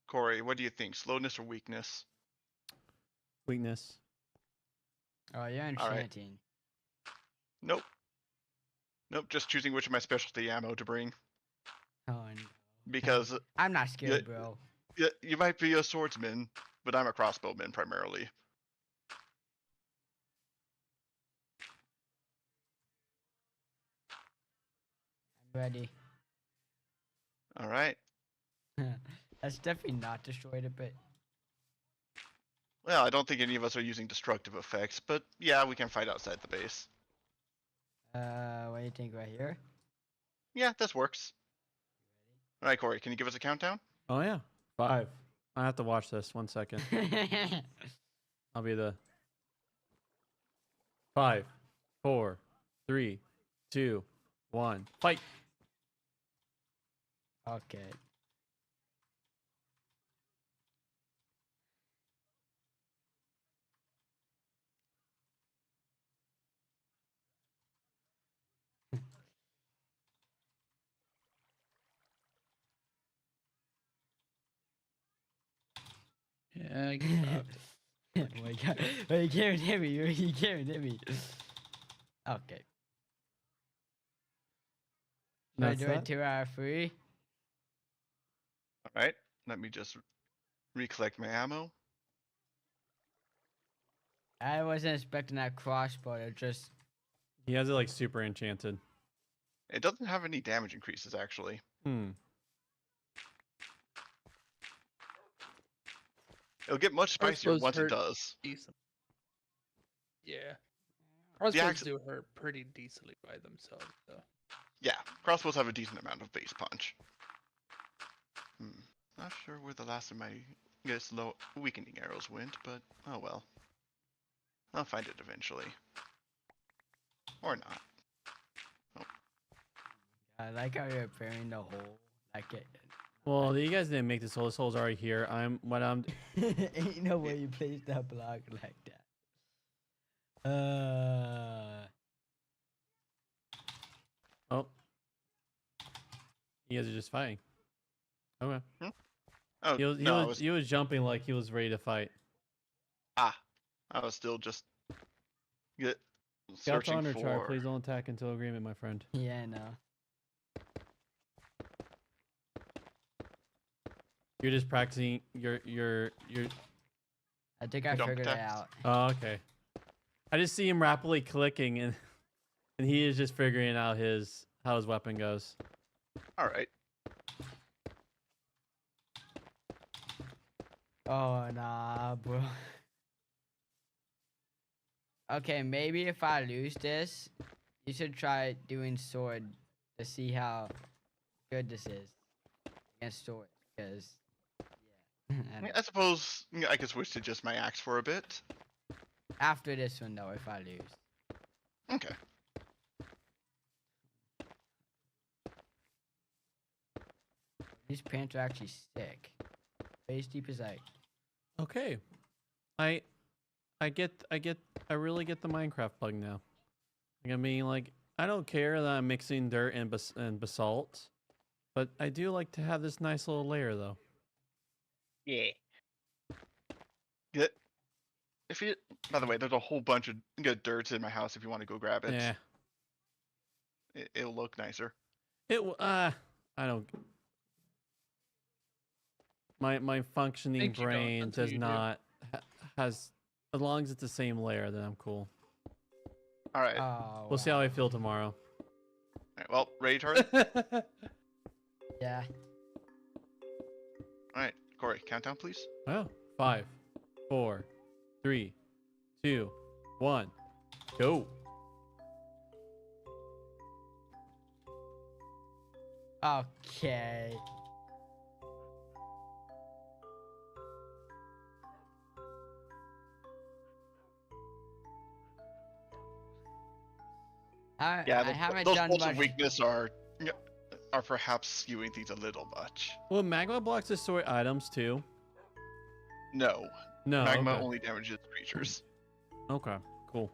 Corey, what do you think? Slowness or weakness? Weakness. Oh, you're All right. enchanting. Nope. Nope, just choosing which of my specialty ammo to bring. Oh no. Because I'm not scared, bro. you might be a swordsman, but I'm a crossbowman primarily. I'm ready. All right. That's definitely not destroyed a bit. Well, I don't think any of us are using destructive effects, but yeah, we can fight outside the base. What do you think right here? Yeah, this works. All right, Corey, can you give us a countdown? Oh yeah. 5. I have to watch this. 1 second. I'll be the 5, 4, 3, 2, 1. Fight. Okay. Yeah, I got Oh my god. Oh, you can't hit me. You can't hit me. Okay. Should I That's do that. it 2 out of 3? All right, let me just recollect my ammo. I wasn't expecting that crossbow to just. He has it like super enchanted. It doesn't have any damage increases, actually. It'll get much spicier Crossbows once it hurt does. decent. Yeah. Crossbows axe- do hurt pretty decently by themselves, though. Yeah, crossbows have a decent amount of base punch. Not sure where the last of my low weakening arrows went, but oh well. I'll find it eventually. Or not. I like how you're repairing the hole. Like it. Well, you guys didn't make this hole. This hole's already here. Ain't no way you placed that block like that. Oh. You guys are just fighting. Okay. Oh, He was, no, I was, he was jumping like he was ready to fight. I was still just Scout's searching honor chart. for. Please don't attack until agreement, my friend. Yeah, I know. You're just practicing your. I think I Jump figured it attacks. out. Oh, okay. I just see him rapidly clicking, and he is just figuring out how his weapon goes. All right. Oh nah, bro. Okay, maybe if I lose this, you should try doing sword to see how good this is against sword. Because yeah, I don't know. I suppose I could switch to just my axe for a bit. After this one though, if I lose. Okay. These pants are actually sick. Face deep is like. Okay. I I really get the Minecraft bug now. Like, I mean, like, I don't care that I'm mixing dirt and basalt, but I do like to have this nice little layer, though. Yeah. Yeah. If you, by the way, there's a whole bunch of good dirts in my house. If you want to go grab it, Yeah. It'll look nicer. I don't. My functioning Think you don't brain until does you do. not has as long as it's the same layer, then I'm cool. All right. Oh. We'll see how I feel tomorrow. All right, well, ready, Charlie? Yeah. All right, Corey, countdown, please. Oh, 5, 4, 3, 2, 1, go. Okay. Yeah, I haven't those done points much. of weakness are perhaps skewing things a little much. Will magma blocks destroy items too? No, No. magma okay. only damages creatures. Okay, cool.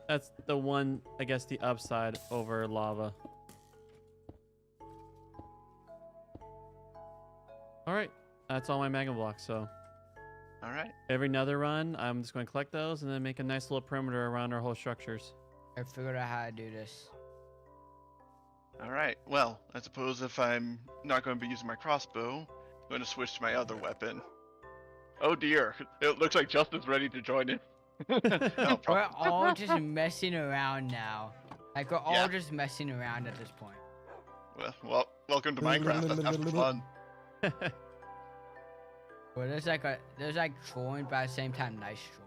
That's the one, I guess, the upside over lava. All right, that's all my magma blocks. So All right. every nether run, I'm just going to collect those and then make a nice little perimeter around our whole structures. I figured out how to do this. All right. Well, I suppose if I'm not going to be using my crossbow, I'm going to switch to my other weapon. Oh dear, it looks like Justin's ready to join in. No, We're probably. all just messing around now. Like we're all Yeah. just messing around at this point. Well, welcome to Minecraft. Let's have some fun. Well, there's like trolling, but at the same time, nice trolling.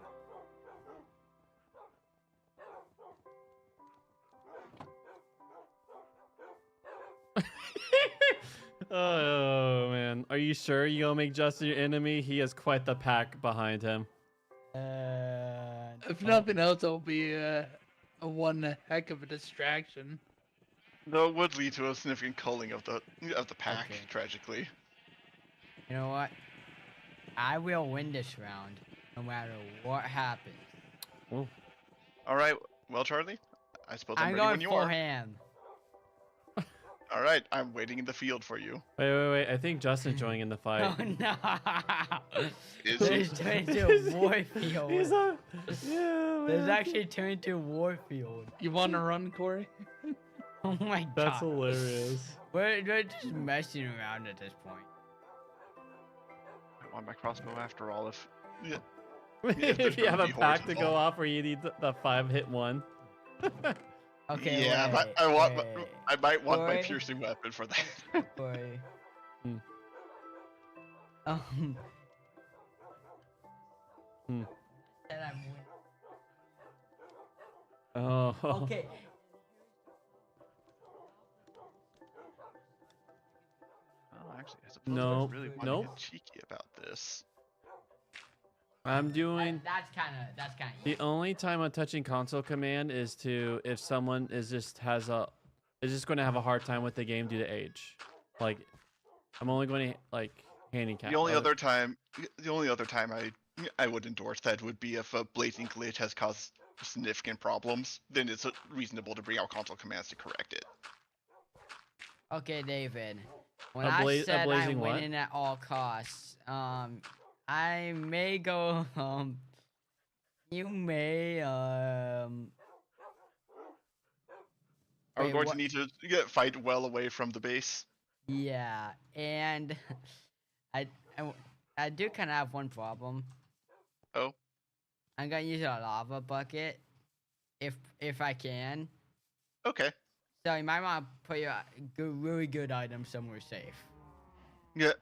Oh man, are you sure you gonna make Justin your enemy? He has quite the pack behind him. If nothing else, it'll be a one heck of a distraction. Though it would lead to a significant culling of the pack, Okay. tragically. You know what? I will win this round, no matter what happens. All right. Well, Charlie, I suppose I'm I'm ready when going you full are. ham. All right, I'm waiting in the field for you. Wait. I think Justin's joining in the fight. Oh no! Is There's he? turned into a warfield. He's a, yeah, There's man. actually turned into a warfield. You want to run, Corey? Oh my god. That's hilarious. We're just messing around at this point. I want my crossbow after all. If yeah, If you have a gonna be pack to go horizontal. off where you need the 5-hit one. Okay. yeah, wait, I might want my Corey? piercing weapon for that. Corey. Hmm. Um. Hmm. Said I'm Oh. winning. Okay. Oh, actually, I suppose Nope, I really want to nope. get cheeky about this. I'm doing. That's kind of The only time I'm touching console command is to if someone is just going to have a hard time with the game due to age. Like, I'm only going to like handicap. The only other time I would endorse that would be if a blazing glitch has caused significant problems. Then it's reasonable to bring out console commands to correct it. Okay, David. When A I said blazing I'm what? winning at all costs, I may go. You may. Are we Wait, going what- to need to fight well away from the base? Yeah, and I do kind of have one problem. Oh. I'm gonna use a lava bucket, if I can. Okay. So you might want to put your really good item somewhere safe. Yeah.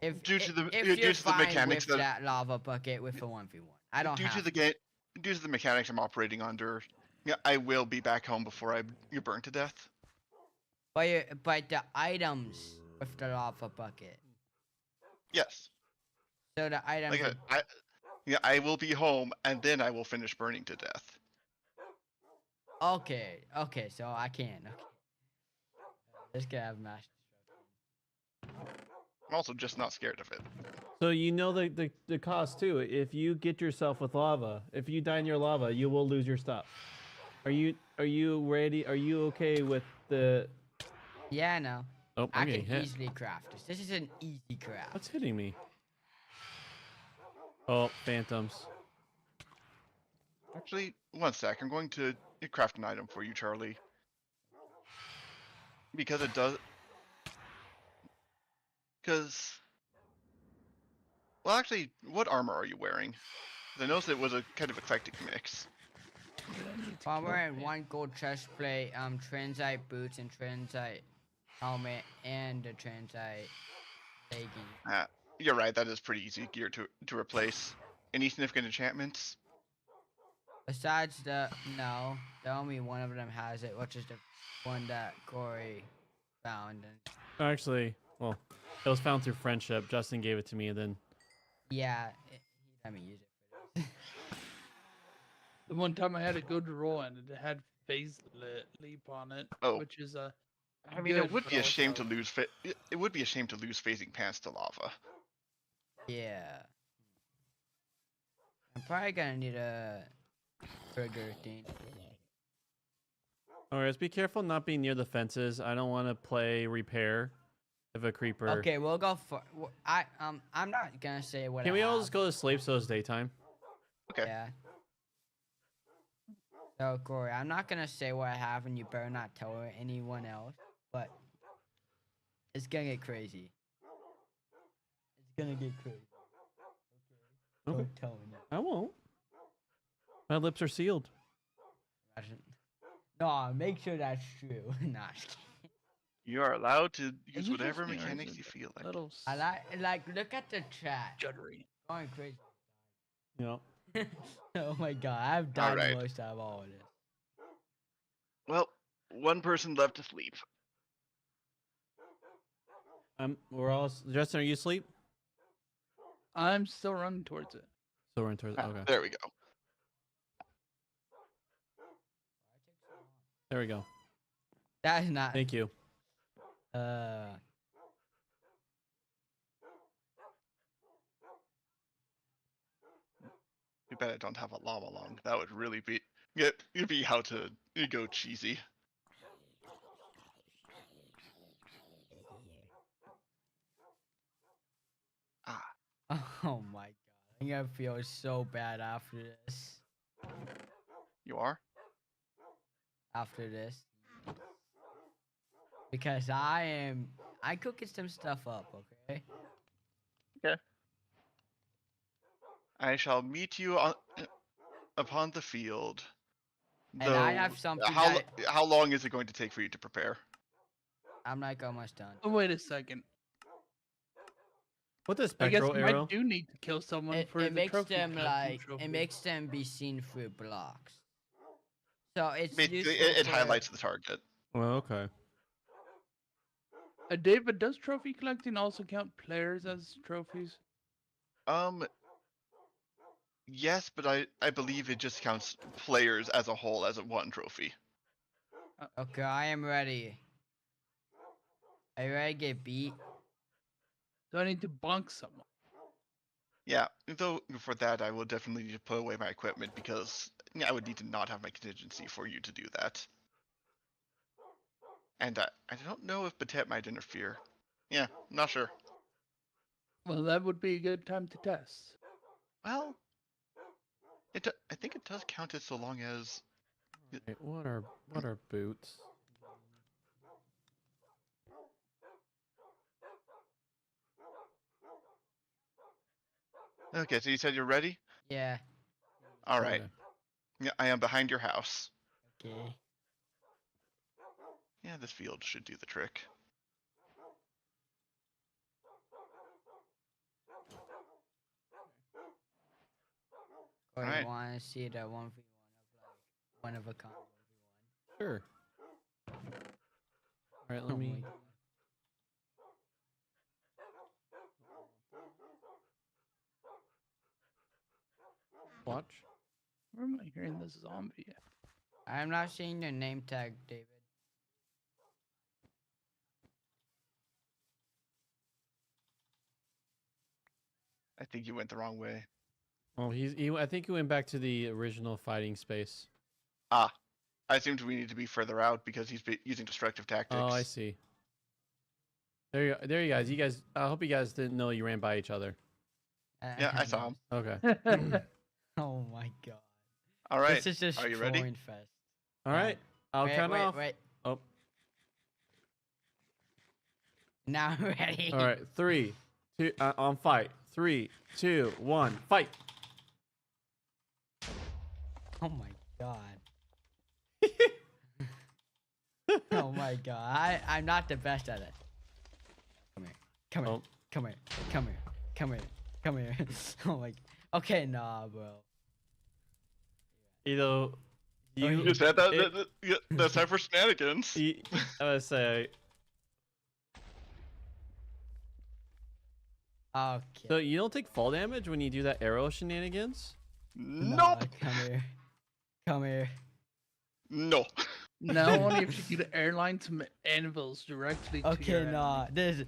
If Due to the- if due you're to the fine mechanics with that- that lava bucket with a 1v1, I don't Due have. to the game, due to the mechanics I'm operating under, yeah, I will be back home before you burn to death. But the items with the lava bucket. Yes. So the items. Like I will be home and then I will finish burning to death. Okay, so I can. Okay. This guy have master I'm also just not scared of it. So you know the cost too. If you get yourself with lava, if you die in your lava, you will lose your stuff. Are you ready? Are you okay with the? Yeah, no. Oh, I I'm can getting hit. easily craft this. This is an easy craft. What's hitting me? Oh, phantoms. Actually, one sec. I'm going to craft an item for you, Charlie. Because it does. Because. Well, actually, what armor are you wearing? 'Cause I noticed it was a kind of eclectic mix. Well, I'm wearing one gold chest plate, transite boots and transite helmet, and the transite leggings. You're right. That is pretty easy gear to replace. Any significant enchantments? Besides the only one of them has it, which is the one that Corey found. And Actually, well, it was found through friendship. Justin gave it to me, and then yeah, he let me use it for this. The one time I had a good roll and it had phase leap on it, Oh. which is I mean, it good, would but be a shame to also- lose. It would be a shame to lose phasing pants to lava. Yeah. I'm probably gonna need a trigger thing. alright, be careful not being near the fences. I don't want to play repair if a creeper. Okay, we'll go for. I'm not gonna say what. Can I we all have. just go to sleep so it's daytime? Okay. Yeah. So Corey, I'm not gonna say what I have, and you better not tell anyone else. But it's gonna get crazy. It's gonna get crazy. Okay. Don't tell anyone. I won't. My lips are sealed. Imagine. No, make sure that's true. Not. You are allowed to use it whatever just me or is mechanics it you feel like. little I like look at the chat. juddery. Going crazy. You know. Oh my god, I've died Alright. most out of all of this. Well, one person left to sleep. We're all. Justin, are you asleep? I'm still running towards it. So we're in towards. Okay. There we go. There we go. That is not. Thank you. Too bad I don't have a llama lung. That would really be it'd be how to go cheesy. Oh my god, I'm gonna feel so bad after this. You are? After this, because I cooking some stuff up. Okay. I shall meet you upon the field. And I Though, have something how long is it going to take for you to prepare? I'm like almost done. Oh, wait a second. What the I guess spectral I arrow? do need to kill someone It, for it the makes trophy them collecting like trophy. it makes them be seen through blocks. So it's It, useful it for- highlights the target. Well, okay. David, does trophy collecting also count players as trophies? Yes, but I believe it just counts players as a whole as a one trophy. Okay, I am ready. Are you ready to get beat? Do I need to bonk someone? Yeah, though for that I will definitely need to put away my equipment because I would need to not have my contingency for you to do that. And I don't know if Patet might interfere. Yeah, not sure. Well, that would be a good time to test. Well, I think it does count it so long as Wait, what are boots? Okay, so you said you're ready? Yeah. All right. Okay. Yeah, I am behind your house. Okay. Yeah, this field should do the trick. Or Alright. you want to see the 1v1 of like one of a kind 1v1? Sure. All right, let Oh me. my God. Watch. Where am I hearing this zombie at? I'm not seeing your name tag, David. I think you went the wrong way. Oh, I think he went back to the original fighting space. Ah, I assumed we need to be further out because he's using destructive tactics. Oh, I see. There you guys. You guys. I hope you guys didn't know you ran by each other. Yeah, I saw him. Okay. Oh my god. All right. This is just Are you ready? fest. All right. I'll wait, count wait, off. Wait. Oh. Now I'm ready. All right. 3, 2. On fight. 3, 2, 1. Fight. Oh my god. Oh my god. I'm not the best at it. Come here. Come here. Oh. Come here. Come here. Come here. Come here. Oh my. Okay, nah, bro. You know, You you. just had that. Yeah, that's time for shenanigans. I would say. Okay. So you don't take fall damage when you do that arrow shenanigans? Nah, Nope. come here. Come here. No. No, only if you get airline to anvils directly to Okay, your nah. enemy. This.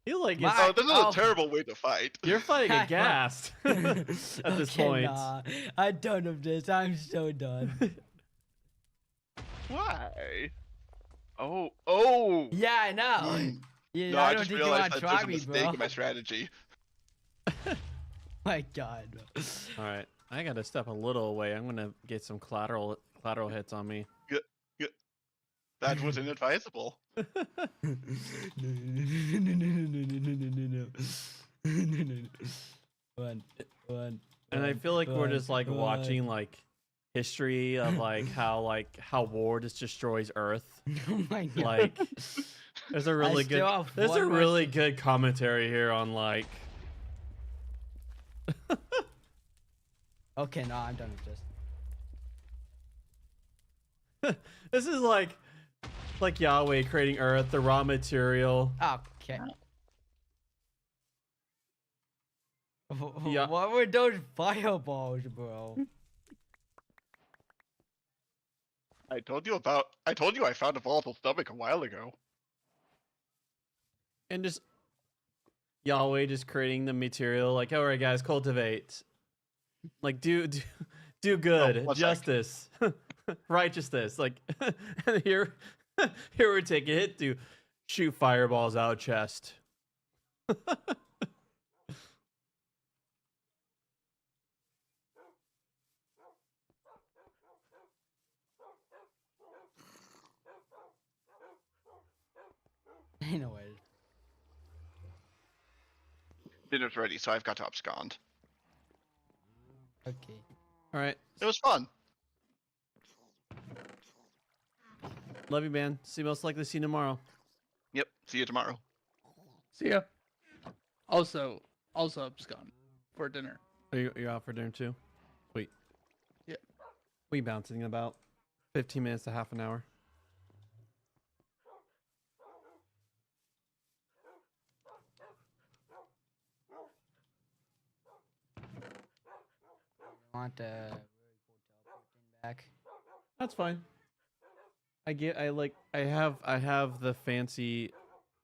You like My- it's, Oh, this is Oh. a terrible way to fight. you're fighting I- aghast at this Okay, point. Nah. I'm done with this. I'm so done. Why? Oh. Yeah, I know. Mm. Yeah, No, I I don't just think you realized want to that try there's a me, mistake bro. in my strategy. My god, bro. All right, I gotta step a little away. I'm gonna get some collateral hits on me. That was inadvisable. No. One. And I feel like we're just like one. watching like history of like how war just destroys Earth. Oh my god. Like there's a really good still have there's a one more really good commentary here on like Okay, no, I'm done with this. this is like Yahweh creating Earth, the raw material. Okay. Yeah. What were those fireballs, bro? I told you I found a volatile stomach a while ago. And just Yahweh just creating the material, like, all right, guys, cultivate, like, do good, one sec. justice, righteousness, like, and here we're taking a hit to shoot fireballs out chest. Anyways. Dinner's ready, so I've got to abscond. Okay. All right, It was fun. love you, man. Most likely see you tomorrow. Yep. See you tomorrow. See ya. Also abscond for dinner. Are you out for dinner too? Sweet. Yeah. We bouncing in about 15 minutes to half an hour. Want the really cool teleport thing back? That's fine. I have the fancy,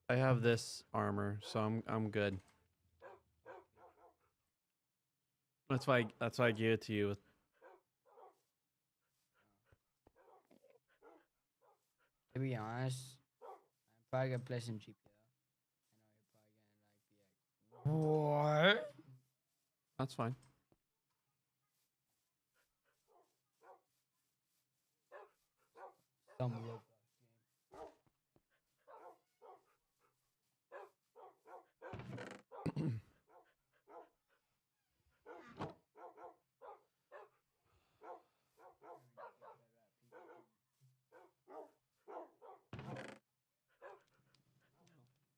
I have this armor, so I'm good. That's why I gave it to you. To be honest, I'm probably gonna play some GPO. I know you're probably gonna like be like, what? That's fine. Some Roblox game.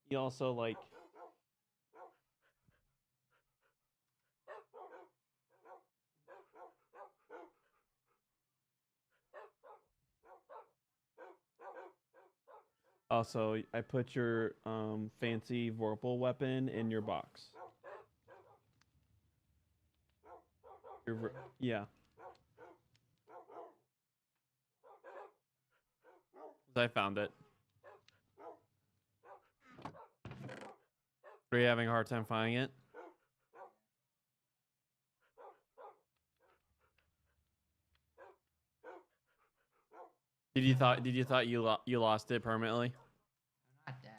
You also like. Also, I put your fancy Vorpal weapon in your box. Yeah. I found it. Are you having a hard time finding it? Did you thought you lost it permanently? Not that.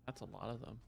That's a lot of them.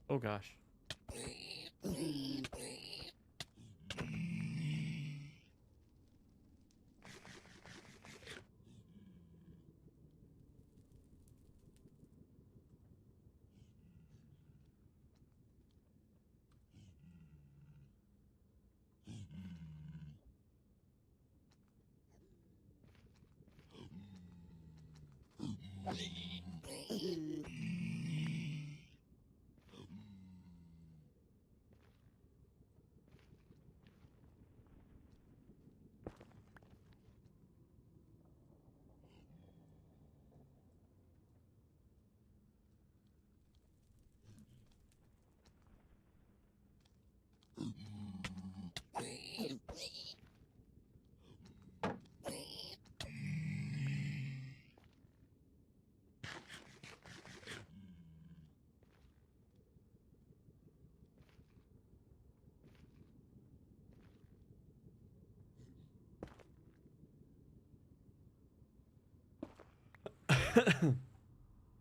Oh gosh.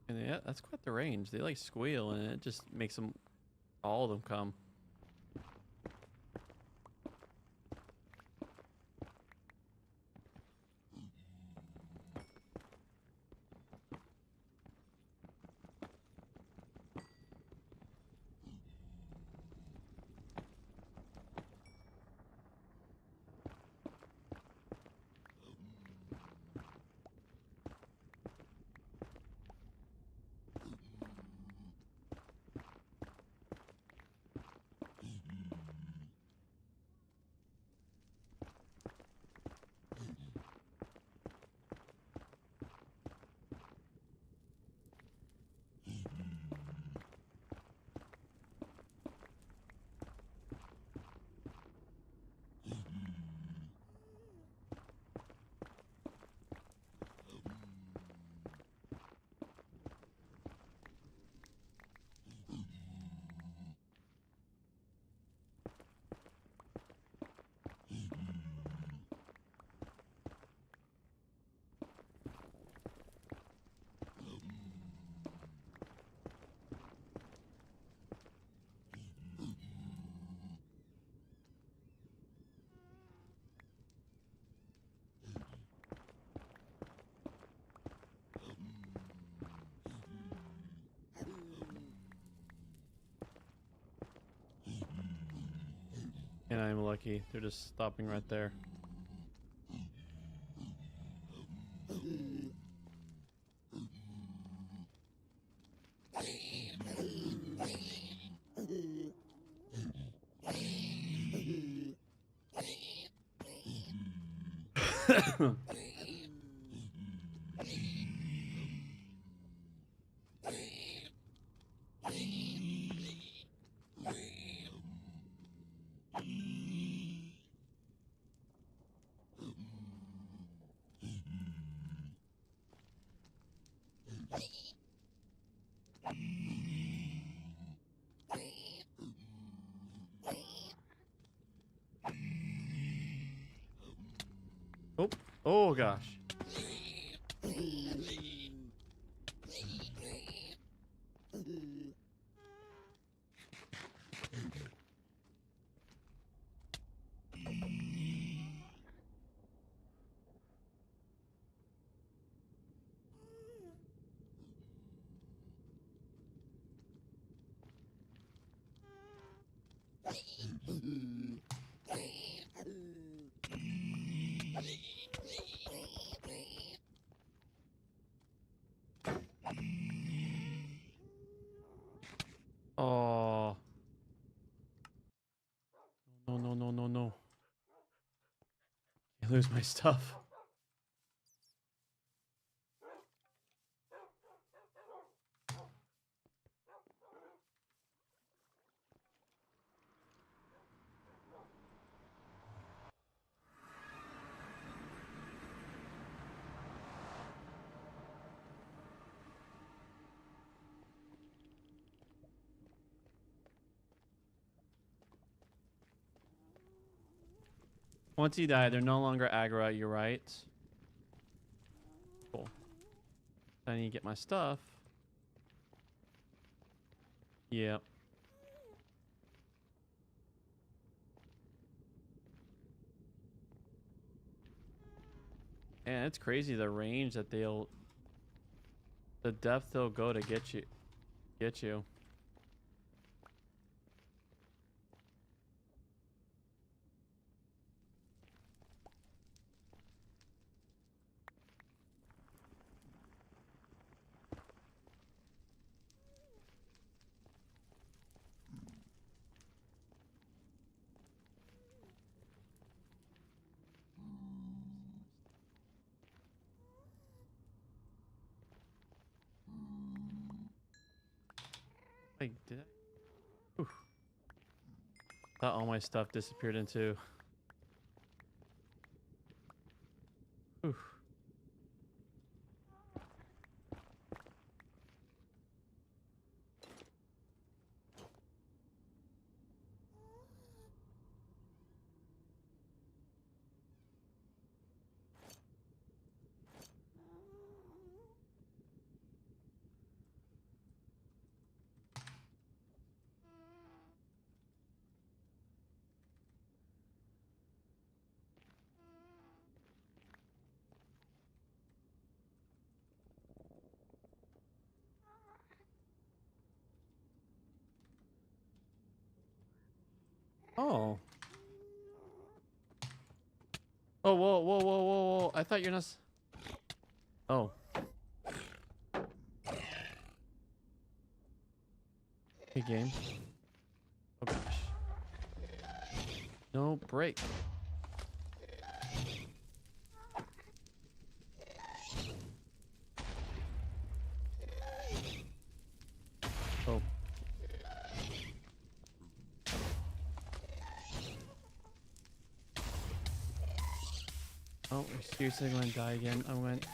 And yeah, that's quite the range. They like squeal, and it just makes them, all of them come. And I'm lucky. They're just stopping right there. Oh, oh gosh. Oh. No, no, no, no, no. I lose my stuff. Once you die, they're no longer aggro. You're right. Cool. I need to get my stuff. Yep. And it's crazy the range that the depth they'll go to get you. Wait, did I? Oof. Thought all my stuff disappeared into. Oof. Oh. Oh, whoa, whoa, whoa, whoa, whoa. I thought you're not. Oh. Hey, game. Oh, gosh. No break. Oh. Oh, seriously, I'm gonna die again. I went.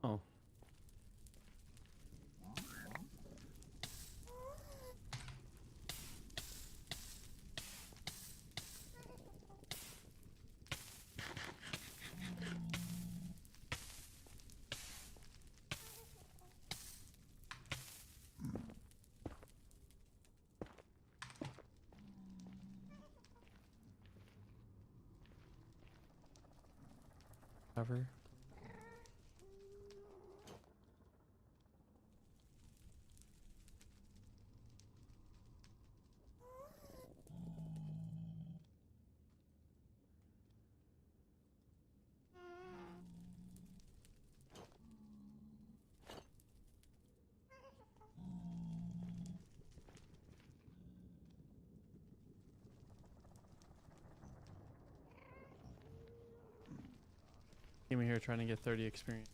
Oh. Cover. Came here trying to get 30 experience.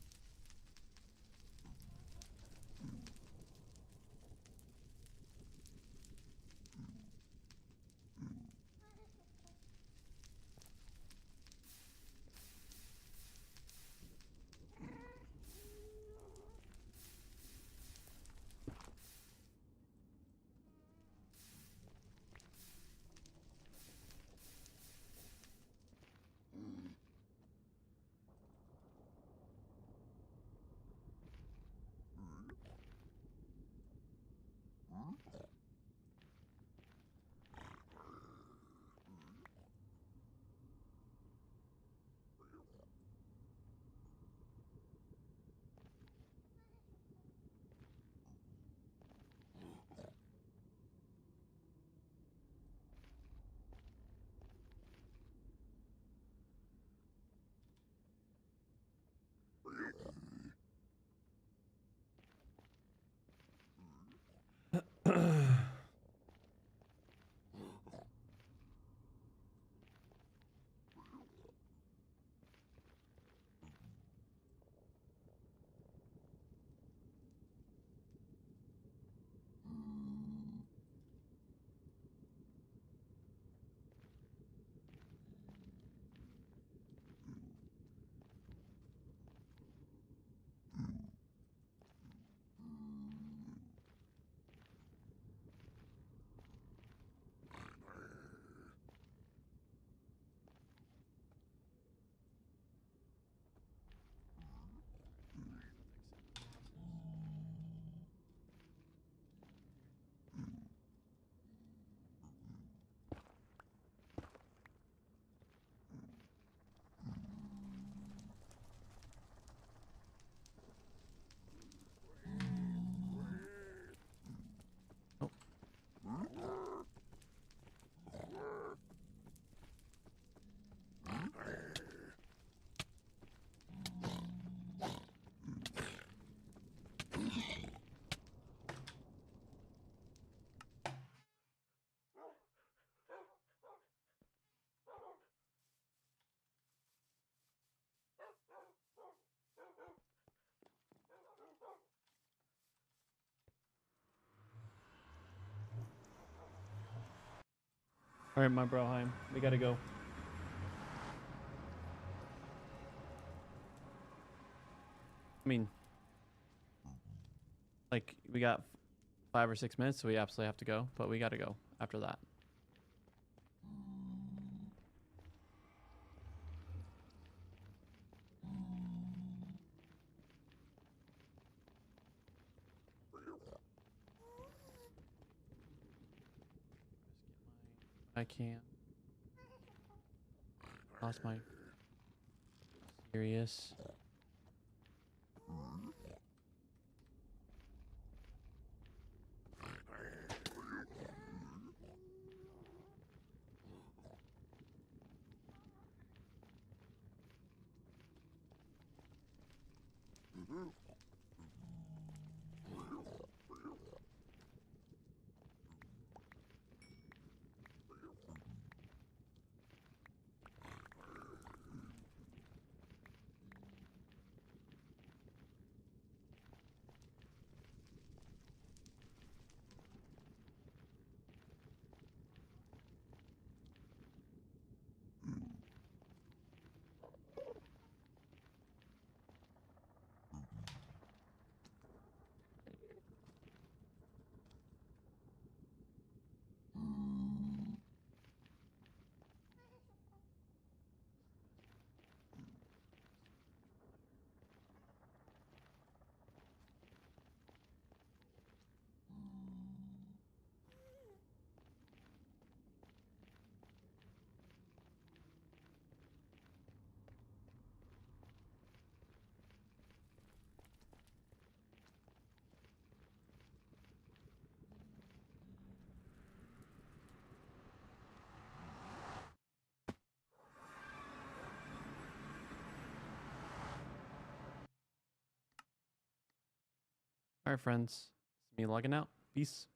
All right, my bro, Haim. We gotta go. I mean, like, we got 5 or 6 minutes, so we absolutely have to go, but we gotta go after that. I can't. Lost my serious. All right, friends. It's me logging out. Peace.